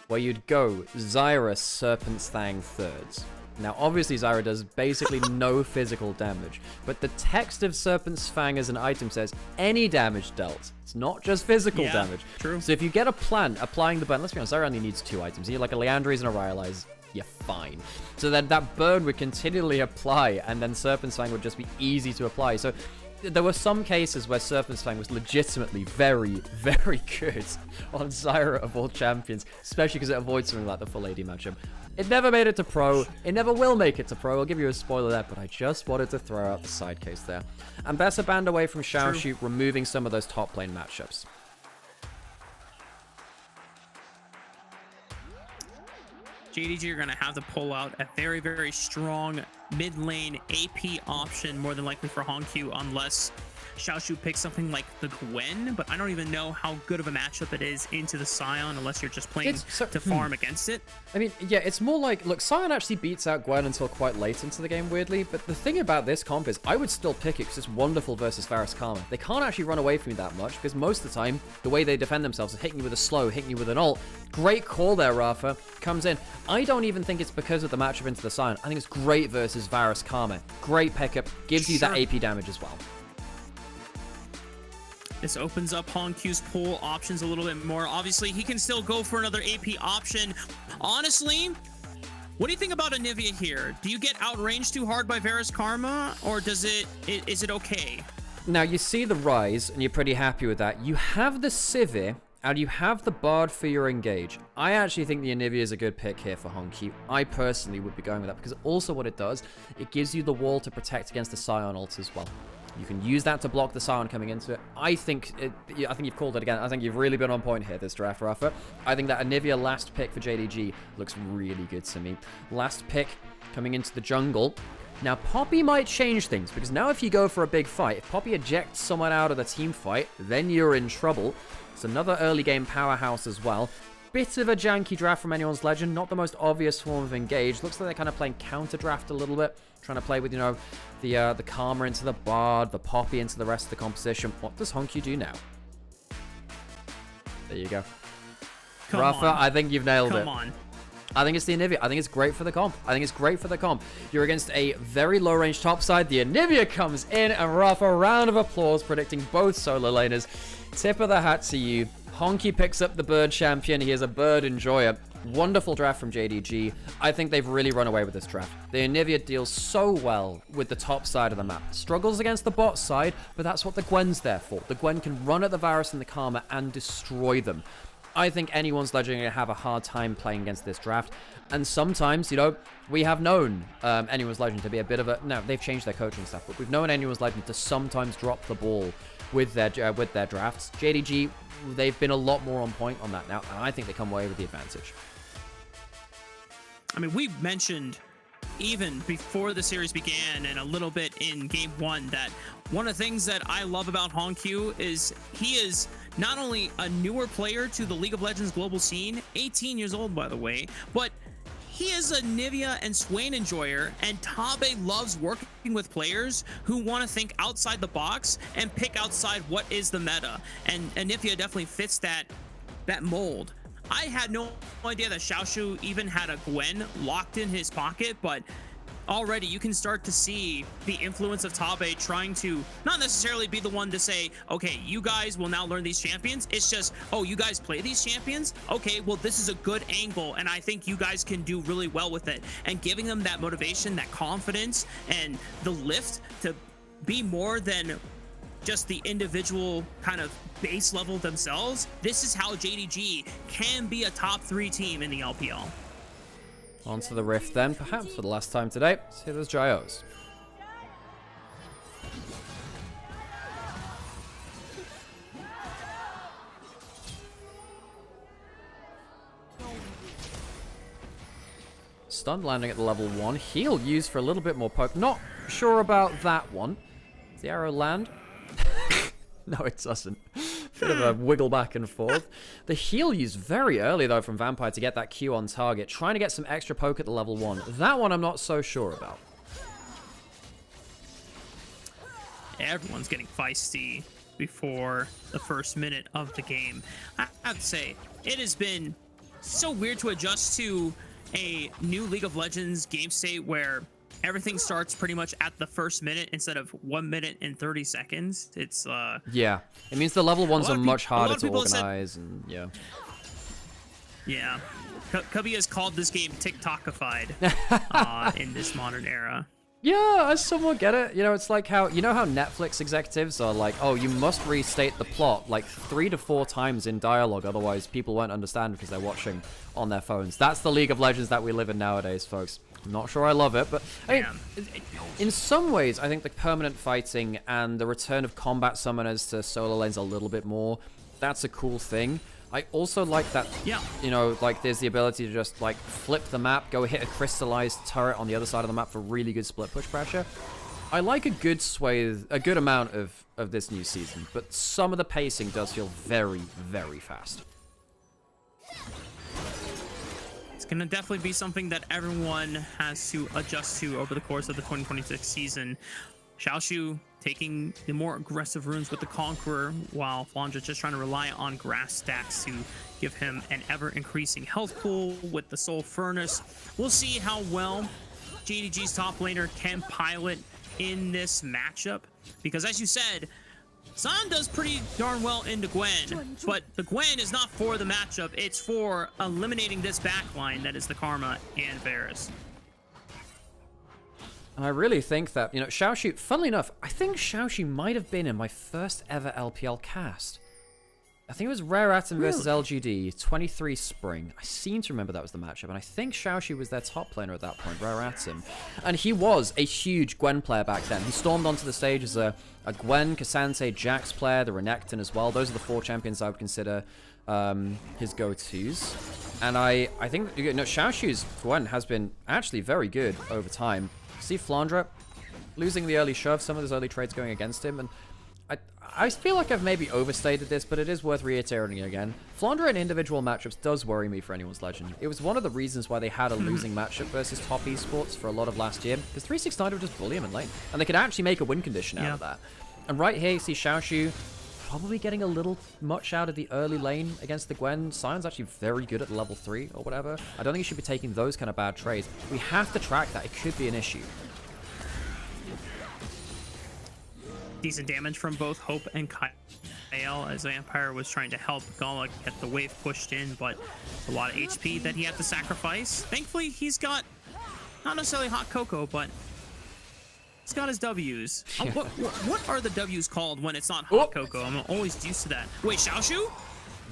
where you'd go Zyra Serpent's Fang thirds. Now, obviously, Zyra does basically no physical damage, but the text of Serpent's Fang as an item says any damage dealt. It's not just physical damage. True. So if you get a plant applying the burn, let's be honest, Zyra only needs 2 items. You need like a Leandries and a Rhyalize, you're fine. So then that burn would continually apply, and then Serpent's Fang would just be easy to apply. So there were some cases where Serpent's Fang was legitimately very, very good on Zyra of all champions, especially because it avoids something like the full AD matchup. It never made it to pro. It never will make it to pro. I'll give you a spoiler there, but I just wanted to throw out the side case there. Ambessa banned away from Xiaoxi, removing some of those top lane matchups. JDG are going to have to pull out a very, very strong mid lane AP option, more than likely for Hongq, unless Xiaoshu picks something like the Gwen, but I don't even know how good of a matchup it is into the Scion unless you're just playing to farm against it. I mean, yeah, it's more like, look, Scion actually beats out Gwen until quite late into the game, weirdly, but the thing about this comp is I would still pick it because it's wonderful versus Varus Karma. They can't actually run away from you that much because most of the time, the way they defend themselves is hitting you with a slow, hitting you with an ult. Great call there, Rafa. Comes in. I don't even think it's because of the matchup into the Scion. I think it's great versus Varus Karma. Great pickup. Gives you that AP damage as well. This opens up Honkyu's pull options a little bit more. Obviously, he can still go for another AP option. Honestly, what do you think about Anivia here? Do you get outranged too hard by Varus Karma, or is it okay? Now, you see the Rise, and you're pretty happy with that. You have the Sivir, and you have the Bard for your engage. I actually think the Anivia is a good pick here for Honky. I personally would be going with that, because also what it does, it gives you the wall to protect against the Scion ult as well. You can use that to block the Scion coming into it. I think you've called it again. I think you've really been on point here this draft, Rafa. I think that Anivia last pick for JDG looks really good to me. Last pick coming into the jungle. Now, Poppy might change things, because now if you go for a big fight, if Poppy ejects someone out of the team fight, then you're in trouble. It's another early game powerhouse as well. Bit of a janky draft from Anyone's Legend, not the most obvious form of engage. Looks like they're kind of playing counter draft a little bit, trying to play with, you know, the Karma into the Bard, the Poppy into the rest of the composition. What does Honky do now? There you go. Rafa, I think you've nailed it. Come on. I think it's the Anivia. I think it's great for the comp. You're against a very low-range topside. The Anivia comes in, and Rafa, round of applause, predicting both solo laners. Tip of the hat to you. Honky picks up the bird champion. He is a bird enjoyer. Wonderful draft from JDG. I think they've really run away with this draft. The Anivia deals so well with the top side of the map. Struggles against the bot side, but that's what the Gwen's there for. The Gwen can run at the Varus and the Karma and destroy them. I think Anyone's Legend are going to have a hard time playing against this draft. And sometimes, you know, we have known Anyone's Legend to be a bit of a... No, they've changed their coaching stuff, but we've known Anyone's Legend to sometimes drop the ball with their drafts. JDG, they've been a lot more on point on that now, and I think they come away with the advantage. I mean, we mentioned even before the series began and a little bit in game one that one of the things that I love about Honkyu is he is not only a newer player to the League of Legends global scene, 18 years old by the way, but he is a Nivea and Swain enjoyer, and Tabe loves working with players who want to think outside the box and pick outside what is the meta, and Nivea definitely fits that mold. I had no idea that Xiaoshu even had a Gwen locked in his pocket, but already you can start to see the influence of Tabe trying to not necessarily be the one to say, okay, you guys will now learn these champions. It's just, oh, you guys play these champions? Okay, well, this is a good angle, and I think you guys can do really well with it. And giving them that motivation, that confidence, and the lift to be more than just the individual kind of base level themselves. This is how JDG can be a top 3 team in the LPL. On to the Rift then, perhaps for the last time today. Let's hear those Gyos. Stun landing at the level 1. Heal used for a little bit more poke. Not sure about that one. Does the arrow land? No, it doesn't. Bit of a wiggle back and forth. The heal used very early, though, from Vampire to get that Q on target. Trying to get some extra poke at the level 1. That one I'm not so sure about. Everyone's getting feisty before the first minute of the game. I have to say, it has been so weird to adjust to a new League of Legends game state where everything starts pretty much at the first minute instead of 1 minute and 30 seconds. It's yeah, it means the level 1s are much harder to organize, and yeah. Cubby has called this game TikTokified in this modern era. Yeah, I somewhat get it. You know, it's like how, you know how Netflix executives are like, oh, you must restate the plot like 3 to 4 times in dialogue, otherwise people won't understand because they're watching on their phones. That's the League of Legends that we live in nowadays, folks. I'm not sure I love it, but I mean, in some ways, I think the permanent fighting and the return of combat summoners to solo lanes a little bit more, that's a cool thing. I also like that, you know, like there's the ability to just like flip the map, go hit a crystallized turret on the other side of the map for really good split push pressure. I like a good swathe, a good amount of this new season, but some of the pacing does feel very, very fast. It's going to definitely be something that everyone has to adjust to over the course of the 2026 season. Xiaoshu taking the more aggressive runes with the Conqueror, while Flandra just trying to rely on grass stacks to give him an ever-increasing health pool with the Soul Furnace. We'll see how well JDG's top laner can pilot in this matchup, because as you said, San does pretty darn well into Gwen, but the Gwen is not for the matchup, it's for eliminating this backline that is the Karma and Varus. And I really think that, you know, Xiaoshu, funnily enough, I think Xiaoshu might have been in my first ever LPL cast. I think it was Rare Atom versus LGD, 23 Spring. I seem to remember that was the matchup, and I think Xiaoshu was their top laner at that point, Rare Atom. And he was a huge Gwen player back then. He stormed onto the stage as a Gwen, Cassante, Jax player, the Renekton as well. Those are the 4 champions I would consider his go-tos. And I think, you know, Xiaoshu's Gwen has been actually very good over time. See Flandra losing the early shove, some of those early trades going against him, and I feel like I've maybe overstated this, but it is worth reiterating again. Flandra in individual matchups does worry me for anyone's Legend. It was one of the reasons why they had a losing matchup versus top esports for a lot of last year, because 369 would just bully him in lane, and they could actually make a win condition out of that. And right here, you see Xiaoshu probably getting a little much out of the early lane against the Gwen. Sion's actually very good at level 3 or whatever. I don't think he should be taking those kind of bad trades. We have to track that. It could be an issue. Decent damage from both Hope and Kyle as Vampire was trying to help Gala get the wave pushed in, but a lot of HP that he had to sacrifice. Thankfully, he's got not necessarily hot cocoa, but he's got his W's. Yeah. What are the W's called when it's not hot cocoa? I'm always used to that. Wait, Xiaoshu?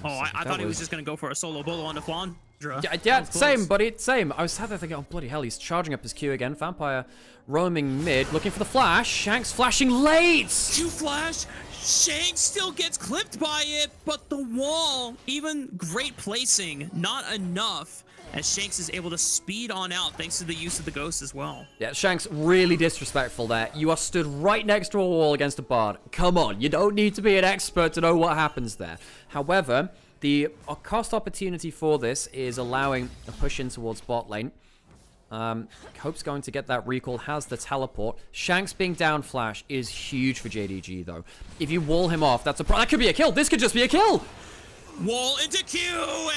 Oh, I thought he was just going to go for a solo bolo on the Flandra. Yeah, same, buddy, same. I was sat there thinking, oh, bloody hell, he's charging up his Q again. Vampire roaming mid, looking for the flash. Shanks flashing late! Q flash! Shanks still gets clipped by it, but the wall, even great placing, not enough, as Shanks is able to speed on out thanks to the use of the Ghost as well. Yeah, Shanks really disrespectful there. You are stood right next to a wall against a Bard. Come on, you don't need to be an expert to know what happens there. However, the cost opportunity for this is allowing a push in towards bot lane. Hope's going to get that recall, has the teleport. Shanks being down flash is huge for JDG, though. If you wall him off, that could be a kill. This could just be a kill. Wall into Q,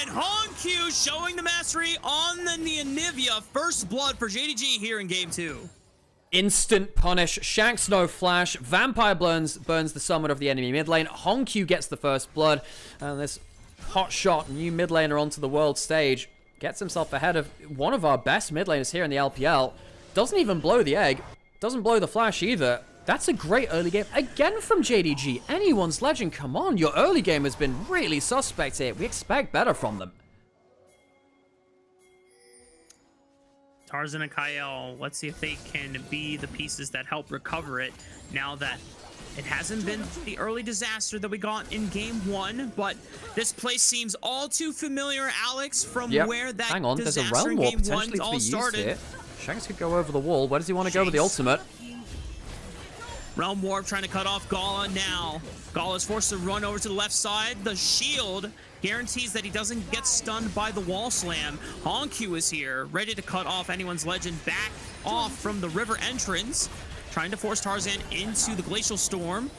and Hong Q showing the mastery on the Anivia. First blood for JDG here in game 2. Instant punish. Shanks no flash. Vampire burns the summon of the enemy mid lane. Hong Q gets the first blood, and this hot shot new mid laner onto the world stage gets himself ahead of one of our best mid laners here in the LPL. Doesn't even blow the egg, doesn't blow the flash either. That's a great early game again from JDG. Anyone's Legend, come on, your early game has been really suspect here. We expect better from them. Tarzan and Kyle, let's see if they can be the pieces that help recover it now that it hasn't been the early disaster that we got in game 1, but this place seems all too familiar, Alex, from where that hang on, there's a disaster realm in war game potentially 1 to all be used started. here. Shanks could go over the wall. Where does he want to go with the ultimate? Realm Warp trying to cut off Gala now. Gala is forced to run over to the left side. The shield guarantees that he doesn't get stunned by the wall slam. Hong Q is here, ready to cut off anyone's Legend back off from the river entrance. Trying to force Tarzan into the Glacial Storm.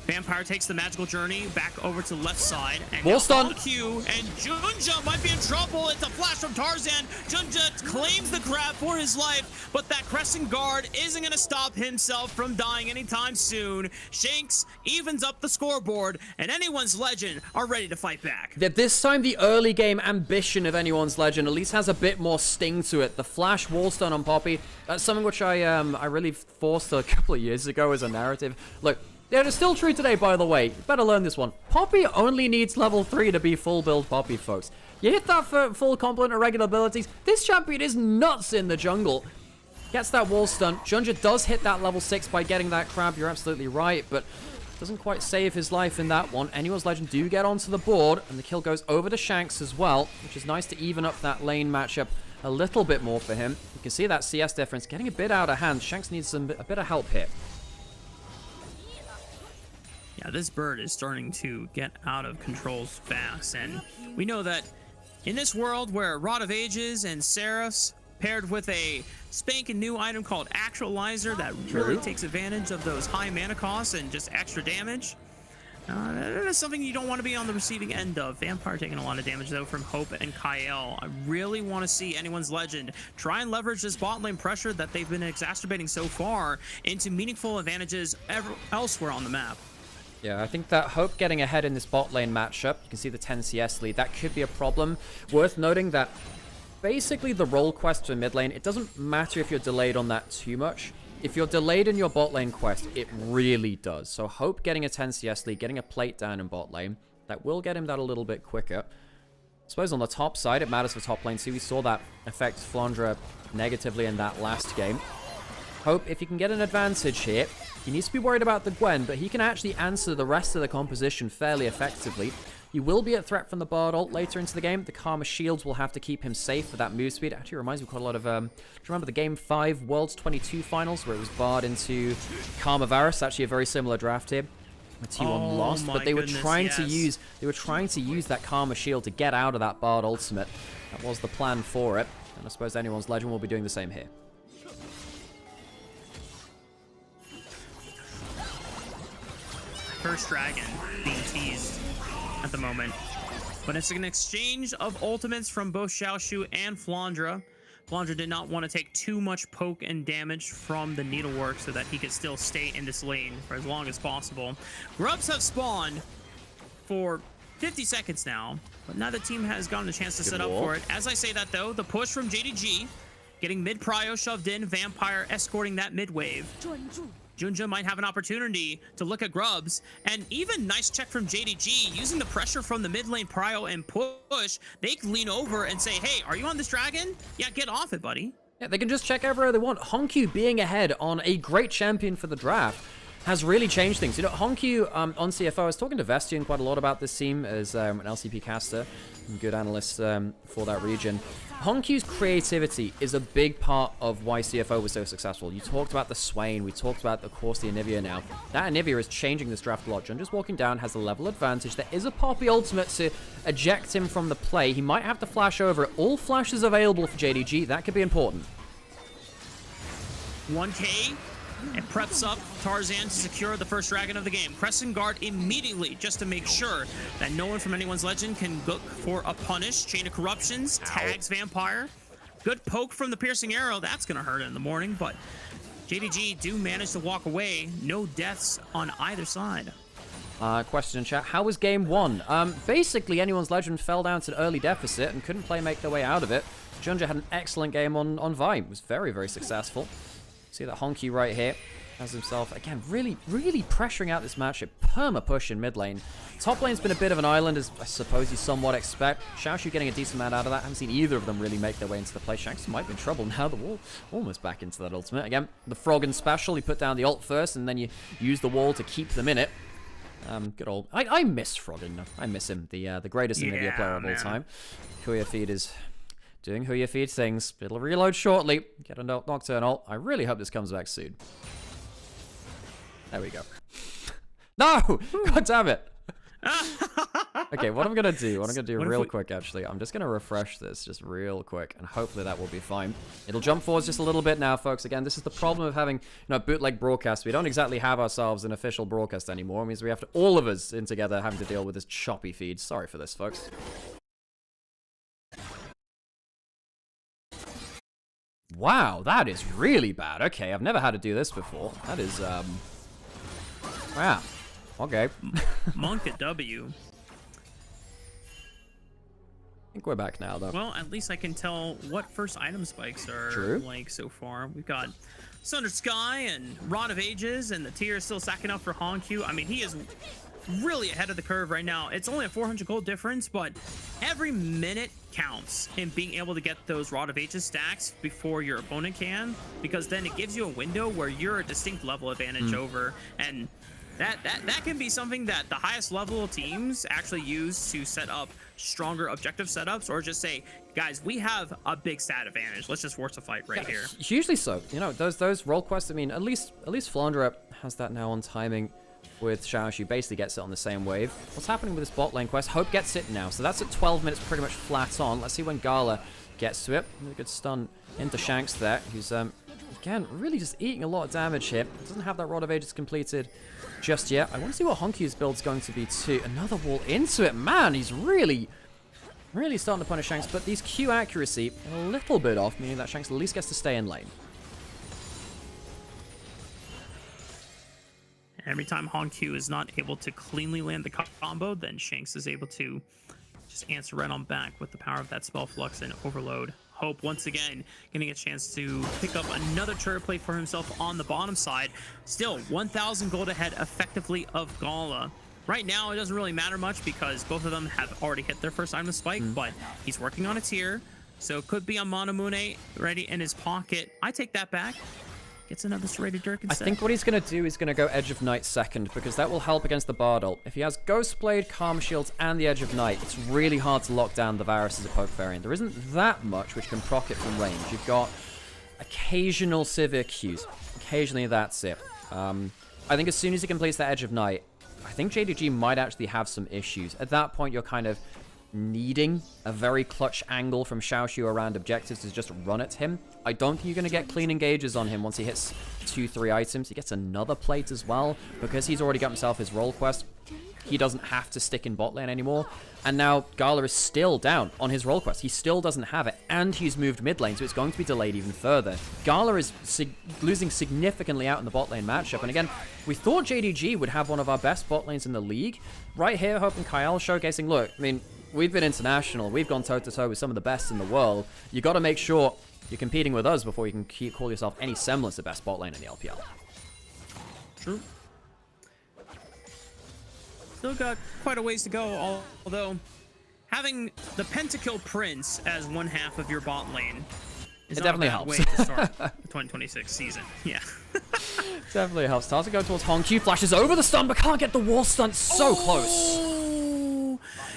Vampire takes the magical journey back over to the left side. And wall stun. Q and Junja might be in trouble. It's a flash from Tarzan. Junja claims the grab for his life, but that Crescent Guard isn't going to stop himself from dying anytime soon. Shanks evens up the scoreboard, and anyone's Legend are ready to fight back. This time, the early game ambition of anyone's Legend at least has a bit more sting to it. The flash wall stun on Poppy, something which I really forced a couple of years ago as a narrative. Look, yeah, it's still true today, by the way. You better learn this one. Poppy only needs level 3 to be full build Poppy, folks. You hit that for full complement of regular abilities. This champion is nuts in the jungle. Gets that wall stun. Junja does hit that level 6 by getting that crab. You're absolutely right, but doesn't quite save his life in that one. Anyone's Legend do get onto the board, and the kill goes over to Shanks as well, which is nice to even up that lane matchup a little bit more for him. He can see that CS difference getting a bit out of hand. Shanks needs a bit of help here. Yeah, this bird is starting to get out of control fast, and we know that in this world where Rod of Ages and Seraphs paired with a spanking new item called Actualizer that really takes advantage of those high mana costs and just extra damage, that is something you don't want to be on the receiving end of. Vampire taking a lot of damage, though, from Hope and Kyle. I really want to see Anyone's Legend try and leverage this bot lane pressure that they've been exacerbating so far into meaningful advantages elsewhere on the map. Yeah, I think that Hope getting ahead in this bot lane matchup, you can see the 10 CS lead, that could be a problem. Worth noting that basically the role quest for mid lane, it doesn't matter if you're delayed on that too much. If you're delayed in your bot lane quest, it really does. So Hope getting a 10 CS lead, getting a plate down in bot lane, that will get him that a little bit quicker. I suppose on the top side, it matters for top lane too. We saw that affect Flandre negatively in that last game. Hope, if you can get an advantage here, he needs to be worried about the Gwen, but he can actually answer the rest of the composition fairly effectively. He will be at threat from the Bard ult later into the game. The Karma shields will have to keep him safe for that move speed. Actually reminds me quite a lot of, do you remember the Game 5 Worlds 22 finals where it was Bard into Karma Varus? Actually a very similar draft here. The T1 lost, but they were trying to use that Karma shield to get out of that Bard ultimate. That was the plan for it, and I suppose Anyone's Legend will be doing the same here. First dragon being teased at the moment, but it's an exchange of ultimates from both Xiaoshu and Flandre. Flandre did not want to take too much poke and damage from the needlework so that he could still stay in this lane for as long as possible. Grubs have spawned for 50 seconds now, but neither team has gotten a chance to set up for it. As I say that, though, the push from JDG, getting mid prio shoved in, Vampire escorting that mid wave. Junja might have an opportunity to look at Grubs, and even nice check from JDG, using the pressure from the mid lane prio and push, they can lean over and say, hey, are you on this dragon? Yeah, get off it, buddy. Yeah, they can just check everywhere they want. Honkyu being ahead on a great champion for the draft has really changed things. You know, Honkyu on CFO, I was talking to Vestian quite a lot about this team as an LCP caster, good analyst for that region. Honkyu's creativity is a big part of why CFO was so successful. You talked about the Swain, we talked about, of course, the Anivia now. That Anivia is changing this draft a lot. John just walking down has a level advantage. There is a Poppy ultimate to eject him from the play. He might have to flash over it. All flashes available for JDG. That could be important. 1K. It preps up Tarzan to secure the first dragon of the game. Pressing guard immediately just to make sure that no one from Anyone's Legend can look for a punish. Chain of Corruptions tags Vampire. Good poke from the piercing arrow. That's going to hurt in the morning, but JDG do manage to walk away. No deaths on either side. Question in chat. How was game one? Basically, Anyone's Legend fell down to an early deficit and couldn't make their way out of it. Junja had an excellent game on Vine. It was very, very successful. See that Honky right here has himself, again, really pressuring out this matchup. Perma push in mid lane. Top lane's been a bit of an island, as I suppose you somewhat expect. Xiaoshu getting a decent amount out of that. Haven't seen either of them really make their way into the play. Shanks might be in trouble now. The wall almost back into that ultimate. Again, the Froggen special. You put down the ult first, and then you use the wall to keep them in it. Good old... I miss Froggen. I miss him. The greatest Anivia player of all time. Kuya Feed is... doing who you feed things. It'll reload shortly. Get a Nocturnal. I really hope this comes back soon. There we go. No! God damn it! Okay, what I'm gonna do real quick, actually, I'm just gonna refresh this just real quick, and hopefully that will be fine. It'll jump forwards just a little bit now, folks. Again, this is the problem of having, bootleg broadcast. We don't exactly have ourselves an official broadcast anymore. It means we have to, all of us in together, having to deal with this choppy feed. Sorry for this, folks. Wow, that is really bad. Okay, I've never had to do this before. That is, wow. Okay. Monk at W. I think we're back now, though. Well, at least I can tell what first item spikes are like so far. We've got Sundered Sky and Rod of Ages, and the tier is still stacking up for Honkyu. I mean, he is really ahead of the curve right now. It's only a 400 gold difference, but every minute counts in being able to get those Rod of Ages stacks before your opponent can, because then it gives you a window where you're a distinct level advantage over. And that can be something that the highest level teams actually use to set up stronger objective setups, or just say, guys, we have a big stat advantage. Let's just force a fight right here. Hugely so. You know, those role quests. I mean, at least Flandre has that now on timing. With Xiaoshu, basically gets it on the same wave. What's happening with this bot lane quest? Hope gets it now, so that's at 12 minutes, pretty much flat on. Let's see when Gala gets to it. Really good stun into Shanks there, who's again really just eating a lot of damage here. Doesn't have that Rod of Ages completed just yet. I want to see what Honkyu's build's going to be too. Another wall into it. Man, he's really starting to punish Shanks, but these Q accuracy a little bit off, meaning that Shanks at least gets to stay in lane. Every time Honkyuu is not able to cleanly land the combo, then Shanks is able to just answer right on back with the power of that Spell Flux and Overload. Hope, once again, getting a chance to pick up another turret play for himself on the bottom side. Still, 1,000 gold ahead effectively of Gala. Right now, it doesn't really matter much because both of them have already hit their first item spike, but he's working on a tier, so it could be a Monamune ready in his pocket. I take that back. Gets another serrated Dirk instead. I think what he's going to do is going to go Edge of Night second, because that will help against the Bard ult. If he has Ghost Blade, Calm Shields, and the Edge of Night, it's really hard to lock down the Varus as a poke variant. There isn't that much which can proc it from range. You've got occasional Sivir Qs. Occasionally, that's it. I think as soon as he completes that Edge of Night, I think JDG might actually have some issues. At that point, you're kind of needing a very clutch angle from Xiaoshu around objectives to just run at him. I don't think you're going to get clean engages on him once he hits 2-3 items. He gets another plate as well, because he's already got himself his role quest. He doesn't have to stick in bot lane anymore. And now Gala is still down on his role quest. He still doesn't have it, and he's moved mid lane, so it's going to be delayed even further. Gala is losing significantly out in the bot lane matchup. And again, we thought JDG would have one of our best bot lanes in the league. Right here, Hope and Kyle showcasing, look, I mean, we've been international. We've gone toe-to-toe with some of the best in the world. You got to make sure you're competing with us before you can call yourself any semblance of best bot lane in the LPL. True. Still got quite a ways to go, although having the Pentakill Prince as one half of your bot lane is not a bad way to start the 2026 season. Yeah. Definitely helps. Starts to go towards Honkyuu, flashes over the stun, but can't get the wall stun. So close.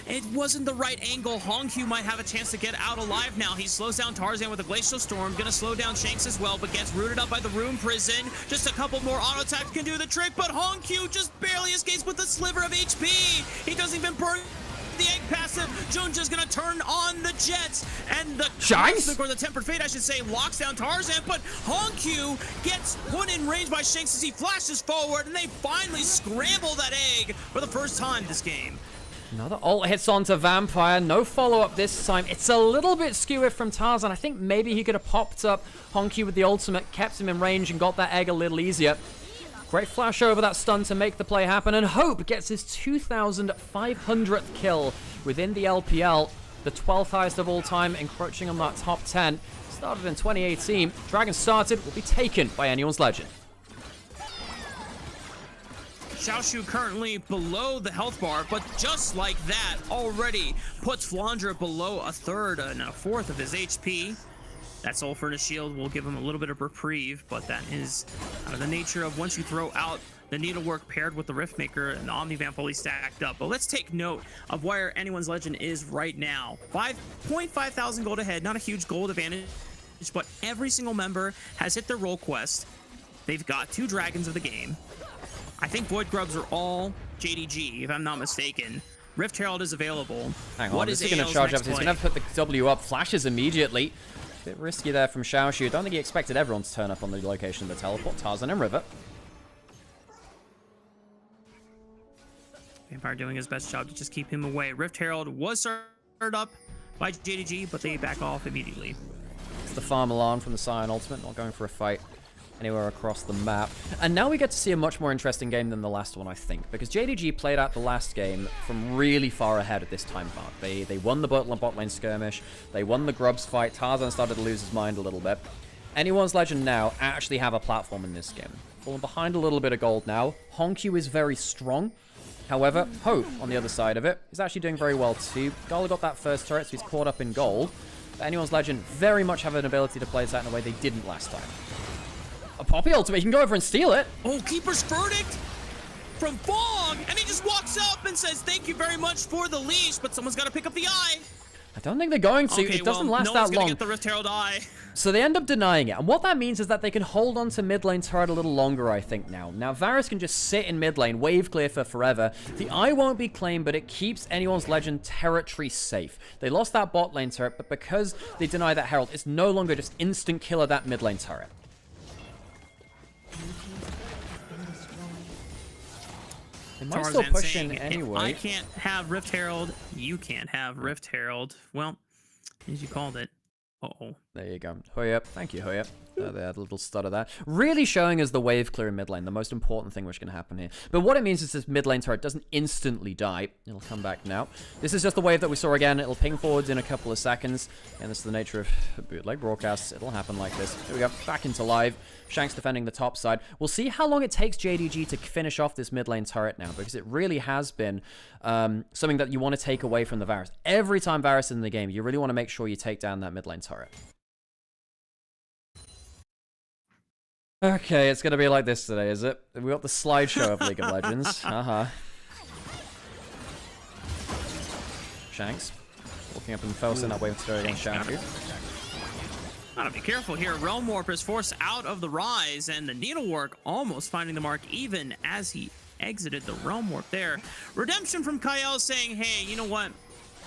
It wasn't the right angle. Honkyuu might have a chance to get out alive now. He slows down Tarzan with a Glacial Storm. Gonna slow down Shanks as well, but gets rooted up by the Rune Prison. Just a couple more auto attacks can do the trick, but Honkyuu just barely escapes with a sliver of HP. He doesn't even burn the egg passive. Junja's gonna turn on the Jets, and the Shanks, or the Tempered Fate, I should say, locks down Tarzan, but Honkyuu gets put in range by Shanks as he flashes forward, and they finally scramble that egg for the first time this game. Another ult hits onto Vampire. No follow-up this time. It's a little bit skewered from Tarzan. I think maybe he could have popped up Honkyuu with the ultimate, kept him in range, and got that egg a little easier. Great flash over that stun to make the play happen, and Hope gets his 2,500th kill within the LPL, the 12th highest of all time, encroaching on that top 10. Started in 2018. Dragon started, will be taken by anyone's legend. Xiaoshu currently below the health bar, but just like that, already puts Flandre below a third and a fourth of his HP. That Soul Furnace Shield will give him a little bit of reprieve, but that is out of the nature of once you throw out the Needlework paired with the Riftmaker and the Omnivamp fully stacked up. But let's take note of where anyone's legend is right now. 5.5 thousand gold ahead, not a huge gold advantage, but every single member has hit their role quest. They've got 2 dragons of the game. I think Void Grubs are all JDG, if I'm not mistaken. Rift Herald is available. Hang on, this is going to charge up. He's going to put the W up, flashes immediately. Bit risky there from Xiaoshu. Don't think he expected everyone to turn up on the location of the teleport. Tarzan and River. Vampire doing his best job to just keep him away. Rift Herald was started up by JDG, but they back off immediately. It's the farm alarm from the Scion ultimate, not going for a fight anywhere across the map. And now we get to see a much more interesting game than the last one, I think, because JDG played out the last game from really far ahead at this time mark. They won the bot lane skirmish, they won the Grubs fight, Tarzan started to lose his mind a little bit. Anyone's Legend now actually have a platform in this game. Falling behind a little bit of gold now. Honkyuu is very strong. However, Hope, on the other side of it, is actually doing very well too. Gala got that first turret, so he's caught up in gold. But Anyone's Legend very much have an ability to play this out in a way they didn't last time. A Poppy ultimate, he can go over and steal it. Oh, Keeper's Verdict! from Fong, and he just walks up and says, thank you very much for the leash, but someone's got to pick up the eye. I don't think they're going to. Okay, it doesn't well, last no that one's gonna long. get the Rift Herald eye. So they end up denying it. And what that means is that they can hold on to mid lane turret a little longer, I think, now. Now, Varus can just sit in mid lane, wave clear for forever. The eye won't be claimed, but it keeps anyone's legend territory safe. They lost that bot lane turret, but because they deny that herald, it's no longer just instant killer that mid lane turret. They might still Tarzan push in saying, anyway. if I can't have Rift Herald, you can't have Rift Herald. Well, as you called it. Uh-oh. There you go. Hoya. Thank you, Hoya. They had a little stutter there. Really showing us the wave clear in mid lane, the most important thing which can happen here. But what it means is this mid lane turret doesn't instantly die. It'll come back now. This is just the wave that we saw again. It'll ping forwards in a couple of seconds. And this is the nature of bootleg broadcasts. It'll happen like this. Here we go. Back into live. Shanks defending the top side. We'll see how long it takes JDG to finish off this mid lane turret now, because it really has been something that you want to take away from the Varus. Every time Varus is in the game, you really want to make sure you take down that mid lane turret. Okay, it's gonna be like this today, is it? We got the slideshow of League of Legends. Shanks walking up and forcing that wave to go against Shampoo. Gotta be careful here. Realm Warp is forced out of the Rise, and the Needlework almost finding the mark even as he exited the Realm Warp there. Redemption from Kyle saying, hey, you know what?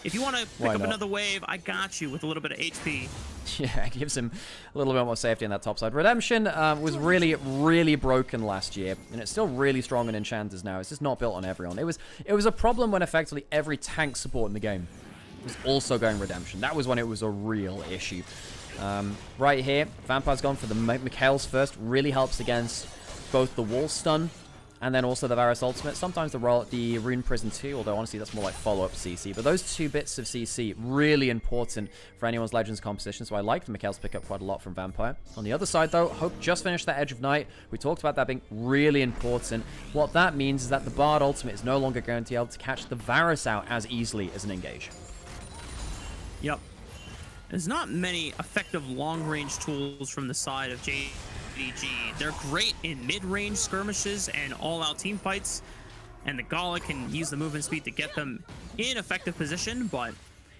If you want to pick up another wave, I got you with a little bit of HP. Yeah, it gives him a little bit more safety on that top side. Redemption was really, really broken last year, and it's still really strong in Enchanters now. It's just not built on everyone. It was a problem when effectively every tank support in the game was also going Redemption. That was when it was a real issue. Right here, Vampire's gone for the Mikhail's first. Really helps against both the wall stun and then also the Varus ultimate. Sometimes the Rune Prison too, although honestly that's more like follow-up CC. But those two bits of CC, really important for anyone's Legends composition, so I like the Mikhail's pick up quite a lot from Vampire. On the other side though, Hope just finished that Edge of Night. We talked about that being really important. What that means is that the Bard ultimate is no longer going to be able to catch the Varus out as easily as an engage. Yep. There's not many effective long-range tools from the side of JDG. They're great in mid-range skirmishes and all-out team fights, and the Gala can use the movement speed to get them in effective position, but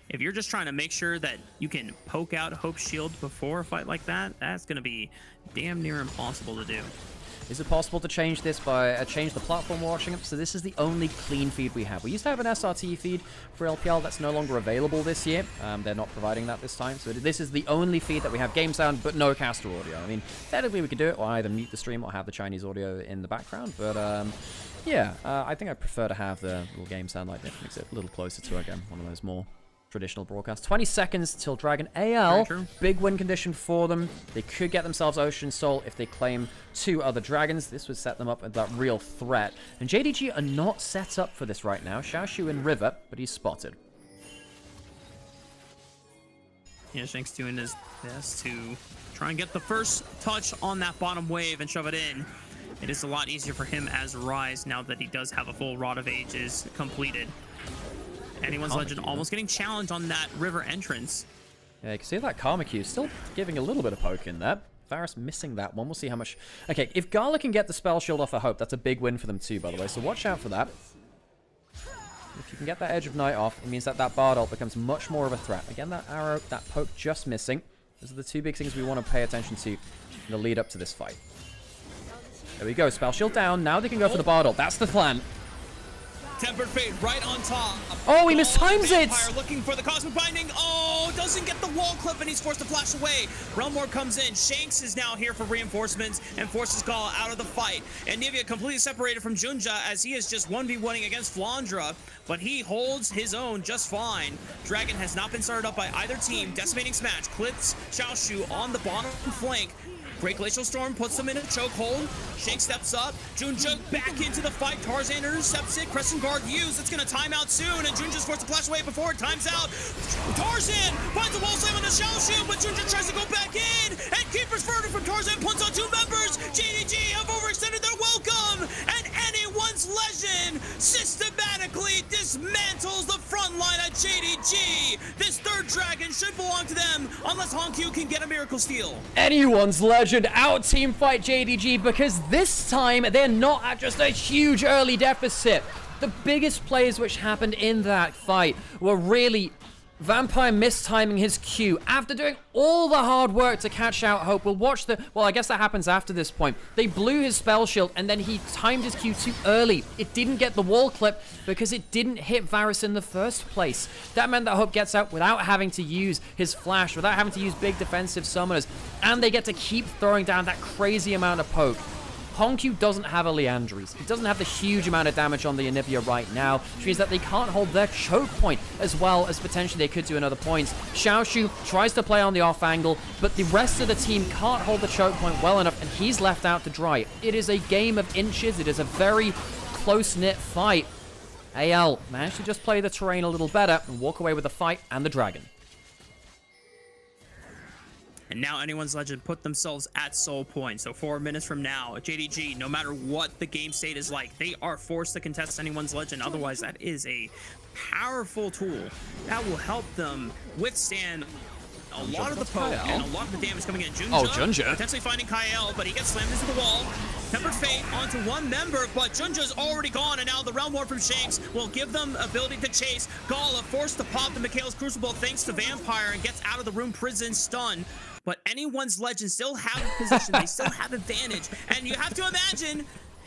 if you're just trying to make sure that you can poke out Hope's shield before a fight like that, that's going to be damn near impossible to do. Is it possible to change this by change the platform we're watching? So this is the only clean feed we have. We used to have an SRT feed for LPL that's no longer available this year. They're not providing that this time. So this is the only feed that we have game sound, but no caster audio. I mean, technically we could do it, or either mute the stream or have the Chinese audio in the background. But yeah, I think I prefer to have the little game sound like this. Makes it a little closer to, again, one of those more traditional broadcasts. 20 seconds till Dragon AL. Big win condition for them. They could get themselves Ocean Soul if they claim 2 other dragons. This would set them up with that real threat. And JDG are not set up for this right now. Xiaoshu in River, but he's spotted. Yeah, Shanks doing his best to try and get the first touch on that bottom wave and shove it in. It is a lot easier for him as Rise now that he does have a full Rod of Ages completed. Anyone's Legend almost getting challenged on that river entrance. Yeah, you can see that Karma Q still giving a little bit of poke in there. Varus missing that one. We'll see how much... Okay, if Gala can get the spell shield off of Hope, that's a big win for them too, by the way. So watch out for that. If you can get that Edge of Night off, it means that that Bard ult becomes much more of a threat. Again, that arrow, that poke just missing. Those are the 2 big things we want to pay attention to in the lead up to this fight. There we go. Spell shield down. Now they can go for the Bard ult. That's the plan. Tempered Fate right on top. Oh, he mistimes it! Looking for the Cosmic Binding. Oh, doesn't get the wall clip, and he's forced to flash away. Realm Warp comes in. Shanks is now here for reinforcements and forces Gala out of the fight. And Nivea completely separated from Junja as he is just 1v1ing against Flandra, but he holds his own just fine. Dragon has not been started up by either team. Decimating Smash clips Xiaoshu on the bottom flank. Great Glacial Storm puts them in a chokehold. Shank steps up. Junja back into the fight. Tarzan intercepts it. Crescent Guard used. It's going to time out soon. And Junja's forced to flash away before it times out. Tarzan finds a wall slam on the Xiaoshu, but Junja tries to go back in. And Keeper's Verdict from Tarzan punts on 2 members. JDG have overextended their welcome. And anyone's Legend systematically dismantles the front line at JDG. This 3rd dragon should belong to them unless Honkyu can get a miracle steal. Anyone's Legend out team fight JDG because this time they're not at just a huge early deficit. The biggest plays which happened in that fight were really Vampire mistiming his Q after doing all the hard work to catch out Hope. We'll watch the... Well, I guess that happens after this point. They blew his spell shield, and then he timed his Q too early. It didn't get the wall clip because it didn't hit Varus in the first place. That meant that Hope gets out without having to use his flash, without having to use big defensive summoners, and they get to keep throwing down that crazy amount of poke. Honkyu doesn't have a Liandry's. He doesn't have the huge amount of damage on the Anivia right now, which means that they can't hold their choke point as well as potentially they could do in other points. Xiaoshu tries to play on the off angle, but the rest of the team can't hold the choke point well enough, and he's left out to dry. It is a game of inches. It is a very close-knit fight. AL managed to just play the terrain a little better and walk away with the fight and the dragon. And now Anyone's Legend put themselves at soul point. So 4 minutes from now, JDG, no matter what the game state is like, they are forced to contest Anyone's Legend. Otherwise, that is a powerful tool that will help them withstand a lot of the poke and a lot of the damage coming in. Junja, potentially finding Kyle, but he gets slammed into the wall. Tempered Fate onto one member, but Junja's already gone, and now the Realm War from Shanks will give them ability to chase. Gala forced to pop the Mikhail's Crucible thanks to Vampire and gets out of the room prison stun. But Anyone's Legend still have a position. They still have advantage. And you have to imagine,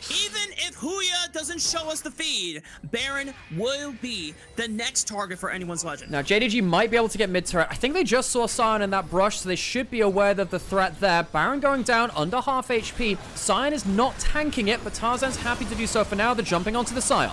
even if Huya doesn't show us the feed, Baron will be the next target for Anyone's Legend. Now, JDG might be able to get mid-turret. I think they just saw Sion in that brush, so they should be aware of the threat there. Baron going down under half HP. Sion is not tanking it, but Tarzan's happy to do so for now. They're jumping onto the Sion.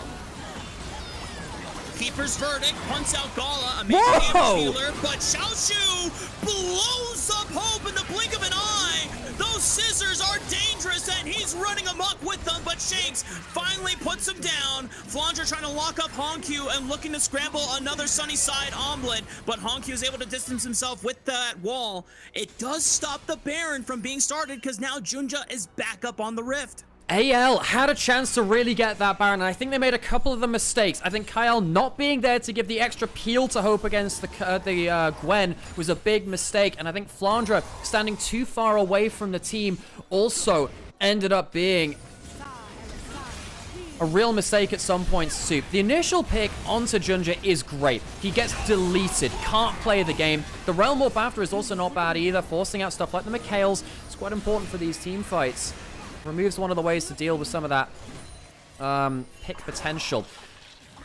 Keeper's Verdict punts out Gala, a major damage dealer, but Xiaoshu blows up Hope in the blink of an eye. Those scissors are dangerous, and he's running amok with them, but Shanks finally puts him down. Flandre trying to lock up Honkyu and looking to scramble another Sunnyside omelet, but Honkyu is able to distance himself with that wall. It does stop the Baron from being started because now Junja is back up on the Rift. AL had a chance to really get that Baron, and I think they made a couple of the mistakes. I think Kyle not being there to give the extra peel to Hope against the Gwen was a big mistake, and I think Flandre standing too far away from the team also ended up being a real mistake at some points too. The initial pick onto Junja is great. He gets deleted, can't play the game. The Realm Warp after is also not bad either, forcing out stuff like the Mikhails. It's quite important for these team fights. Removes one of the ways to deal with some of that pick potential.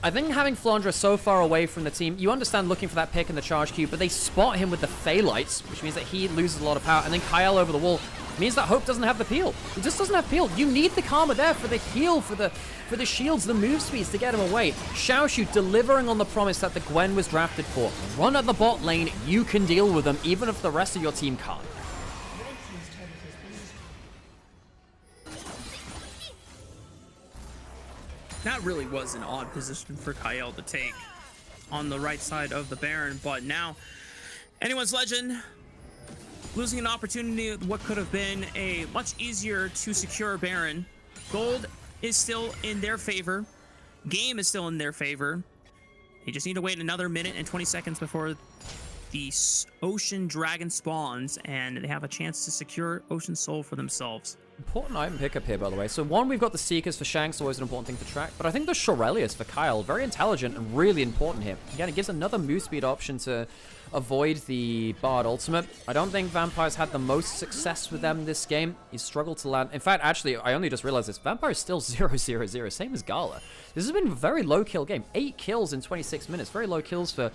I think having Flandre so far away from the team, you understand looking for that pick in the charge queue, but they spot him with the Phalites, which means that he loses a lot of power, and then Kyle over the wall means that Hope doesn't have the peel. He just doesn't have peel. You need the Karma there for the heal, for the shields, the move speeds to get him away. Xiaoshu delivering on the promise that the Gwen was drafted for. Run at the bot lane, you can deal with them, even if the rest of your team can't. That really was an odd position for Kyle to take on the right side of the Baron, but now Anyone's Legend losing an opportunity, what could have been a much easier to secure Baron. Gold is still in their favor. Game is still in their favor. They just need to wait another minute and 20 seconds before the Ocean Dragon spawns, and they have a chance to secure Ocean Soul for themselves. Important item pickup here, by the way. So one, we've got the Seekers for Shanks, always an important thing to track, but I think the Shurelius for Kyle, very intelligent and really important here. Again, it gives another move speed option to avoid the Bard ultimate. I don't think Vampire's had the most success with them this game. He's struggled to land. In fact, actually, I only just realized this. Vampire's still 0-0-0, same as Gala. This has been a very low kill game. 8 kills in 26 minutes. Very low kills for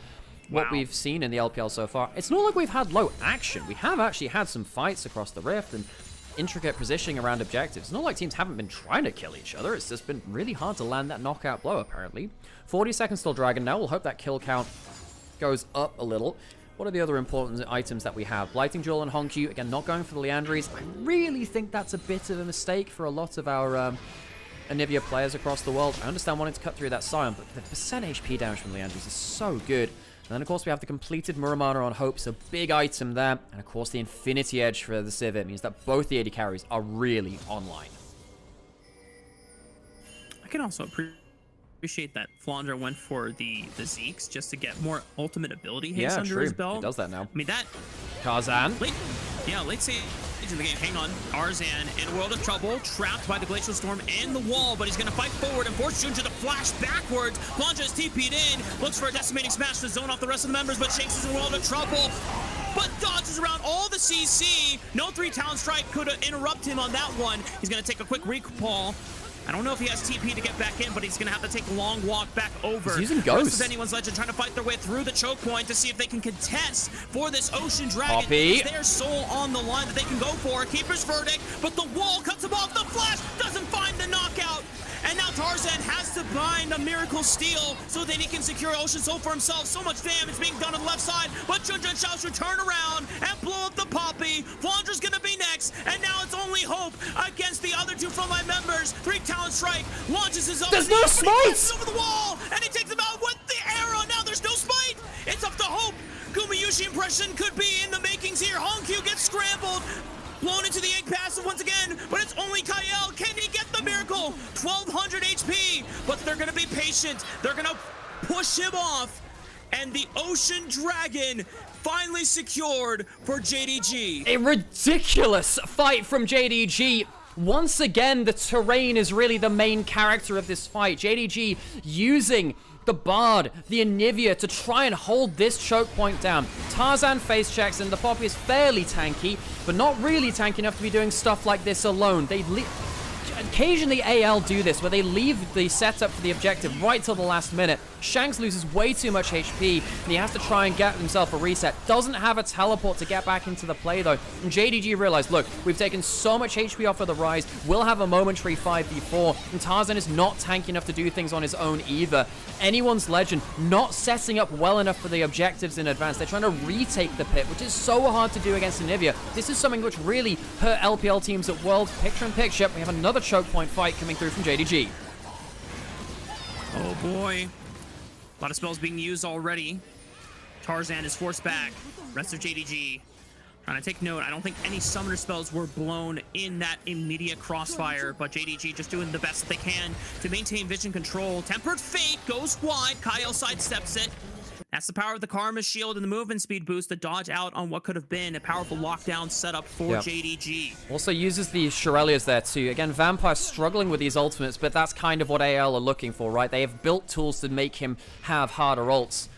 what we've seen in the LPL so far. It's not like we've had low action. We have actually had some fights across the Rift and intricate positioning around objectives. It's not like teams haven't been trying to kill each other. It's just been really hard to land that knockout blow, apparently. 40 seconds till Dragon now. We'll hope that kill count goes up a little. What are the other important items that we have? Blighting Jewel and Honkyu. Again, not going for the Liandry's. I really think that's a bit of a mistake for a lot of our Anivia players across the world. I understand wanting to cut through that Sion, but the percent HP damage from the Liandry's is so good. And then, of course, we have the completed Muramana on Hope, so big item there. And, of course, the Infinity Edge for the Civ. It means that both the AD carries are really online. I can also appreciate that Flandre went for the Zeeks just to get more ultimate ability haste under his belt. He does that now. I mean, that Tarzan. Late stage in the game. Hang on. Tarzan in a world of trouble, trapped by the Glacial Storm and the wall, but he's going to fight forward and force Junja to flash backwards. Planja is TP'd in, looks for a decimating smash to zone off the rest of the members, but Shanks is in a world of trouble. But dodges around all the CC. No 3-talent strike could interrupt him on that one. He's going to take a quick recall. I don't know if he has TP to get back in, but he's going to have to take a long walk back over. He's using Ghost. Rest of Anyone's Legend trying to fight their way through the choke point to see if they can contest for this Ocean Dragon. Poppy. It's their soul on the line that they can go for. Keeper's Verdict, but the wall cuts him off. The flash doesn't find the knockout. And now Tarzan has to bind a Miracle Steel so that he can secure Ocean Soul for himself. So much damage being done on the left side, but Junja and Xiao should turn around and blow up the Poppy. Flandra's gonna be next, and now it's only hope against the other two frontline members. 3-talent strike launches his own. There's no smite! Over the wall, and he takes him out with the arrow. Now there's no smite. It's up to hope. Gumayushi impression could be in the makings here. Honkyu gets scrambled. Blown into the egg passive once again, but it's only Kyle. Can he get the miracle? 1200 HP, but they're gonna be patient. They're gonna push him off, and the Ocean Dragon finally secured for JDG. A ridiculous fight from JDG. Once again, the terrain is really the main character of this fight. JDG using the Bard, the Anivia to try and hold this choke point down. Tarzan face checks and the Poppy is fairly tanky, but not really tanky enough to be doing stuff like this alone. Occasionally AL do this, where they leave the setup for the objective right till the last minute. Shanks loses way too much HP, and he has to try and get himself a reset. Doesn't have a teleport to get back into the play, though. And JDG realized, look, we've taken so much HP off of the Rise, we'll have a momentary 5v4, and Tarzan is not tanky enough to do things on his own either. Anyone's Legend not setting up well enough for the objectives in advance. They're trying to retake the pit, which is so hard to do against Anivia. This is something which really hurt LPL teams at World. Picture-in-picture, we have another choke point fight coming through from JDG. Oh boy. A lot of spells being used already. Tarzan is forced back. Rest of JDG trying to take note. I don't think any summoner spells were blown in that immediate crossfire, but JDG just doing the best that they can to maintain vision control. Tempered Fate goes wide. Kyle sidesteps it. That's the power of the Karma Shield and the movement speed boost to dodge out on what could have been a powerful lockdown setup for JDG. Also uses the Shurelias there too. Again, Vampire struggling with these ultimates, but that's kind of what AL are looking for, right? They have built tools to make him have harder ults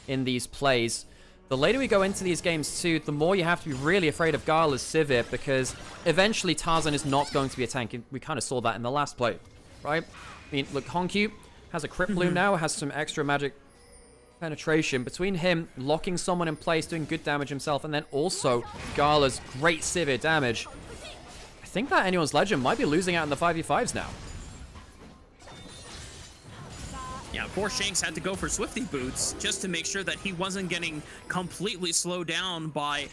in these plays. The later we go into these games too, the more you have to be really afraid of Gala's Sivir, because eventually Tarzan is not going to be a tank. We kind of saw that in the last play, right? I mean, look, Honkyu has a Crypt Bloom now, has some extra magic penetration. Between him locking someone in place, doing good damage himself, and then also Gala's great Sivir damage, I think that Anyone's Legend might be losing out in the 5v5s now. Yeah, poor Shanks had to go for Swifty Boots just to make sure that he wasn't getting completely slowed down by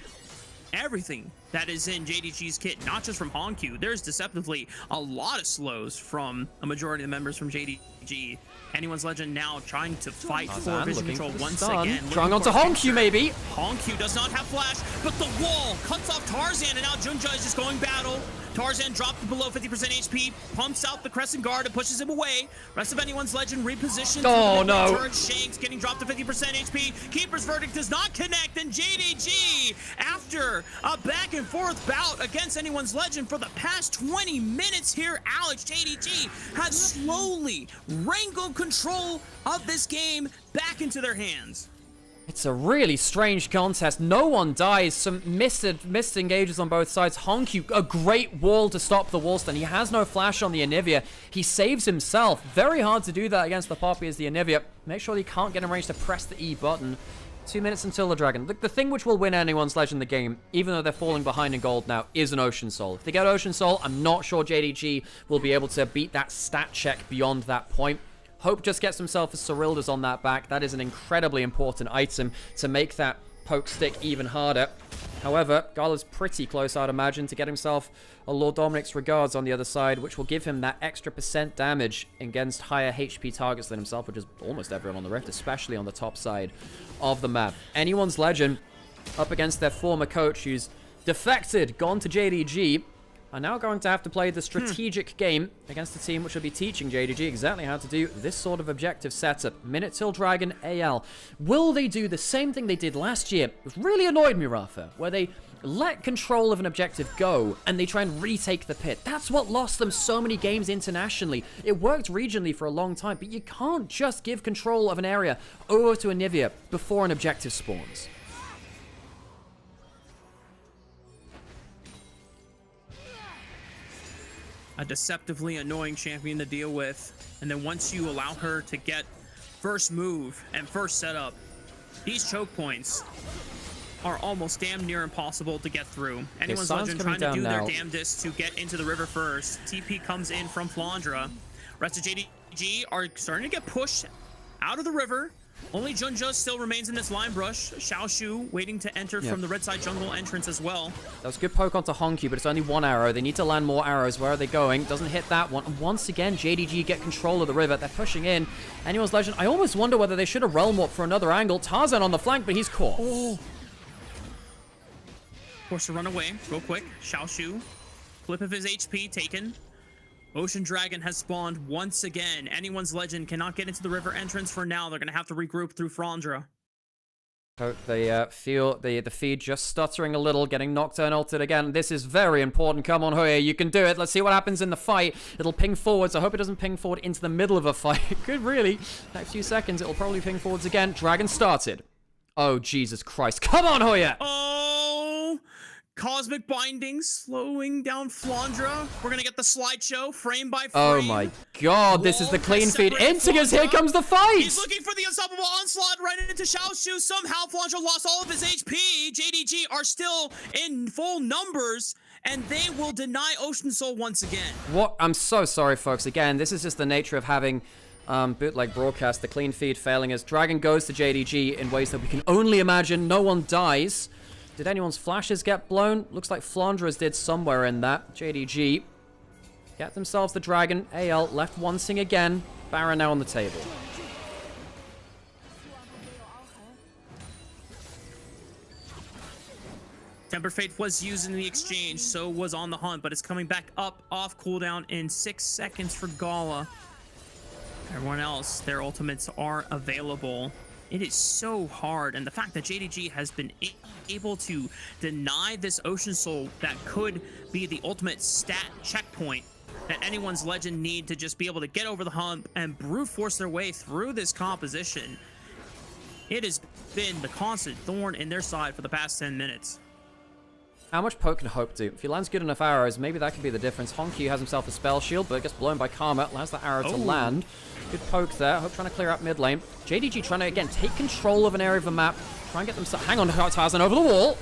everything that is in JDG's kit, not just from Honkyu. There's deceptively a lot of slows from a majority of the members from JDG. Anyone's Legend now trying to fight for vision control once again. Trying onto Honkyu, maybe. Honkyu does not have flash, but the wall cuts off Tarzan, and now Junja is just going battle. Tarzan dropped below 50% HP, pumps out the Crescent Guard and pushes him away. Rest of Anyone's Legend repositioned. Oh, no. Shanks getting dropped to 50% HP. Keeper's Verdict does not connect, and JDG, after a back and forth bout against Anyone's Legend for the past 20 minutes here, Alex, JDG has slowly wrangled control of this game back into their hands. It's a really strange contest. No one dies. Some missed engages on both sides. Honkyu, a great wall to stop the wall stun. He has no flash on the Anivia. He saves himself. Very hard to do that against the Poppy as the Anivia. Make sure he can't get in range to press the E button. 2 minutes until the Dragon. The thing which will win Anyone's Legend the game, even though they're falling behind in gold now, is an Ocean Soul. If they get Ocean Soul, I'm not sure JDG will be able to beat that stat check beyond that point. Hope just gets himself a Cyrilda's on that back. That is an incredibly important item to make that poke stick even harder. However, Gala's pretty close, I'd imagine, to get himself a Lord Dominic's Regards on the other side, which will give him that extra % damage against higher HP targets than himself, which is almost everyone on the Rift, especially on the top side of the map. Anyone's Legend up against their former coach, who's defected, gone to JDG. are now going to have to play the strategic game against a team which will be teaching JDG exactly how to do this sort of objective setup. Minute till Dragon AL. Will they do the same thing they did last year? It really annoyed me, Rafa, where they let control of an objective go and they try and retake the pit. That's what lost them so many games internationally. It worked regionally for a long time, but you can't just give control of an area over to Anivia before an objective spawns. A deceptively annoying champion to deal with. And then once you allow her to get first move and first setup, these choke points are almost damn near impossible to get through. Anyone's Legend trying to do their damnedest to get into the river first. TP comes in from Flandra. Rest of JDG are starting to get pushed out of the river. Only Junja still remains in this line brush. Xiaoshu waiting to enter from the red side jungle entrance as well. That was a good poke onto Honky, but it's only one arrow. They need to land more arrows. Where are they going? Doesn't hit that one. And once again, JDG get control of the river. They're pushing in. Anyone's Legend, I almost wonder whether they should have realm warped for another angle. Tarzan on the flank, but he's caught. Oh. Forced to run away real quick. Xiaoshu, flip of his HP taken. Ocean Dragon has spawned once again. Anyone's Legend cannot get into the river entrance for now. They're going to have to regroup through Flandra. They feel the feed just stuttering a little, getting Nocturne ulted again. This is very important. Come on, Hoya, you can do it. Let's see what happens in the fight. It'll ping forwards. I hope it doesn't ping forward into the middle of a fight. It could really. Next few seconds, it'll probably ping forwards again. Dragon started. Oh, Jesus Christ. Come on, Hoya! Oh! Cosmic Bindings slowing down Flandra. We're going to get the slideshow frame by frame. Oh my god, this is the clean feed. Intigas, here comes the fight! He's looking for the unstoppable onslaught right into Xiaoshu. Somehow Flandra lost all of his HP. JDG are still in full numbers, and they will deny Ocean Soul once again. What? I'm so sorry, folks. Again, this is just the nature of having bootleg broadcast. The clean feed failing as Dragon goes to JDG in ways that we can only imagine. No one dies. Did anyone's flashes get blown? Looks like Flandra's did somewhere in that. JDG get themselves the Dragon. AL left one sing again. Baron now on the table. Tempered Fate was used in the exchange, so was on the hunt, but it's coming back up off cooldown in 6 seconds for Gala. Everyone else, their ultimates are available. It is so hard, and the fact that JDG has been able to deny this Ocean Soul that could be the ultimate stat checkpoint that anyone's Legend need to just be able to get over the hump and brute force their way through this composition. It has been the constant thorn in their side for the past 10 minutes. How much poke can Hope do? If he lands good enough arrows, maybe that could be the difference. Honky has himself a spell shield, but it gets blown by Karma. Allows the arrow to land. Good poke there. Hope trying to clear out mid lane. JDG trying to, again, take control of an area of the map. Try and get them... Hang on, Tarzan over the wall.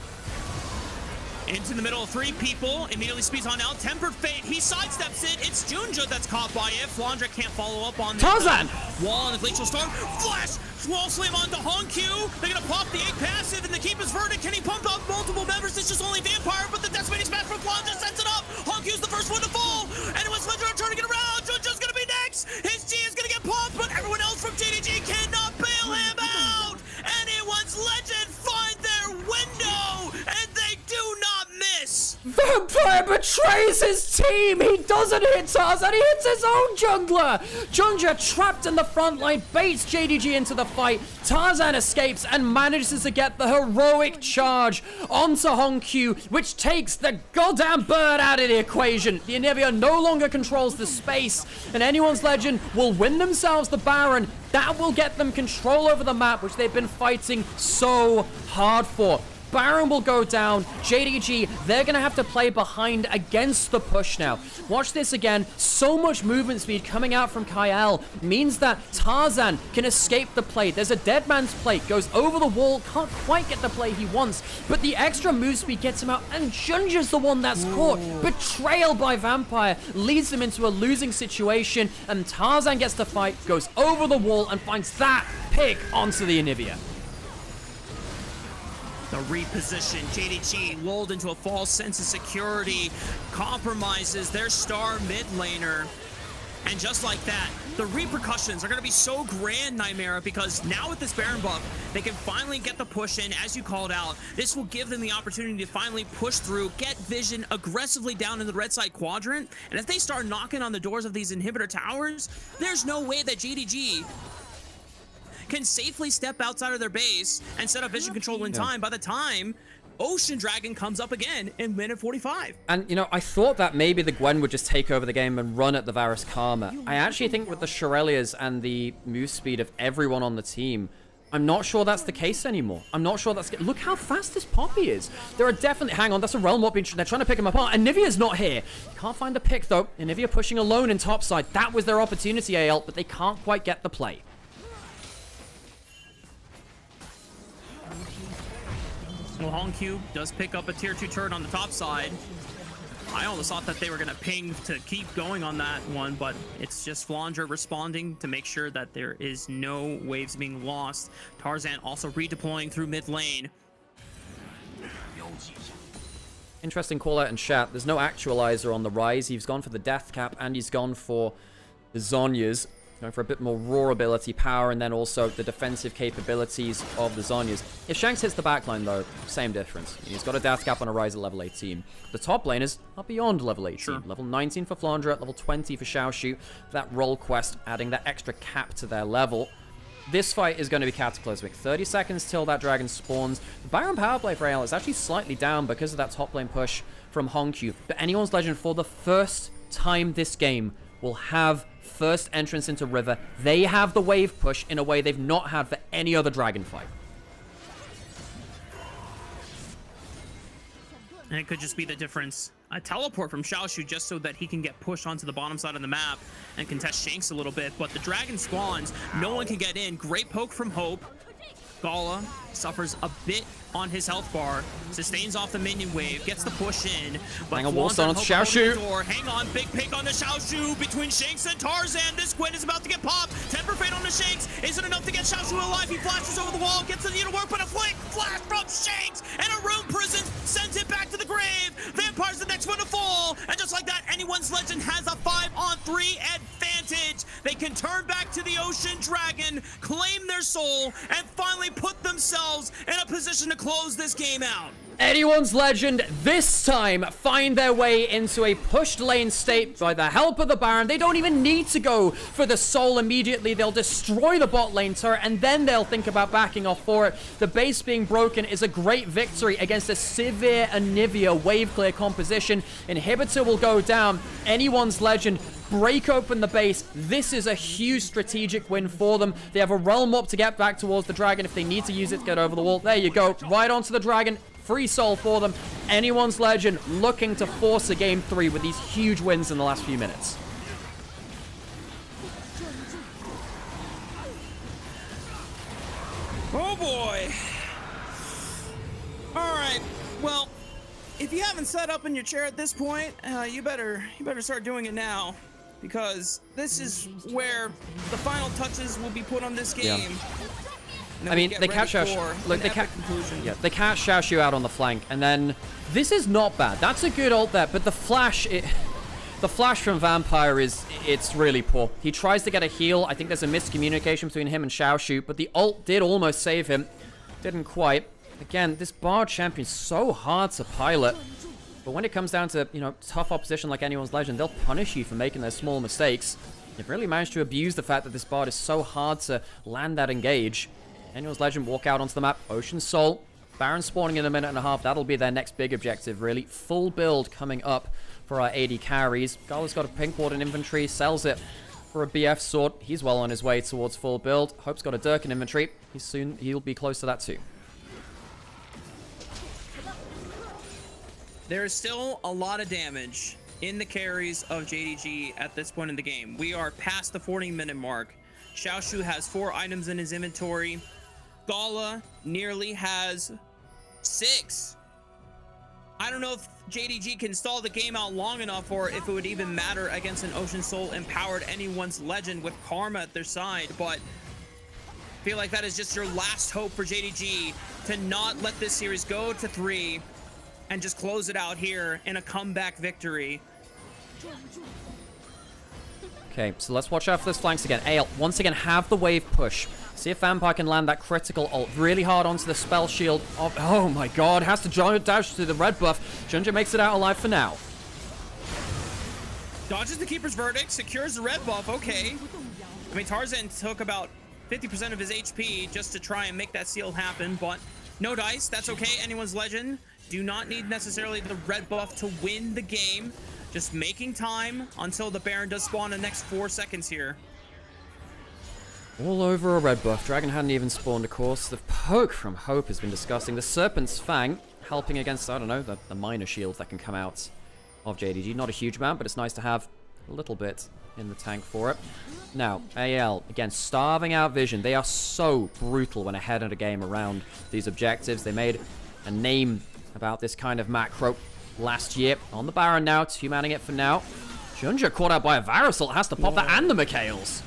Into the middle of 3 people. Immediately speeds on out. Tempered Fate. He sidesteps it. It's Junja that's caught by it. Flandra can't follow up on Tarzan! Wall on the Glacial Storm. Flash! Wall slam onto Honku. They're going to pop the 8 passive and the Keeper's Verdict. Can he pump up multiple members? It's just only Vampire, but the Decimating Smash from Flandra sets it up. Honku's the first one to fall. Anyone's Legend are trying to get around. Junja's going to be next. His G is going to get pumped, but everyone else from JDG cannot bail him out. Anyone's Legend find their window, and they do not miss. Vampire betrays his team! He doesn't hit Tarzan, he hits his own jungler! Junja trapped in the front line, baits JDG into the fight. Tarzan escapes and manages to get the heroic charge onto Honkyu, which takes the goddamn bird out of the equation. The Anivia no longer controls the space, and anyone's Legend will win themselves the Baron. That will get them control over the map, which they've been fighting so hard for. Baron will go down. JDG, they're going to have to play behind against the push now. Watch this again. So much movement speed coming out from Kyle means that Tarzan can escape the plate. There's a dead man's plate. Goes over the wall. Can't quite get the play he wants. But the extra move speed gets him out. And Junja's the one that's caught. Betrayal by Vampire leads them into a losing situation. And Tarzan gets to fight. Goes over the wall and finds that pick onto the Anivia. The reposition, JDG lulled into a false sense of security, compromises their star mid laner. And just like that, the repercussions are going to be so grand, Nymaera, because now with this Baron buff, they can finally get the push in, as you called out. This will give them the opportunity to finally push through, get vision aggressively down in the red side quadrant, and if they start knocking on the doors of these inhibitor towers, there's no way that JDG can safely step outside of their base and set up vision control in time by the time Ocean Dragon comes up again in minute 45. And, you know, I thought that maybe the Gwen would just take over the game and run at the Varus Karma. I actually think with the Shurelias and the move speed of everyone on the team, I'm not sure that's the case anymore. I'm not sure that's... Look how fast this Poppy is. There are definitely... Hang on, that's a Realm Warp. They're trying to pick him apart. And Nivea's not here. Can't find the pick, though. And Nivea pushing alone in topside. That was their opportunity, AL, but they can't quite get the play. Well, Hongq does pick up a tier 2 turret on the top side. I almost thought that they were going to ping to keep going on that one, but it's just Flandre responding to make sure that there is no waves being lost. Tarzan also redeploying through mid lane. Interesting call out in chat. There's no actualizer on the Rise. He's gone for the Death Cap and he's gone for the Zhonya's. Going for a bit more raw ability power and then also the defensive capabilities of the Zhonya's. If Shanks hits the backline though, same difference. He's got a Death Cap on a Rise at level 18. The top laners are beyond level 18. Sure. Level 19 for Flandre, level 20 for Xiaoshu. That role quest adding that extra cap to their level. This fight is going to be cataclysmic. 30 seconds till that dragon spawns. The Baron power play for AL is actually slightly down because of that top lane push from Hongq. But anyone's legend for the first time this game will have first entrance into River. They have the wave push in a way they've not had for any other dragon fight. And it could just be the difference. A teleport from Xiaoshu just so that he can get pushed onto the bottom side of the map and contest Shanks a little bit. But the dragon spawns. No one can get in. Great poke from Hope. Gala suffers a bit on his health bar, sustains off the minion wave, gets the push in. But hang on, Wallstone on Xiaoshu. Hang on, big pick on the Xiaoshu between Shanks and Tarzan. This Gwen is about to get popped. Temper Fate on the Shanks isn't enough to get Xiaoshu alive. He flashes over the wall, gets the needle work, but a flick flash from Shanks and a Rune Prison sends it back to the grave. Vampire's the next one to fall, and just like that, anyone's legend has a 5-on-3 advantage. They can turn back to the Ocean Dragon, claim their soul, and finally put themselves in a position to close this game out. Anyone's legend this time find their way into a pushed lane state by the help of the Baron. They don't even need to go for the soul immediately. They'll destroy the bot lane turret and then they'll think about backing off for it. The base being broken is a great victory against a severe Anivia wave clear composition. Inhibitor will go down. Anyone's legend break open the base. This is a huge strategic win for them. They have a realm up to get back towards the dragon if they need to use it to get over the wall. There you go. Right onto the dragon. Free soul for them. Anyone's legend looking to force a game 3 with these huge wins in the last few minutes. Oh boy. All right. Well, if you haven't sat up in your chair at this point, you better start doing it now, because this is where the final touches will be put on this game. I mean, they catch Xiaoshu. Look, they catch Xiaoshu out on the flank, and then this is not bad. That's a good ult there, but the flash, the flash from Vampire it's really poor. He tries to get a heal. I think there's a miscommunication between him and Xiaoshu, but the ult did almost save him. Didn't quite. Again, this Bard champion's so hard to pilot, but when it comes down to, you know, tough opposition like Anyone's Legend, they'll punish you for making those small mistakes. They've really managed to abuse the fact that this Bard is so hard to land that engage. Anyone's Legend walk out onto the map. Ocean Soul. Baron spawning in a minute and a half. That'll be their next big objective, really. Full build coming up for our AD carries. Gala's got a pink ward in inventory. Sells it for a BF sword. He's well on his way towards full build. Hope's got a Dirk in inventory. He'll be close to that too. There is still a lot of damage in the carries of JDG at this point in the game. We are past the 40-minute mark. Xiaoshu has 4 items in his inventory. Gala nearly has 6. I don't know if JDG can stall the game out long enough, or if it would even matter against an Ocean Soul empowered Anyone's Legend with Karma at their side, but I feel like that is just your last hope for JDG to not let this series go to 3 and just close it out here in a comeback victory. Okay, so let's watch out for those flanks again. Ale, once again, have the wave push. See if Vampire can land that critical ult really hard onto the spell shield. Oh my god, has to dash to the red buff. Junja makes it out alive for now. Dodges the Keeper's Verdict, secures the red buff, okay. I mean, Tarzan took about 50% of his HP just to try and make that seal happen, but no dice, that's okay. Anyone's Legend do not need necessarily the red buff to win the game. Just making time until the Baron does spawn in the next 4 seconds here. All over a red buff. Dragon hadn't even spawned, of course. The poke from Hope has been disgusting. The Serpent's Fang helping against, I don't know, the minor shield that can come out of JDG. Not a huge amount, but it's nice to have a little bit in the tank for it. Now, AL, again, starving out Vision. They are so brutal when ahead of the game around these objectives. They made a name about this kind of macro last year. On the Baron now, 2-manning it for now. Junja caught out by a Varusol, has to pop that and the Mikhails.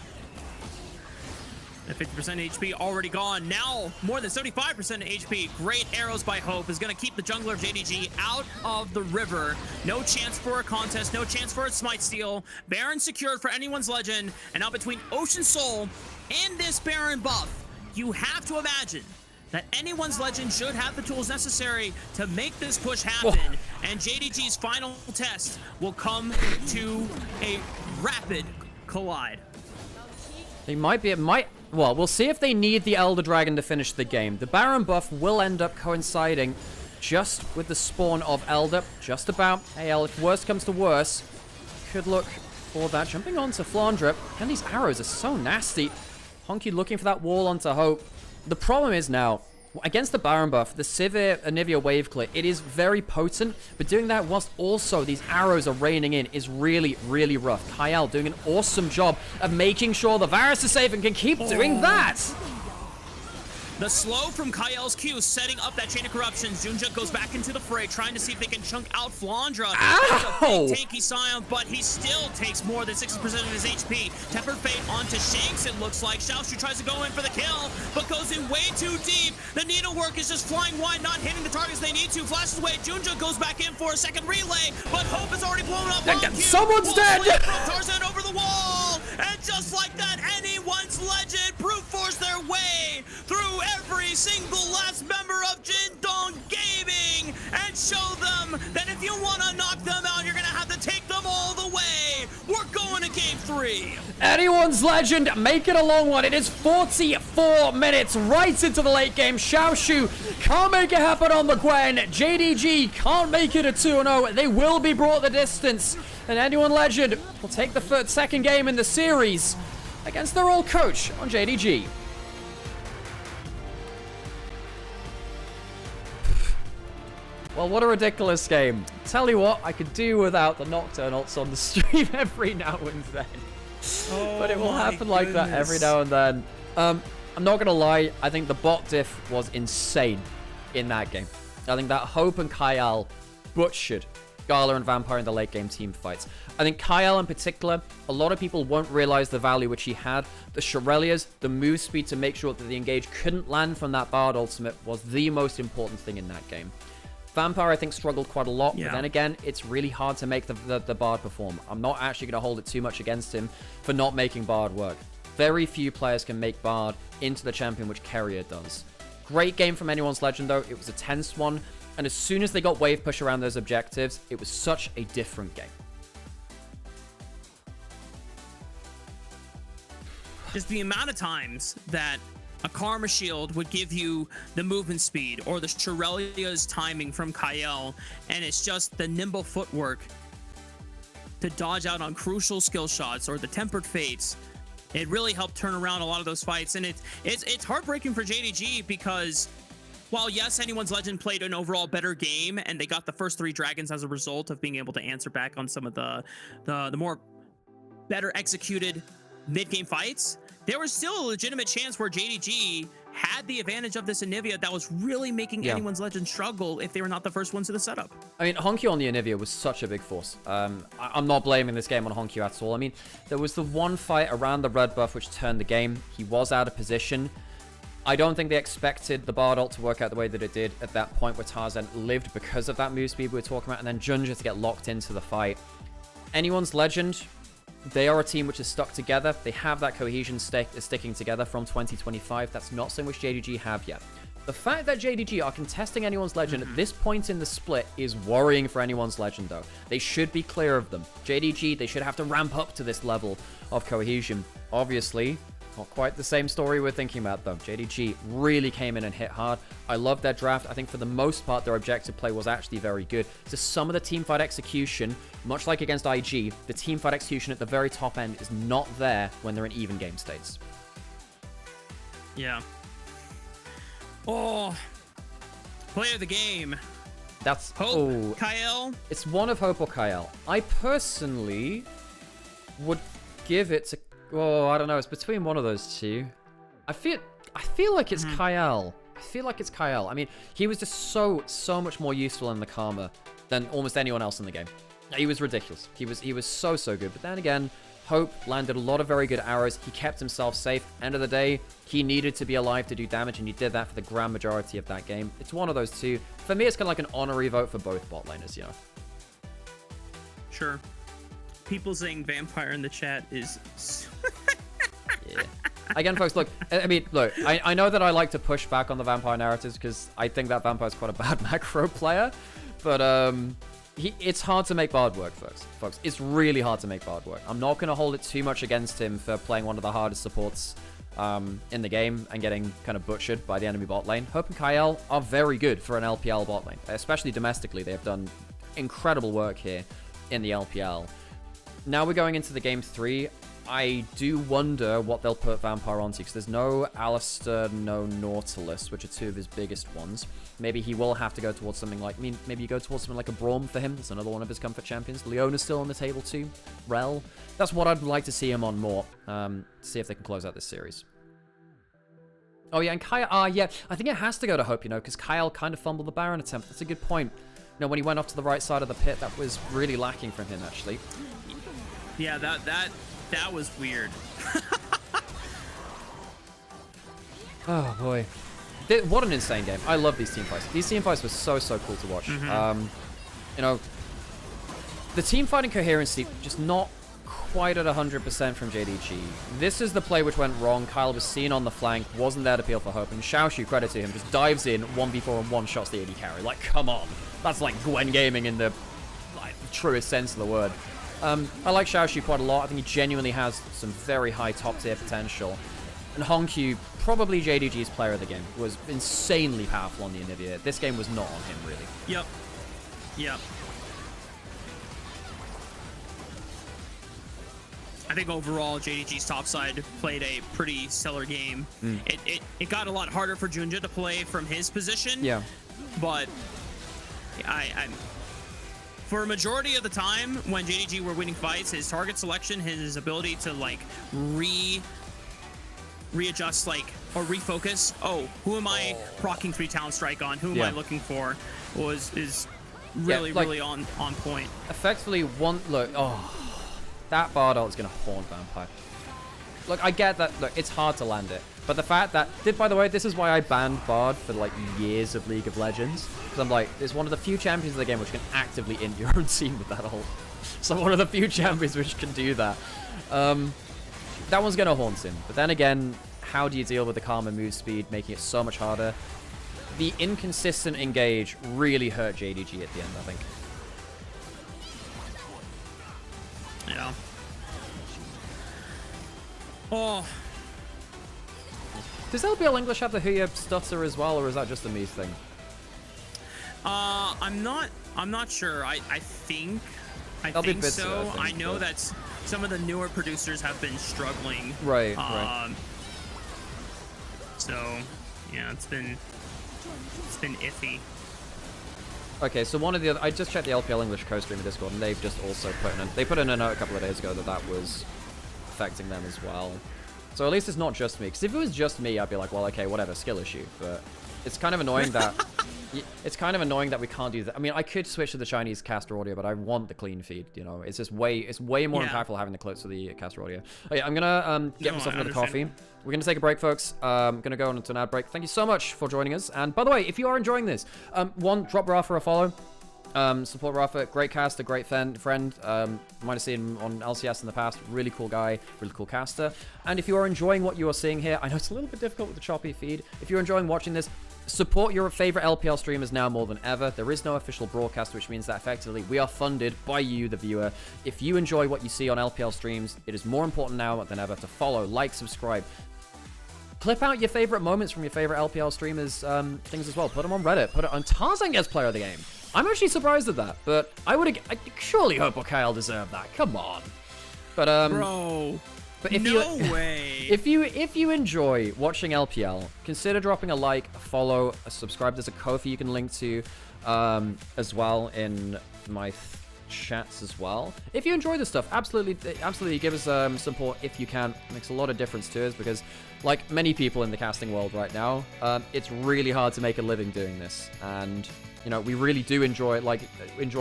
At 50% HP already gone. Now more than 75% HP. Great arrows by Hope is going to keep the jungler of JDG out of the river. No chance for a contest. No chance for a smite steal. Baron secured for Anyone's Legend. And now between Ocean Soul and this Baron buff, you have to imagine that Anyone's Legend should have the tools necessary to make this push happen. And JDG's final test will come to a rapid collide. They might be, well, we'll see if they need the Elder Dragon to finish the game. The Baron buff will end up coinciding just with the spawn of Elder. Just about. AL, if worst comes to worst, could look for that. Jumping onto Flandre. And these arrows are so nasty. Honky looking for that wall onto Hope. The problem is now, against the Baron buff, the Sivir Anivia wave clear, it is very potent, but doing that whilst also these arrows are raining in is really, really rough. Kyle doing an awesome job of making sure the Varus is safe and can keep doing that. The slow from Kyle's Q setting up that chain of corruptions. Junja goes back into the fray, trying to see if they can chunk out Flandre. That's a big tanky Scion, but he still takes more than 60% of his HP. Tempered Fate onto Shanks, it looks like. Xiaoshu tries to go in for the kill, but goes in way too deep. The needlework is just flying wide, not hitting the targets they need to. Flashes away. Junja goes back in for a second relay, but Hope is already blown up. Someone's dead! Tarzan over the wall, and just like that, Anyone's Legend brute force their way through every single last member of Jindong Gaming and show them that if you want to knock them out, you're going to have to take them all the way. We're going to game 3. Anyone's Legend, make it a long one. It is 44 minutes right into the late game. Xiaoshu can't make it happen on the Gwen. JDG can't make it a 2-0. They will be brought the distance. And Anyone Legend will take the second game in the series against their old coach on JDG. Well, what a ridiculous game. Tell you what, I could do without the Nocturne ults on the stream every now and then. But it will happen like that every now and then. I'm not going to lie, I think the bot diff was insane in that game. I think that Hope and Kyle butchered Gala and Vampire in the late game team fights. I think Kyle in particular, a lot of people won't realize the value which he had. The Shurelias, the move speed to make sure that the engage couldn't land from that Bard ultimate was the most important thing in that game. Vampire, I think, struggled quite a lot, but then again, it's really hard to make the Bard perform. I'm not actually going to hold it too much against him for not making Bard work. Very few players can make Bard into the champion, which Carrier does. Great game from Anyone's Legend, though. It was a tense one, and as soon as they got wave push around those objectives, it was such a different game. Just the amount of times that a Karma Shield would give you the movement speed, or the Shurelia's timing from Kyle, and it's just the nimble footwork to dodge out on crucial skill shots, or the Tempered Fates. It really helped turn around a lot of those fights, and it's heartbreaking for JDG because while yes, Anyone's Legend played an overall better game, and they got the first 3 dragons as a result of being able to answer back on some of the more better executed mid-game fights, there was still a legitimate chance where JDG had the advantage of this Anivia that was really making Anyone's Legend struggle if they were not the first ones to the setup. I mean, Honky on the Anivia was such a big force. I'm not blaming this game on Honky at all. I mean, there was the one fight around the red buff which turned the game. He was out of position. I don't think they expected the Bard ult to work out the way that it did at that point where Tarzan lived because of that move speed we were talking about, and then Junja to get locked into the fight. Anyone's Legend, They are a team which is stuck together. They have that cohesion sticking together from 2025. That's not something which JDG have yet. The fact that JDG are contesting anyone's legend at this point in the split is worrying for anyone's legend, though. They should be clear of them. JDG, they should have to ramp up to this level of cohesion. Obviously, not quite the same story we're thinking about, though. JDG really came in and hit hard. I love their draft. I think for the most part, their objective play was actually very good. Just some of the teamfight execution, much like against IG, the teamfight execution at the very top end is not there when they're in even game states. Yeah. Oh, player of the game. That's Hope, Kyle. It's one of Hope or Kyle. I personally would give it to. Oh, I don't know. It's between one of those two. I feel like it's Kyle. I feel like it's Kyle. I mean, he was just so much more useful in the Karma than almost anyone else in the game. He was ridiculous. He was so good. But then again, Hope landed a lot of very good arrows. He kept himself safe. End of the day, he needed to be alive to do damage, and he did that for the grand majority of that game. It's one of those two. For me, it's kind of like an honorary vote for both bot laners, you know. Sure. People saying vampire in the chat is... Yeah. Again, folks, look, I mean, look, I know that I like to push back on the vampire narratives because I think that vampire is quite a bad macro player, but it's hard to make Bard work, folks. It's really hard to make Bard work. I'm not going to hold it too much against him for playing one of the hardest supports in the game and getting kind of butchered by the enemy bot lane. Hope and Kyle are very good for an LPL bot lane, especially domestically. They have done incredible work here in the LPL. Now we're going into the game 3. I do wonder what they'll put Vampire onto, because there's no Alistair, no Nautilus, which are two of his biggest ones. Maybe he will have to go towards something like, maybe you go towards something like a Braum for him. That's another one of his comfort champions. Leona's still on the table too. Rel. That's what I'd like to see him on more. See if they can close out this series. Oh yeah, and Kyle, yeah, I think it has to go to Hope, you know, because Kyle kind of fumbled the Baron attempt. That's a good point. You know, when he went off to the right side of the pit, that was really lacking from him, actually. Yeah, that was weird. Oh boy, what an insane game! I love these team fights. These team fights were so cool to watch. You know, the team fighting coherency just not quite at 100% from JDG. This is the play which went wrong. Kyle was seen on the flank, wasn't there to peel for Hope, and Xiaoshu, credit to him, just dives in 1v4 and one-shots the AD carry. Like, come on, that's like Gwen gaming in the truest sense of the word. I like Xiaoshu quite a lot. I think he genuinely has some very high top-tier potential. And Hongqiu, probably JDG's player of the game, was insanely powerful on the Anivia. This game was not on him, really. Yep. I think overall, JDG's topside played a pretty stellar game. It got a lot harder for Junja to play from his position. Yeah. But for a majority of the time when JDG were winning fights, his target selection, his ability to like readjust, like, or refocus. Oh, who am I proccing 3 talent strike on? Who am I looking for? Is really really on point. Effectively, that Bard ult is gonna haunt Vampire. Look, I get that. Look, it's hard to land it, but the fact that by the way, this is why I banned Bard for like years of League of Legends, because I'm like, it's one of the few champions of the game which can actively int your own team with that ult. So one of the few champions which can do that. That one's gonna haunt him. But then again, how do you deal with the Karma move speed, making it so much harder? The inconsistent engage really hurt JDG at the end, I think. Yeah. Oh. Does LPL English have the Huya stutter as well, or is that just a me thing? I'm not sure. I think so. I know that some of the newer producers have been struggling. Right. So, yeah, it's been iffy. Okay, so one of the other, I just checked the LPL English co-stream in Discord, and they've just also put in a note a couple of days ago that was affecting them as well. So at least it's not just me, because if it was just me, I'd be like, well, okay, whatever, skill issue. But it's kind of annoying that we can't do that. I mean, I could switch to the Chinese caster audio, but I want the clean feed. You know, it's just way more impactful having the clips for the caster audio. Okay, I'm gonna get myself another coffee. We're gonna take a break, folks. I'm gonna go on to an ad break. Thank you so much for joining us. And by the way, if you are enjoying this, drop Ra for a follow. Support Rafa, great caster, great friend. Might have seen him on LCS in the past. Really cool guy, really cool caster. And if you are enjoying what you are seeing here, I know it's a little bit difficult with the choppy feed. If you're enjoying watching this, support your favorite LPL streamers now more than ever. There is no official broadcast, which means that effectively we are funded by you, the viewer. If you enjoy what you see on LPL streams, it is more important now than ever to follow, like, subscribe. Clip out your favorite moments from your favorite LPL streamers things as well. Put them on Reddit. Put it on Tarzan gets player of the game. I'm actually surprised at that, but I surely hope Kyle deserved that. Come on. But bro. But if no way. If you enjoy watching LPL, consider dropping a like, a follow, a subscribe. There's a Ko-fi you can link to as well in my chats as well. If you enjoy this stuff, absolutely give us support if you can. It makes a lot of difference to us because, like many people in the casting world right now, it's really hard to make a living doing this, and you know we really do enjoy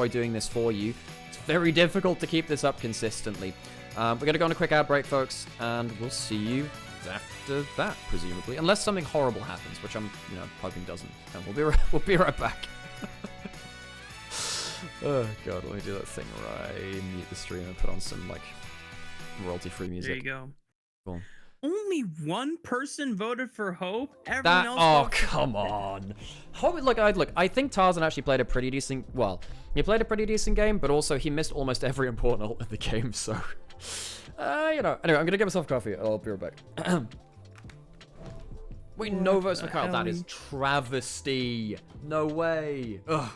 doing this for you. It's very difficult to keep this up consistently. We're gonna go on a quick ad break, folks, and we'll see you after that, presumably, unless something horrible happens, which I'm hoping doesn't. And we'll be right back. Oh god, let me do that thing where I mute the stream and put on some like royalty-free music. There you go. Cool. Only one person voted for Hope. Everyone else. Oh come on. Hope. Look, I think Tarzan actually played a pretty decent. Well, he played a pretty decent game, but also he missed almost every important ult in the game. So, Anyway, I'm gonna get myself coffee. I'll be right back. Wait, no votes for Kyle. That is travesty. No way. Ugh.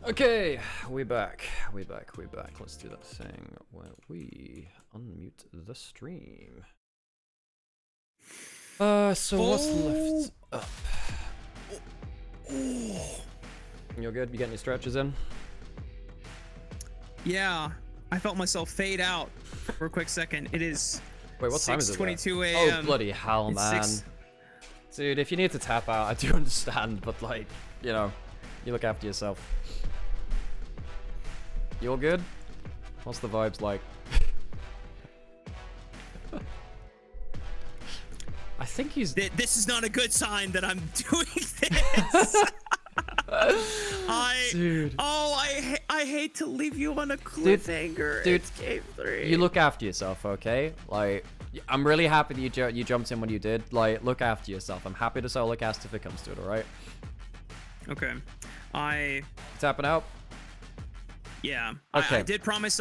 Okay, we back. Let's do that thing where we unmute the stream. So what's left up? You're good? You getting your stretches in? Yeah, I felt myself fade out for a quick second. It is. Wait, what time is it? 6:22 a.m. Oh bloody hell, man! Dude, if you need to tap out, I do understand, but like, you know, you look after yourself. You all good? What's the vibes like? I think he's. This is not a good sign that I'm doing this. Dude. Oh, I hate to leave you on a cliffhanger. Dude, it's game 3. You look after yourself, okay? Like, I'm really happy that you jumped in when you did. Like, look after yourself. I'm happy to solo cast if it comes to it, alright? Okay. Tapping out? Yeah. Okay. I did promise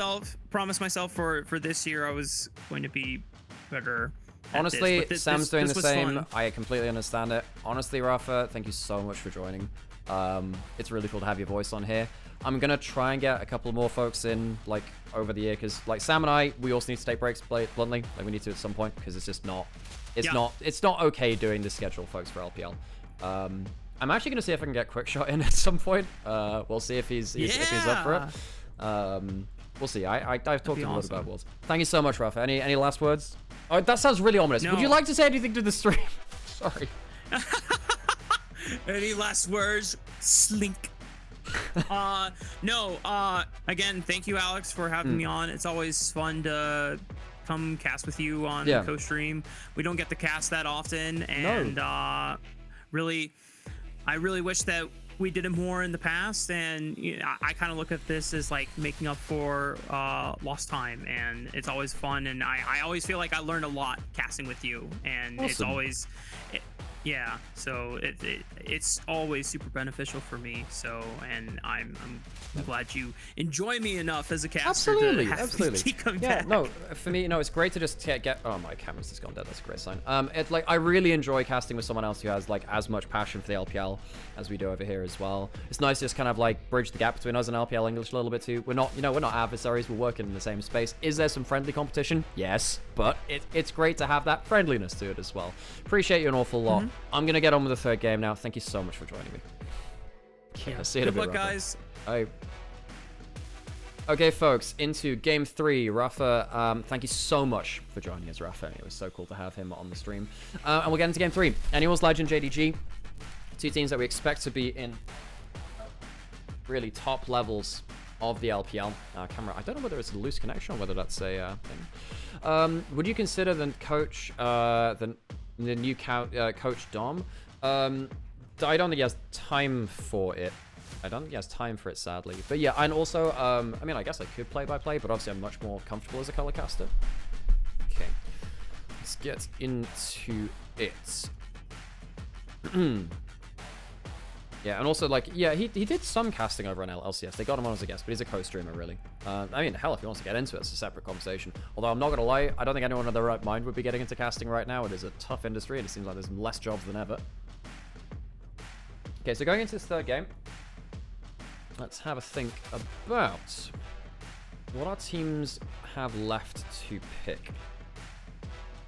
myself for this year I was going to be better. Honestly, Sam's doing the same. Fun. I completely understand it. Honestly, Rafa, thank you so much for joining. It's really cool to have your voice on here. I'm gonna try and get a couple more folks in, like, over the year, because, like, Sam and I, we also need to take breaks, bluntly. Like, we need to at some point, because it's just not, it's not okay doing this schedule, folks, for LPL. I'm actually gonna see if I can get Quickshot in at some point. We'll see if he's up for it. We'll see. I've talked to him a lot about Worlds. Thank you so much, Rafa. Any last words? Oh, that sounds really ominous. No. Would you like to say anything to the stream? Sorry. Any last words? Slink. No. Again, thank you, Alex, for having me on. It's always fun to come cast with you on co-stream. We don't get to cast that often, and really, I really wish that we did it more in the past, and you know, I kind of look at this as like making up for lost time, and it's always fun, and I always feel like I learn a lot casting with you, and it's always so it's always super beneficial for me. So, and I'm glad you enjoy me enough as a caster. Absolutely. Keep coming Yeah, back. no, for me, no, it's great to just get. Oh, my camera's just gone dead. That's a great sign. It's like I really enjoy casting with someone else who has like as much passion for the LPL as we do over here as well. It's nice to just kind of like bridge the gap between us and LPL English a little bit too. We're not adversaries. We're working in the same space. Is there some friendly competition? Yes, but it's great to have that friendliness to it as well. Appreciate you an awful lot. I'm gonna get on with the third game now. Thank you so much for joining me. Yeah, see you in a bit, Good luck, Rafa. guys. Bye. Okay, folks, into game 3. Rafa, thank you so much for joining us, Rafa. It was so cool to have him on the stream. And we'll get into game 3. Anyone's Legend, JDG. 2 teams that we expect to be in really top levels of the LPL. Camera, I don't know whether it's a loose connection or whether that's a thing. Would you consider the coach, the new coach Dom? I don't think he has time for it. I don't think he has time for it, sadly. But yeah, and also, I mean, I guess I could play by play, but obviously I'm much more comfortable as a color caster. Okay, let's get into it. Yeah, and also, like, yeah, he did some casting over on LCS. They got him on as a guest, but he's a co-streamer, really. I mean, hell, if he wants to get into it, it's a separate conversation. Although, I'm not going to lie, I don't think anyone in their right mind would be getting into casting right now. It is a tough industry, and it seems like there's less jobs than ever. Okay, so going into this third game, let's have a think about what our teams have left to pick.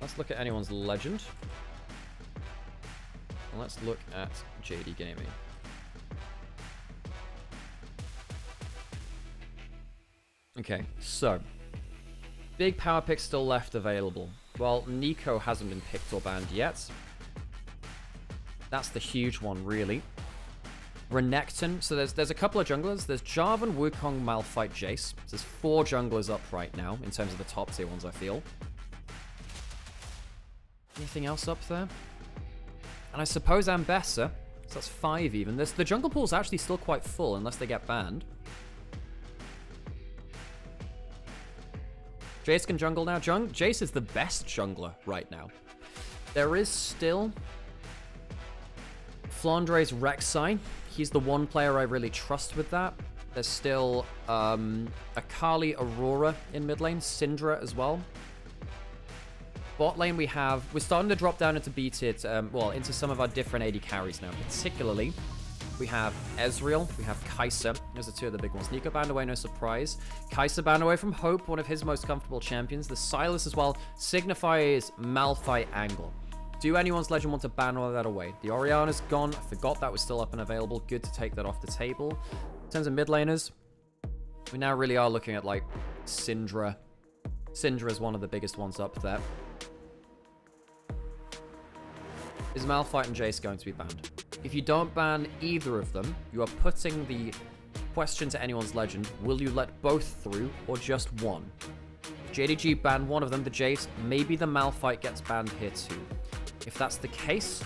Let's look at anyone's Legend. And let's look at JD Gaming. Okay, so big power picks still left available. Well, Nico hasn't been picked or banned yet. That's the huge one, really. Renekton. So there's a couple of junglers. There's Jarvan, Wukong, Malphite, Jace. So there's 4 junglers up right now in terms of the top tier ones, I feel. Anything else up there? And I suppose Ambessa. So that's 5 even. The jungle pool's actually still quite full unless they get banned. Jace can jungle now. Jace is the best jungler right now. There is still Flandre's Rek'Sai. He's the one player I really trust with that. There's still Akali Aurora in mid lane. Syndra as well. Bot lane we're starting to drop down into B tier, well, into some of our different AD carries now. Particularly We have Ezreal, we have Kai'Sa. Those are two of the big ones. Nico banned away, no surprise. Kai'Sa banned away from Hope, one of his most comfortable champions. The Silas as well signifies Malphite angle. Do anyone's legend want to ban all of that away? The Orianna's gone. I forgot that was still up and available. Good to take that off the table. In terms of mid laners, we now really are looking at like Syndra. Syndra is one of the biggest ones up there. Is Malphite and Jace going to be banned? If you don't ban either of them, you are putting the question to anyone's legend, will you let both through or just one? JDG banned one of them, the Jace, maybe the Malphite gets banned here too. If that's the case,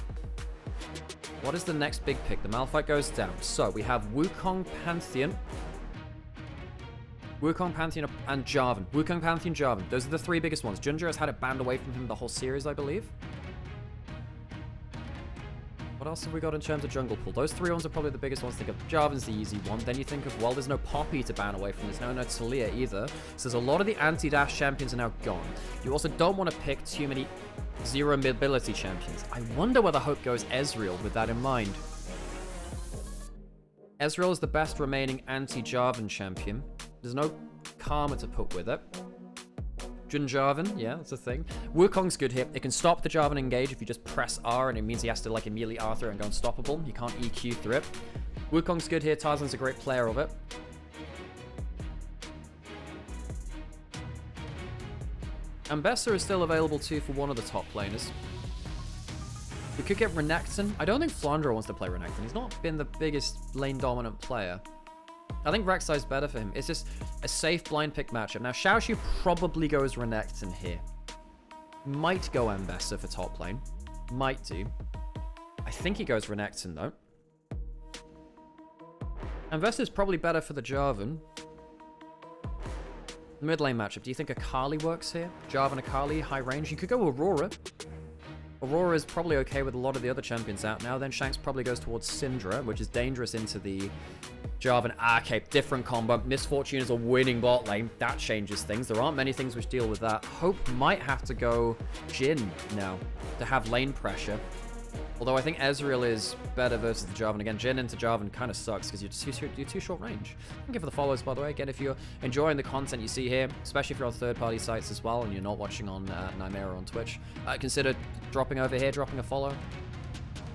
what is the next big pick? The Malphite goes down. So we have Wukong, Pantheon. Wukong, Pantheon, and Jarvan. Wukong, Pantheon, Jarvan. Those are the three biggest ones. Junja has had it banned away from him the whole series, I believe. What else have we got in terms of jungle pool? Those three ones are probably the biggest ones to think of. Jarvan's the easy one. Then you think of, well, there's no Poppy to ban away from. There's no Talia either. So there's a lot of the anti-dash champions are now gone. You also don't want to pick too many zero mobility champions. I wonder whether Hope goes Ezreal with that in mind. Ezreal is the best remaining anti-Jarvan champion. There's no Karma to put with it. Jun Jarvan, yeah, that's a thing. Wukong's good here. It can stop the Jarvan engage if you just press R, and it means he has to like immediately R through it and go unstoppable. You can't EQ through it. Wukong's good here. Tarzan's a great player of it. And Bessa is still available too for one of the top laners. We could get Renekton. I don't think Flandre wants to play Renekton. He's not been the biggest lane dominant player. I think Rek'Sai's better for him. It's just a safe blind pick matchup. Now, Xiaoxu probably goes Renekton here. Might go Mbessa for top lane. Might do. I think he goes Renekton, though. Mbessa's probably better for the Jarvan. The mid lane matchup. Do you think Akali works here? Jarvan, Akali, high range. You could go Aurora. Aurora is probably okay with a lot of the other champions out now. Then Shanks probably goes towards Syndra, which is dangerous into the Jarvan. Okay, different combo. Misfortune is a winning bot lane. That changes things. There aren't many things which deal with that. Hope might have to go Jhin now to have lane pressure. Although I think Ezreal is better versus the Jarvan. Again, Jhin into Jarvan kind of sucks because you're too short range. Thank you for the follows, by the way. Again, if you're enjoying the content you see here, especially if you're on third-party sites as well and you're not watching on Nymaera on Twitch, consider dropping over here, dropping a follow,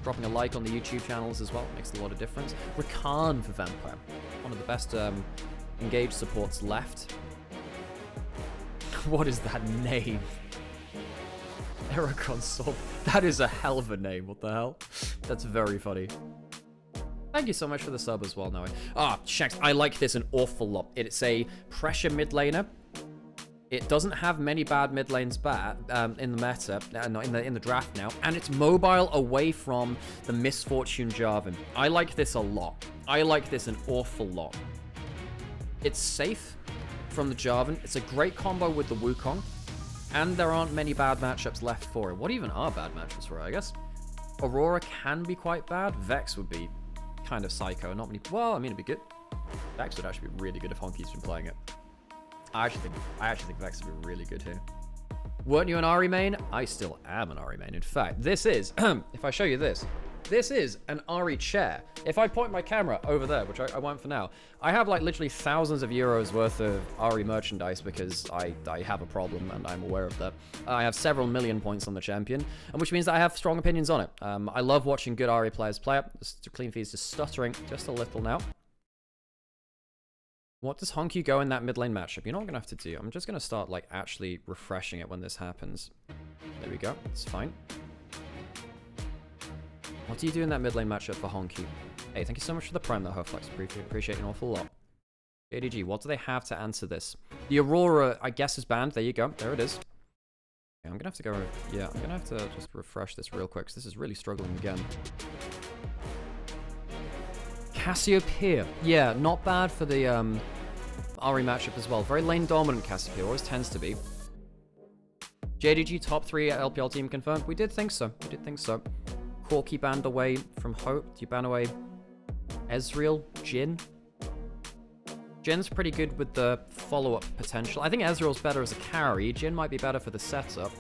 dropping a like on the YouTube channels as well. It makes a lot of difference. Rakan for Vampire. One of the best engaged supports left. What is that name? Ericon Sob. That is a hell of a name. What the hell? That's very funny. Thank you so much for the sub as well, Noah. Ah, Shanks, I like this an awful lot. It's a pressure mid laner. It doesn't have many bad mid lanes in the meta, in the draft now, and it's mobile away from the Misfortune Jarvan. I like this a lot. I like this an awful lot. It's safe from the Jarvan. It's a great combo with the Wukong. And there aren't many bad matchups left for it. What even are bad matchups for it, I guess? Aurora can be quite bad. Vex would be kind of psycho. Not many... Well, I mean, it'd be good. Vex would actually be really good if Honky's been playing it. I actually think Vex would be really good here. Weren't you an Ahri main? I still am an Ahri main. In fact, this is... if I show you this... This is an Ahri chair. If I point my camera over there, which I won't for now, I have like literally thousands of euros worth of Ahri merchandise because I have a problem and I'm aware of that. I have several million points on the champion, and which means that I have strong opinions on it. I love watching good Ahri players play it. Clean Feed's just stuttering just a little now. What does Honky go in that mid lane matchup? You know what I'm going to have to do? I'm just going to start like actually refreshing it when this happens. There we go. It's fine. What do you do in that mid lane matchup for Honky? Hey, thank you so much for the prime, though, Herflex. Appreciate it an awful lot. JDG, what do they have to answer this? The Aurora, I guess, is banned. There you go. There it is. Okay, I'm going to have to go... Yeah, I'm going to have to just refresh this real quick, because this is really struggling again. Cassiopeia. Yeah, not bad for the Ahri matchup as well. Very lane dominant Cassiopeia. Always tends to be. JDG top 3 LPL team confirmed. We did think so. We did think so. Corki banned away from Hope. Do you ban away Ezreal? Jhin? Jin's pretty good with the follow-up potential. I think Ezreal's better as a carry. Jhin might be better for the setup.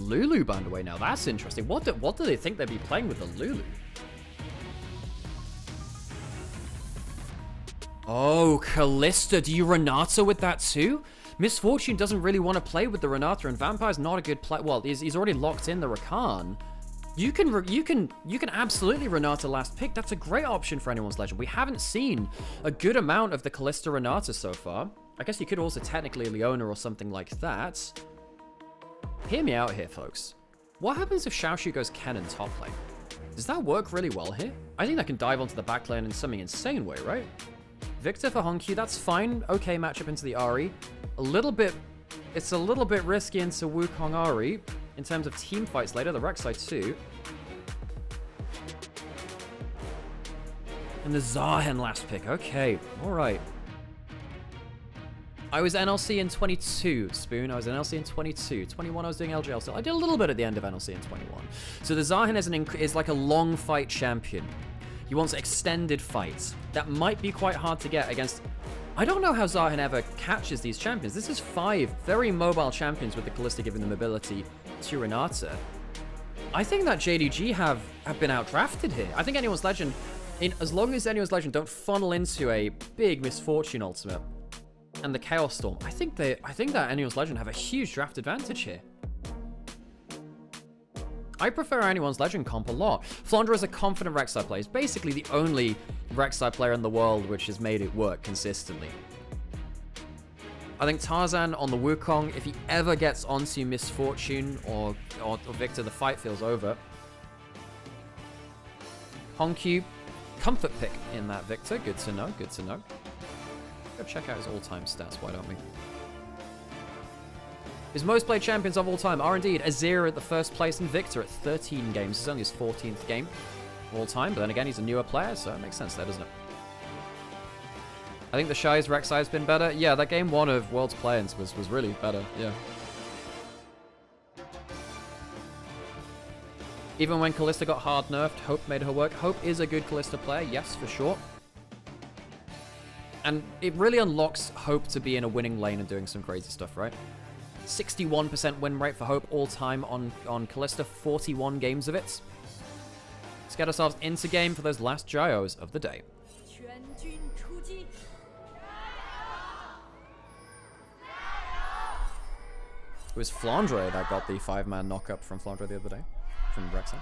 Lulu banned away now. That's interesting. What do they think they'd be playing with the Lulu? Oh, Kalista. Do you Renata with that too? Misfortune doesn't really want to play with the Renata, and Vampire's not a good play. Well, he's already locked in the Rakan. You can absolutely Renata last pick. That's a great option for anyone's legend. We haven't seen a good amount of the Kalista Renata so far. I guess you could also technically Leona or something like that. Hear me out here, folks. What happens if Xiaoshu goes Ken in top lane? Does that work really well here? I think that can dive onto the back lane in some insane way, right? Victor for Honky, that's fine. Okay matchup into the Ahri. It's a little bit risky into Wukong Ahri in terms of team fights later. The Rek'Sai too. And the Zahen last pick. Okay, all right. I was NLC in 22, Spoon. I was NLC in 22. 21, I was doing LGL still. I did a little bit at the end of NLC in 21. So the Zahen is like a long fight champion. He wants extended fights. That might be quite hard to get against... I don't know how Zahen ever catches these champions. This is 5 very mobile champions with the Kalista giving them ability to Renata. I think that JDG have been outdrafted here. I think Anyone's Legend, as long as Anyone's Legend don't funnel into a big Misfortune ultimate and the Chaos Storm, I think that Anyone's Legend have a huge draft advantage here. I prefer Anyone's Legend comp a lot. Flandre is a confident Rek'Sai player. He's basically the only Rek'Sai player in the world which has made it work consistently. I think Tarzan on the Wukong, if he ever gets onto Misfortune or Victor, the fight feels over. Honky, comfort pick in that Victor. Good to know, good to know. Go check out his all-time stats, why don't we? His most played champions of all time are indeed Azir at the first place and Victor at 13 games. It's only his 14th game of all time, but then again, he's a newer player, so it makes sense there, doesn't it? I think the Shy's Rek'Sai has been better. Yeah, that game 1 of World's Play-ins was really better, yeah. Even when Kalista got hard nerfed, Hope made her work. Hope is a good Kalista player, yes, for sure. And it really unlocks Hope to be in a winning lane and doing some crazy stuff, right? 61% win rate for Hope all time on Kalista, 41 games of it. Let's get ourselves into game for those last Gyos of the day. It was Flandre that got the 5-man knock-up from Flandre the other day, from Rek'Sai.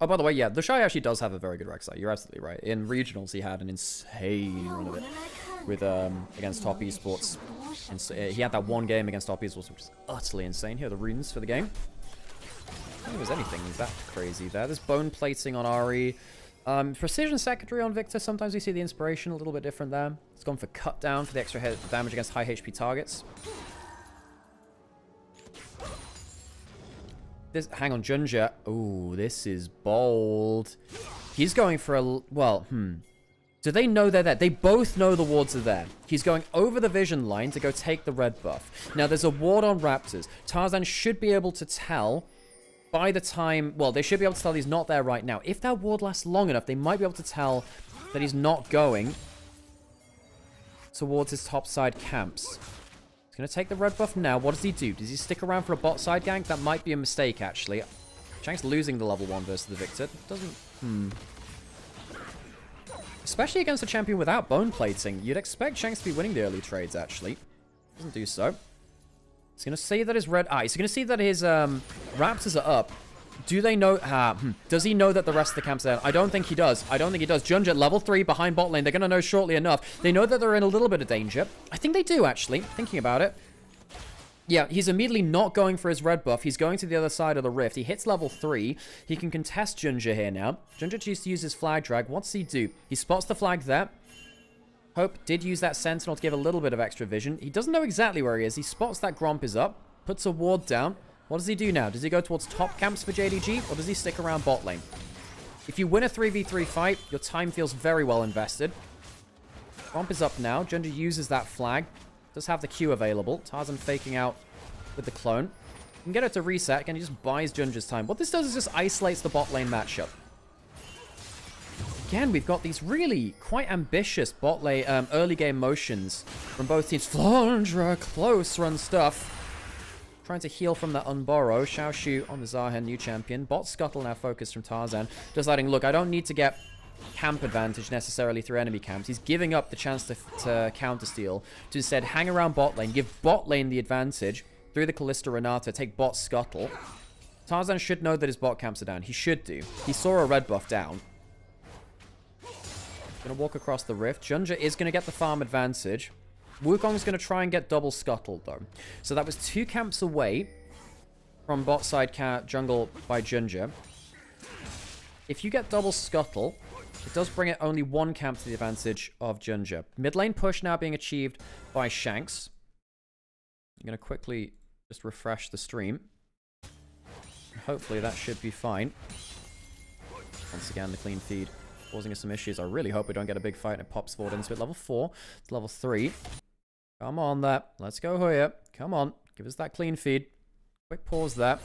Oh, by the way, yeah, the Shy actually does have a very good Rek'Sai. You're absolutely right. In regionals, he had an insane run of it with against top esports. And he had that one game against top esports, which is utterly insane. Here are the runes for the game. I don't think there's anything that crazy there. There's bone plating on Ahri. Precision secondary on Victor. Sometimes we see the inspiration a little bit different there. It's gone for cut down for the extra damage against high HP targets. Hang on, Junja. Ooh, this is bold. He's going for a... Well, Do they know they're there? They both know the wards are there. He's going over the vision line to go take the red buff. Now, there's a ward on Raptors. Tarzan should be able to tell by the time... Well, they should be able to tell he's not there right now. If that ward lasts long enough, they might be able to tell that he's not going towards his top side camps. He's going to take the red buff now. What does he do? Does he stick around for a bot side gank? That might be a mistake, actually. Chang's losing the level 1 versus the Victor. Doesn't... Especially against a champion without bone plating. You'd expect Shanks to be winning the early trades, actually. Doesn't do so. He's going to see that his red... he's going to see that his Raptors are up. Do they know... Does he know that the rest of the camp's there? I don't think he does. I don't think he does. Junja, level 3 behind bot lane. They're going to know shortly enough. They know that they're in a little bit of danger. I think they do, actually. Thinking about it. Yeah, he's immediately not going for his red buff. He's going to the other side of the rift. He hits level 3. He can contest Junja here now. Junja chooses to use his flag drag. What's he do? He spots the flag there. Hope did use that sentinel to give a little bit of extra vision. He doesn't know exactly where he is. He spots that Gromp is up. Puts a ward down. What does he do now? Does he go towards top camps for JDG? Or does he stick around bot lane? If you win a 3v3 fight, your time feels very well invested. Gromp is up now. Junja uses that flag. Does have the Q available. Tarzan faking out with the clone. You can get it to reset, and he just buys Junja's time. What this does is just isolates the bot lane matchup. again, we've got these really quite ambitious bot lane, early game motions from both teams. Flandre, close run stuff. Trying to heal from that unborrow. Xiaoshu on the Zahen, new champion. Bot scuttle now focused from Tarzan. Deciding, look, I don't need to get camp advantage necessarily through enemy camps. He's giving up the chance to counter steal. To instead hang around bot lane, give bot lane the advantage through the Kalista Renata, take bot scuttle. Tarzan should know that his bot camps are down. He should do. He saw a red buff down. Gonna walk across the rift. Junja is gonna get the farm advantage. Wukong's going to try and get double scuttled, though. So that was 2 camps away from bot side jungle by Junja. If you get double scuttle, it does bring it only 1 camp to the advantage of Junja. Mid lane push now being achieved by Shanks. I'm going to quickly just refresh the stream. Hopefully that should be fine. Once again, the clean feed causing us some issues. I really hope we don't get a big fight and it pops forward into it. Level 4 to level 3. Come on, there. Let's go here. Come on. Give us that clean feed. Quick pause there.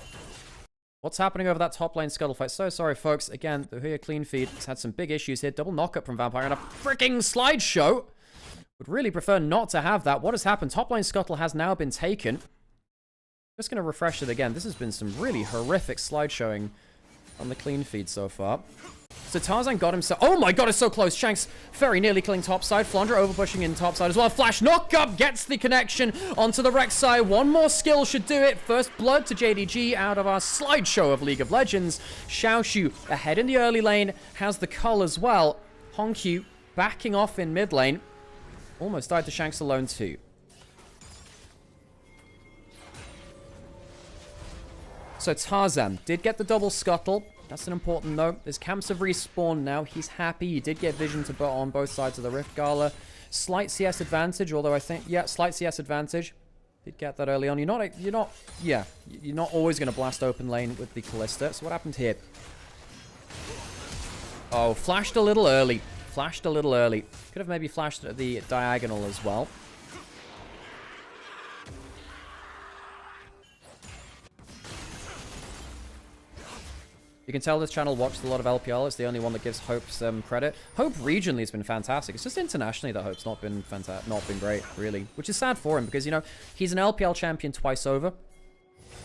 What's happening over that top lane scuttle fight? So sorry, folks. Again, the Huya clean feed has had some big issues here. Double knockup from Vampire and a freaking slideshow. Would really prefer not to have that. What has happened? Top lane scuttle has now been taken. Just going to refresh it again. This has been some really horrific slideshowing on the clean feed so far. So Tarzan got himself... Oh my god, it's so close. Shanks very nearly killing topside. Flandre overpushing in topside as well. Flash knockup gets the connection onto the Rek'Sai. One more skill should do it. First blood to JDG out of our slideshow of League of Legends. Xiaoshu ahead in the early lane. Has the cull as well. Honkyu backing off in mid lane. Almost died to Shanks alone too. So Tarzan did get the double scuttle. That's an important note. His camps have respawned now. He's happy. He did get vision to put on both sides of the Rift Gala. Slight CS advantage, although I think, yeah, slight CS advantage. Did get that early on. You're not always going to blast open lane with the Kalista. So what happened here? Oh, flashed a little early. Flashed a little early. Could have maybe flashed at the diagonal as well. You can tell this channel watched a lot of LPL. It's the only one that gives Hope some credit. Hope regionally has been fantastic. It's just internationally that Hope's not been great, really. Which is sad for him because, you know, he's an LPL champion twice over.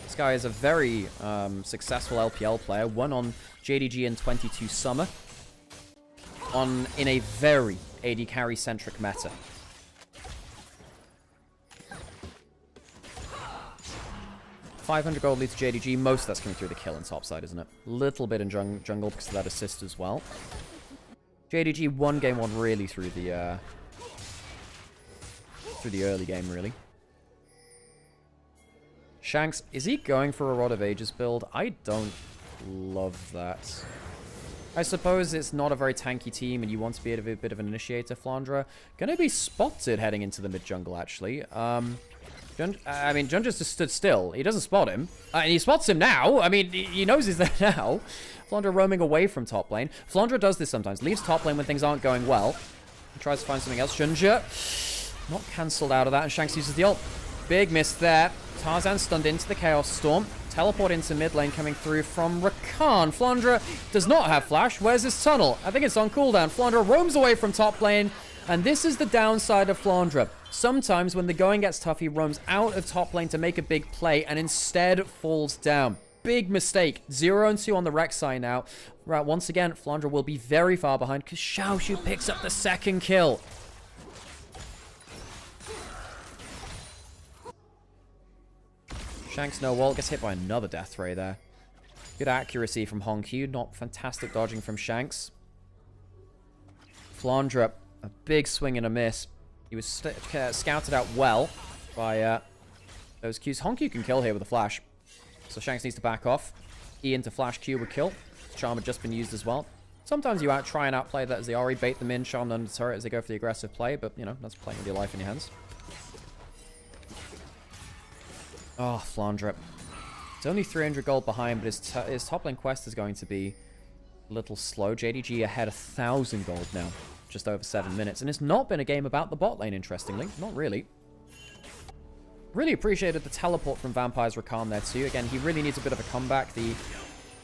This guy is a very successful LPL player. Won on JDG in 22 summer. In a very AD carry-centric meta. $500 gold leads to JDG. Most of that's coming through the kill and topside, isn't it? Little bit in jungle because of that assist as well. JDG won game 1 really through the early game, really. Shanks, is he going for a Rod of Ages build? I don't love that. I suppose it's not a very tanky team and you want to be a bit of an initiator, Flandre. Gonna be spotted heading into the mid-jungle, actually. Junja's just stood still. He doesn't spot him. And he spots him now. I mean, he knows he's there now. Flandre roaming away from top lane. Flandre does this sometimes. Leaves top lane when things aren't going well. He tries to find something else. Junja not cancelled out of that. And Shanks uses the ult. Big miss there. Tarzan stunned into the Chaos Storm. Teleport into mid lane coming through from Rakan. Flandre does not have flash. Where's his tunnel? I think it's on cooldown. Flandre roams away from top lane. And this is the downside of Flandre. Sometimes when the going gets tough, he roams out of top lane to make a big play and instead falls down. Big mistake. 0-2 on the Rek'Sai now. Right, once again, Flandre will be very far behind because Xiaoshu picks up the second kill. Shanks no wall. Gets hit by another death ray there. Good accuracy from Honkyu. Not fantastic dodging from Shanks. Flandre, a big swing and a miss. He was scouted out well by those Qs. Honkyu can kill here with a flash. So Shanks needs to back off. E into flash Q would kill. Charm had just been used as well. Sometimes you try and outplay that as the Ahri, bait them in, charm them under turret as they go for the aggressive play, but, you know, that's playing with your life in your hands. Oh, Flandre. It's only 300 gold behind, but his top lane quest is going to be a little slow. JDG ahead 1,000 gold now. Just over 7 minutes. And it's not been a game about the bot lane, interestingly. Not really. Really appreciated the teleport from Vampire's Rakan there too. Again, he really needs a bit of a comeback. The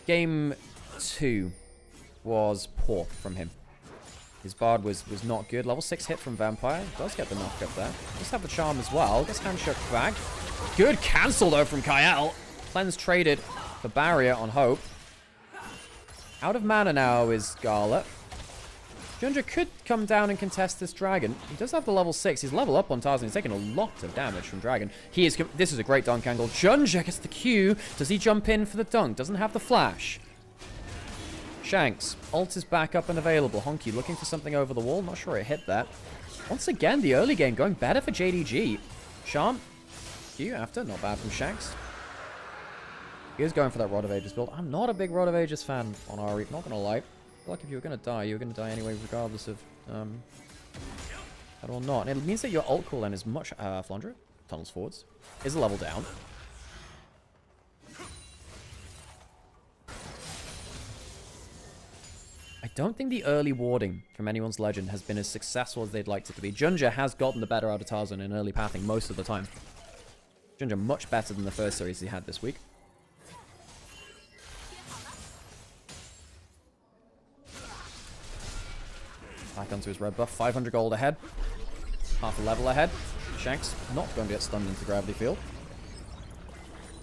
game 2 was poor from him. His Bard was not good. Level 6 hit from Vampire. Does get the knock up there. Does have the Charm as well. Gets Handshook back. Good cancel, though, from Kyle. Cleanse traded for Barrier on Hope. Out of mana now is Gala. Junja could come down and contest this Dragon. He does have the level 6. He's level up on Tarzan. He's taking a lot of damage from Dragon. This is a great dunk angle. Junja gets the Q. Does he jump in for the dunk? Doesn't have the flash. Shanks. Ult is back up and available. Honky looking for something over the wall. Not sure it hit that. Once again, the early game going better for JDG. Charm. Q after. Not bad from Shanks. He is going for that Rod of Ages build. I'm not a big Rod of Ages fan on Ari. Not going to lie. Like if you were going to die, you were going to die anyway, regardless of that or not. And it means that your ult cooldown is much... Flandre, tunnels forwards, is a level down. I don't think the early warding from anyone's Legend has been as successful as they'd like it to be. Junja has gotten the better out of Tarzan in early pathing most of the time. Junja much better than the first series he had this week. Back onto his red buff. 500 gold ahead. Half a level ahead. Shanks not going to get stunned into Gravity Field.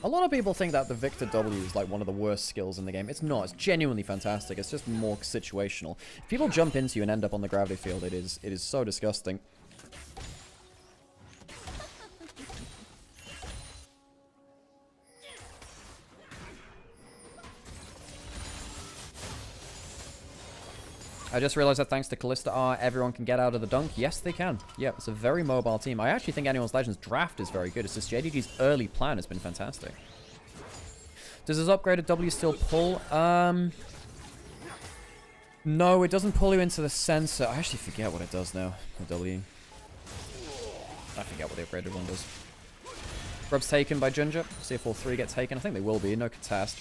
A lot of people think that the Victor W is like one of the worst skills in the game. It's not. It's genuinely fantastic. It's just more situational. If people jump into you and end up on the Gravity Field, it is so disgusting. I just realized that thanks to Callista R, everyone can get out of the dunk. Yes, they can. Yeah, it's a very mobile team. I actually think Anyone's Legends draft is very good. It's just JDG's early plan has been fantastic. Does his upgraded W still pull? No, it doesn't pull you into the sensor. I actually forget what it does now. The W. I forget what the upgraded one does. Grub's taken by Junja. See if all three get taken. I think they will be. No contest.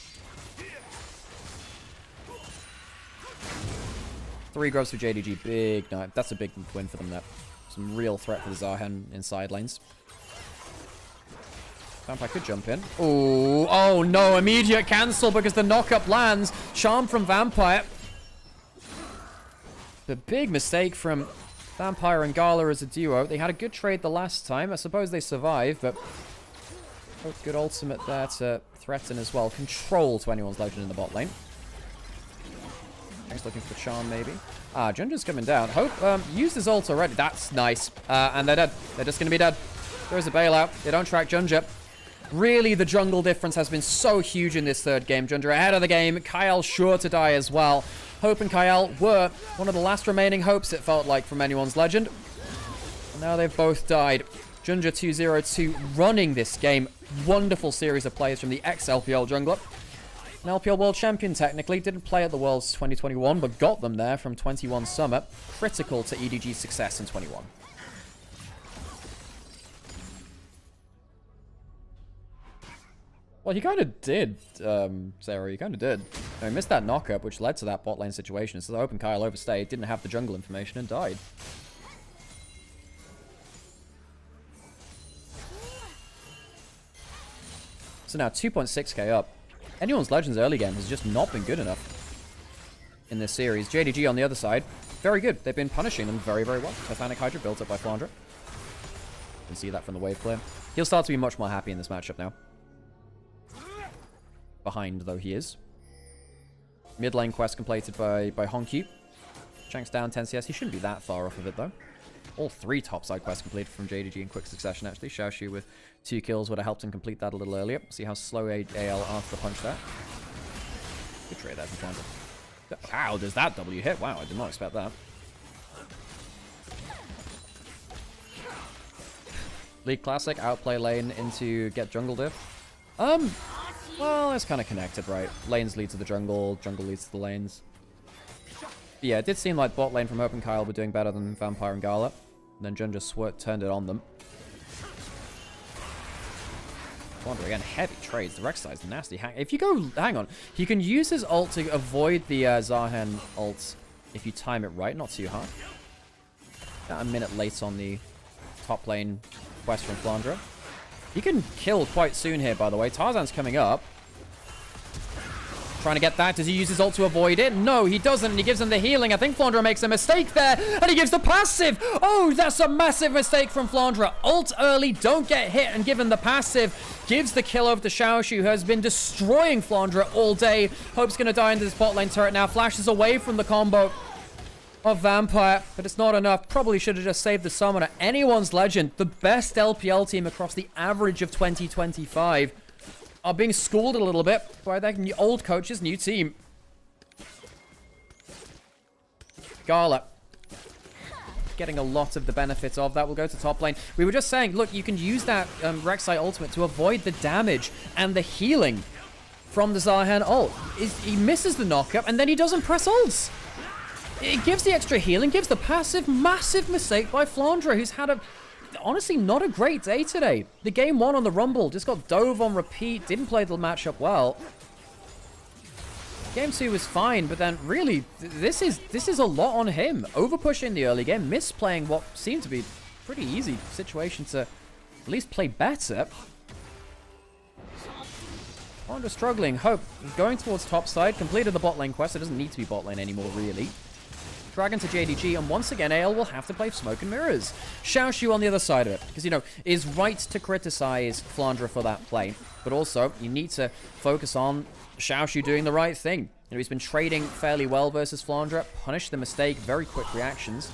3 grubs for JDG. Big night. That's a big win for them there. Some real threat for the Zahen in side lanes. Vampire could jump in. Ooh, oh no, immediate cancel because the knock-up lands. Charm from Vampire. The big mistake from Vampire and Gala as a duo. They had a good trade the last time. I suppose they survived, but good ultimate there to threaten as well. Control to Anyone's Legend in the bot lane. Thanks, looking for Charm, maybe. Junja's coming down. Hope used his ult already. That's nice. And they're dead. They're just going to be dead. There's a bailout. They don't track Junja. Really, the jungle difference has been so huge in this third game. Junja ahead of the game. Kyle sure to die as well. Hope and Kyle were one of the last remaining hopes, it felt like, from Anyone's Legend. And now they've both died. Junja 2-0-2 running this game. Wonderful series of plays from the ex-LPL jungler. An LPL World Champion, technically. Didn't play at the Worlds 2021, but got them there from 21 Summer. Critical to EDG's success in 21. Well, he kind of did, Sarah. He kind of did. He missed that knock-up, which led to that bot lane situation. So the Open Kyle overstayed, didn't have the jungle information, and died. So now 2.6k up. Anyone's Legends early game has just not been good enough in this series. JDG on the other side, very good. They've been punishing them very, very well. Titanic Hydra built up by Flandre. You can see that from the wave clear. He'll start to be much more happy in this matchup now. Behind, though, he is. Mid lane quest completed by Honky. Shanks down 10 CS. He shouldn't be that far off of it, though. All 3 topside quests completed from JDG in quick succession, actually. Xiaoxu with 2 kills would have helped him complete that a little earlier. See how slow AL after the punch there. Good trade there from Flandre. How does that W hit? Wow, I did not expect that. League Classic, outplay lane into get jungle diff. Well, it's kind of connected, right? Lanes lead to the jungle, jungle leads to the lanes. But yeah, it did seem like bot lane from Hope and Kyle were doing better than Vampire and Gala. And then Jun just turned it on them. Wonder again, heavy trades. The Rek'Sai's nasty. If you go, hang on, he can use his ult to avoid the Zahen ult if you time it right, not too hard. About a minute late on the top lane quest from Flandre. He can kill quite soon here, by the way. Tarzan's coming up. trying to get that. Does he use his ult to avoid it? No, he doesn't, and he gives him the healing. I think Flandre makes a mistake there, and he gives the passive. Oh, that's a massive mistake from Flandre. Ult early, don't get hit, and given the passive, gives the kill over to Xiaoshu, who has been destroying Flandre all day. Hope's going to die into this bot lane turret now. Flashes away from the combo of Vampire, but it's not enough. Probably should have just saved the summoner. Anyone's Legend, the best LPL team across the average of 2025, are being schooled a little bit by their old coach's new team. Gala getting a lot of the benefits of that. We'll go to top lane. We were just saying, look, you can use that Rek'Sai ultimate to avoid the damage and the healing from the Zarhan ult. He misses the knockup, and then he doesn't press ults. It gives the extra healing, gives the passive. Massive mistake by Flandre, who's had honestly not a great day today. The game 1 on the Rumble just got dove on repeat, didn't play the matchup well. Game 2 was fine, but then really, this is a lot on him. Overpushing the early game, misplaying what seemed to be a pretty easy situation to at least play better. Flandre struggling. Hope going towards top side, completed the bot lane quest. It doesn't need to be bot lane anymore, really. Dragon to JDG, and once again, AL will have to play Smoke and Mirrors. Xiaoshu on the other side of it, because, you know, is right to criticize Flandre for that play, but also, you need to focus on Xiaoshu doing the right thing. You know, he's been trading fairly well versus Flandre, punished the mistake, very quick reactions.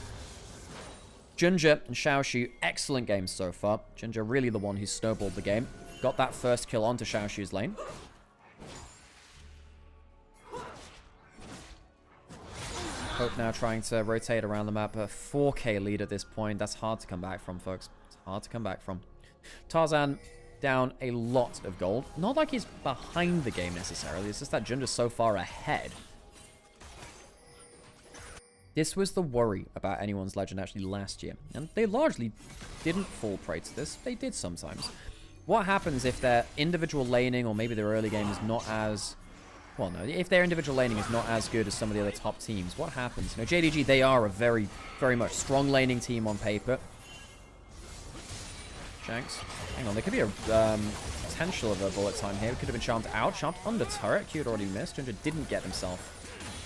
Ginger and Xiaoshu, excellent games so far. Ginger really the one who snowballed the game. Got that first kill onto Xiaoshu's lane. Hope now trying to rotate around the map. A 4K lead at this point. That's hard to come back from, folks. It's hard to come back from. Tarzan down a lot of gold. Not like he's behind the game necessarily. It's just that Junder's so far ahead. This was the worry about anyone's Legend actually last year. And they largely didn't fall prey to this. They did sometimes. What happens if their individual laning or maybe their early game is not as... Well, no, if their individual laning is not as good as some of the other top teams, what happens? You know, JDG, they are a very, very much strong laning team on paper. Shanks. Hang on, there could be a potential of a bullet time here. It could have been charmed out, charmed under turret. Q had already missed. Ginger didn't get himself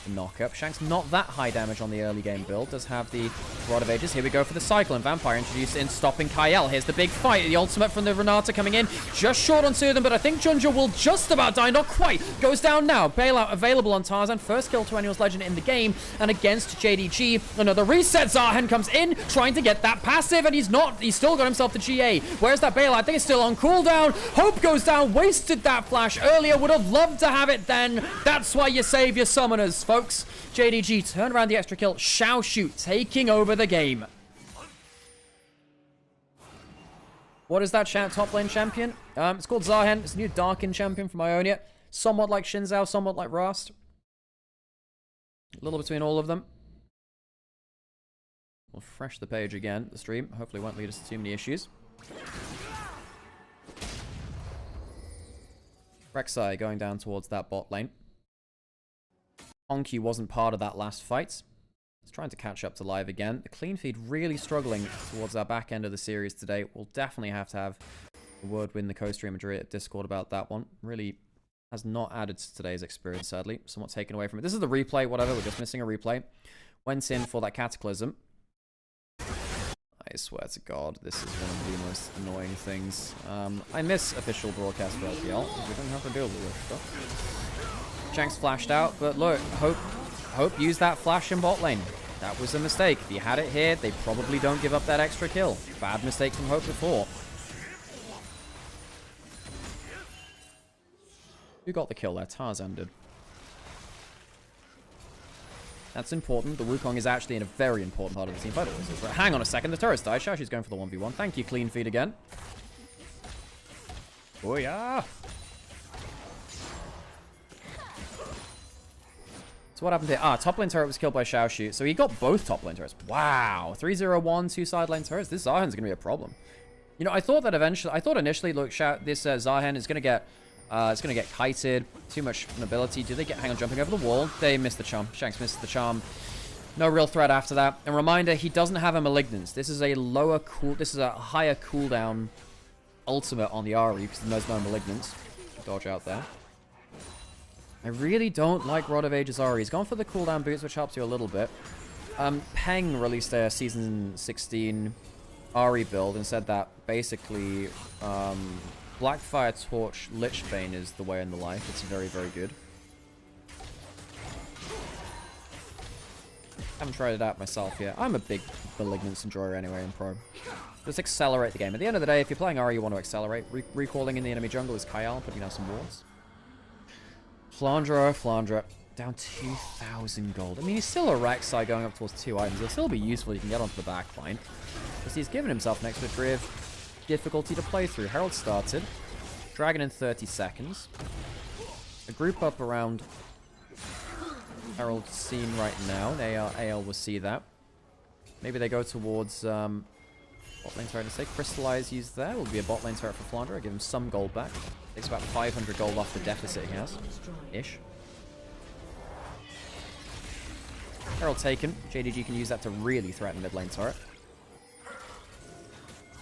the knockup. Shanks not that high damage on the early game build. Does have the Rod of Ages. Here we go for the cycle, and Vampire introduced in, stopping Kyle. Here's the big fight. The ultimate from the Renata coming in. Just short on two of them, but I think Ginger will just about die. Not quite. Goes down now. Bailout available on Tarzan. First kill to anyone's Legend in the game. And against JDG, another reset. Zarhan comes in, trying to get that passive, and he's not. He's still got himself the GA. Where's that bailout? I think it's still on cooldown. Hope goes down. Wasted that flash earlier. Would have loved to have it then. That's why you save your summoners, folks. JDG turn around the extra kill. Xiaoshu taking over the game. What is that top lane champion? It's called Zarhan. It's a new Darkin champion from Ionia. Somewhat like Shinzao, somewhat like Rast. A little between all of them. We'll refresh the page again, the stream. Hopefully won't lead us to too many issues. Rek'Sai going down towards that bot lane. Honky wasn't part of that last fight. He's trying to catch up to live again. The clean feed really struggling towards our back end of the series today. We'll definitely have to have a word with the co-streamer at Discord about that one. Really has not added to today's experience, sadly. Somewhat taken away from it. This is the replay, whatever. We're just missing a replay. Went in for that Cataclysm. I swear to God, this is one of the most annoying things. I miss official broadcast for LPL, because we don't have to deal with this stuff. Shanks flashed out, but look, Hope used that flash in bot lane. That was a mistake. If he had it here, they probably don't give up that extra kill. Bad mistake from Hope before. Who got the kill there? Tarzan did. That's important. The Wukong is actually in a very important part of the team fight. Hang on a second, the turret's died. Xiaoshu's going for the 1v1. Thank you, clean feed again. Oh yeah! So what happened here? Top lane turret was killed by Xiaoshu. So he got both top lane turrets. Wow. 3-0-1, 2 side lane turrets. This Zarhan's going to be a problem. You know, I thought initially, look, this Zarhan is going to get, it's going to get kited. Too much mobility. Do they get, hang on, jumping over the wall? They missed the charm. Shanks missed the charm. No real threat after that. And reminder, he doesn't have a Malignance. This is a higher cooldown ultimate on the Ari because there's no Malignance. Dodge out there. I really don't like Rod of Ages Ari. He's gone for the cooldown boots, which helps you a little bit. Peng released their Season 16 Ari build and said that basically Blackfire Torch Lichbane is the way in the life. It's very, very good. Haven't tried it out myself yet. I'm a big Malignance enjoyer anyway in Pro. Just accelerate the game. At the end of the day, if you're playing Ari, you want to accelerate. Recalling in the enemy jungle is Kyle, putting down some wards. Flandra, down 2,000 gold. I mean, he's still a Rek'Sai going up towards 2 items. He'll still be useful. You can get onto the back line. Because he's given himself an extra degree of difficulty to play through. Herald started. Dragon in 30 seconds. A group up around Herald seen right now. AL will see that. Maybe they go towards bot lane turret to say. Crystallize used there. Will be a bot lane turret for Flandra. Give him some gold back. Takes about 500 gold off the deficit he has. Ish. Herald taken. JDG can use that to really threaten mid lane turret.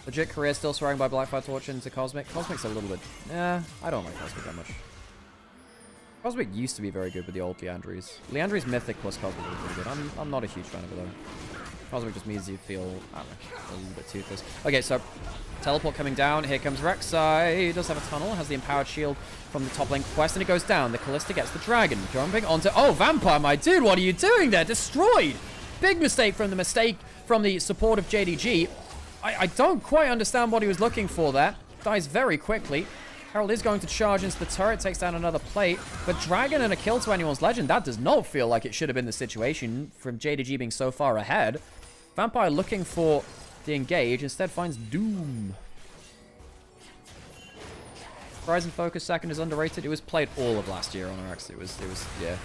Legit career still surrounded by Blackfire Torch into Cosmic. Cosmic's a little bit... I don't like Cosmic that much. Cosmic used to be very good with the old Leandries. Leandries Mythic plus Cosmic is really good. I'm not a huge fan of it though. Cosmic just means you feel, I don't know, a little bit toothless. Okay, so teleport coming down. Here comes Rek'Sai. He does have a tunnel. Has the empowered shield from the top lane quest, and it goes down. The Callista gets the dragon. Jumping onto... Oh, Vampire, my dude, what are you doing there? Destroyed! Big mistake from the support of JDG. I don't quite understand what he was looking for there. Dies very quickly. Herald is going to charge into the turret, takes down another plate. But Dragon and a kill to anyone's legend, that does not feel like it should have been the situation from JDG being so far ahead. Vampire looking for the engage, instead finds Doom. Horizon Focus second is underrated. It was played all of last year on RX. It was, yeah.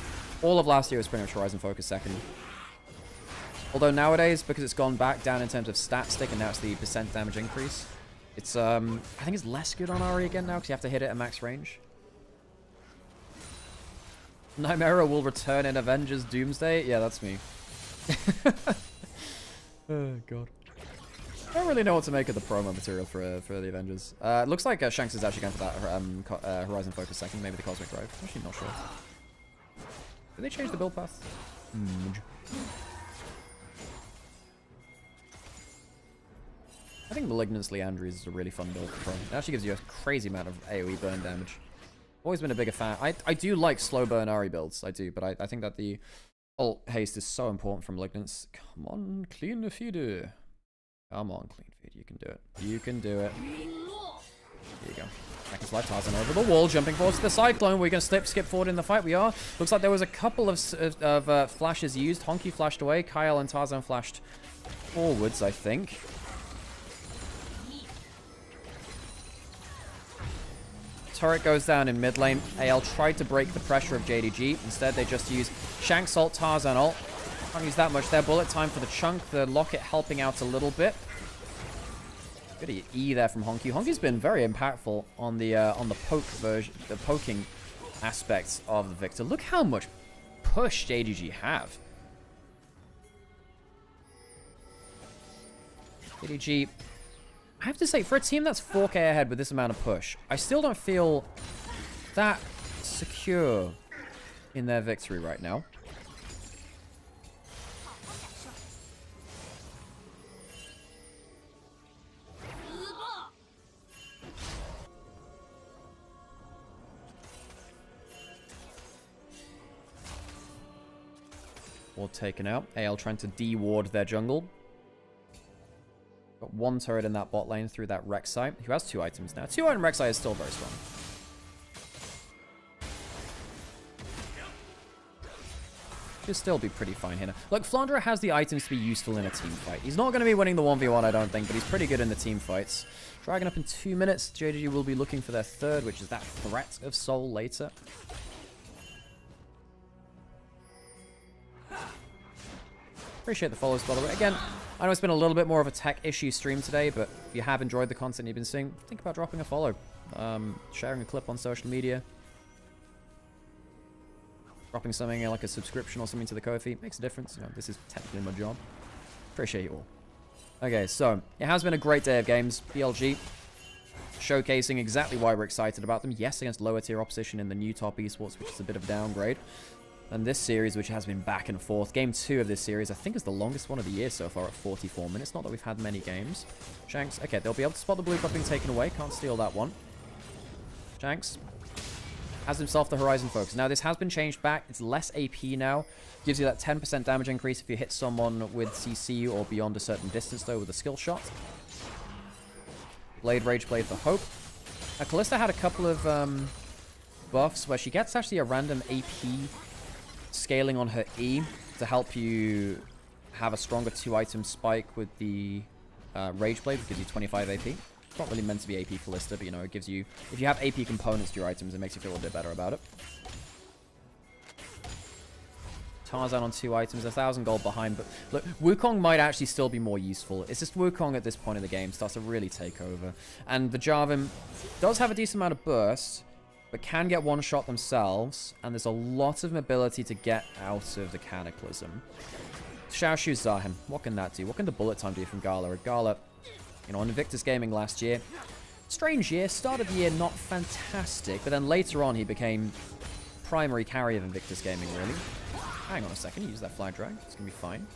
All of last year was pretty much Horizon Focus second. Although nowadays, because it's gone back down in terms of stat stick, and now it's the percent damage increase, it's, I think it's less good on Ari again now, because you have to hit it at max range. Nymaera will return in Avengers Doomsday? Yeah, that's me. Oh, God. I don't really know what to make of the promo material for the Avengers. It looks like Shanks is actually going for that Horizon Focus second, maybe the Cosmic Drive. Actually, not sure. Did they change the build path? I think Malignance Leandries is a really fun build for Pro. It actually gives you a crazy amount of AoE burn damage. Always been a bigger fan. I do like slow burn Ari builds, I do, but I think that the ult haste is so important for Malignance. Come on, clean the feeder. Come on, clean feed. You can do it. You can do it. Here you go. I can slide Tarzan over the wall, jumping forward to the Cyclone. We're going to skip forward in the fight. We are. Looks like there was a couple of flashes used. Honky flashed away. Kyle and Tarzan flashed forwards, I think. Turret goes down in mid lane. AL tried to break the pressure of JDG. Instead, they just use Shanks ult, Tarzan ult. Can't use that much there. Bullet time for the chunk. The locket helping out a little bit. Good E there from Honky. Honky's been very impactful on the poke version, the poking aspects of the Victor. Look how much push JDG have. JDG, I have to say, for a team that's 4K ahead with this amount of push, I still don't feel that secure in their victory right now. Ward taken out. AL trying to de-ward their jungle. Got one turret in that bot lane through that Rek'Sai, who has 2 items now. 2-item Rek'Sai is still very strong. Should still be pretty fine here. Look, Flandra has the items to be useful in a team fight. He's not going to be winning the 1v1, I don't think, but he's pretty good in the team fights. Dragon up in 2 minutes. JDG will be looking for their third, which is that Threat of Soul later. Appreciate the follows, by the way. Again, I know it's been a little bit more of a tech issue stream today, but if you have enjoyed the content you've been seeing, think about dropping a follow. Sharing a clip on social media. Dropping something like a subscription or something to the Ko-fi. Makes a difference. You know, this is technically my job. Appreciate you all. Okay, so, it has been a great day of games. BLG. showcasing exactly why we're excited about them. Yes, against lower tier opposition in the new top esports, which is a bit of a downgrade. And this series, which has been back and forth. Game 2 of this series, I think, is the longest one of the year so far at 44 minutes. Not that we've had many games. Shanks, okay, they'll be able to spot the blue buff being taken away. Can't steal that one. Shanks has himself the Horizon Focus. Now, this has been changed back. It's less AP now. Gives you that 10% damage increase if you hit someone with CC or beyond a certain distance, though, with a skill shot. Blade Rage Blade for Hope. Now, Kalista had a couple of buffs where she gets actually a random AP scaling on her E to help you have a stronger 2-item spike with the Rage Blade, which gives you 25 AP. It's not really meant to be AP Kalista, but you know, it gives you, if you have AP components to your items, it makes you feel a little bit better about it. Tarzan on 2 items, 1,000 gold behind, but look, Wukong might actually still be more useful. It's just Wukong at this point in the game starts to really take over. And the Jarvan does have a decent amount of burst, but can get one shot themselves, and there's a lot of mobility to get out of the Cataclysm. Xiaoshu Zahen, what can that do? What can the bullet time do from Gala? Gala, you know, on Invictus Gaming last year, strange year, start of the year not fantastic, but then later on he became primary carry of Invictus Gaming, really. Hang on a second, use that flag drag, it's gonna be fine.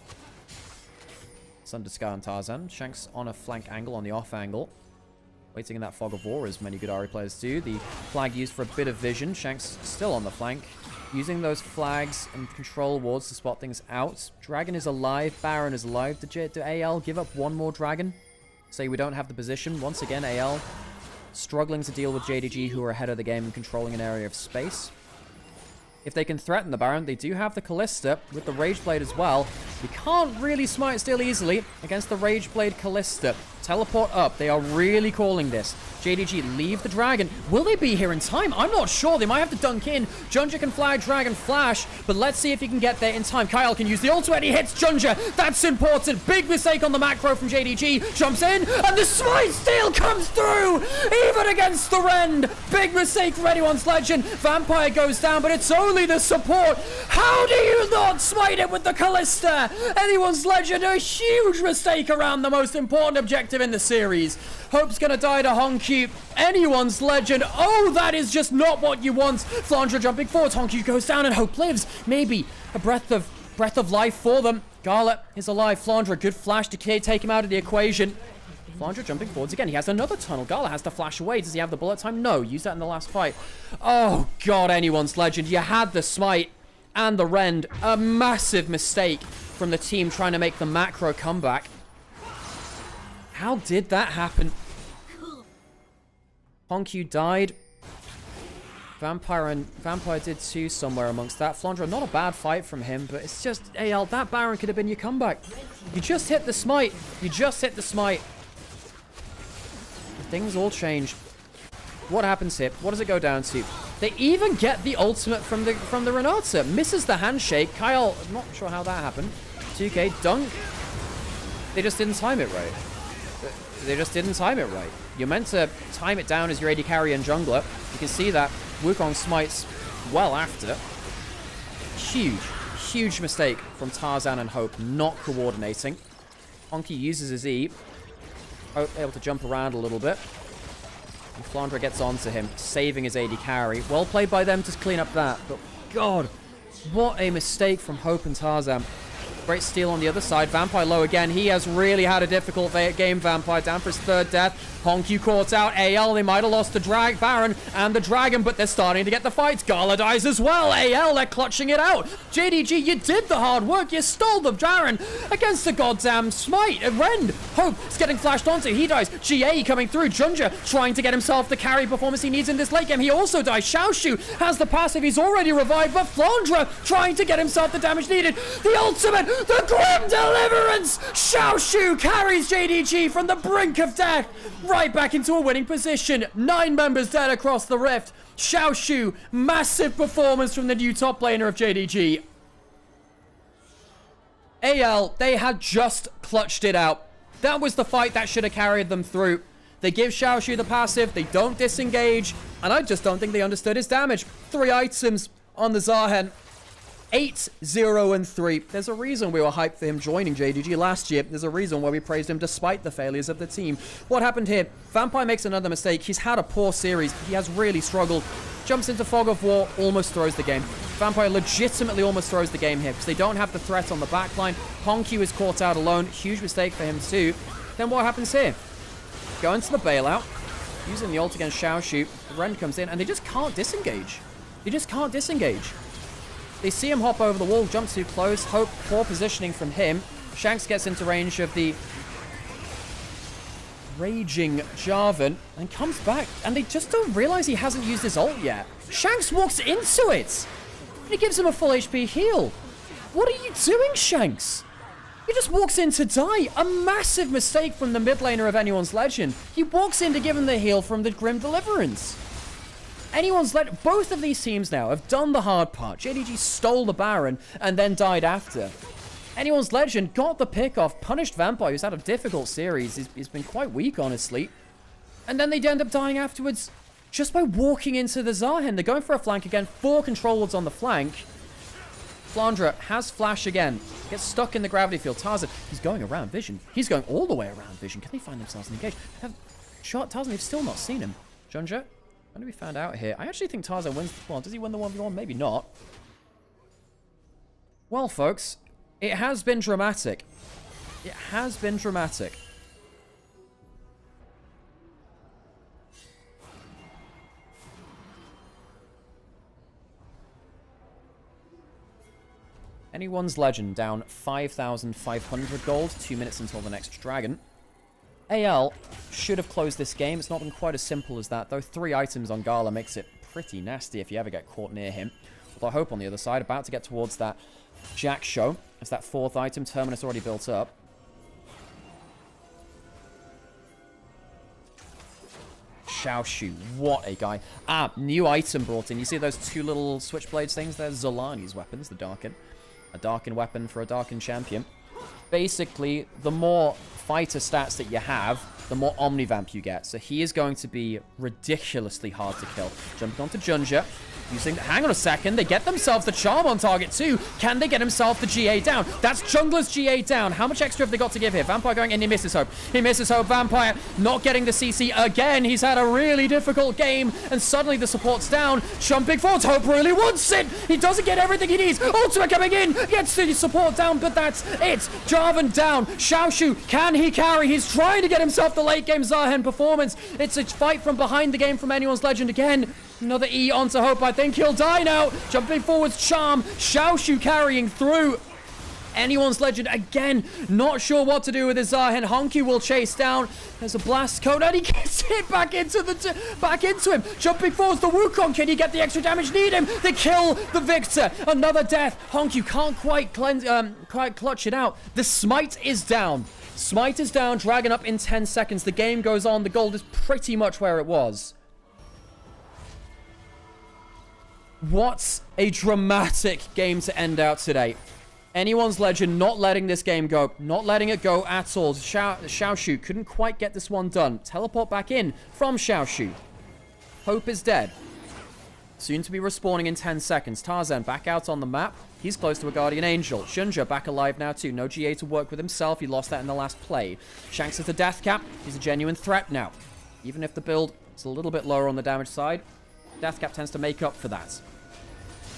Sundersky and Tarzan, Shanks on a flank angle, on the off angle. Waiting in that fog of war, as many good Ahri players do. The flag used for a bit of vision. Shanks still on the flank. Using those flags and control wards to spot things out. Dragon is alive. Baron is alive. Did AL give up one more dragon? Say we don't have the position. Once again, AL struggling to deal with JDG, who are ahead of the game and controlling an area of space. If they can threaten the Baron, they do have the Kalista with the Rage Blade as well. You can't really smite still easily against the Rage Blade Kalista. Teleport up. They are really calling this. JDG leave the dragon. Will they be here in time? I'm not sure. They might have to dunk in. Junja can fly Dragon Flash, but let's see if he can get there in time. Kyle can use the ultimate. He hits Junja. That's important. Big mistake on the macro from JDG. Jumps in, and the smite steal comes through, even against the Rend. Big mistake from anyone's legend. Vampire goes down, but it's only the support. How do you not smite it with the Kalista? Anyone's legend, a huge mistake around the most important objective in the series. Hope's gonna die to Honky. Anyone's legend. Oh, that is just not what you want. Flandra jumping forward. Honky goes down and Hope lives. Maybe a breath of life for them. Gala is alive. Flandra, good flash to take him out of the equation. Flandra jumping forwards again. He has another tunnel. Gala has to flash away. Does he have the bullet time? No. Use that in the last fight. Oh, God, anyone's legend. You had the smite and the Rend. A massive mistake from the team trying to make the macro comeback. How did that happen? Honky died. Vampire did too somewhere amongst that. Flandra, not a bad fight from him, but it's just, AL, that Baron could have been your comeback. You just hit the smite. You just hit the smite. Things all change. What happens here? What does it go down to? They even get the ultimate from the Renata. Misses the handshake. Kyle, I'm not sure how that happened. 2K, dunk. They just didn't time it right. They just didn't time it right. You're meant to time it down as your AD carry and jungler. You can see that Wukong smites well after. Huge mistake from Tarzan and Hope not coordinating. Honky uses his E. Hope able to jump around a little bit. And Flandra gets onto him, saving his AD carry. Well played by them to clean up that. But God, what a mistake from Hope and Tarzan. Great steal on the other side. Vampire low again. He has really had a difficult game, Vampire. Down for his third death. Honky caught out. AL, they might have lost the Baron and the Dragon, but they're starting to get the fights. Gala dies as well. AL, they're clutching it out. JDG, you did the hard work. You stole the Baron against the goddamn smite. Rend. Hope is getting flashed onto. He dies. GA coming through. Junja trying to get himself the carry performance he needs in this late game. He also dies. Xiaoshu has the passive. He's already revived, but Flandra trying to get himself the damage needed. The ultimate. The grim deliverance. Xiaoshu carries JDG from the brink of death right back into a winning position. 9 members dead across the rift. Xiaoshu, massive performance from the new top laner of JDG. AL, they had just clutched it out. That was the fight that should have carried them through. They give Xiaoshu the passive, they don't disengage, and I just don't think they understood his damage. 3 items on the Zahen. 8-0-3. There's a reason we were hyped for him joining JDG last year. There's a reason why we praised him despite the failures of the team. What happened here? Vampire makes another mistake. He's had a poor series. He has really struggled. Jumps into Fog of War, almost throws the game. Vampire legitimately almost throws the game here because they don't have the threat on the backline. Honky is caught out alone. Huge mistake for him too. Then what happens here? Go into the bailout. Using the ult against Xiaoshu. Ren comes in and they just can't disengage. They just can't disengage. They see him hop over the wall, jump too close. Hope, poor positioning from him. Shanks gets into range of the raging Jarvan and comes back. And they just don't realize he hasn't used his ult yet. Shanks walks into it. And he gives him a full HP heal. What are you doing, Shanks? He just walks in to die. A massive mistake from the mid laner of Anyone's Legend. He walks in to give him the heal from the Grim Deliverance. Both of these teams now have done the hard part. JDG stole the Baron and then died after. Anyone's Legend got the pick off, punished Vampire, who's had a difficult series. He's been quite weak, honestly. And then they end up dying afterwards just by walking into the Zahen. They're going for a flank again. 4 control wards on the flank. Flandra has flash again. Gets stuck in the gravity field. Tarzan, he's going around Vision. He's going all the way around Vision. Can they find themselves engaged? Shot Tarzan, they've still not seen him. Junja? When do we find out here? I actually think Tarzan wins. Well, does he win the 1v1? Maybe not. Well, folks, it has been dramatic. It has been dramatic. Anyone's Legend down 5,500 gold. 2 minutes until the next dragon. AL should have closed this game. It's not been quite as simple as that, though. 3 items on Gala makes it pretty nasty if you ever get caught near him. Although Hope on the other side, about to get towards that Jack show. As that 4th item, Terminus already built up. Xiaoshu, what a guy. New item brought in. You see those 2 little switchblades things? They're Zolani's weapons, the Darkin. A Darkin weapon for a Darkin champion. Basically, the more fighter stats that you have, the more Omnivamp you get. So he is going to be ridiculously hard to kill. Jumping onto Junja. Hang on a second, they get themselves the charm on target too. Can they get himself the GA down? That's Jungler's GA down. How much extra have they got to give here? Vampire going in, he misses Hope. He misses Hope. Vampire not getting the CC again. He's had a really difficult game, and suddenly the support's down. Jumping forward, Hope really wants it. He doesn't get everything he needs. Ultimate coming in, gets the support down, but that's it. Jarvan down. Xiaoshu, can he carry? He's trying to get himself the late game Zahen performance. It's a fight from behind the game from Anyone's Legend again. Another E onto Hope. I think he'll die now. Jumping forwards, Charm. Xiaoshu carrying through. Anyone's Legend again. Not sure what to do with his Zahen. Honky will chase down. There's a blast code and he gets hit back into him. Jumping forwards, the Wukong. Can he get the extra damage? Need him. They kill the Victor. Another death. Honky can't quite clutch it out. The smite is down. Smite is down. Dragon up in 10 seconds. The game goes on. The gold is pretty much where it was. What a dramatic game to end out today. Anyone's Legend not letting this game go. Not letting it go at all. Xiaoshu couldn't quite get this one done. Teleport back in from Xiaoshu. Hope is dead. Soon to be respawning in 10 seconds. Tarzan back out on the map. He's close to a Guardian Angel. Junja back alive now too. No GA to work with himself. He lost that in the last play. Shanks is the death cap. He's a genuine threat now. Even if the build is a little bit lower on the damage side, death cap tends to make up for that.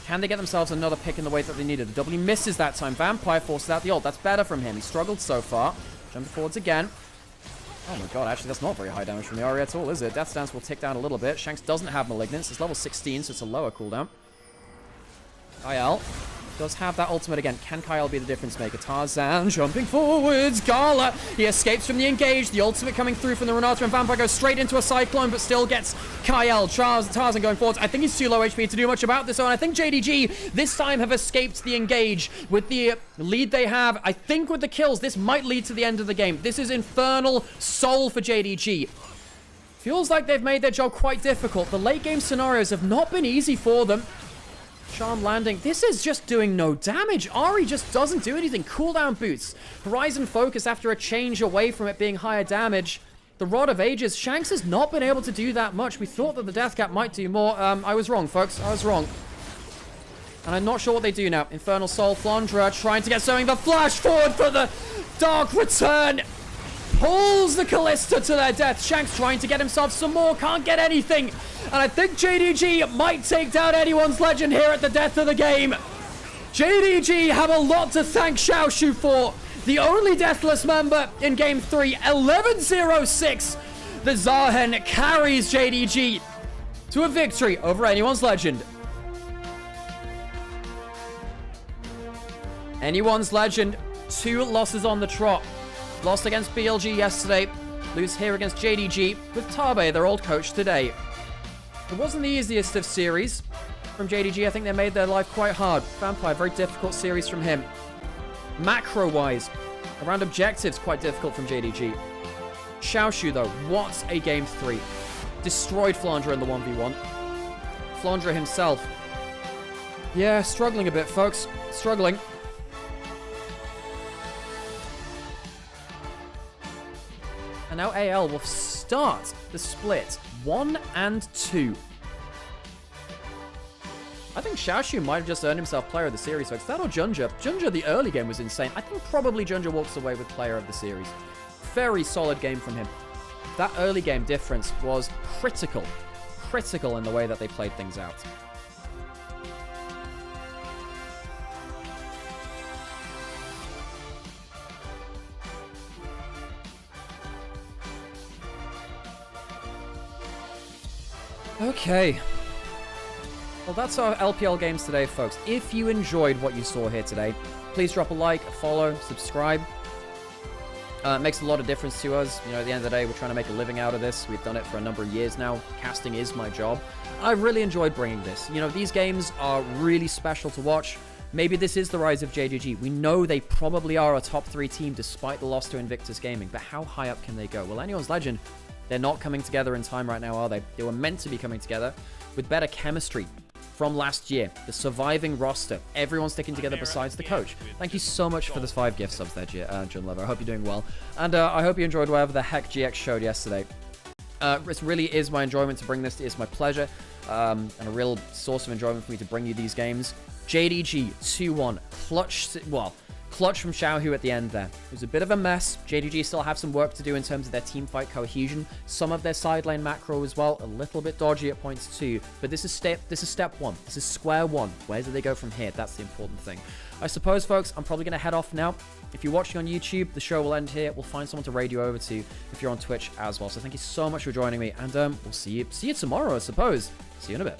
Can they get themselves another pick in the way that they needed? The W misses that time. Vampire forces out the ult. That's better from him. He struggled so far. Jumping forwards again. Oh my god, actually that's not very high damage from the Ahri at all, is it? Death Stance will tick down a little bit. Shanks doesn't have Malignance. It's level 16, so it's a lower cooldown. Kyle does have that ultimate again. Can Kyle be the difference maker? Tarzan jumping forwards. Gala, he escapes from the engage. The ultimate coming through from the Renata, and Vampire goes straight into a Cyclone, but still gets Kyle. Tarzan going forwards. I think he's too low HP to do much about this, and I think JDG this time have escaped the engage with the lead they have. I think with the kills, this might lead to the end of the game. This is Infernal Soul for JDG. Feels like they've made their job quite difficult. The late game scenarios have not been easy for them. Charm landing. This is just doing no damage. Ahri just doesn't do anything. Cooldown boots. Horizon focus after a change away from it being higher damage. The Rod of Ages. Shanks has not been able to do that much. We thought that the death cap might do more. I was wrong, folks. I was wrong. And I'm not sure what they do now. Infernal Soul, Flandra trying to get something. The flash forward for the Dark Return. Pulls the Callista to their death. Shanks trying to get himself some more. Can't get anything. And I think JDG might take down anyone's legend here at the death of the game. JDG have a lot to thank Xiaoshu for. The only deathless member in Game 3. 11-0-6. The Zahen carries JDG to a victory over anyone's legend. Anyone's legend, 2 losses on the trot. Lost against BLG yesterday, lose here against JDG with Tabe, their old coach, today. It wasn't the easiest of series from JDG. I think they made their life quite hard. Vampire, very difficult series from him. Macro-wise, around objectives, quite difficult from JDG. Xiaoshu, though, what a Game 3. Destroyed Flandra in the 1v1. Flandra himself. Yeah, struggling a bit, folks. Struggling. And now AL will start the split 1 and 2. I think Xiaoshu might have just earned himself Player of the Series, folks. That or Junja. Junja, the early game was insane. I think probably Junja walks away with Player of the Series. Very solid game from him. That early game difference was critical. Critical in the way that they played things out. Okay. Well, that's our LPL games today, folks. If you enjoyed what you saw here today, please drop a like, a follow, subscribe. It makes a lot of difference to us. You know, at the end of the day, we're trying to make a living out of this. We've done it for a number of years now. Casting is my job. I've really enjoyed bringing this. You know, these games are really special to watch. Maybe this is the rise of JDG. We know they probably are a top 3 team despite the loss to Invictus Gaming. But how high up can they go? Well, anyone's legend, they're not coming together in time right now, are they? They were meant to be coming together with better chemistry from last year. The surviving roster. Everyone sticking together besides the coach. Thank you so much for this 5 gift subs there, John Lover. I hope you're doing well. And I hope you enjoyed whatever the heck GX showed yesterday. It really is my enjoyment to bring this. It's my pleasure. And a real source of enjoyment for me to bring you these games. JDG 2-1. Clutch from Xiaohu at the end there. It was a bit of a mess. JDG still have some work to do in terms of their team fight cohesion. Some of their side lane macro as well, a little bit dodgy at points too. But this is step 1. This is square one. Where do they go from here? That's the important thing. I suppose, folks, I'm probably going to head off now. If you're watching on YouTube, the show will end here. We'll find someone to raid you over to if you're on Twitch as well. So thank you so much for joining me, and we'll see you tomorrow, I suppose. See you in a bit.